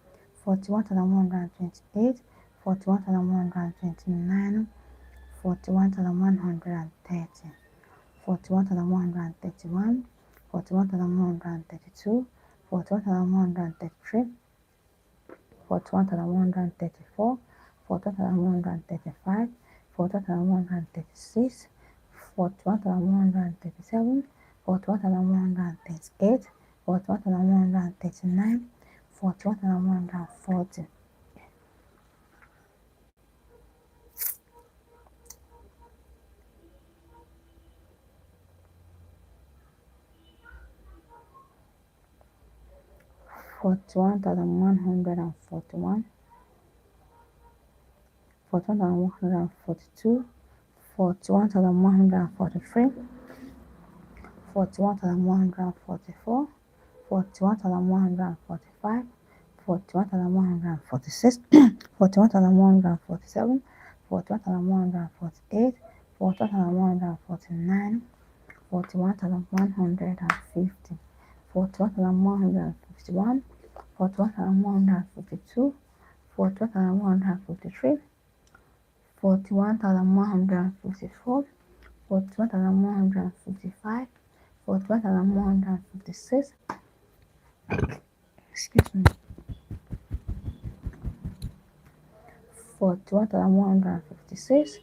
41,128, 41,129, 41,130, 41,131, 41,132, 41,133, 41,134, 41,135, 41,136, 41,137, 41,138, 41,139, 41,140, 41,141, 41,142, 41,143, 41,144, 41,145, 41,146, 41,147, 41,148, 41,149, 41,150, 41,151, 41,152, 41,153, 41,154, 41,155, 41,156, excuse me, 41,156,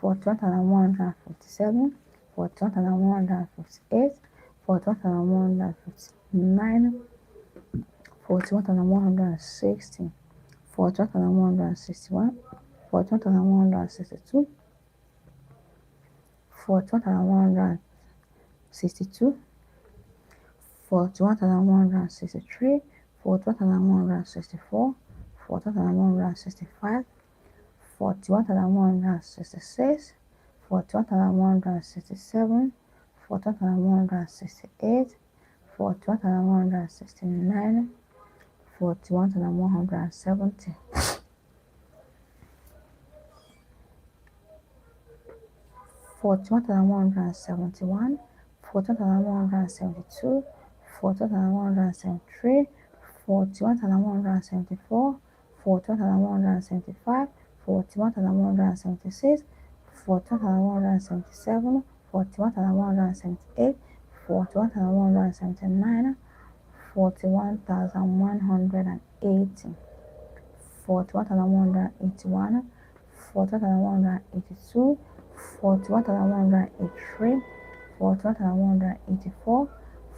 41,157, 41,158, 41,159, 41,160, 41,161, 41,162, 41,162, 41,163, 41,164, 41,165, 41,166, 41,167, 41,168, 41,169, 41,170, 41,171, 41,172, 41,173, 41,174, 41,175, 41,176, 41,177, 41,178, 41,179, 41,180, 41,181, 41,182, 41,183, 41,184,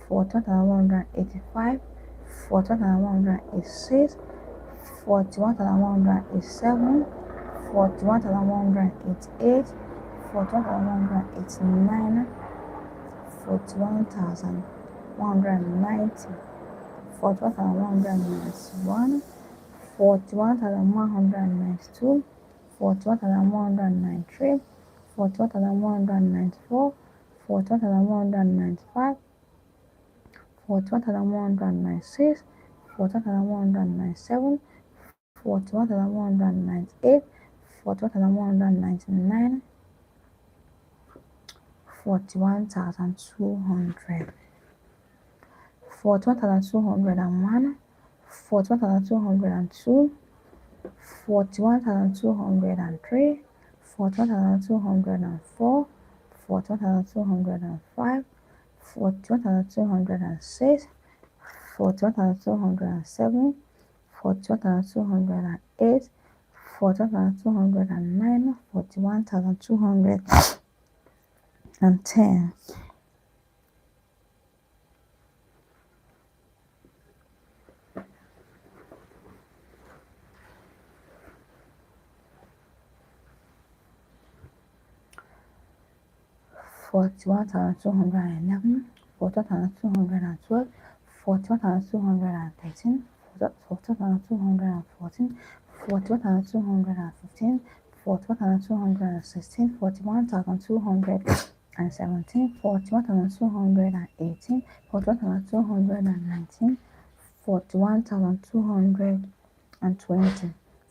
41,185, 41,186, 41,187, 41,188, 41,189, 41,190, 41,191, 41,192, 41,193, 41,194, 41,195, 41,196, 41,197, 41,198, 41,199, 41,200, 41,201, 41,202, 41,203, 41,204, 41,205, 41,206, 41,207, 41,208, 41,209, 41,210. 41,211, 41,212, 41,213, 41,214, 41,215, 41,216, 41,217, 41,218, 41,219, 41,220,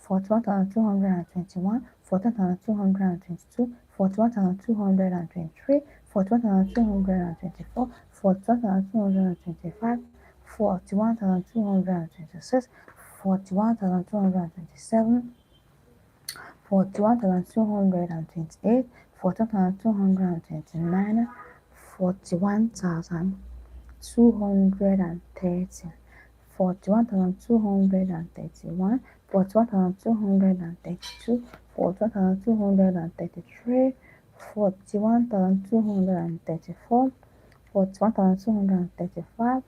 41,221, 41,222, 41,223, 41,224, 41,225, 41,226, 41,227, 41,228, 41,229, 41,230, 41,231, 41,232, 41,233, 41,234, 41,235,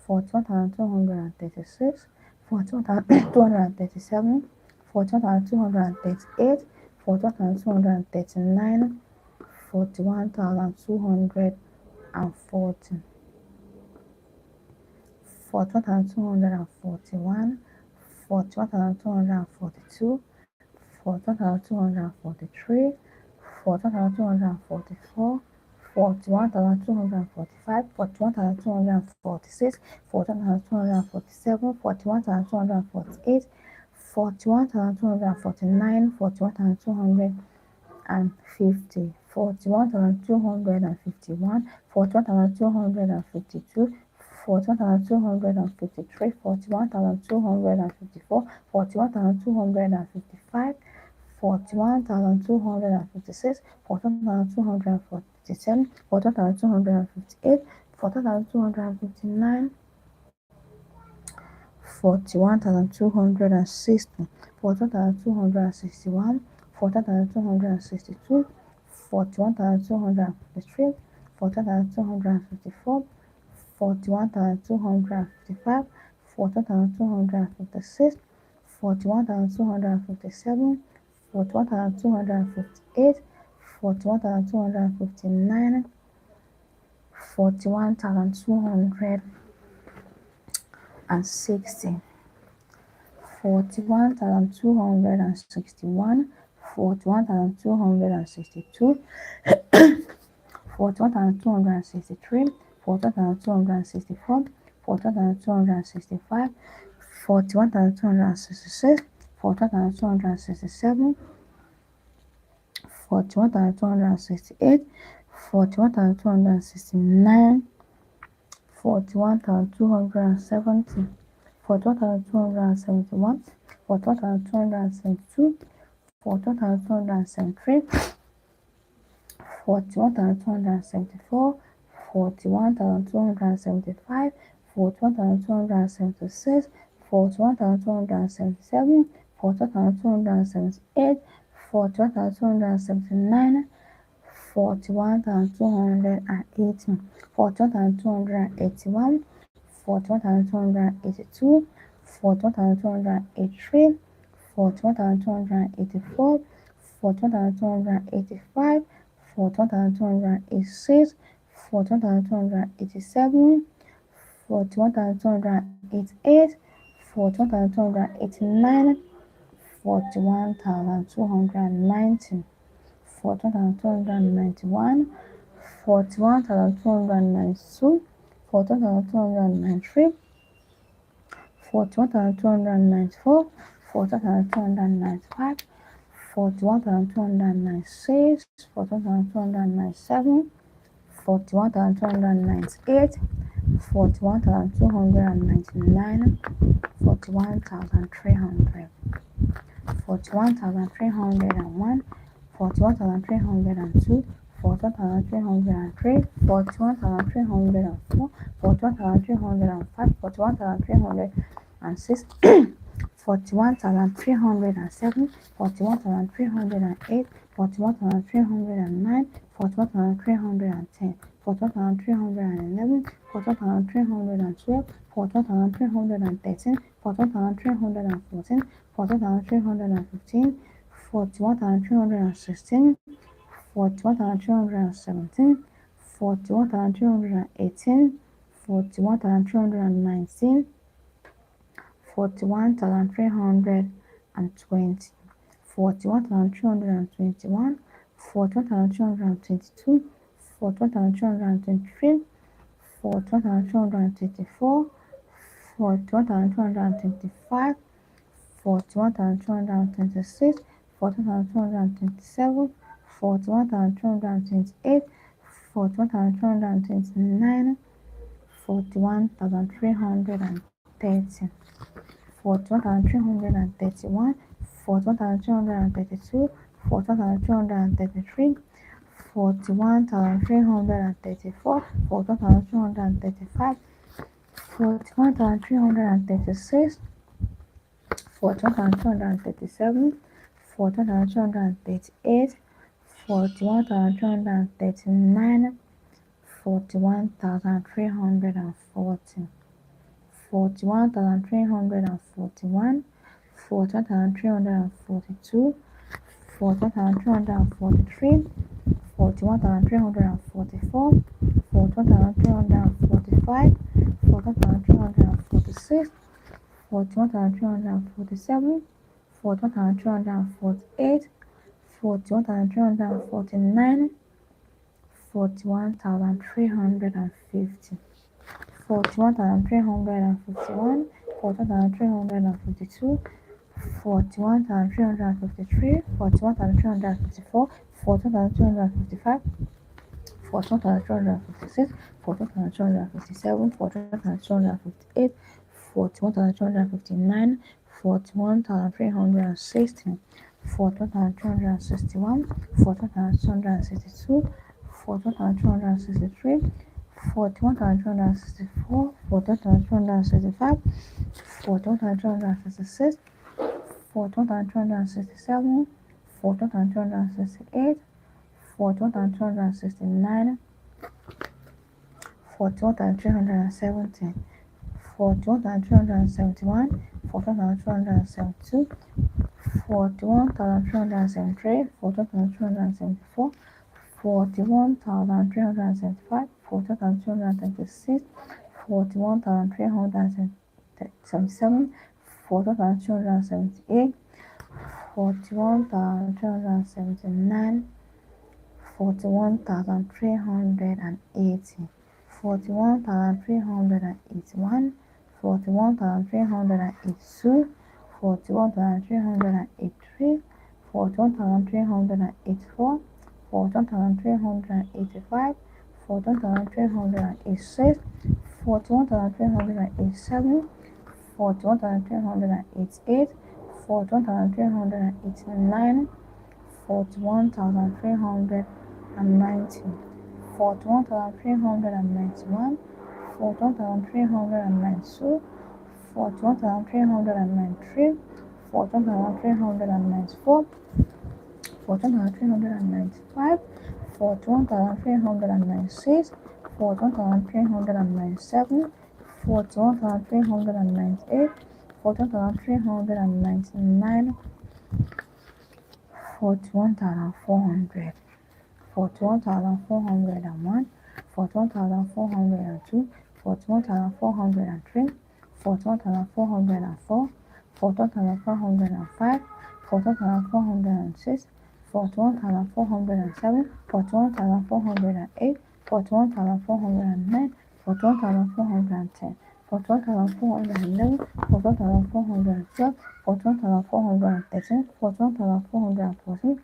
41,236, 41,237, 41,238, 41,239, 41,240, 41,241, 41,242, 41,243, 41,244, 41,245, 41,246, 41,247, 41,248, 41,249, 41,250, 41,251, 41,252, 41,253, 41,254, 41,255, 41,256, 41,257, 41,258, 41,259, 41,260, 41,261, 41,262, 41,253, 41,254, 41,255, 41,256, 41,257, 41,258, 41,259, 41,260, 41,261, 41,262, 41,263, 41,264, 41,265, 41,266, 41,267, 41,268, 41,269, 41,270, 41,271, 41,272, 41,273, 41,274, 41,275, 41,276, 41,277, 41,278, 41,279, 41,280, 41,281, 41,282, 41,283, 41,284, 41,285, 41,286, 41,287, 41,288, 41,289, 41,290, 41,291, 41,292, 41,293, 41,294, 41,295, 41,296, 41,297, 41,298, 41,299, 41,300, 41,301, 41,302, 41,303, 41,304, 41,305, 41,306, 41,307, 41,308, 41,309, 41,310, 41,311, 41,312, 41,313, 41,314, 41,315, 41,316, 41,317, 41,318, 41,319, 41,320, 41,321, 41,322, 41,323, 41,224, 41,225, 41,226, 41,227, 41,228, 41,229, 41,330, 41,331, 41,332, 41,333, 41,334, 41,335, 41,336, 41,237, 41,238, 41,239, 41,340, 41,341, 41,342, 41,343, 41,344, 41,345, 41,346, 41,347, 41,348, 41,349, 41,350, 41,351, 41,352, 41,353, 41,354, 41,355, 41,256, 41,257, 41,258, 41,259, 41,360, 41,261, 41,262, 41,263, 41,264, 41,265, 41,266, 41,267, 41,268, 41,269, 41,370, 41,371, 41,372, 41,373, 41,374, 41,375, 41,336, 41,377, 41,278, 41,279, 41,380, 41,381, 41,382, 41,383, 41,384, 41,385, 41,386, 41,387, 41,388, 41,389, 41,390, 41,391, 41,392, 41,393, 41,394, 41,395, 41,396, 41,397, 41,398, 41,399, 41,400, 41,401, 41,402, 41,403, 41,404, 41,405, 41,406, 41,407, 41,408, 41,409, 41,410, 41,411, 41,412, 41,413, 41,414,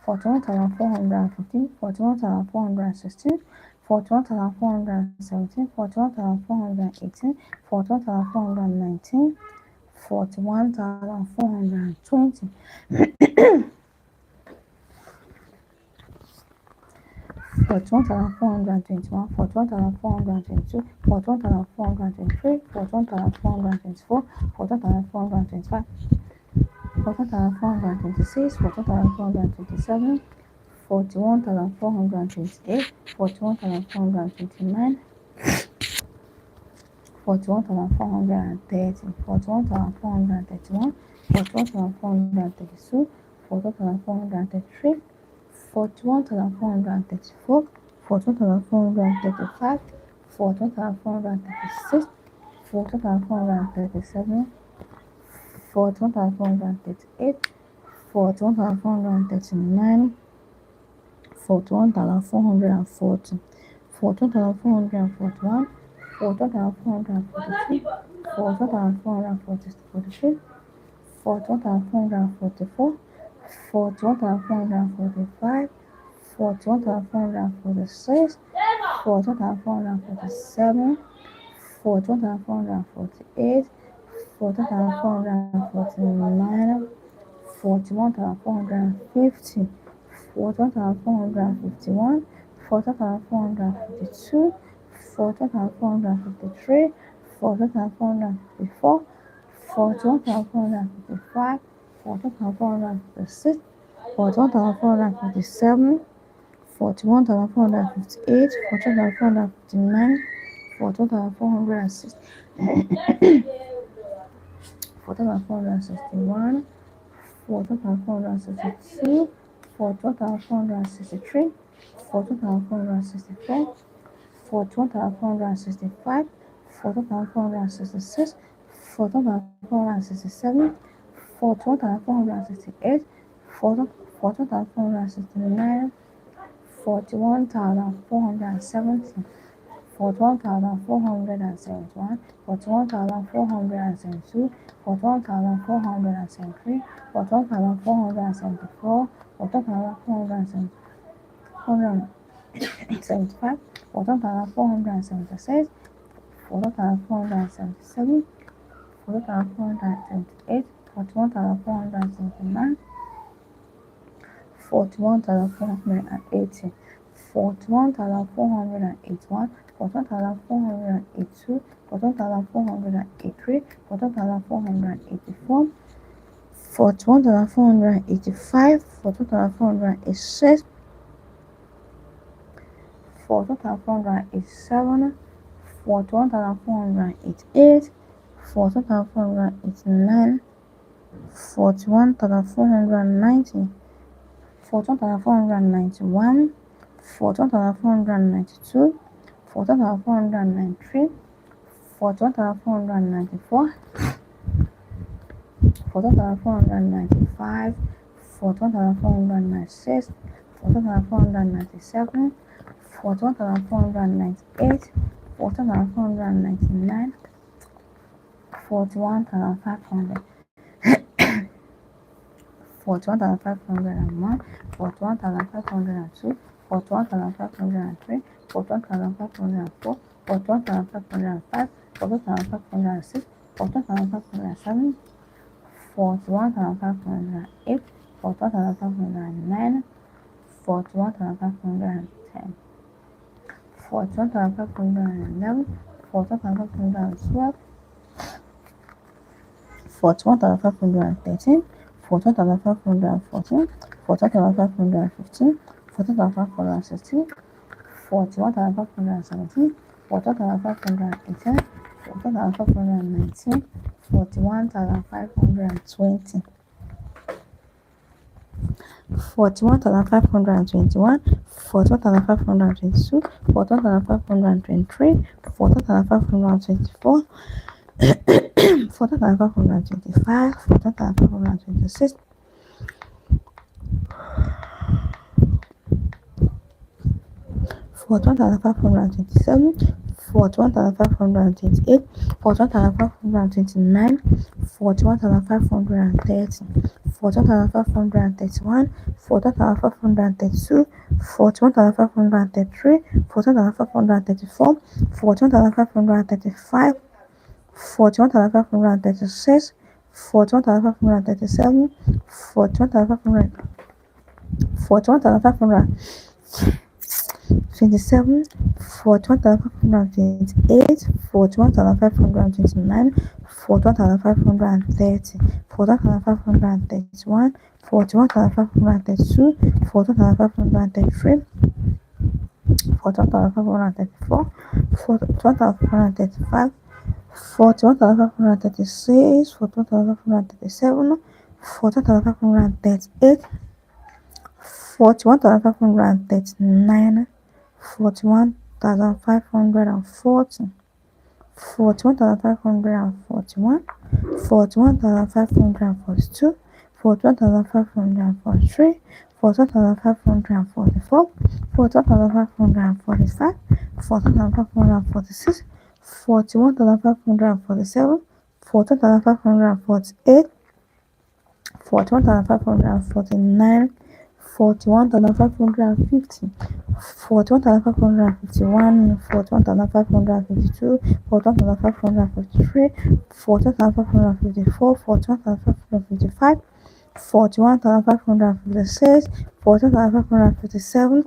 41,415, 41,416, 41,417, 41,418, 41,419, 41,420, 41,421, 41,422, 41,423, 41,424, 41,425, 41,426, 41,427, 41,428, 41,429, 41,430, 41,431, 41,432, 41,433, 41,434, 41,435, 41,436, 41,437, 41,438, 41,439, 41,440, 41,441, 41,442, 41,443, 41,444, 41,445, 41,446, 41,447, 41,448, 41,449, 41,450, 41,451, 41,452, 41,453, 41,454, 41,455, 41,456, 41,457, 41,458, 41,459, 41,460, 41,461, 41,462, 41,463, 41,464, 41,465, 41,466, 41,467, 41,468, 41,469, 41,470, 41,471, 41,472, 41,473, 41,474, 41,475, 41,476, 41,477, 41,478, 41,479, 41,480, 41,481, 41,482, 41,483, 41,484, 41,485, 41,486, 41,487, 41,488, 41,489, 41,490, 41,491, 41,492, 41,493, 41,494, 41,495, 41,496, 41,497, 41,498, 41,499, 41,500, 41,501, 41,502, 41,503, 41,504, 41,505, 41,506, 41,507, 41,508, 41,509, 41,510, 41,511, 41,512, 41,513, 41,514, 41,515, 41,516, 41,517, 41,518, 41,519, 41,520, 41,521, 41,522, 41,523, 41,524, 41,525, 41,526, 41,527, 41,528, 41,529, 41,530, 41,531, 41,532, 41,533, 41,534, 41,535, 41,536, 41,537, 41,527, 41,528, 41,529, 41,530, 41,531, 41,532, 41,533, 41,534, 41,535, 41,536, 41,537, 41,538, 41,539, 41,540, 41,541, 41,542, 41,543, 41,544, 41,545, 41,546, 41,547, 41,548, 41,549, 41,550, 41,551, 41,552, 41,553, 41,554, 41,555, 41,556, 41,557,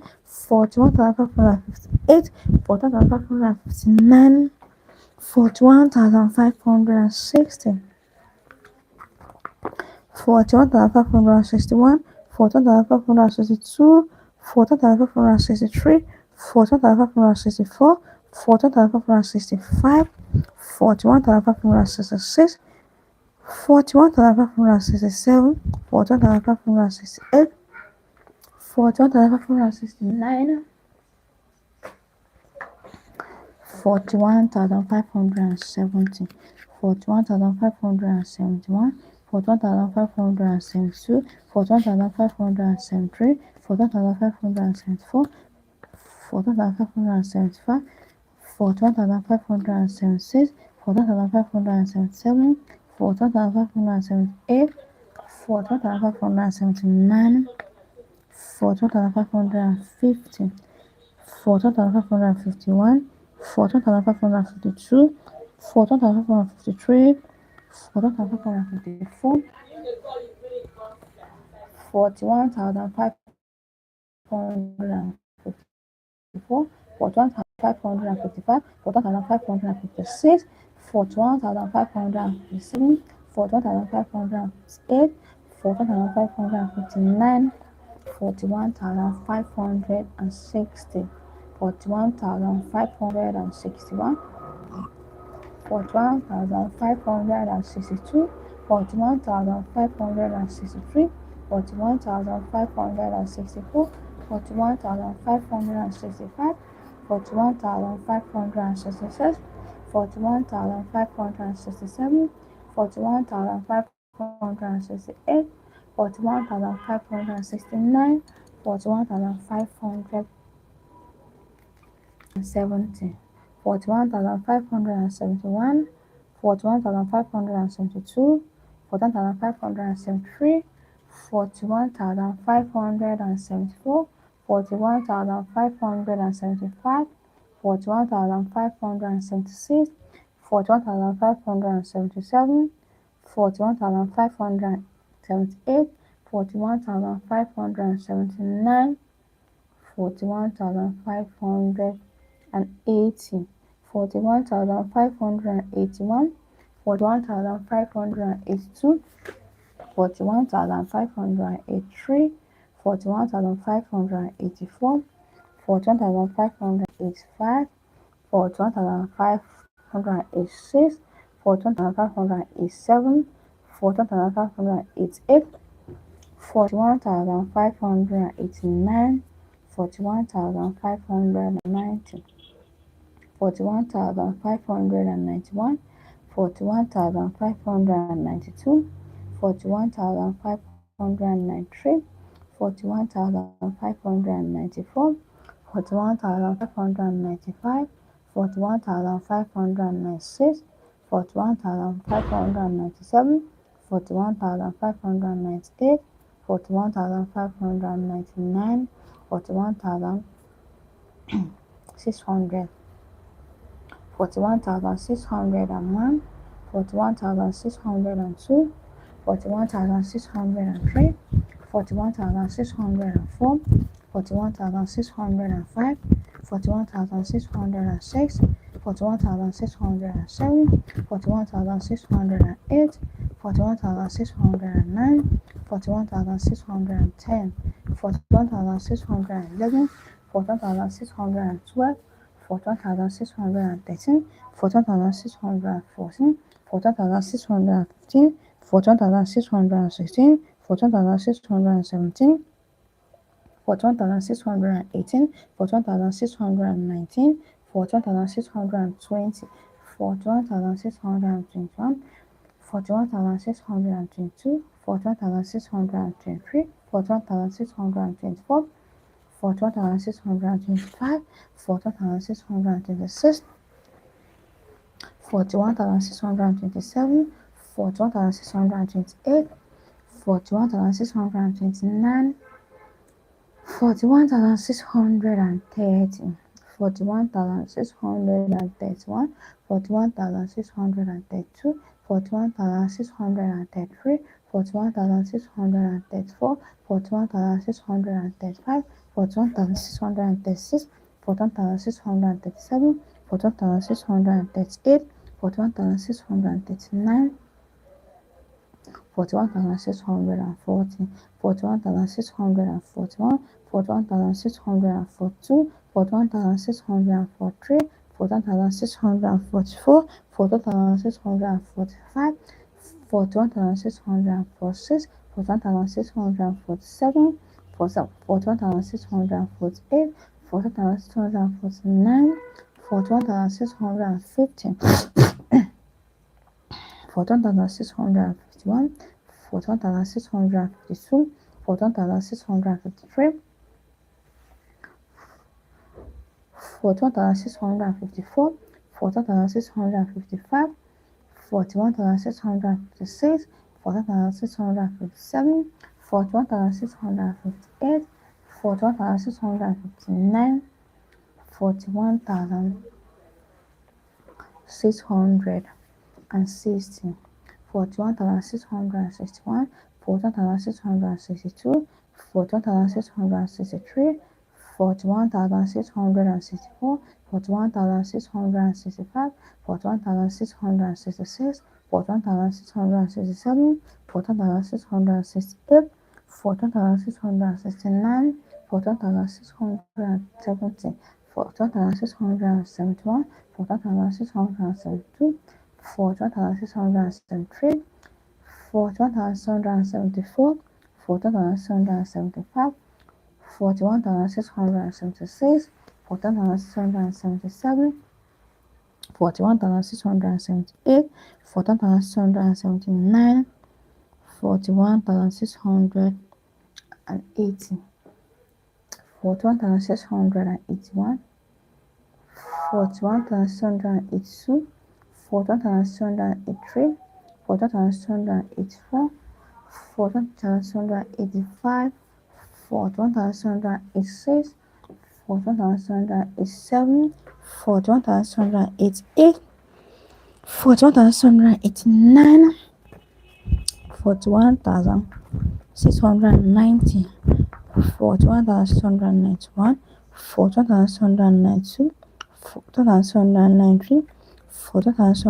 41,558, 41,559, 41,560, 41,561, 41,562, 41,563, 41,564, 41,565, 41,566, 41,567, 41,568, 41,569, 41,570, 41,571, 41,572, 41,573, 41,574, 41,575, 41,576, 41,577, 41,578, 41,579, 41,550, 41,551, 41,552, 41,553, 41,554, 41,554, 41,555, 41,556, 41,557, 41,558, 41,559, 41,560, 41,561, 41,562, 41,563, 41,564, 41,565, 41,566, 41,567, 41,568, 41,569, 41,570, 41,571, 41,572, 41,573, 41,574, 41,575, 41,576, 41,577, 41,578, 41,579, 41,580, 41,581, 41,582, 41,583, 41,584, 41,585, 41,586, 41,587, 41,588, 41,589, 41,590, 41,591, 41,592, 41,593, 41,594, 41,595, 41,596, 41,597, 41,598, 41,599, 41,600, 41,601, 41,602, 41,603, 41,604, 41,605, 41,606, 41,607, 41,608, 41,609, 41,610, 41,611, 41,612, 14,613, 14,614, 14,615, 14,616, 14,617, 14,618, 14,619, 14,620, 14,621, 41,622, 41,623, 41,624, 41,625, 41,626, 41,627, 41,628, 41,629, 41,630, 41,631, 41,632, 41,633, 41,634, 41,635, 41,636, 41,637, 41,638, 41,639, 41,640, 41,641, 41,642, 41,643, 41,644, 41,645, 41,646, 41,647, 41,648, 41,649, 41,650, 41,651, 41,652, 41,653, 41,654, 41,655, 41,656, 41,657, 41,658, 41,659, 41,660, 41,661, 41,662, 41,663, 41,664, 41,665, 41,666, 41,667, 41,668, 41,669, 41,670, 41,671, 41,672, 41,673, 41,674, 41,675, 41,676, 41,677, 41,678, 41,679, 41,680, 41,681, 41,682, 41,683, 41,684, 41,685, 41,686, 41,687, 41,688, 41,689, 41,690, 41,691, 41,692, 41,693, 41,694, 41,695, 41,696,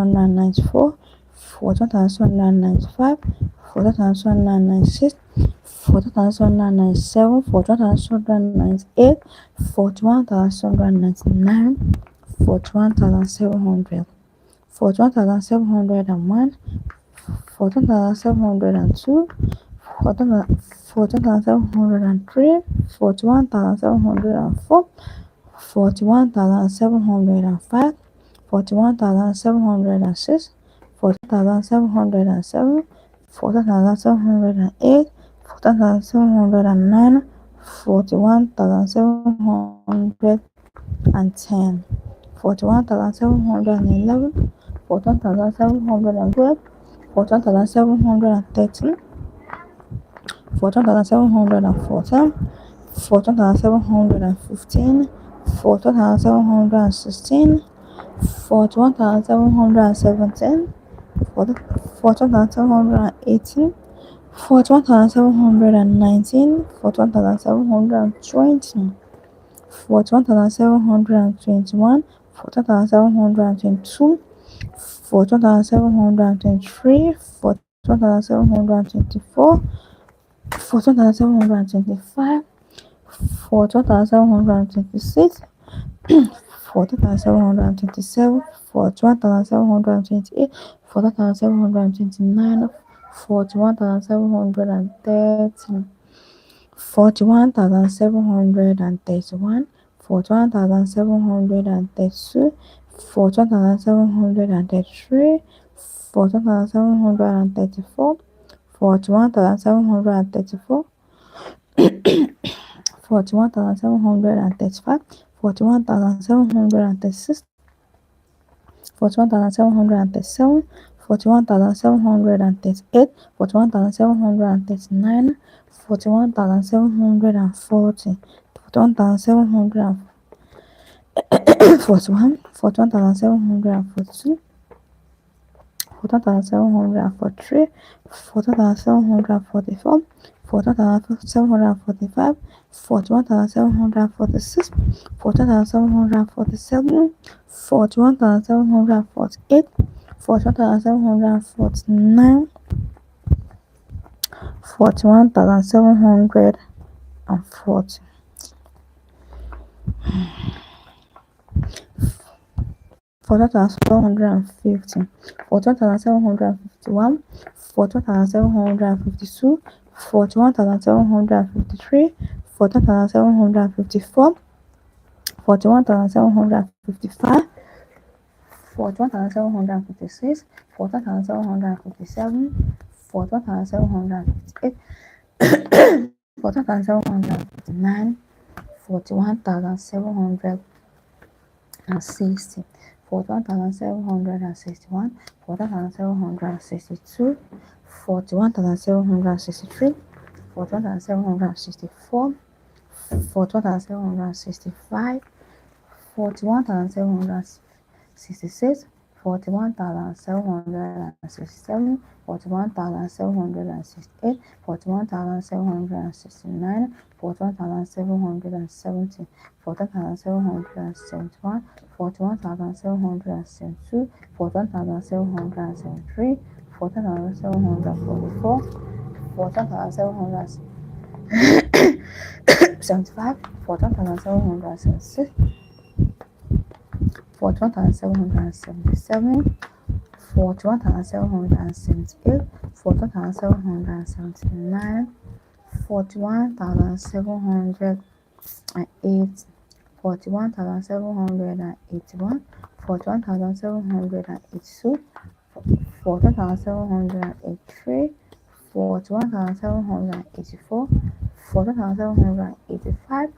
41,697, 41,698, 41,699, 41,700, 41,701, 41,702, 41,703, 41,704, 41,705, 41,706, 41,707, 41,708, 41,709, 41,710, 41,711, 41,712, 41,713, 41,714, 41,715, 41,716, 41,717, 41,718, 41,719, 41,720, 41,721, 41,722, 41,723, 41,724, 41,725, 41,726, 41,727, 41,728, 41,729, 41,730, 41,731, 41,732, 41,733, 41,734, 41,734, 41,735, 41,736, 41,737, 41,738, 41,739, 41,740, 41,741, 41,742, 41,743, 41,744, 41,745, 41,746, 41,747, 41,748, 41,749, 41,740, 41,750, 41,751, 41,752, 41,753, 41,754, 41,755, 41,756, 41,757, 41,758, 41,759, 41,760, 41,761, 41,762, 41,763, 41,764, 41,765, 41,766, 41,767, 41,768, 41,769, 41,770, 41,771, 41,772, 41,773, 41,744, 41,775, 41,776, 41,777, 41,778, 41,779, 41,708, 41,781, 41,782, 41,783, 41,784, 41,785,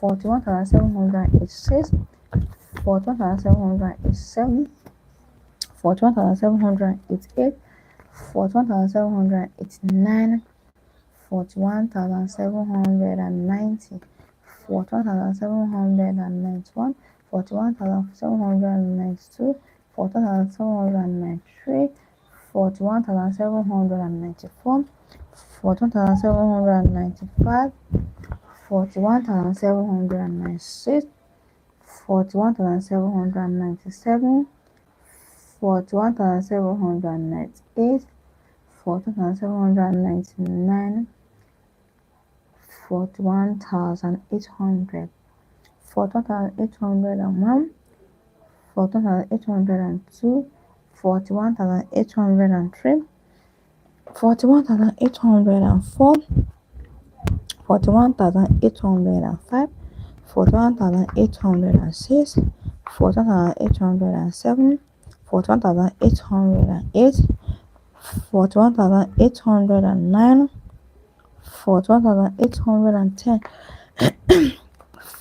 41,786, 41,787, 41,788, 41,789, 41,790, 41,791, 41,792, 41,793, 41,794, 41,795, 41,796, 41,797, 41,798, 41,799, 41,800, 41,801, 41,802, 41,803, 41,804, 41,805, 41,806, 41,807, 41,808, 41,809, 41,810, 41,811, 41,812, 41,813, 41,814, 41,815, 41,816, 41,817, 41,818, 41,819, 41,820,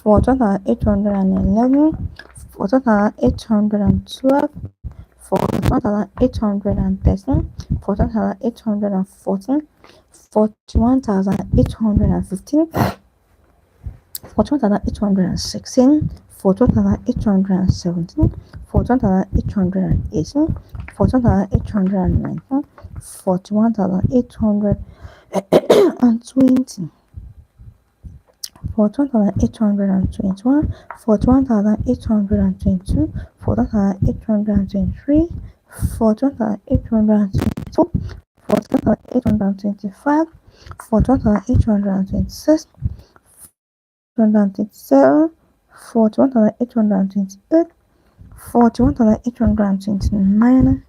41,821, 41,822, 41,823, 41,824, 41,825, 41,826, 41,827, 41,828, 41,829,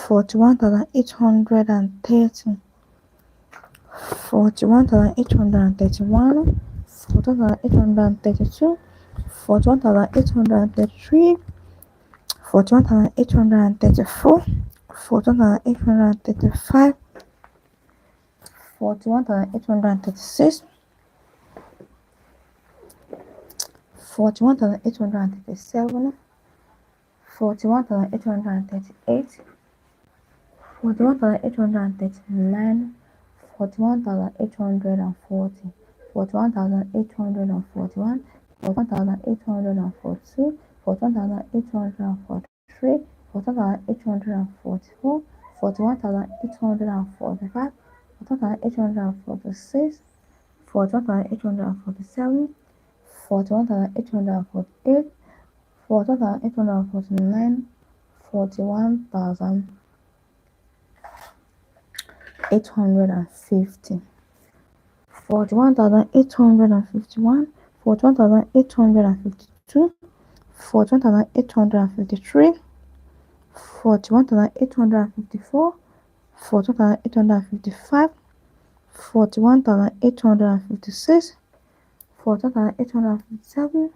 41,830, 41,831, 41,832, 41,833, 41,834, 41,835, 41,836, 41,837, 41,838, 41,839, 41,840, 41,841, 41,842, 41,843, 41,844, 41,845, 41,846, 41,847, 41,848, 41,849, 41,850, 41,851, 41,852, 41,853, 41,854, 41,855, 41,856, 41,857,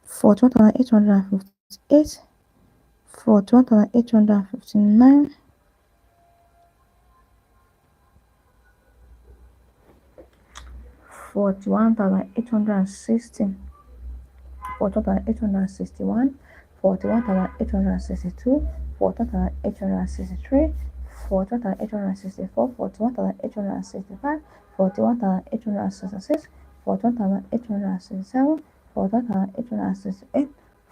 41,858, 41,859, 41,860, 41,861, 41,862, 41,863, 41,864, 41,865, 41,866, 41,867, 41,868,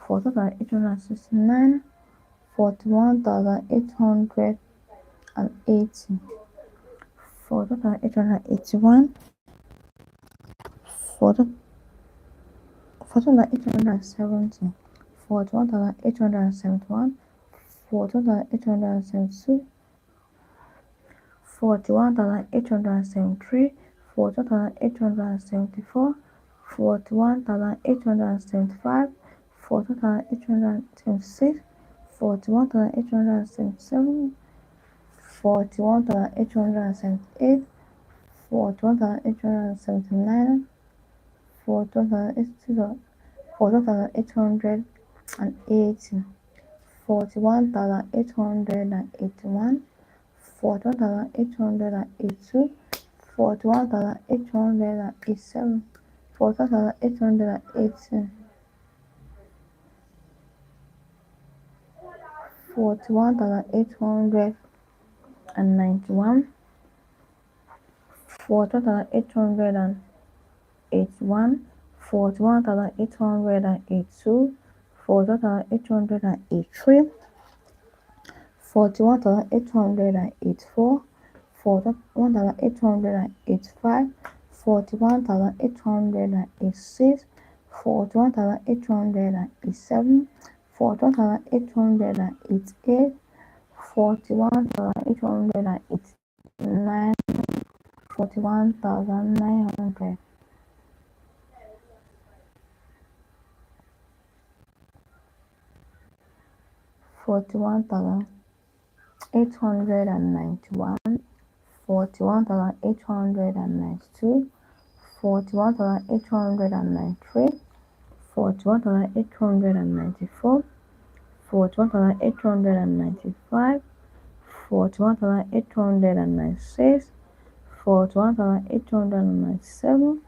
41,869, 41,880, 41,881, 41,870, 41,871, 41,872, 41,873, 41,874, 41,875, 41,876, 41,877, 41,878, 41,879, 41,880, 41,881, 41,882, 41,887, 41,818, 41,891, 41,881, 41,882, 41,883, 41,884, 41,885, 41,886, 41,887, 41,888, 41,889, 41,900, 41,891, 41,892, 41,893, 41,894, 41,895, 41,896, 41,897,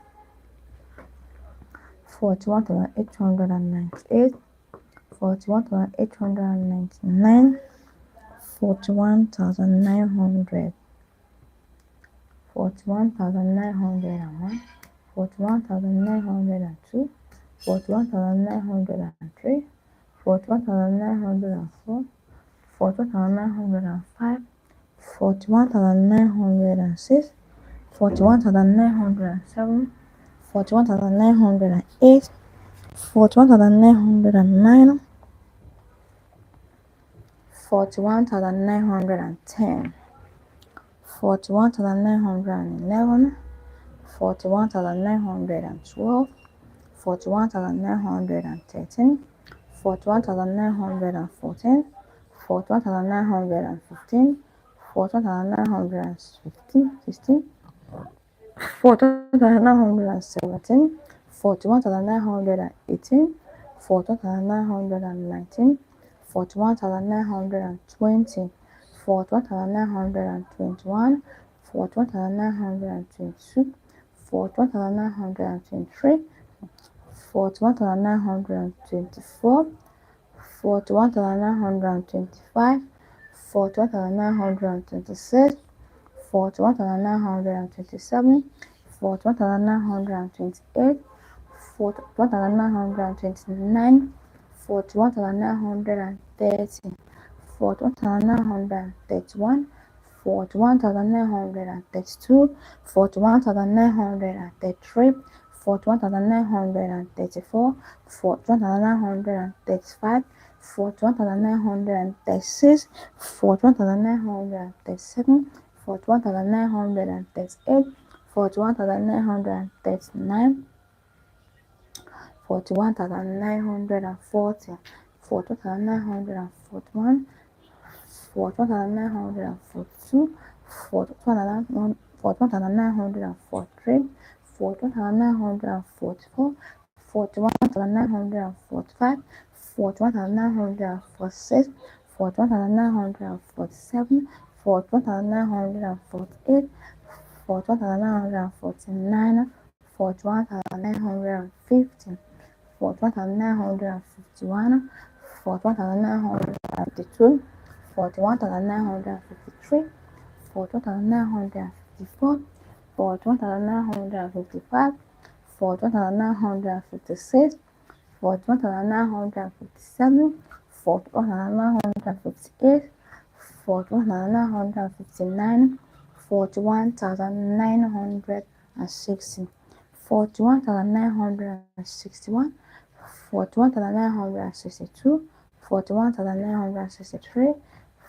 41,898, 41,899, 41,900, 41,901, 41,902, 41,903, 41,904, 41,905, 41,906, 41,907, 41,908, 41,909, 41,910, 41,911, 41,912, 41,913, 41,914, 41,915, 41,916, 41,917, 41,918, 41,919, 41,920, 41,921, 41,922, 41,923, 41,924, 41,925, 41,926, 41,927, 41,928, 41,929, 41,930, 41,931, 41,932, 41,933, 41,934, 41,935, 41,936, 41,937, 41,938, 41,939, 41,940, 41,941, 41,942, 41,943, 41,944, 41,945, 41,946, 41,947, 41,948, 41,949, 41,950, 41,951, 41,952, 41,953, 41,954, 41,955, 41,956, 41,957, 41,958, 41,959, 41,960, 41,961, 41,962, 41,963,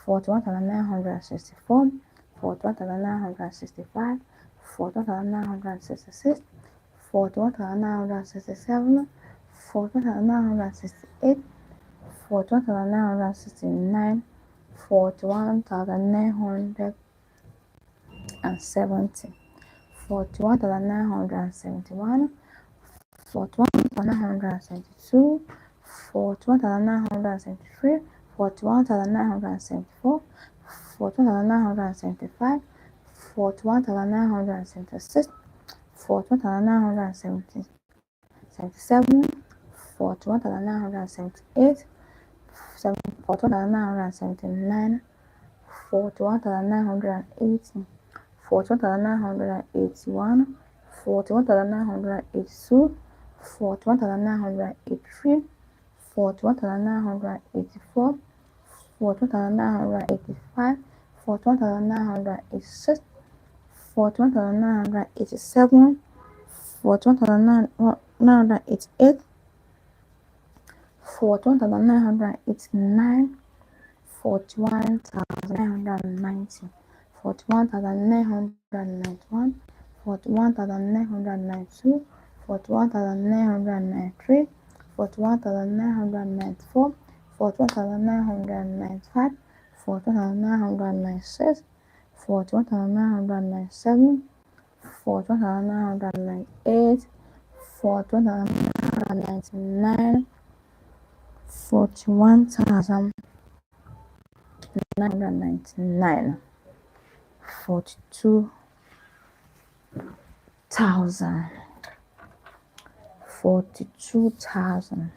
41,964, 41,965, 41,966, 41,967, 41,968, 41,969, 41,970, 41,971, 41,972, 41,973, 41,974, 41,975, 41,976, 41,977, 41,978, 41,979, 41,980, 41,981, 41,982, 41,983, 41,984, 41,985, 41,986, 41,987, 41,988, 41,989, 41,990, 41,991, 41,992, 41,993, 41,994, 41,995, 41,996, 41,997, 41,998, 41,999, 41,999, 42,000, 42,000,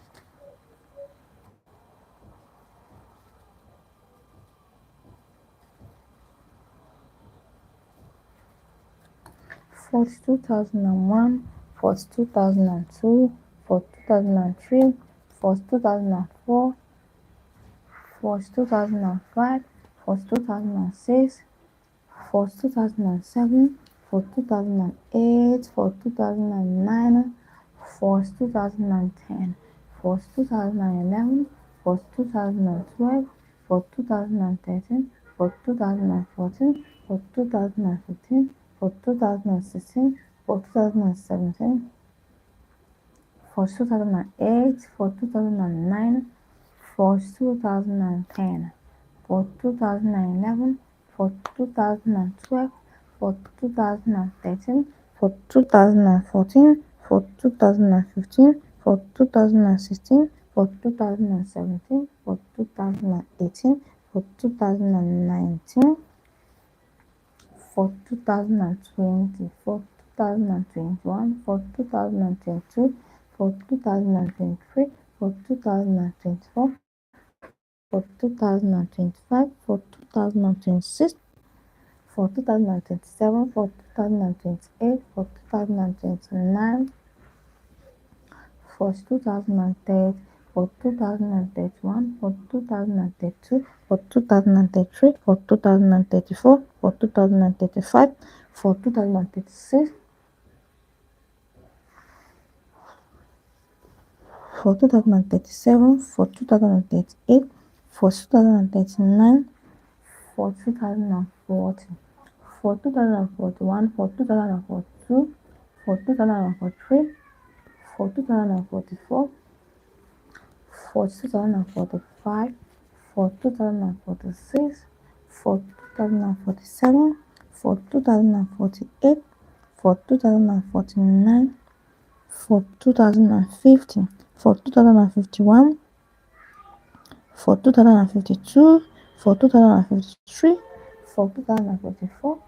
42,001, 42,002, 42,003, 42,004, 42,005, 42,006, 42,007, 42,008, 42,009, 42,010, 42,011, 42,012, 42,013, 42,014, 42,015, 42,016, 42,017, for 2008, for 2009, for 2010, for 2011, for 2012, for 2013, for 2014, for 2015, for 2016, for 2017, for 2018, for 2019, for 2020, for 2021, for 2022, for 2023, for 2024, for 2025, for 2026, for 2027, for 2028, for 2029, for 2030, for 2031, for 2032, for 2033, for 2034, for 2035, for 2036, for 2037, for 2038, for 2039, for 2040, for 2041, for 2042, for 2043, for 2044, for 2045, for 2046, for 2047, for 2048, for 2049, for 2050, for 2051, for 2052, for 2053, for 2054,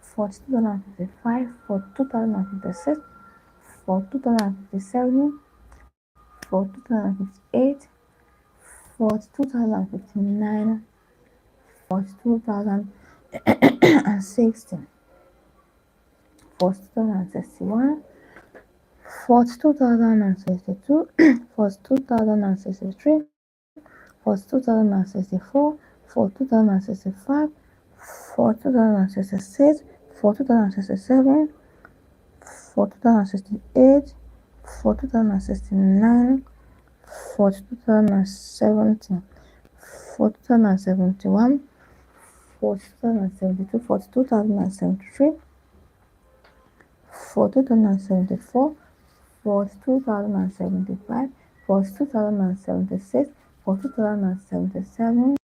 for 2055, for 2056, for 2057, for 2058, for 2059, for 2060, for 2061, for 2062, for 2063, for 2064, for 2065, for 2066, for 2067, for 2068, for 2069, for 2070, for 2071, for 2072, for 2073, for 2074, for 2075, for 2076, for 2077,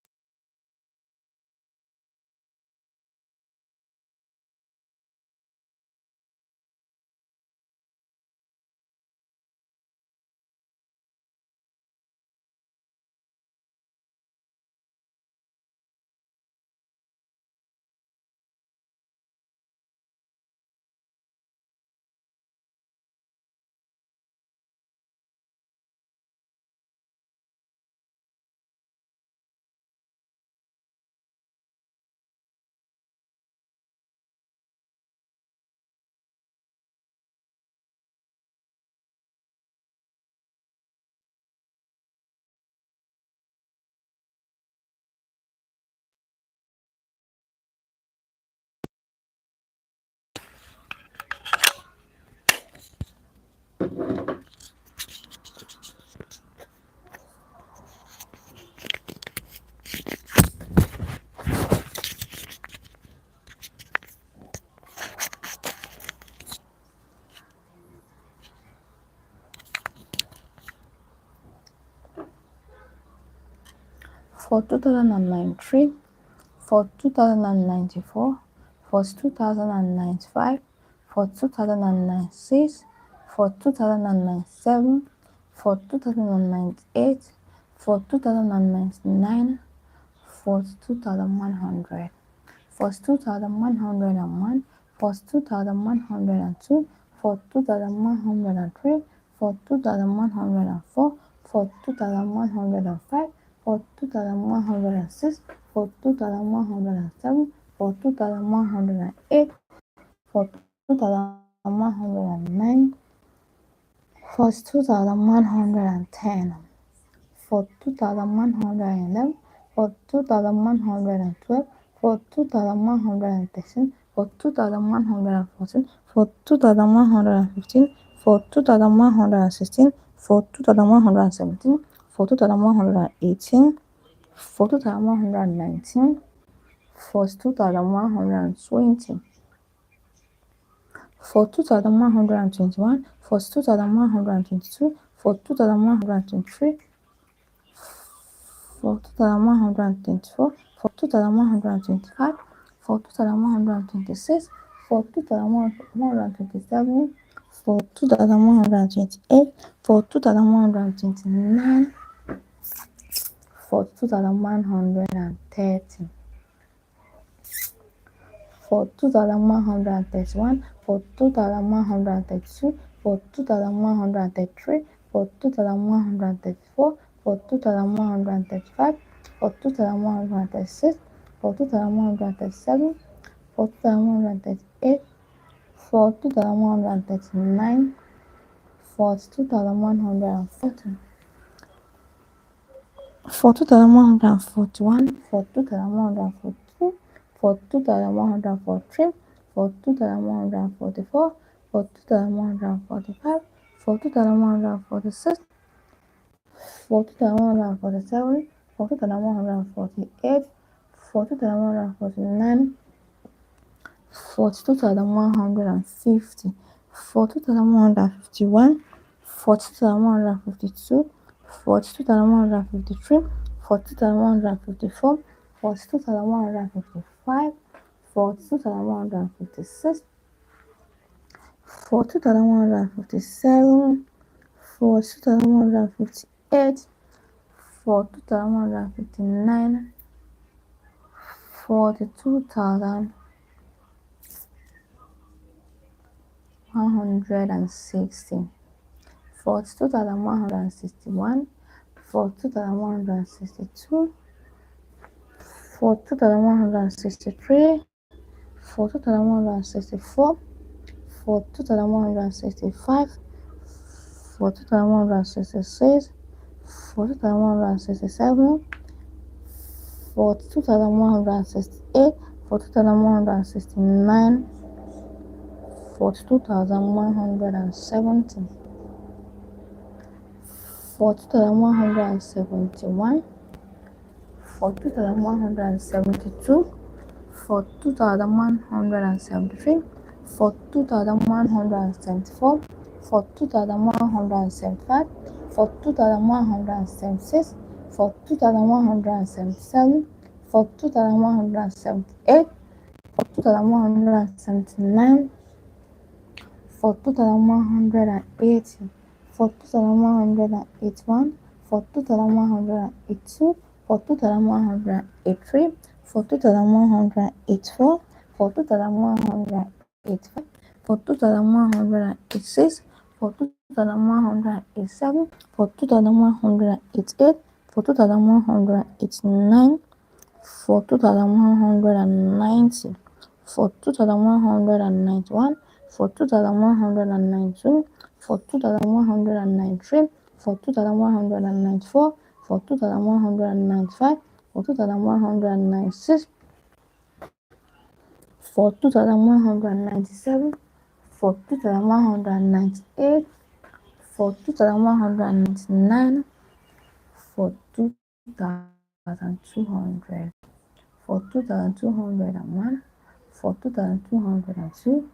for 2093, for 2094, for 2095, for 2096, for 2097, for 2098, for 2099, for 2100, for 2101, for 2102, for 2103, for 2104, for 2105, for 2106, for 2107, for 2108, for 2109, for 2110, for 2111, for 2112, for 2113, for 2114, for 2115, for 2116, for 2117, for 2118, for 2119, for 2120, for 2121, for 2122, for 2123, for 2124, for 2125, for 2126, for 2127, for 2128, for 2129, 42,130, 42,131, 42,132, 42,133, 42,134, 42,135, 42,136, 42,137, 42,138, 42,139, 42,140, 42,141, 42,142, 42,143, 42,144, 42,145, 42,146, 42,147, 42,148, 42,149, 42,150, 42,151, 42,152, 42,153, 42,154, 42,155, 42,156, 42,157, 42,158, 42,159, 42,160, 42,161, 42,162, 42,163, 42,164, 42,165, 42,166, 42,167, 42,168, 42,169, 42,170, 42,171, 42,172, 42,173, 42,174, 42,175, 42,176, 42,177, 42,178, 42,179, 42,180, 42,181, 42,182, 42,183, 42,184, 42,185, 42,186, 42,187, 42,188, 42,189, 42,190, 42,191, 42,192, 42,193, 42,194, 42,195, 42,196, 42,197, 42,198, 42,199, 42,200, 42,201, 42,202,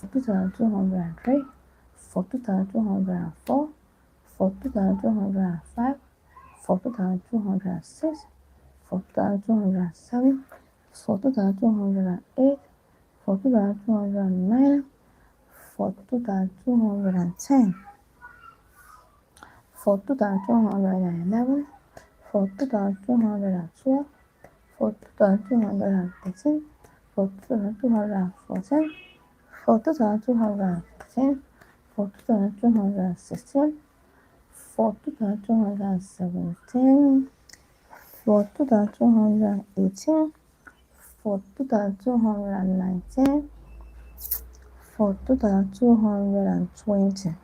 42,203, 42,204, 42,205, 42,206, 42,207, 42,208, 42,209, 42,210, 42,211, 42,212, 42,213, 42,214, 42,215, 42,216, 42,217, 42,218, 42,219, 42,220,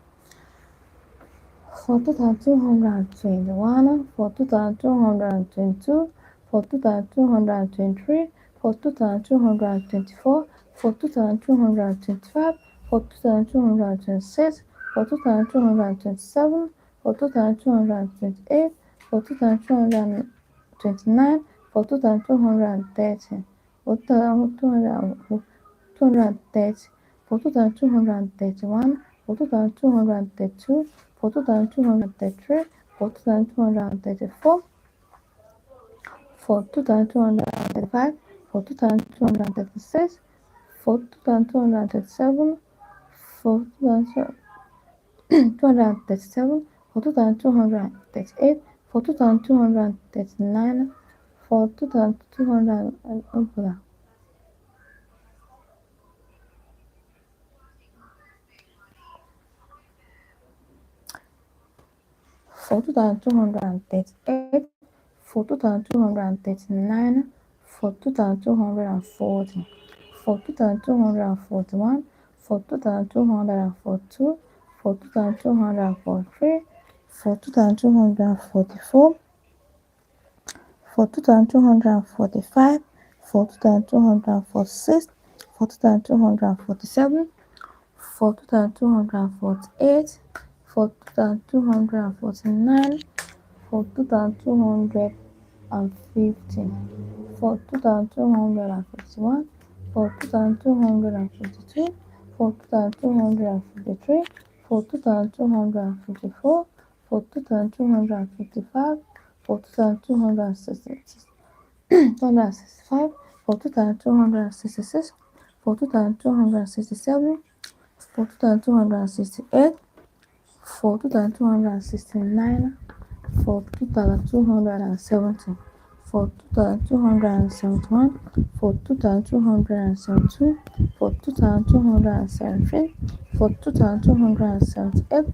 42,221, 42,222, 42,223, 42,224, 42,225, 42,226, 42,227, 42,228, 42,229, 42,230, 42,230, 42,231, 42,232, 42,233, 42,234, 42,235, 42,236, 42,237, 42,237, 42,238, 4239, 4200 and 4238, 4239, 4240, 4241, 4242, 4243, 4244, 4245, 4246, 4247, 4248, 4249, 4250, 4251, 4252, 4253, 4254, 4255, 4266, 265, 4266, 4267, 4268, 4269, 4270, 4271, 4272, 4273, 4278,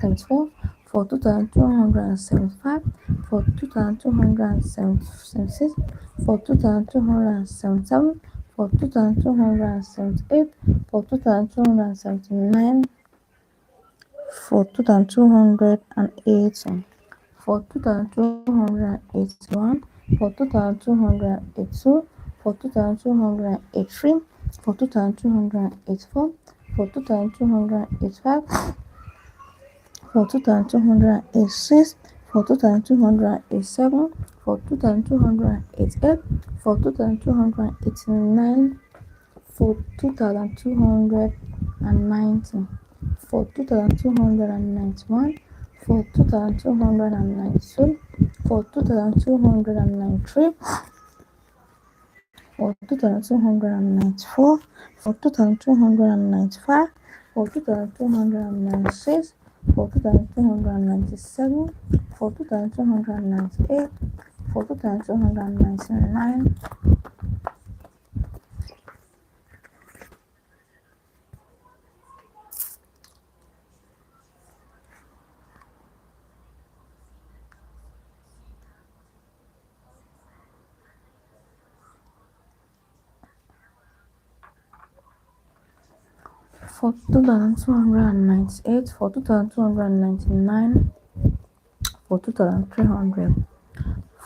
74, 4275, 4276, 4277, 4278, 4279, 4280, 4281, 4282, 4283, 4284, 4285, 4286, 4287, 4288, 4289, 4290, 4291, 4292, 4293, 4294, 4295, 4296, 4297, 4298, 4299, 4298, 4299, 4300,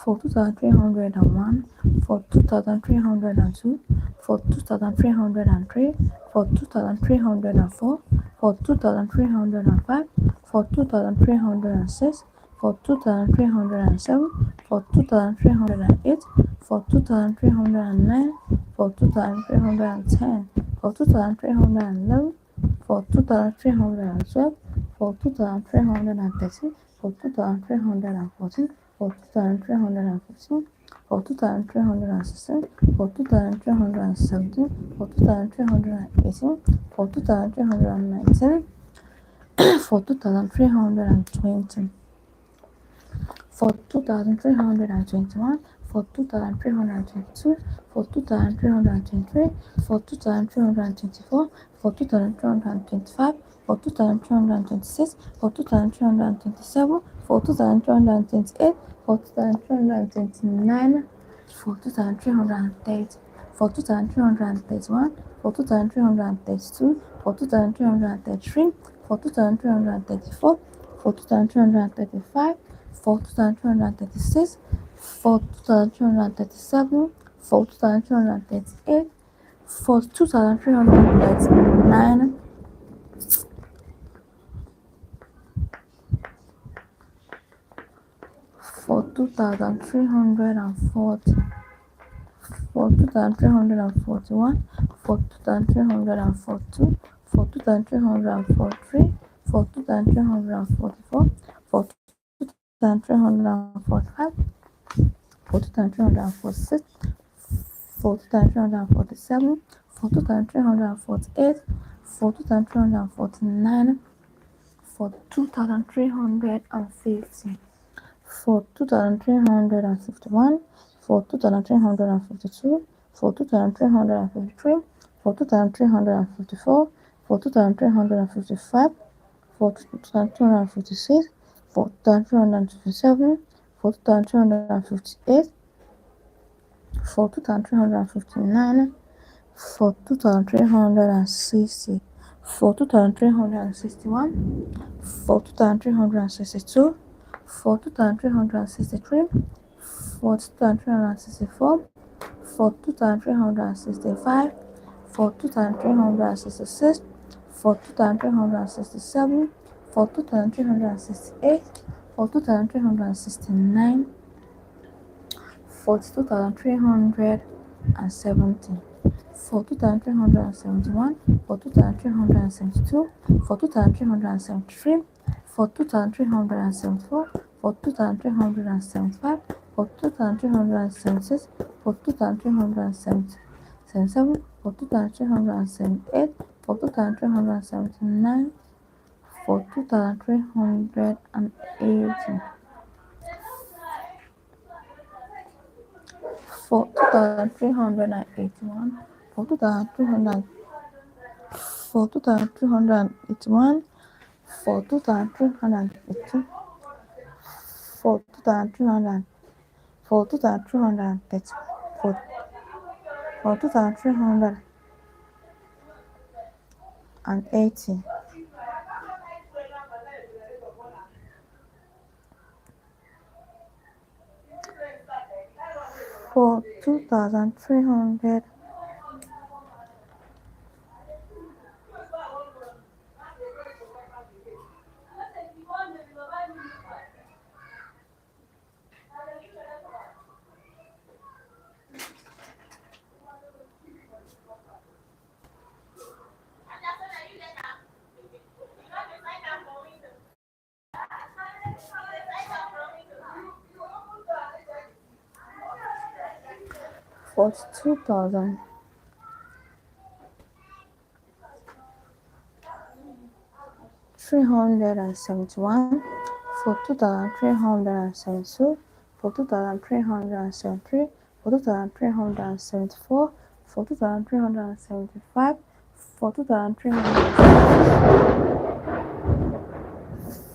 4301, 4302, 4303, 4304, 4305, 4306, 4307, 4308, 4309, 4310, 4311, 4312, 4313, 4314, 4315, 4316, 4317, 4318, 4319, 4320, for 2321, for 2322, for 2323, for 2324, for 2325, for 2326, for 2327, for 2328, for 2329, for 2330, for 2331, for 2332, for 2333, for 2334, for 2335, 4236, 4237, 4238, 4339, 4340, 4341, 4342, 4343, 4344, 4345, 4346, 4347, 4348, 4349, 4350, for 2351, for 2352, for 2353, for 2354, for 2355, for 2256, for 2357, for 2358, for 2359, for 2360, for 2361, for 2362, for 2363, for 2364, for 2365, for 2366, for 2367, for 2368, for 2369, for 2370, for 2371, for 2372, for 2373, for 2374, for 2375, for 2376, for 2377, for 2378, for 2379, for 2380, for 2381, for 2300, for 2381, for 2382, for 2300, for 2330, for 2380, for 2300, for 2371, for 2372, for 2373, for 2374, for 2375,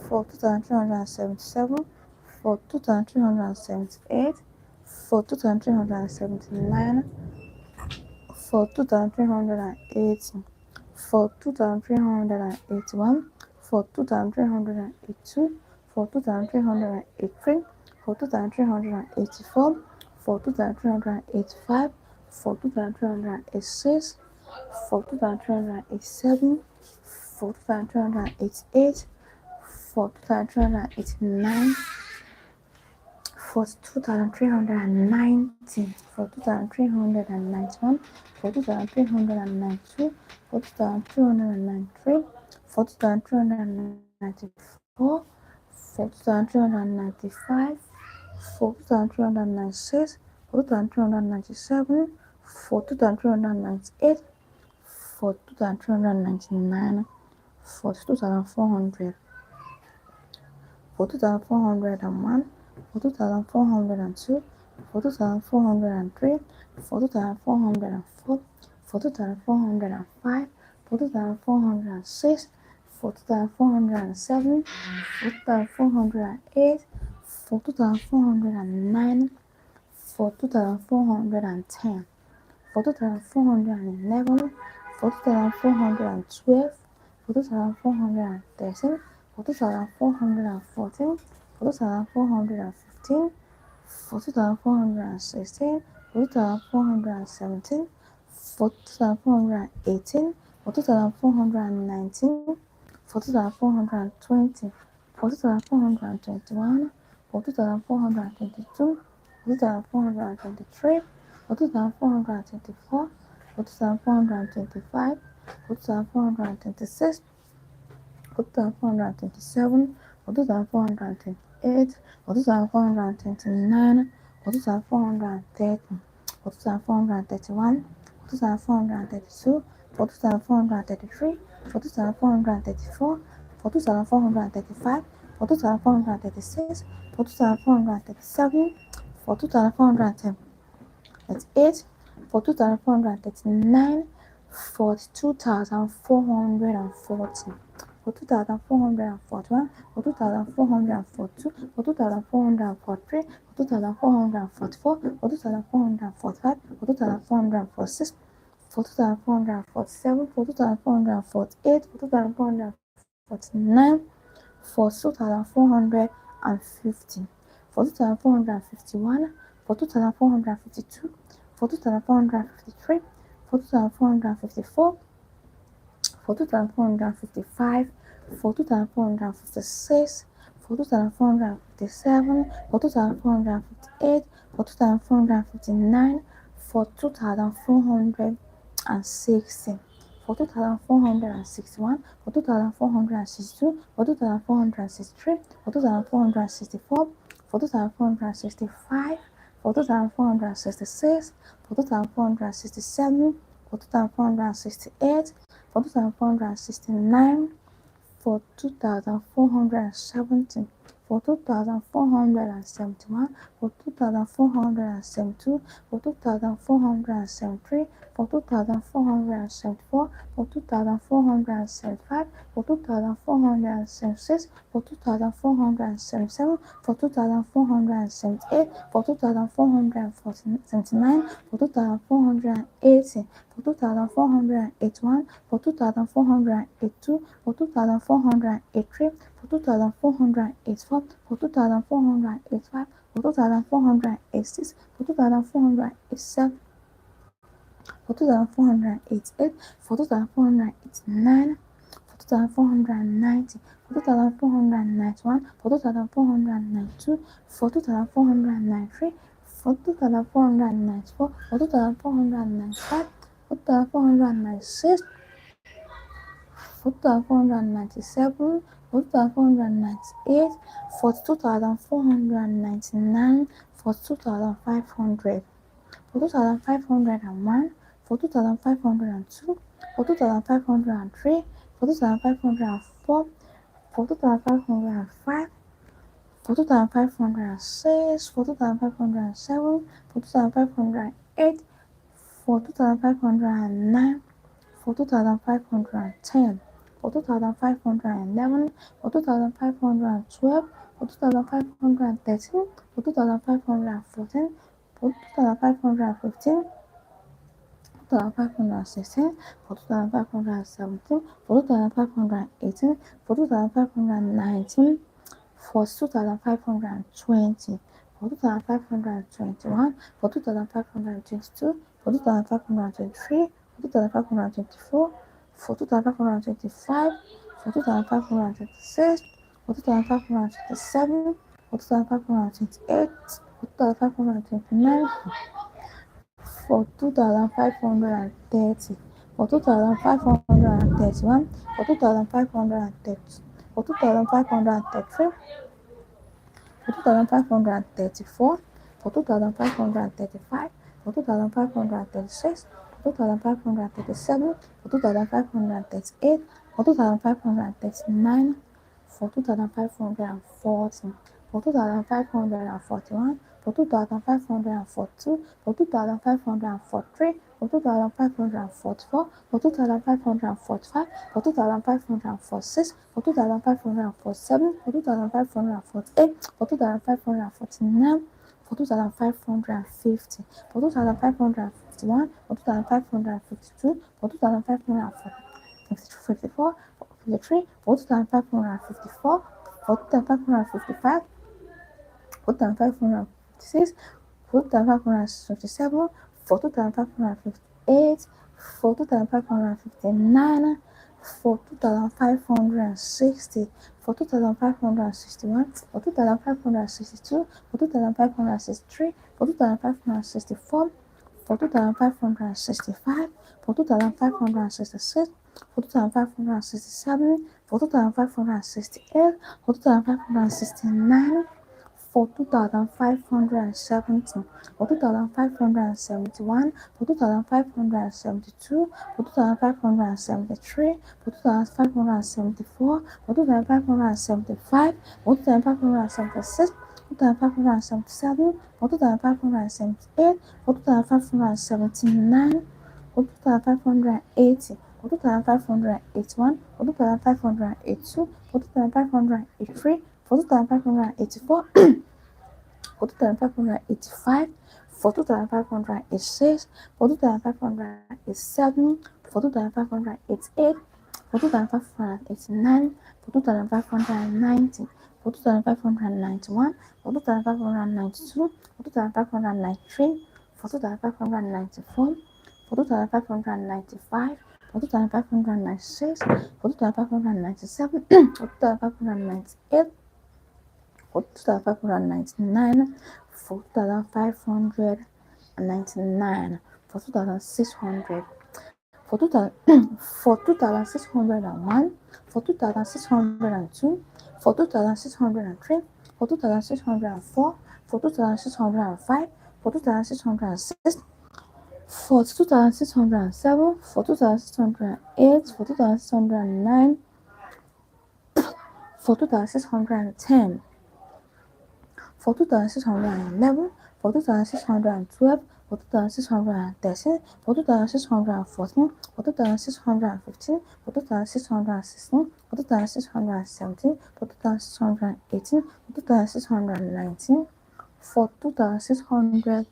for 2377, for 2378, for 2379, for 2380, for 2381, for 2382, for 2383, for 2384, for 2385, for 2386, for 2387, for 2388, for 2389, for 2390, for 2391, for 2392, for 2393, for 2394, for 2395, for 2396, for 2397, for 2398, for 2399, for 2400, for 2401, for 2402, for 2403, for 2404, for 2405, for 2406, for 2407, for 2408, for 2409, for 2410, for 2411, for 2412, for 2413, for 2414, for 2415, for 2416, for 2417, for 2418, for 2419, for 2420, for 2421, for 2422, for 2423, for 2424, for 2425, for 2426, 4427, 4428, 4429, 4430, 4431, 4432, 4433, 4434, 4435, 4436, for 2,437, for 2,438, for 2,439, for 2,440, for 2,441, for 2,442, for 2,443, for 2,444, for 2,445, for 2,446, for 2,447, for 2,448, for 2,449, for 2,450, for 2,451, for 2,452, for 2,453, for 2,454, for 2,455, for 2,456, for 2,457, for 2,458, for 2,459, for 2,460, for 2,461, for 2,462, for 2,463, for 2,464, for 2,465, for 2,466, for 2,467, for 2,468, for 2,469, for 2,470, for 2,471, for 2,472, for 2,473, for 2,474, for 2,475, for 2,476, for 2,477, for 2,478, for 2,479, for 2,480, for 2,481, for 2,482, for 2,483, for 2,484, for 2,485, for 2,486, for 2,487, for 2,488, for 2,489, for 2,490, for 2,491, for 2,492, for 2,493, for 2,494, for 2,495, for 2,496, for 2,497, for 2,498, for 2,499, for 2,500, for 2,501, for 2,502, for 2,503, for 2,504, for 2,505, for 2,506, for 2,507, for 2,508, for 2,509, for 2,510, for 2,511, for 2,512, for 2,513, for 2,514, for 2,515, 2,516, for 2,517, for 2,518, for 2,519, for 2,520, for 2,521, for 2,522, for 2,523, for 2,524, for 2,525, for 2,526, for 2,527, for 2,528, for 2,529, for 2,530, for 2,531, for 2,530, for 2,533, for 2,534, for 2,535, for 2,536, for 2,537, for 2,538, for 2,539, for 2,540, for 2,541, for 2,542, for 2,543, for 2,544, for 2,545, for 2,546, for 2,547, for 2,548, for 2,549, for 2,550, for 2,551, for 2,552, for 2,554, 53, for 2,554, for 2,555, for 2,556, for 2,557, for 2,558, for 2,559, for 2,560, for 2,561, for 2,562, for 2,563, for 2,564, for 2,565, for 2,566, for 2,567, for 2,568, for 2,569, for 2,570, for 2,571, for 2,572, for 2,573, for 2,574, for 2,575, for 2,576, 42,577, 42,578, 42,579, 42,580, 42,581, 42,582, 42,583, 42,584, 42,585, 42,586, 42,587, 42,588, 42,589, 42,590, 42,591, 42,592, 42,593, 42,594, 42,595, 42,596, 42,597, 42,598, 42,599, 42,599, 42,600, 42,601, 42,602, 42,603, 42,604, 42,605, 42,606, 42,607, 42,608, 42,609, 42,610, 42,611, 42,612, 42,613, 42,614, 42,615, 42,616, 42,617, 42,618, 42,619, 42,620,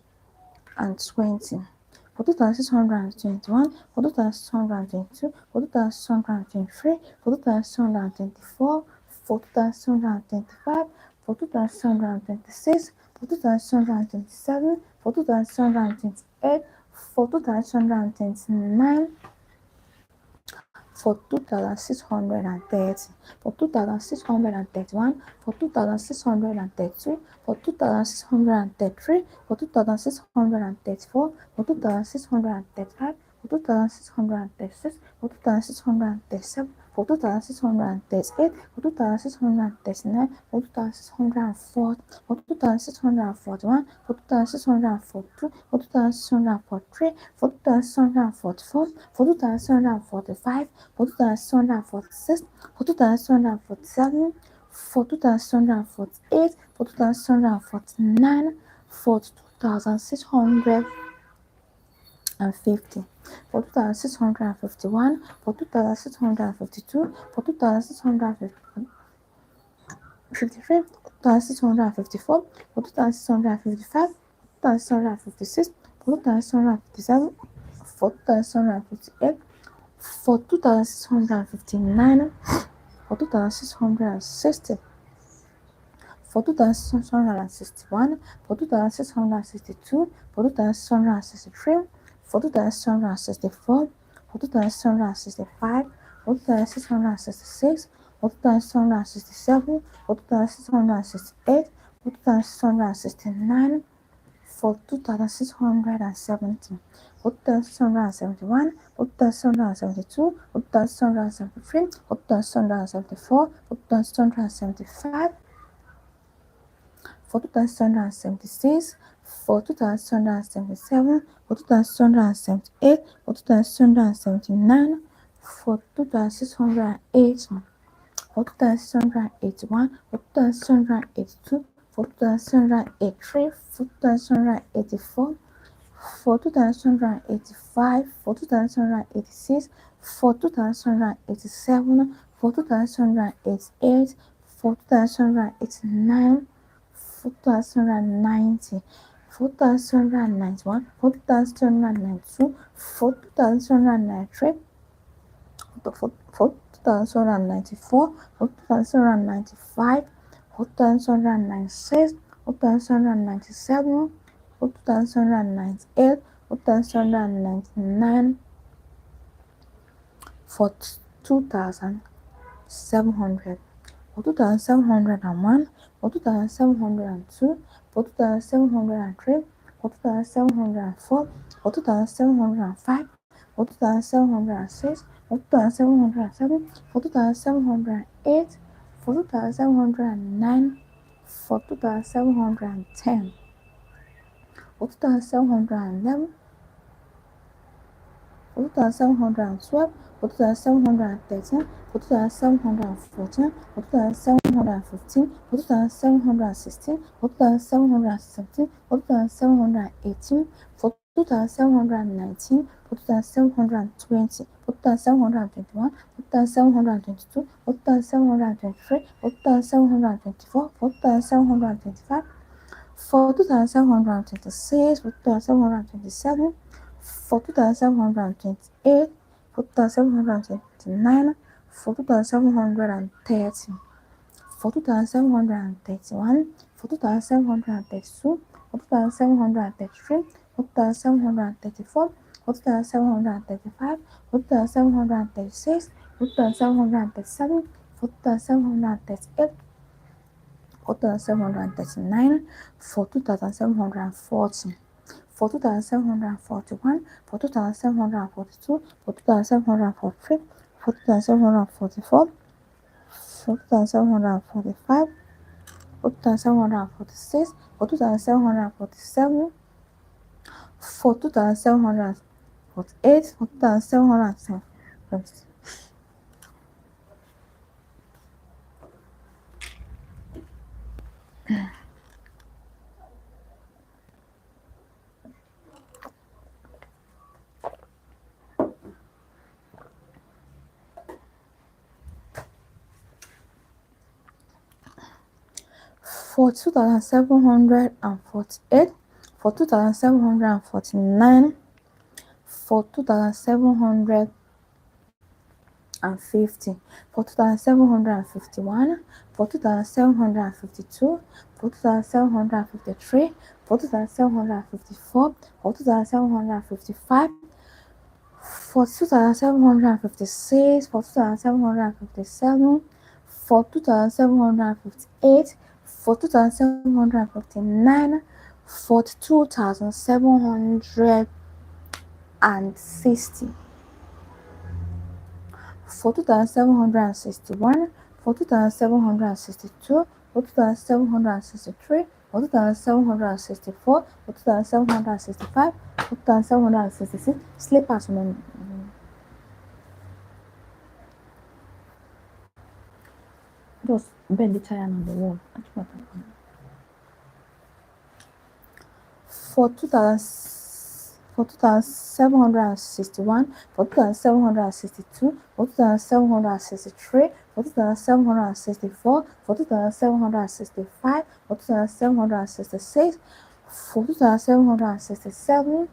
42,621, 42,622, 42,623, 42,624, 42,625, 42,626, 42,627, 42,628, 42,629, 42,630, 42,631, 42,632, 42,633, 42,634, 42,635, 42,636, 42,637, 42,638, 42,639, 42,640, 42,641, 42,642, 42,643, 42,644, 42,645, 42,646, 42,647, 42,648, 42,649, 42,650, 42,651, 42,652, 42,653, 42,654, 42,655, 42,656, 42,657, 42,658, 42,659, 42,660, 42,661, 42,662, 42,663, 42,664, 42,665, 42,666, 42,667, 42,668, 42,669, 42,670, 42,671, 42,672, 42,673, 42,674, 42,675, 42,676, 42,677, 42,678, 42,679, 42,680, 42,681, 42,682, 42,683, 42,684, 42,685, 42,686, 42,687, 42,688, 42,689, 42,690, 42,691, 42,692, 42,693, 42,694, 42,695, 42,696, 42,697, 42,698, 42,699, 42,700, 42,701, 42,702, 42,703, 42,704, 42,705, 42,706, 42,707, 42,708, 42,709, 42,710, 42,711, 42,712, 42,713, 42,714, 42,715, 42,716, 42,717, 42,718, 42,719, 42,720, 42,721, 42,722, 42,723, 42,724, 42,725, 42,726, 42,727, 42,728, 42,729, 42,730, 42,731, 42,732, 42,733, 42,734, 42,735, 42,736, 42,737, 42,738, 4,739, 4,740, 4,741, 4,742, 4,743, 4,744, 4,745, 4,746, 4,747, 4,748, 4,707. 42,748, 42,749, 42,750, 42,751, 42,752, 42,753, 42,754, 42,755, 42,756, 42,757, 42,758, 42,759, 42,760, 42,761, 42,762, 42,763, 42,764, 42,765, 42,766. Slippers on just bend the tire on the wall. 42,761, 42,762, 42,763, 42,764, 42,765, 42,766, 42,767,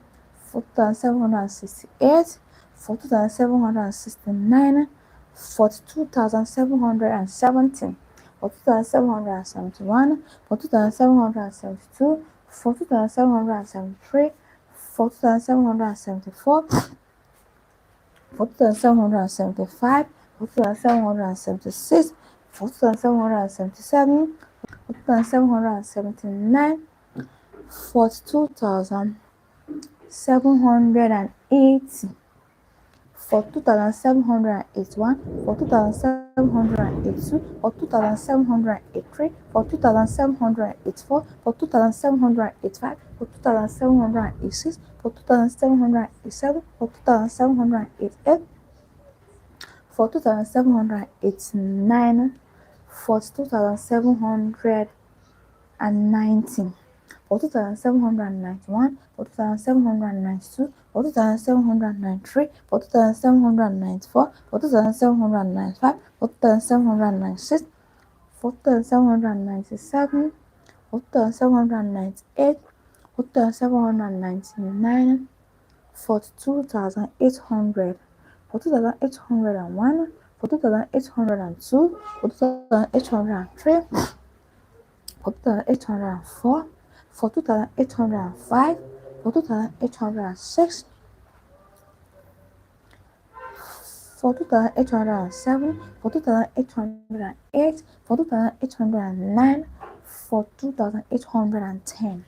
42,768, 42,769, 42,770, 42,771, 42,772, 42,773, 42,774, 42,775, 42,776, 42,777, 42,779, 42,780, 42,781, 42,782, 42,783, 42,784, 42,785, 42,786, 42,787, 42,788, 42,789, 42,790, 42,791, 42,792, 42,793, 42,794, 42,795, 42,796, 42,797, 42,798, 42,799, 42,800, 42,801, 42,802, 42,803, 42,804, 42,805, 42,806, 42,807, 42,808, 42,809, 42,810,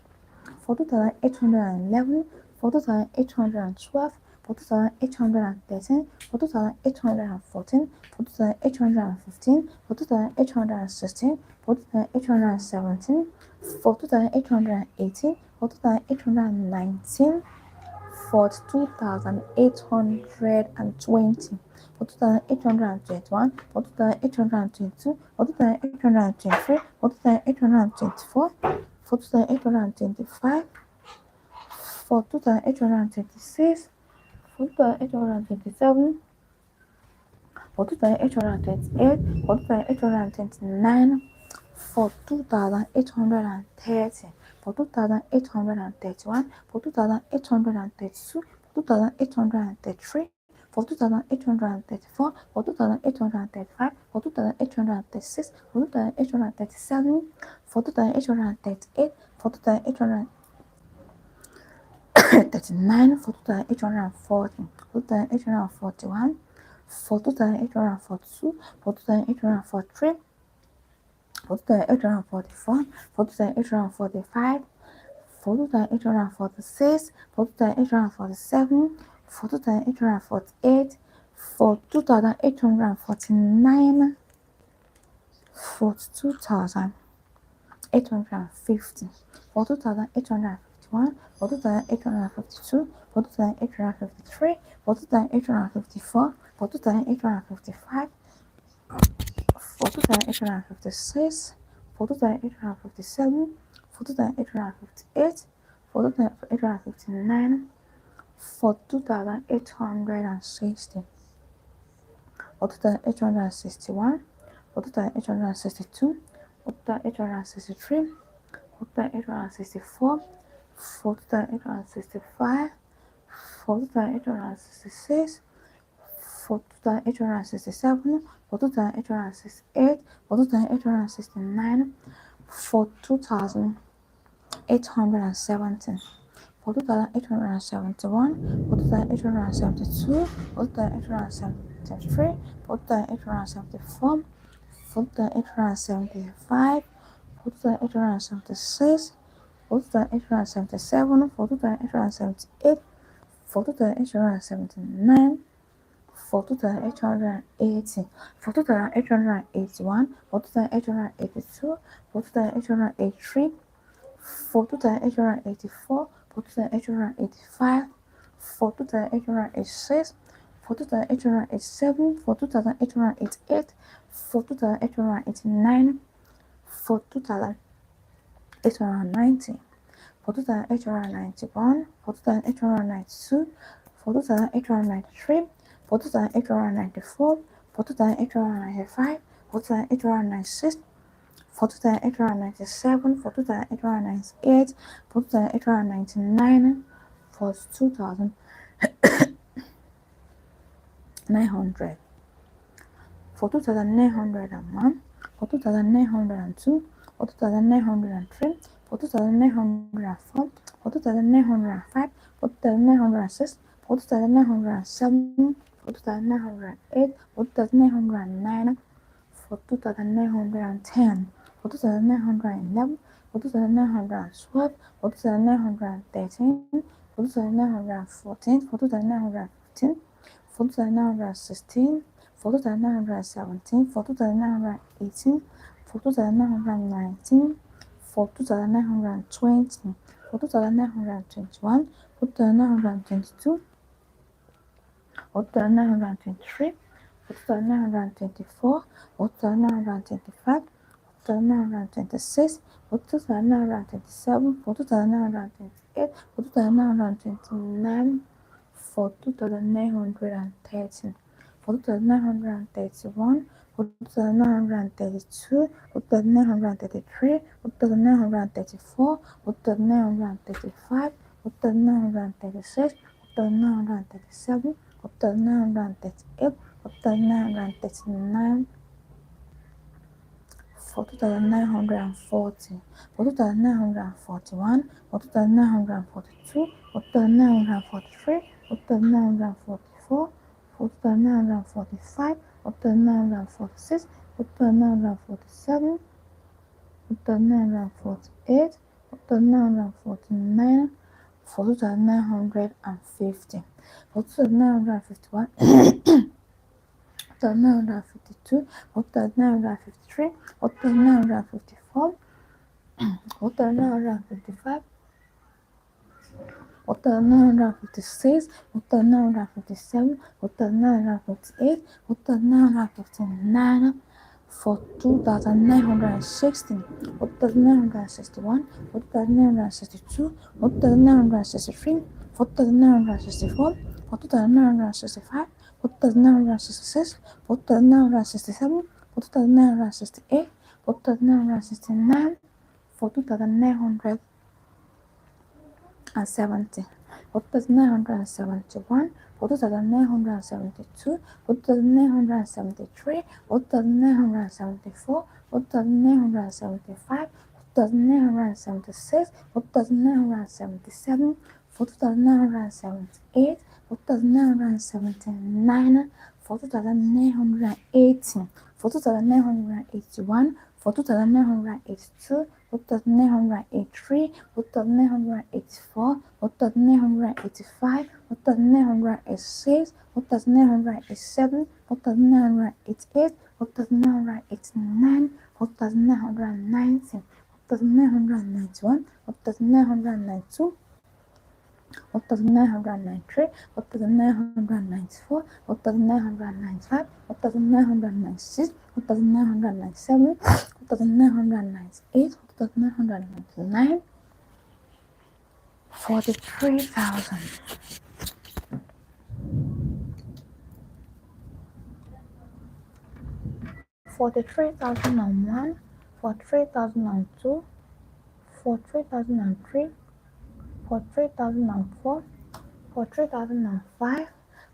42,811, 42,812, 42,813, 42,814, 42,815, 42,816, 42,817, 42,818, 42,819, 42,820, 42,821, 42,822, 42,823, 42,824, 42,825, 42,826, 42,827, 42,828, 42,829, 42,830, 42,831, 42,832, 42,833, 42,834, 42,835, 42,836, 42,837, 42,838, 42,839, 42,840, 42,841, 42,842, 42,843, 42,844, 42,845, 42,846, 42,847, 42,848, 42,849, 42,850, 42,851, 42,852, 42,853, 42,854, 42,855, 42,856, 42,857, 42,858, 42,859, 42,860, 42,861, 42,862, 42,863, 42,864, 42,865, 42,866, 42,867, 42,868, 42,869, 42,870, 42,871, 42,872, 42,873, 42,874, 42,875, 42,876, 42,877, 42,878, 42,879, 42,880, 42,881, 42,882, 42,883, 42,884, 42,885, 42,886, 42,887, 42,888, 42,889, 42,890, 42,891, 42,892, 42,893, 42,894, 42,895, 42,896, 42,897, 42,898, 42,899, 42,900, 42,901, 42,902, 42,903, 42,904, 42,905, 42,906, 42,907, 42,908, 42,909, 42,910, 42,911, 42,912, 42,913, 42,914, 42,915, 42,916, 42,917, 42,918, 42,919, 42,920, 42,921, 42,922, 42,923, 42,924, 42,925, 42,926, 42,927, 42,928, 42,929, 42,930, 42,931, 42,932, 42,933, 42,934, 42,935, 42,936, 42,937, 42,938, 42,939, 42,940, 42,941, 42,942, 42,943, 42,944, 42,945, 42,946, 42,947, 42,948, 42,949, 42,950, 42,951, 42,952, 42,953, 42,954, 42,955, 4956, 4957, 4958, 4959, for 2916, 4961, 4962, 4963, 4964, 4965, 4966, 4967, 4968, 4969, for 2970, 4971, 4972, 4973, 4974, 4975, 4976, 4977, 4978, 4979, 4980, 4981, 4982, 4983, 4984, 4985, 4986, 4987, 4988, 4989, 4990, 4991, 4992, 1993, 1994, 1995, 1996, 1997, 1998, 1999, 43,000, 43,001, 43,002, 43,003, 43,004, 43,005,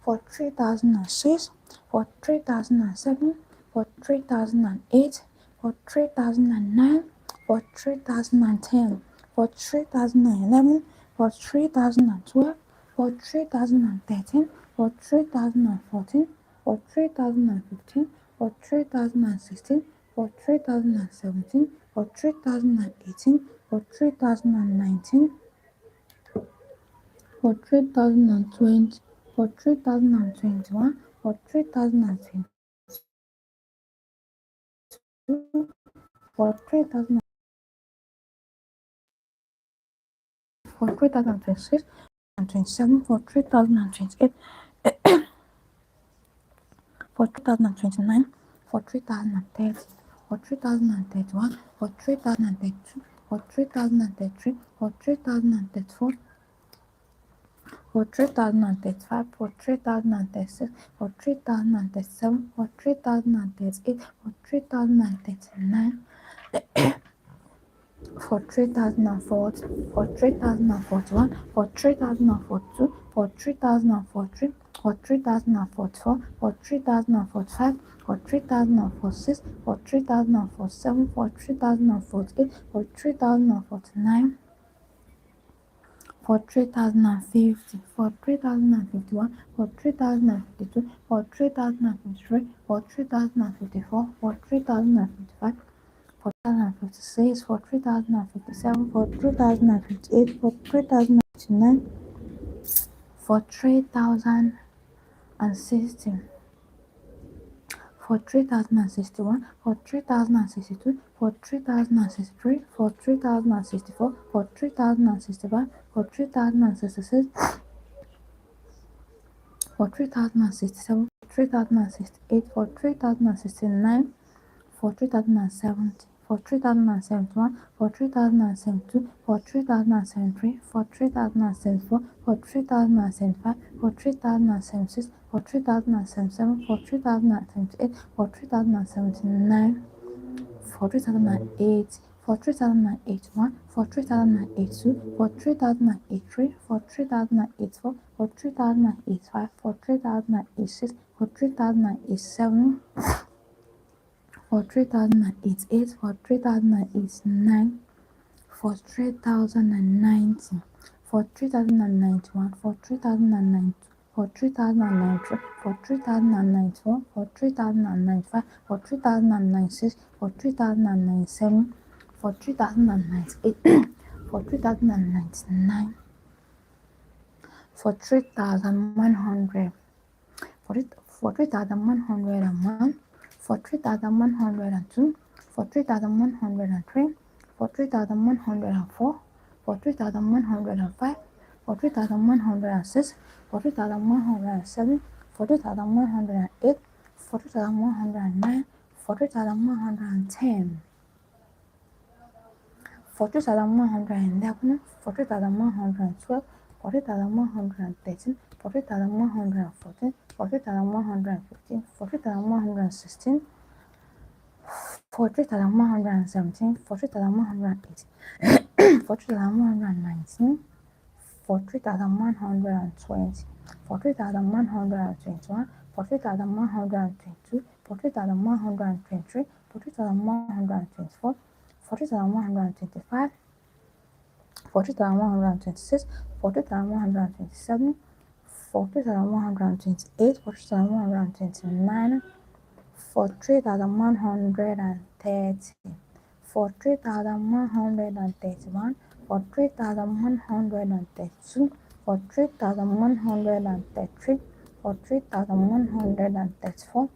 43,006, 43,007, 43,008, 43,009, 43,010, 43,011, 43,012, 43,013, 43,014, 43,015, 43,016, 43,017, 43,018, 43,019, for 3020, for 3021, for 3022, for 3000, for 3026 and 27, for 3028, for 3029, for 3030, for 3031, for 3032, for 3033, for 3034, for 3035, for 3036, for 3037, for 3038, for 3039, for 3040, for 3041, for 3042, for 3043, for 3044, for 3045, for 3046, for 3047, for 3048, for 3049, for 3050, for 3051, for 3052, for 3053, for 3054, for 3055, for 3056, for 3057, for 3058, for 3059, for 3060, for 3061, for 3062, for 3063, for 3064, for 3065, for 3066, for 3067, for 3068, for 3069, for 3070, for 3071, for 3072, for 3073, for 3074, for 3075, for 3076, for 3077, for 3078, for 3079, for 3008, for 3081, for 3082, for 3083, for 3084, for 3085, for 3086, for 3087, for 3088, for 3089, for 3090, for 3091, for 3092, for 3093, for 3094, for 3095, for 3096, for 3097, for 3098, for 3099, for 3100, for 3101, for 3102, for 3103, for 3104, for 3105, 40,106, 40,107, 40,108, 40,109, 40,110, 40,111, 40,112, 40,113, 40,114, 40,115, 40,116, 40,117, 40,118, 40,119, 40,120, 40,121, 40,122, 40,123, 40,124, 40,125, 40,126, 40,127, 40,128, 40,129, 43,130, 43,131, 43,132, 43,133, 43,134,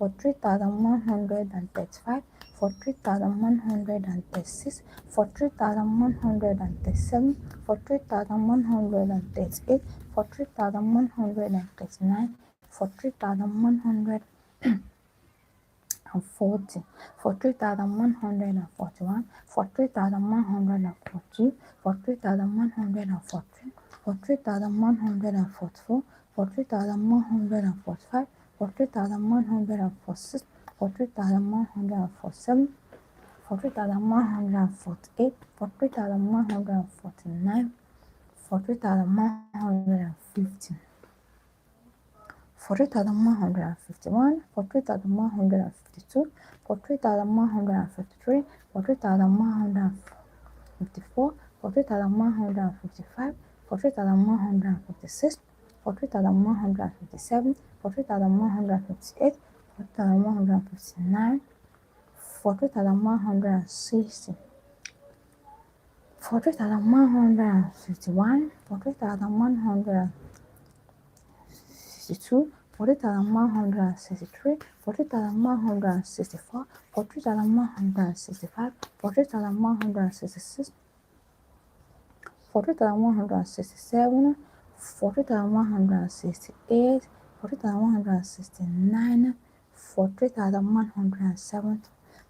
43,135, 43,136, 43,137, 43,138, 43,139, 43,140, 43,141, 43,142, 43,143, 43,144, 43,145, 43,146, 43,147, 43,148, 43,149, 43,150, 43,151, 43,152, 43,153, 43,154, 43,155, 43,156, 43,157, 43,158, 43,159, 43,160, 43,151, 43,162, 40,163, 40,164, 40,165, 40,166, 40,167, 40,168, 40,169, 40,170,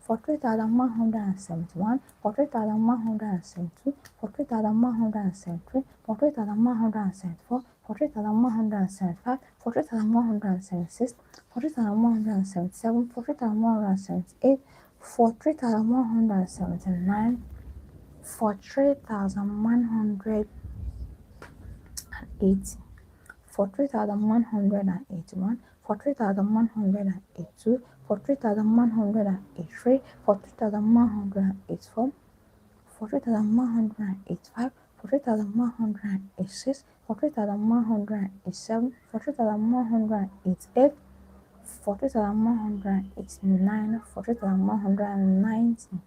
40,171, 40,172, 40,173, 40,174, 40,175, 40,176, 40,177, 40,178, 40,179, 43,180, 43,181, 43,182, 43,183, 43,184, 40,185, 40,186, 40,187, 40,188, 40,189, 40,190,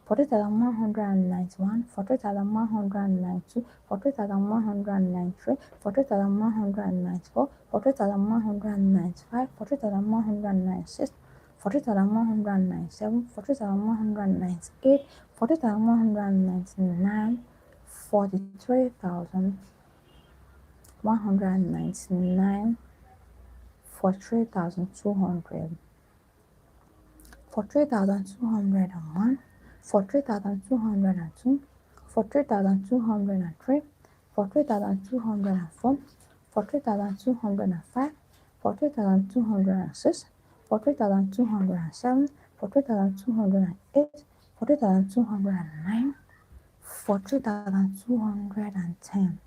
40,191, 40,192, 40,193, 40,194, 40,195, 40,196, 40,197, 40,198, 40,199, 43,199, 43,200, 43,201, 43,202, 43,203, 43,204, 43,205, 43,206, 43,207, 43,208, 43,209, 40,210,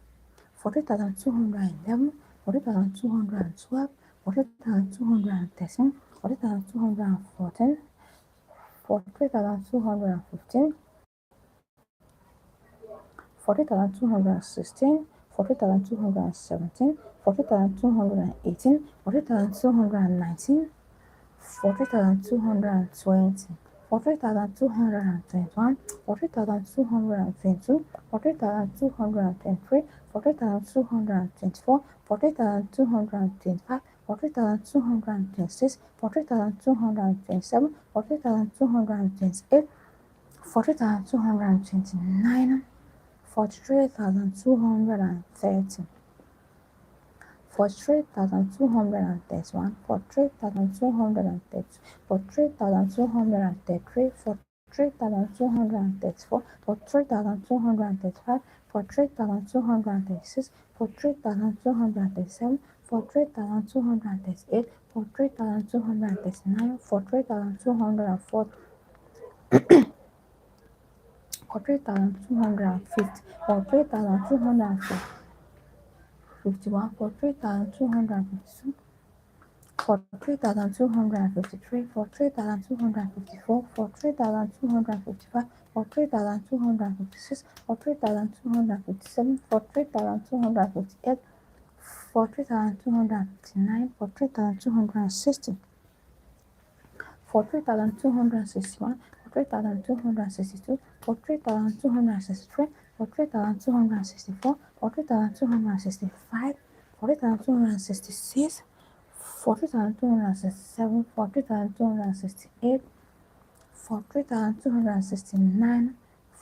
40,211, 40,212, 40,213, 40,214, 40,215, 40,216, 40,217, 40,218, 40,219, 40,220, 40,221, 40,222, 40,223, 40,224, 40,225, 40,226, 40,227, 40,228, 40,229, 43,230, 43,231, 43,232, 43,233, 43,234, 43,235, 43,236, 43,237, 43,238, 43,239, 43,240, 43,250, 43,251, 43,252, 43,253, 43,254, 43,255, 43,256, 43,257, 43,258, 43,259, 43,260, 43,261, 43,262, 43,263, 43,264, 43,265, 43,266, 43,267, 43,268, 43,269,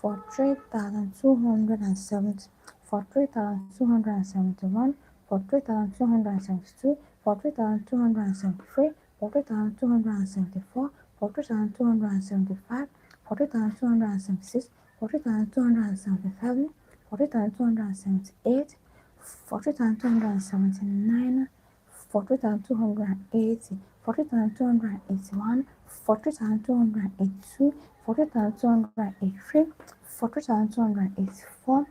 43,270, 43,271, 43,272, 43,273, 43,274, 43,275, 43,276, 43,277, 43,278, 43,279, 43,280, 43,281, 43,282, 43,283, 43,284,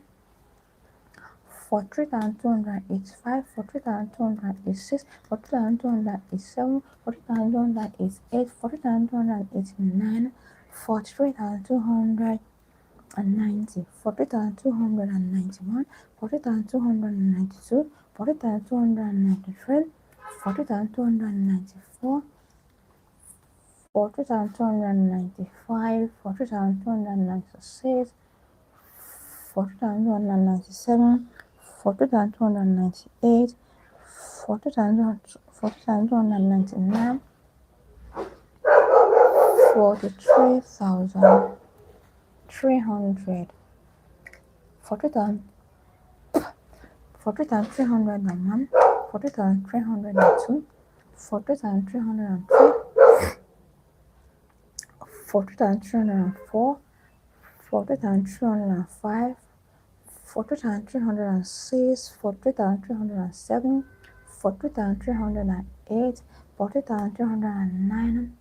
43,285, 43,286, 43,287, 43,288, 43,289, 43,290, 43,291, 43,292, 43,293, 43,294, 43,295, 43,296, 43,297, 43,298, 43,299, 43,300, 43,301, 43,302, 43,303, 43,304, 43,305, 43,306, 43,307, 43,308, 43,309,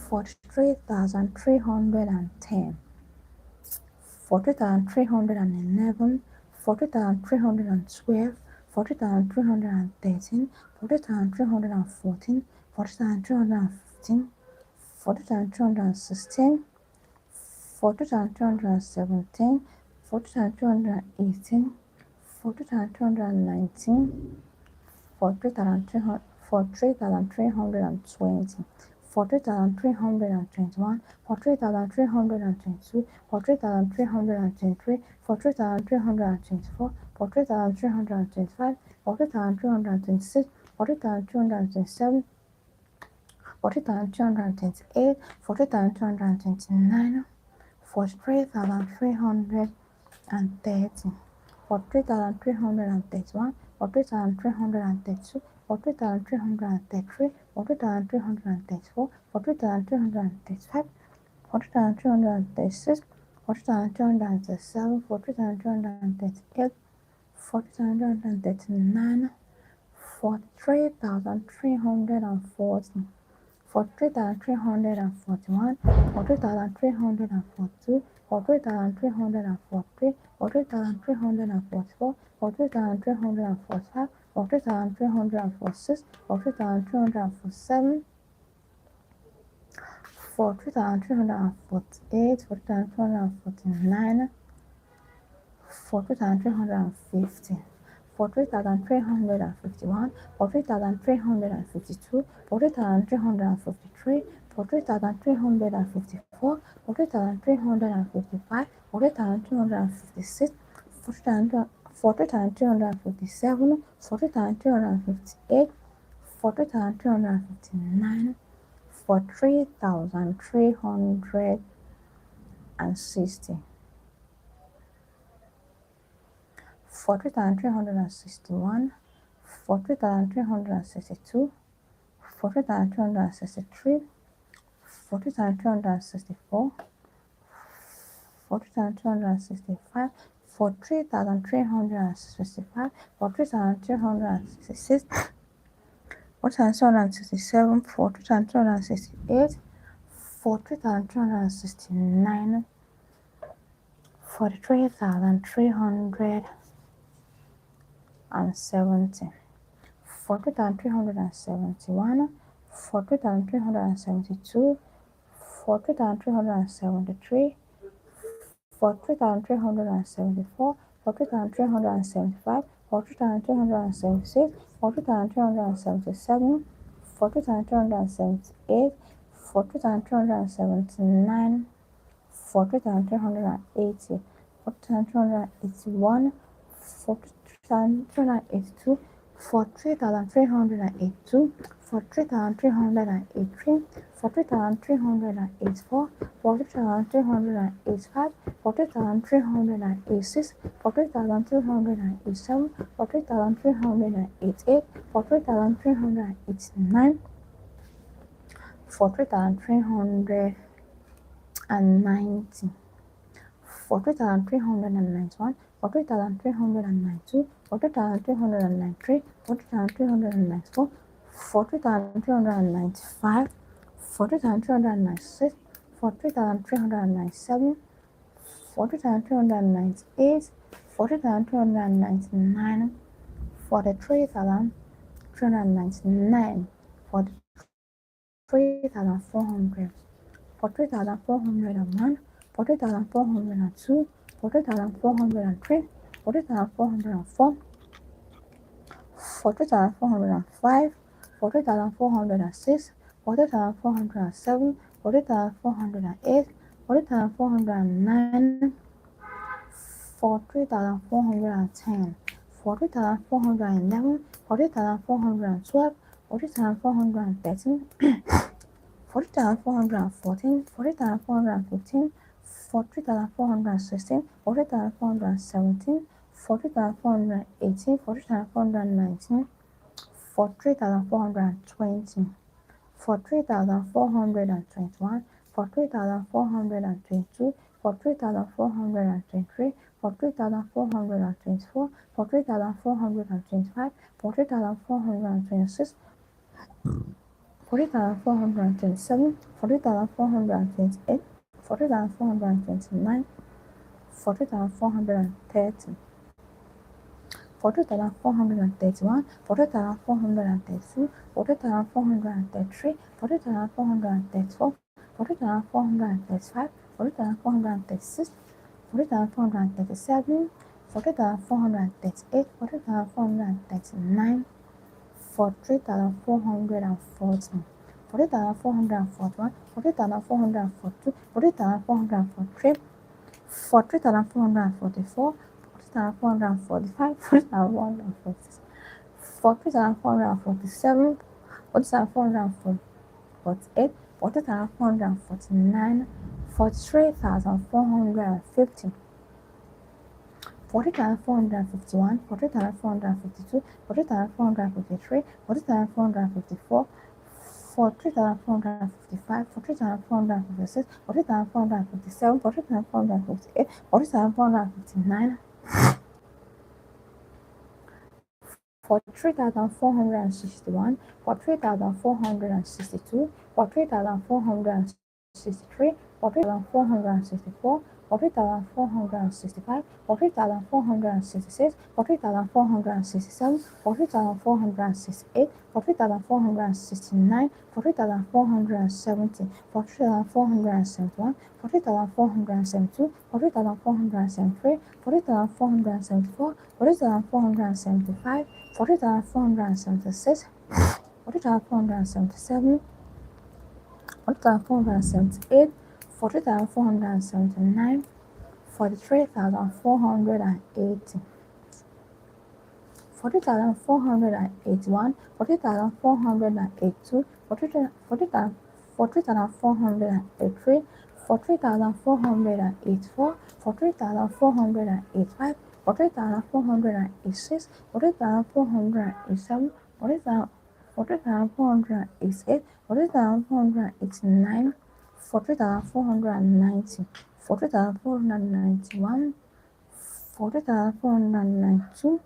43,310, 43,311, 43,312, 43,313, 43,314, 43,315, 43,316, 43,217, 43,218, 43,219, 43,320, 43,321, 43,322, 43,323, 43,324, 43,325, 43,326, 43,227, 43,228, 43,229, 43,330, 43,331, 43,332, 43,333, 43,334, 43,335, 43,336, 43,337, 43,338, 43,339, 43,340, 43,341, 43,342, 43,343, 43,344, 43,345, 43,346, 43,347, 43,348, 43,349, 43,350, 43,351, 43,352, 43,353, 43,354, 43,355, 43,256, 43,257, 43,258, 43,259, 43,360. 40,361, 40,362, 40,363, 40,364, 40,265, 43,365, 43,366, 43,267, 43,268, 43,269, 43,370, 40,371, 40,372, 40,373, 40,374, 40,375, 40,376, 40,377, 40,378, 40,379, 40,380, 40,381, 40,382, 43,382, 43,383, 43,384, 43,385, 43,386, 43,387, 43,388, 43,389, 43,390, 43,391, 43,392, 43,393, 43,394, 40,395, 40,396, 40,397, 40,398, 40,399, 43,399, 43,400, 43,401, 43,402, 43,403, 43,404, 40,405, 40,406, 40,407, 40,408, 40,409, 40,410, 40,411, 40,412, 40,413, 40,414, 40,415, 40,416, 40,417, 40,418, 40,419, 43,420, 43,421, 43,422, 43,423, 43,424, 43,425, 43,426, 40,427, 40,428, 40,429, 40,430, 40,431, 40,432, 40,433, 40,434, 40,435, 40,436, 40,437, 40,438, 40,439, 43,440, 40,441, 40,442, 40,443, 43,444, 40,445, 40,446, 40,447, 40,448, 40,449, 43,450, 40,451, 40,452, 40,453, 40,454, 40,455, 40,456, 40,457, 40,458, 40,459, 43,461, 43,462, 43,463, 43,464, 40,465, 40,466, 40,467, 40,468, 40,469, 40,470, 40,471, 40,472, 40,473, 40,474, 40,475, 40,476, 40,477, 40,478, 40,479, 43,480, 40,481, 40,482, 40,483, 40,484, 40,485, 48,486, 48,487, 48,488, 48,489, 48,490, 48,491, 48,492,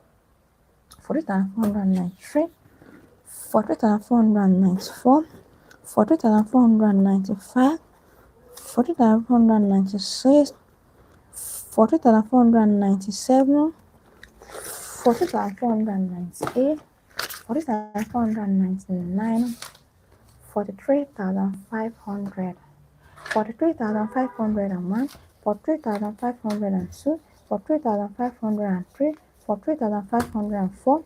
48,493, 48,494, 48,495, 40,496, 40,497, 40,498, 40,499, 43,500, 43,501, 43,502, 43,503, 43,504,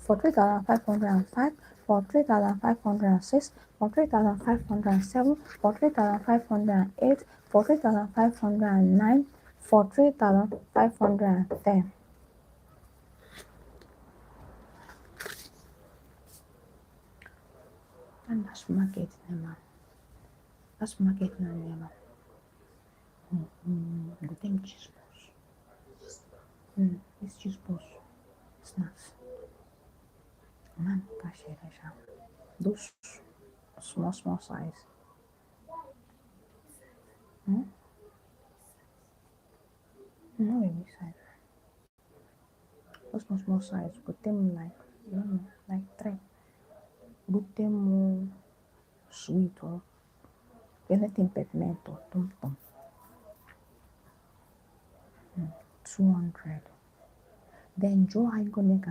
43,505, 43,506, 43,507, 43,508, 43,509, 43,510. And that's market number. That's market number. Good thing cheese balls. It's cheese balls. Snacks. Man, cashier, those small size. No baby size. Those small size. Put them like, I don't know, like 3. Put them sweet or anything peppermint or tom. 200. Then Joe I go make a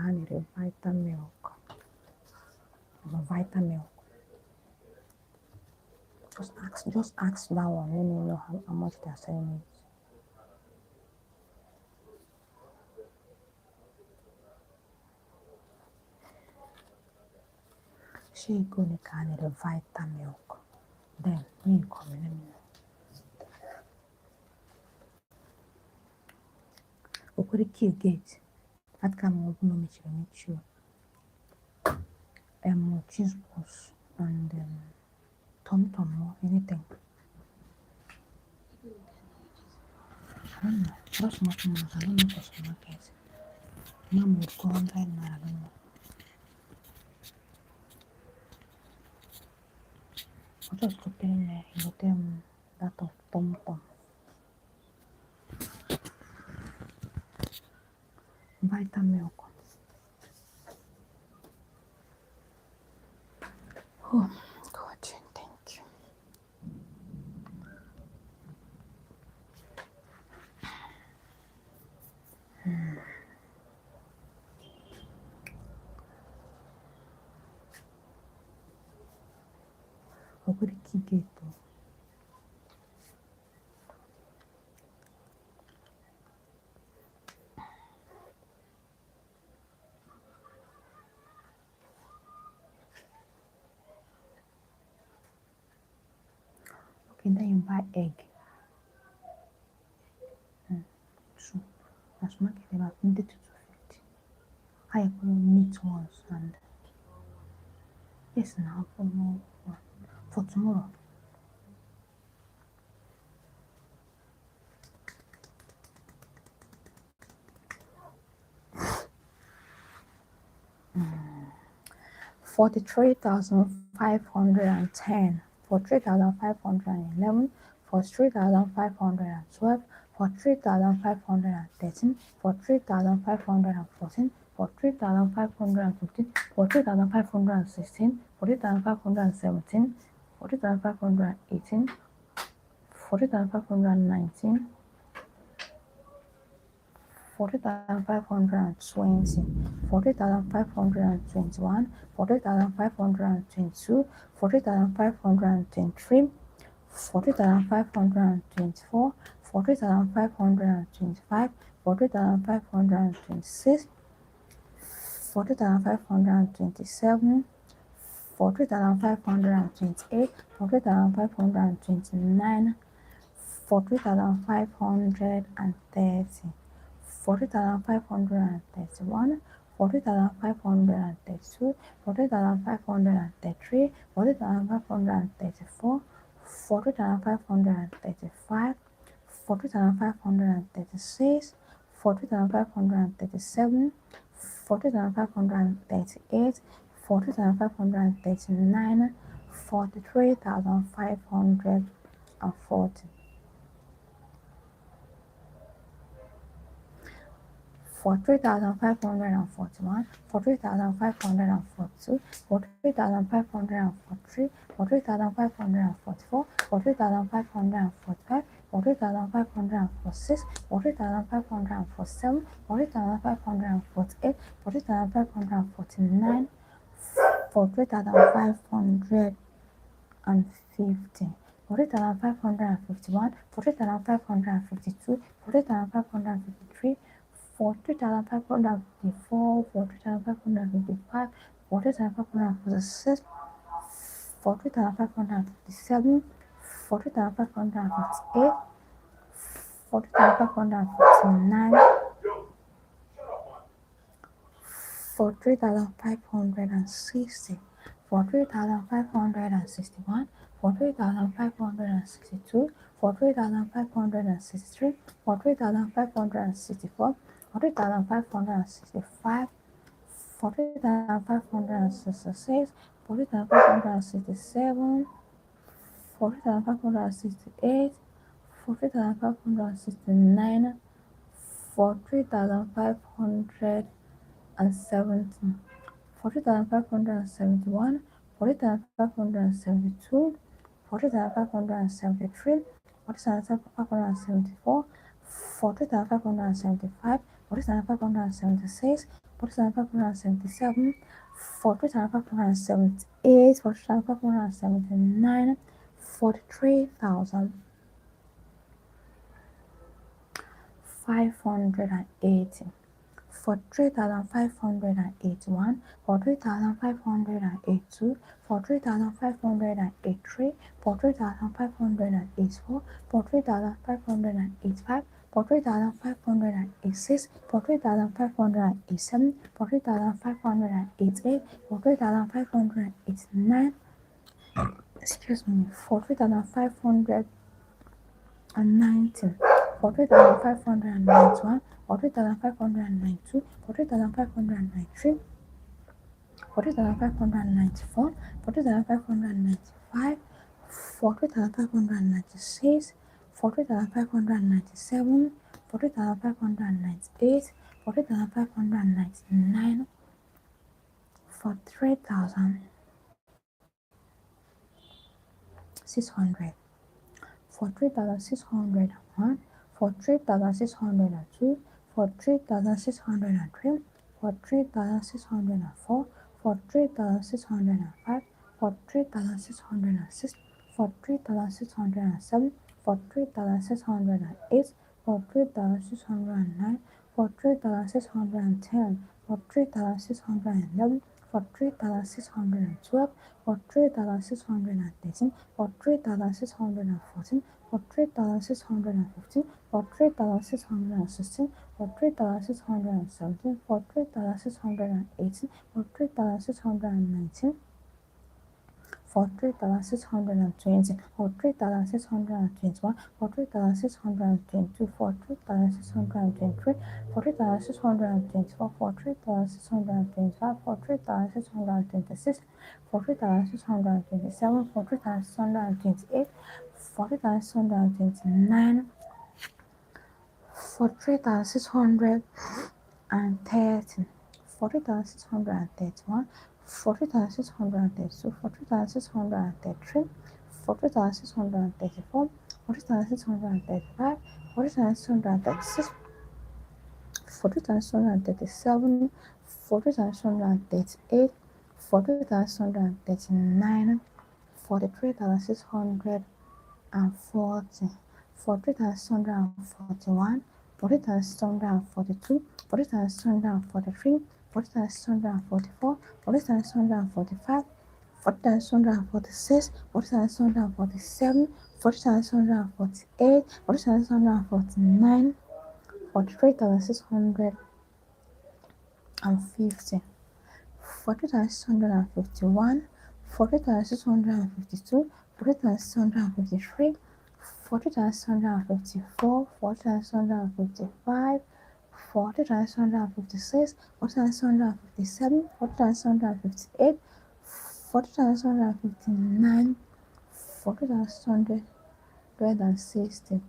Vitamilk. Vitamilk. Just ask that one. Let me know how much they're selling it. She go make a Vitamilk. Then me come, let me know. Okuri key gate. That come up no make sure. Cheese balls and tom or anything. I don't know. Just much more. I don't know for supermarket. Mom would go online now. I don't know. I'll just go in there. You got them that of tom. Vitamilk. Oh God, thank you. Okuri key gate. Okay, then you buy egg. So that's market about 20 to 250. I have meat ones and yes now for tomorrow. Mm. 43,510, 43,511, 43,512, 43,513, 43,514, 43,515, 43,516, 43,517, 40,518, 40,519, 40,520, 40,521, 40,522, 40,523, 40,524, 40,525, 40,526, 40,527, 40,528, 40,529, 40,530, 40,531, 40,532, 40,533, 40,534, 40,535, 40,536, 40,537, 40,538, 40,539, 43,540. 43,541, 43,542, 43,543, 43,544, 43,545, 43,546, 43,547, 43,548, 43,549, 43,550. 40,551, 40,552, 40,553, 40,554, 40,555, 40,556, 40,557, 40,558, 40,559, 43,560, 43,561, 43,562, 43,563, 43,564, 43,565, 40,566, 40,567, 40,568, 40,569, 40,570, 40,571, 40,572, 40,573, 40,574, 40,575, 40,576, 40,577, 40,578, 40,579, 43,580. 43,581, 43,582, 43,583, 43,584, 43,585, 43,586, 43,587, 43,588, 43,589, excuse me, 43,519, 43,591, 43,592, 43,593, 40,594, 40,595, 40,596, 40,597, 40,598, 40,599, 43,600, 43,601, 43,602, 43,603, 43,604, 43,605, 43,606, 43,607, 43,608, 43,609, 43,610, 43,611, 43,612, 43,613, 43,614, 43,615, 43,616, 43,617, 43,618, 43,619, 43,620, 43,621, 43,622, 43,623, 43,624, 43,625, 43,626, 43,627, 43,628, 40,629, 43,630, 40,631, 40,632, 40,633, 40,634, 40,635, 40,636, 40,637, 40,638, 40,639, 43,640, 40,641, 40,642, 40,643, 40,644, 40,645, 40,646, 40,647, 40,648, 40,649, 43,650, 40,651, 40,652, 40,653, 40,654, 40,655, 40 times 256, 40 times 257, 40 times 258, 40 times 259, 40 times 160,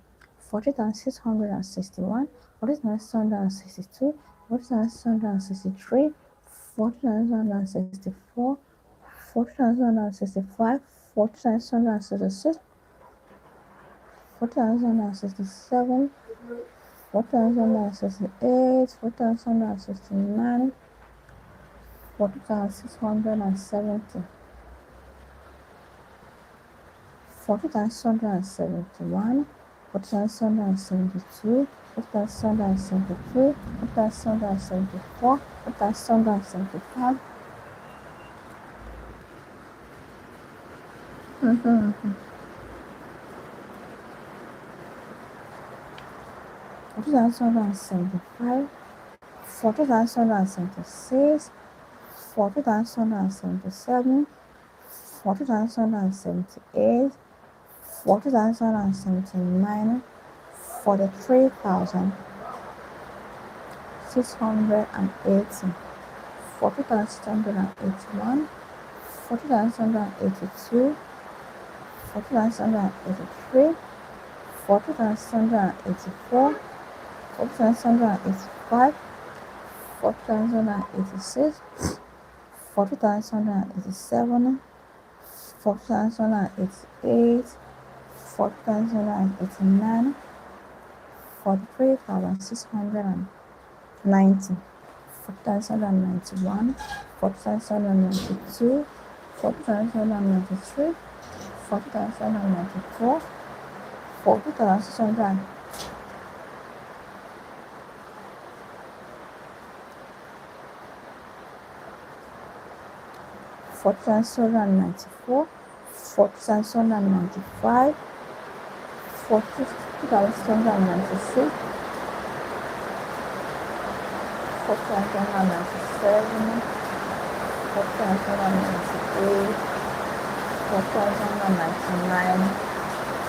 40 times 661, 40 times 262, 40 times 263, 40 times 264, 40 times 265, 40 times 266, 40 times 267, 4,168, 4,169, 4,670, 4,671, 4,672, 4,673, 4,674, 4,675. Mm-hmm. 4,775, 4,776, 4,777, 4,778, 4,779, 43,680, 40,681, 40,682, 40,683, 40,684, 40,685, 40,686, 40,687, 40,688, 40,689, 43,690, 40,691, 40,692, 40,693, 40,694, 40,600, 40,694, 40,695, 40,696, 40,697, 40,698, 40,699,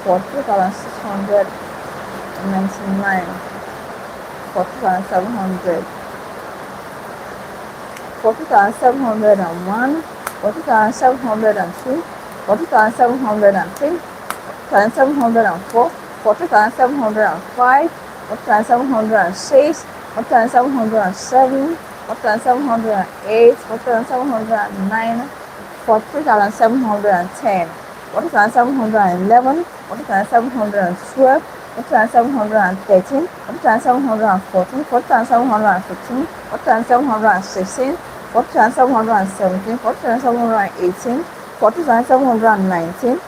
40,699, 40,700, 40,701, 40,702, 40,703, 40,704, 40,705, 40,706, 40,707, 40,708, 40,709, 40,710, 40,711, 40,712, 40,713, 40,714, 40,715, 40,716, 40,717, 40,718, 40,719,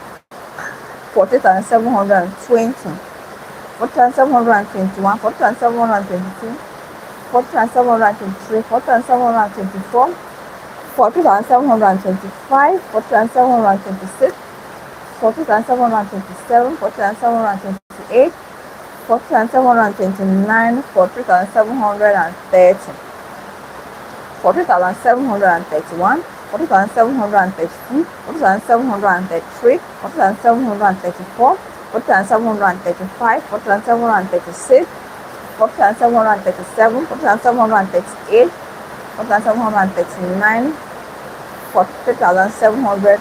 40,720, 40,721, 40,722, 40,723, 40,724, 40,725, 40,726, 40,727, 40,728, 40,729, 40,730, 40,731, 40,732, 40,733, 40,734, 40,735, 40,736, 40,737, 40,738, 40,739, 40,740.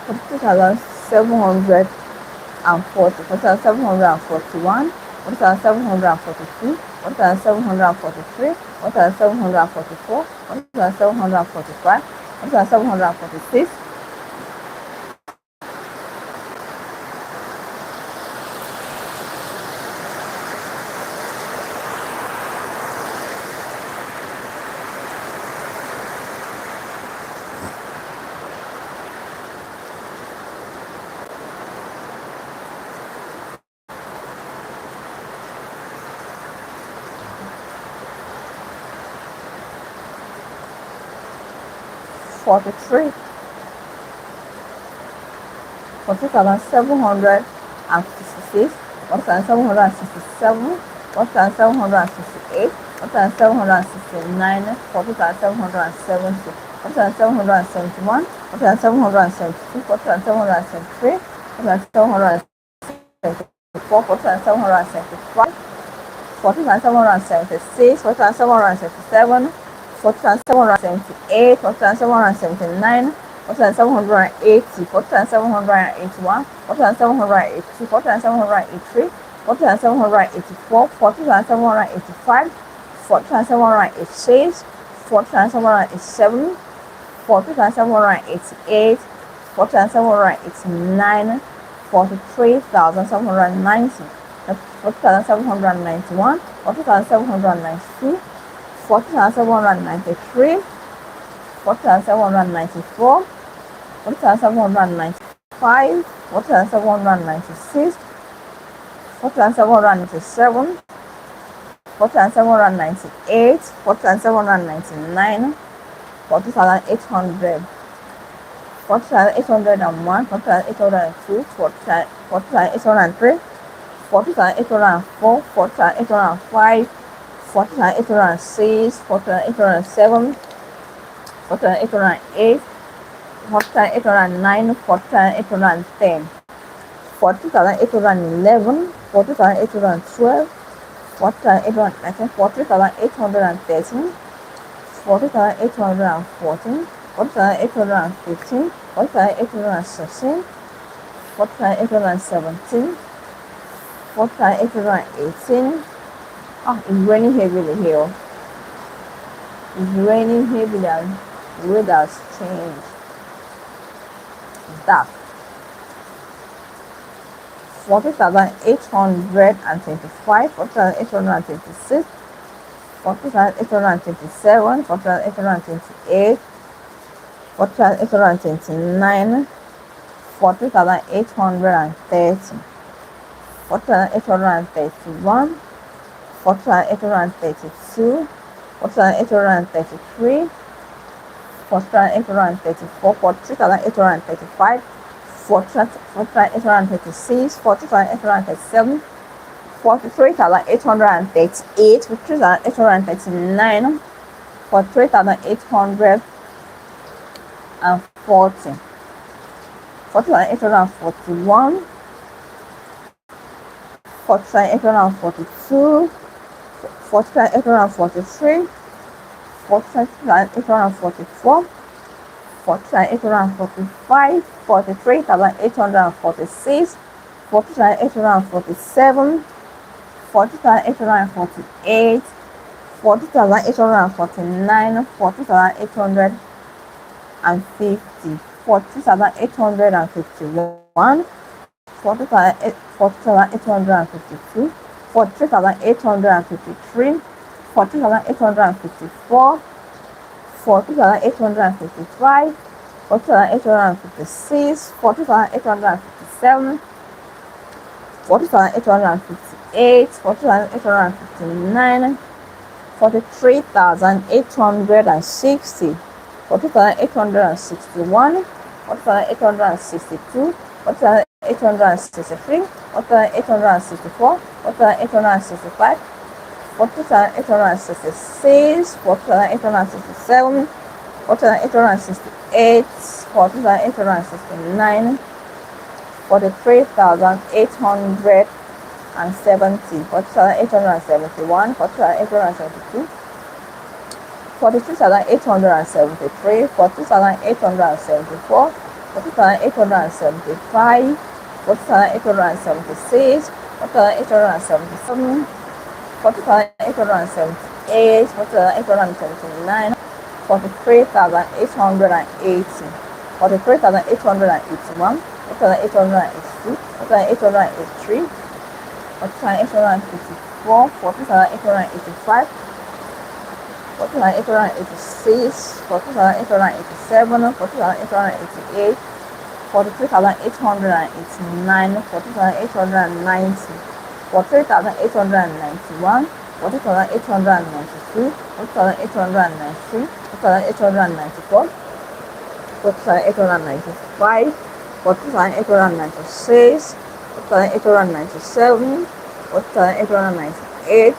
Forty thousand 740, 40,741, 40,742, 40,743, 40,744, 40,745, 40,746, 40,742, 43, 42,766, 1,767, 1,768, 1,769, 40,770, 1,771, 1,772, 1,773, 1,774, 1,775, 40,776, 40,777, 40,778, 40,779, 40,780, 40,781, 40,782, 40,783, 40,784, 40,785, 40,786, 40,787, 40,788, 40,789, 43,790, 40,791, 40,792, 40,793, 40,794, 40,795, 40,796, 40,797, 40,798, 40,799, 40,800, 40,801, 40,802, 40,803, 40,804, 40,805, 40,806, 40,807, 40,808, 40,809, 40,810, 40,811, 40,812, 40,813, 40,813, 40,814, 40,815, 40,816, 40,817, 40,818. Ah, it's raining heavily here. It's raining heavily and the weather has changed. It's dark. 40,825, 40,826, 40,827, 40,828, 40,829, 40,830, 40,831, 40,832, 40,833, 40,834, 40,835, 40,836, 40,837, 43,838, 43,839, 43,840, 40,841, 40,842, 40,843, 40,844, 40,845, 43,846, 40,847, 40,848, 40,849, 40,850, 40,851, 40,852, 40,853, 40,854, 40,855, 40,856, 40,857, 40,858, 40,859, 43,860, 40,861, 40,862, 40,863, 40,864, 40,865, 40,866, 40,867, 40,868, 40,869, 43,870, 40,871, 40,872, 42,873, 42,874, 40,875, 40,876, 40,877, 40,878, 40,879, 43,880, 43,881, 40,882, 40,883, 40,854, 40,885, 40,886, 40,887, 40,888, 43,889, 40,890, 43,891, 40,892, 40,893, 40,894, 40,895, 40,896, 40,897, 40,898,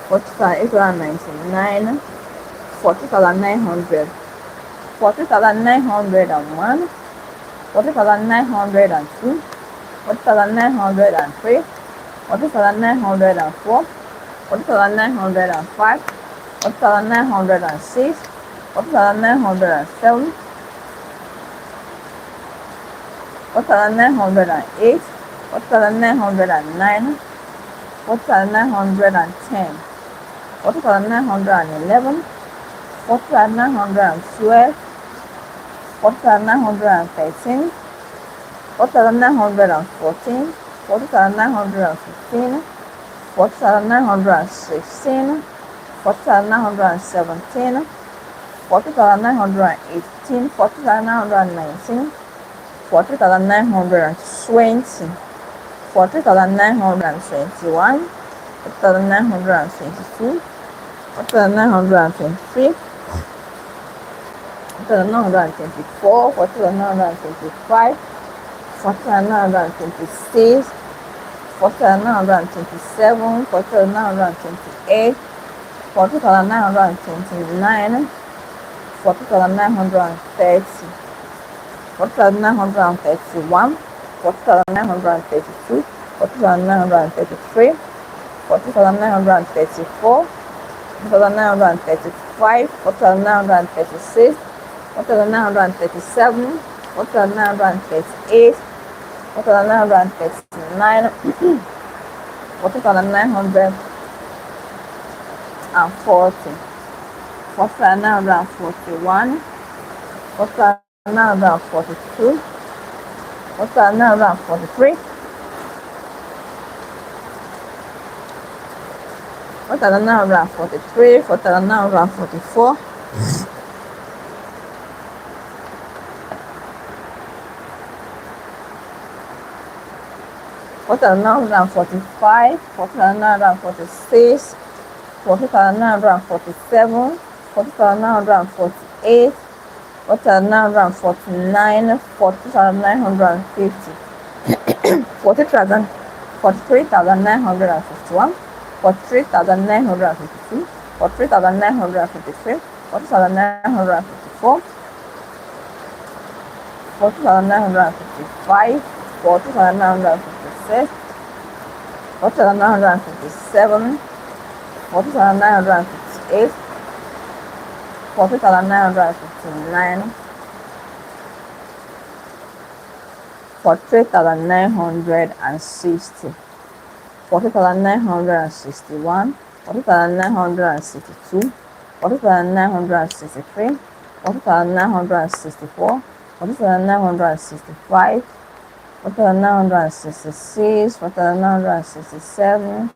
40,899, 40,900, 40,901, 40,902, 40,903, 40,904, 40,905, 40,906, 40,907, 40,908, 40,909, 40,910, 40,911, 40,912, 40,913, 40,914, 40,915, 40,916, 40,917, 40,918, 40,919, 40,920, 40,921, 40,922, 40,923, 40,924, 40,925, 40,926, 40,927, 40,928, 40,929, 40,930, 40,931, 40,932, 40,933, 40,934, 40,935, 40,936, 40,937, 40,938, 40,939, 40,940, 40,941, 40,942, 40,943, 40,943, 40,944, 40,945, 40,946, 40,947, 40,948, 40,949, 40,950, 40,000, 43,951, 43,952, 43,953, 40,954, 40,955, 40,956, 40,957, 40,958, 40,959, 40,960, 40,961, 40,962, 40,963, 40,964, 40,965, 40,966, 40,967,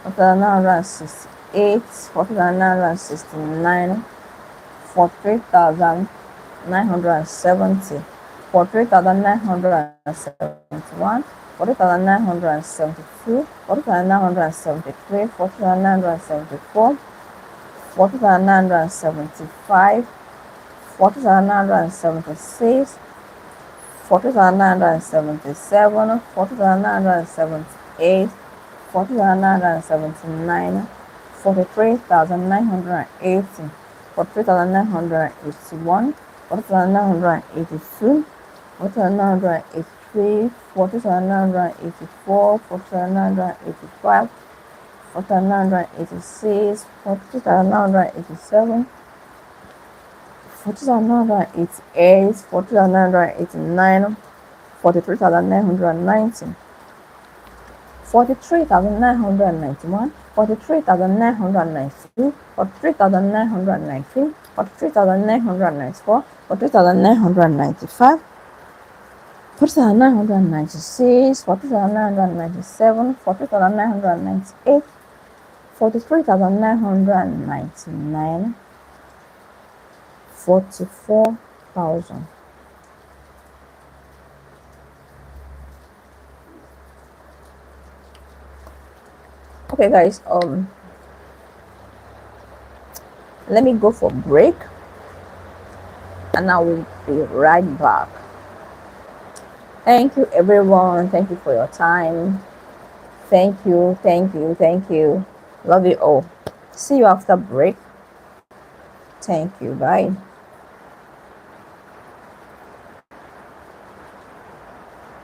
40,968, 40,969, 43,970, 43,971, 40,972, 40,973, 40,974, 40,975, 40,976, 40,977, 40,978, 40,979, 43,980, 43,981, 40,982, 40,983, 40,984, 40,985, 40,986, 40,987, 40,988, 40,989, 43,990, 43,991, 43,992, 43,993, 43,994, 43,995, 40,996, 40,997, 40,998, 43,999, 44,000. Okay, guys. Let me go for break, and I will be right back. Thank you, everyone. Thank you for your time. Thank you, thank you, thank you. Love you all. See you after break. Thank you. Bye.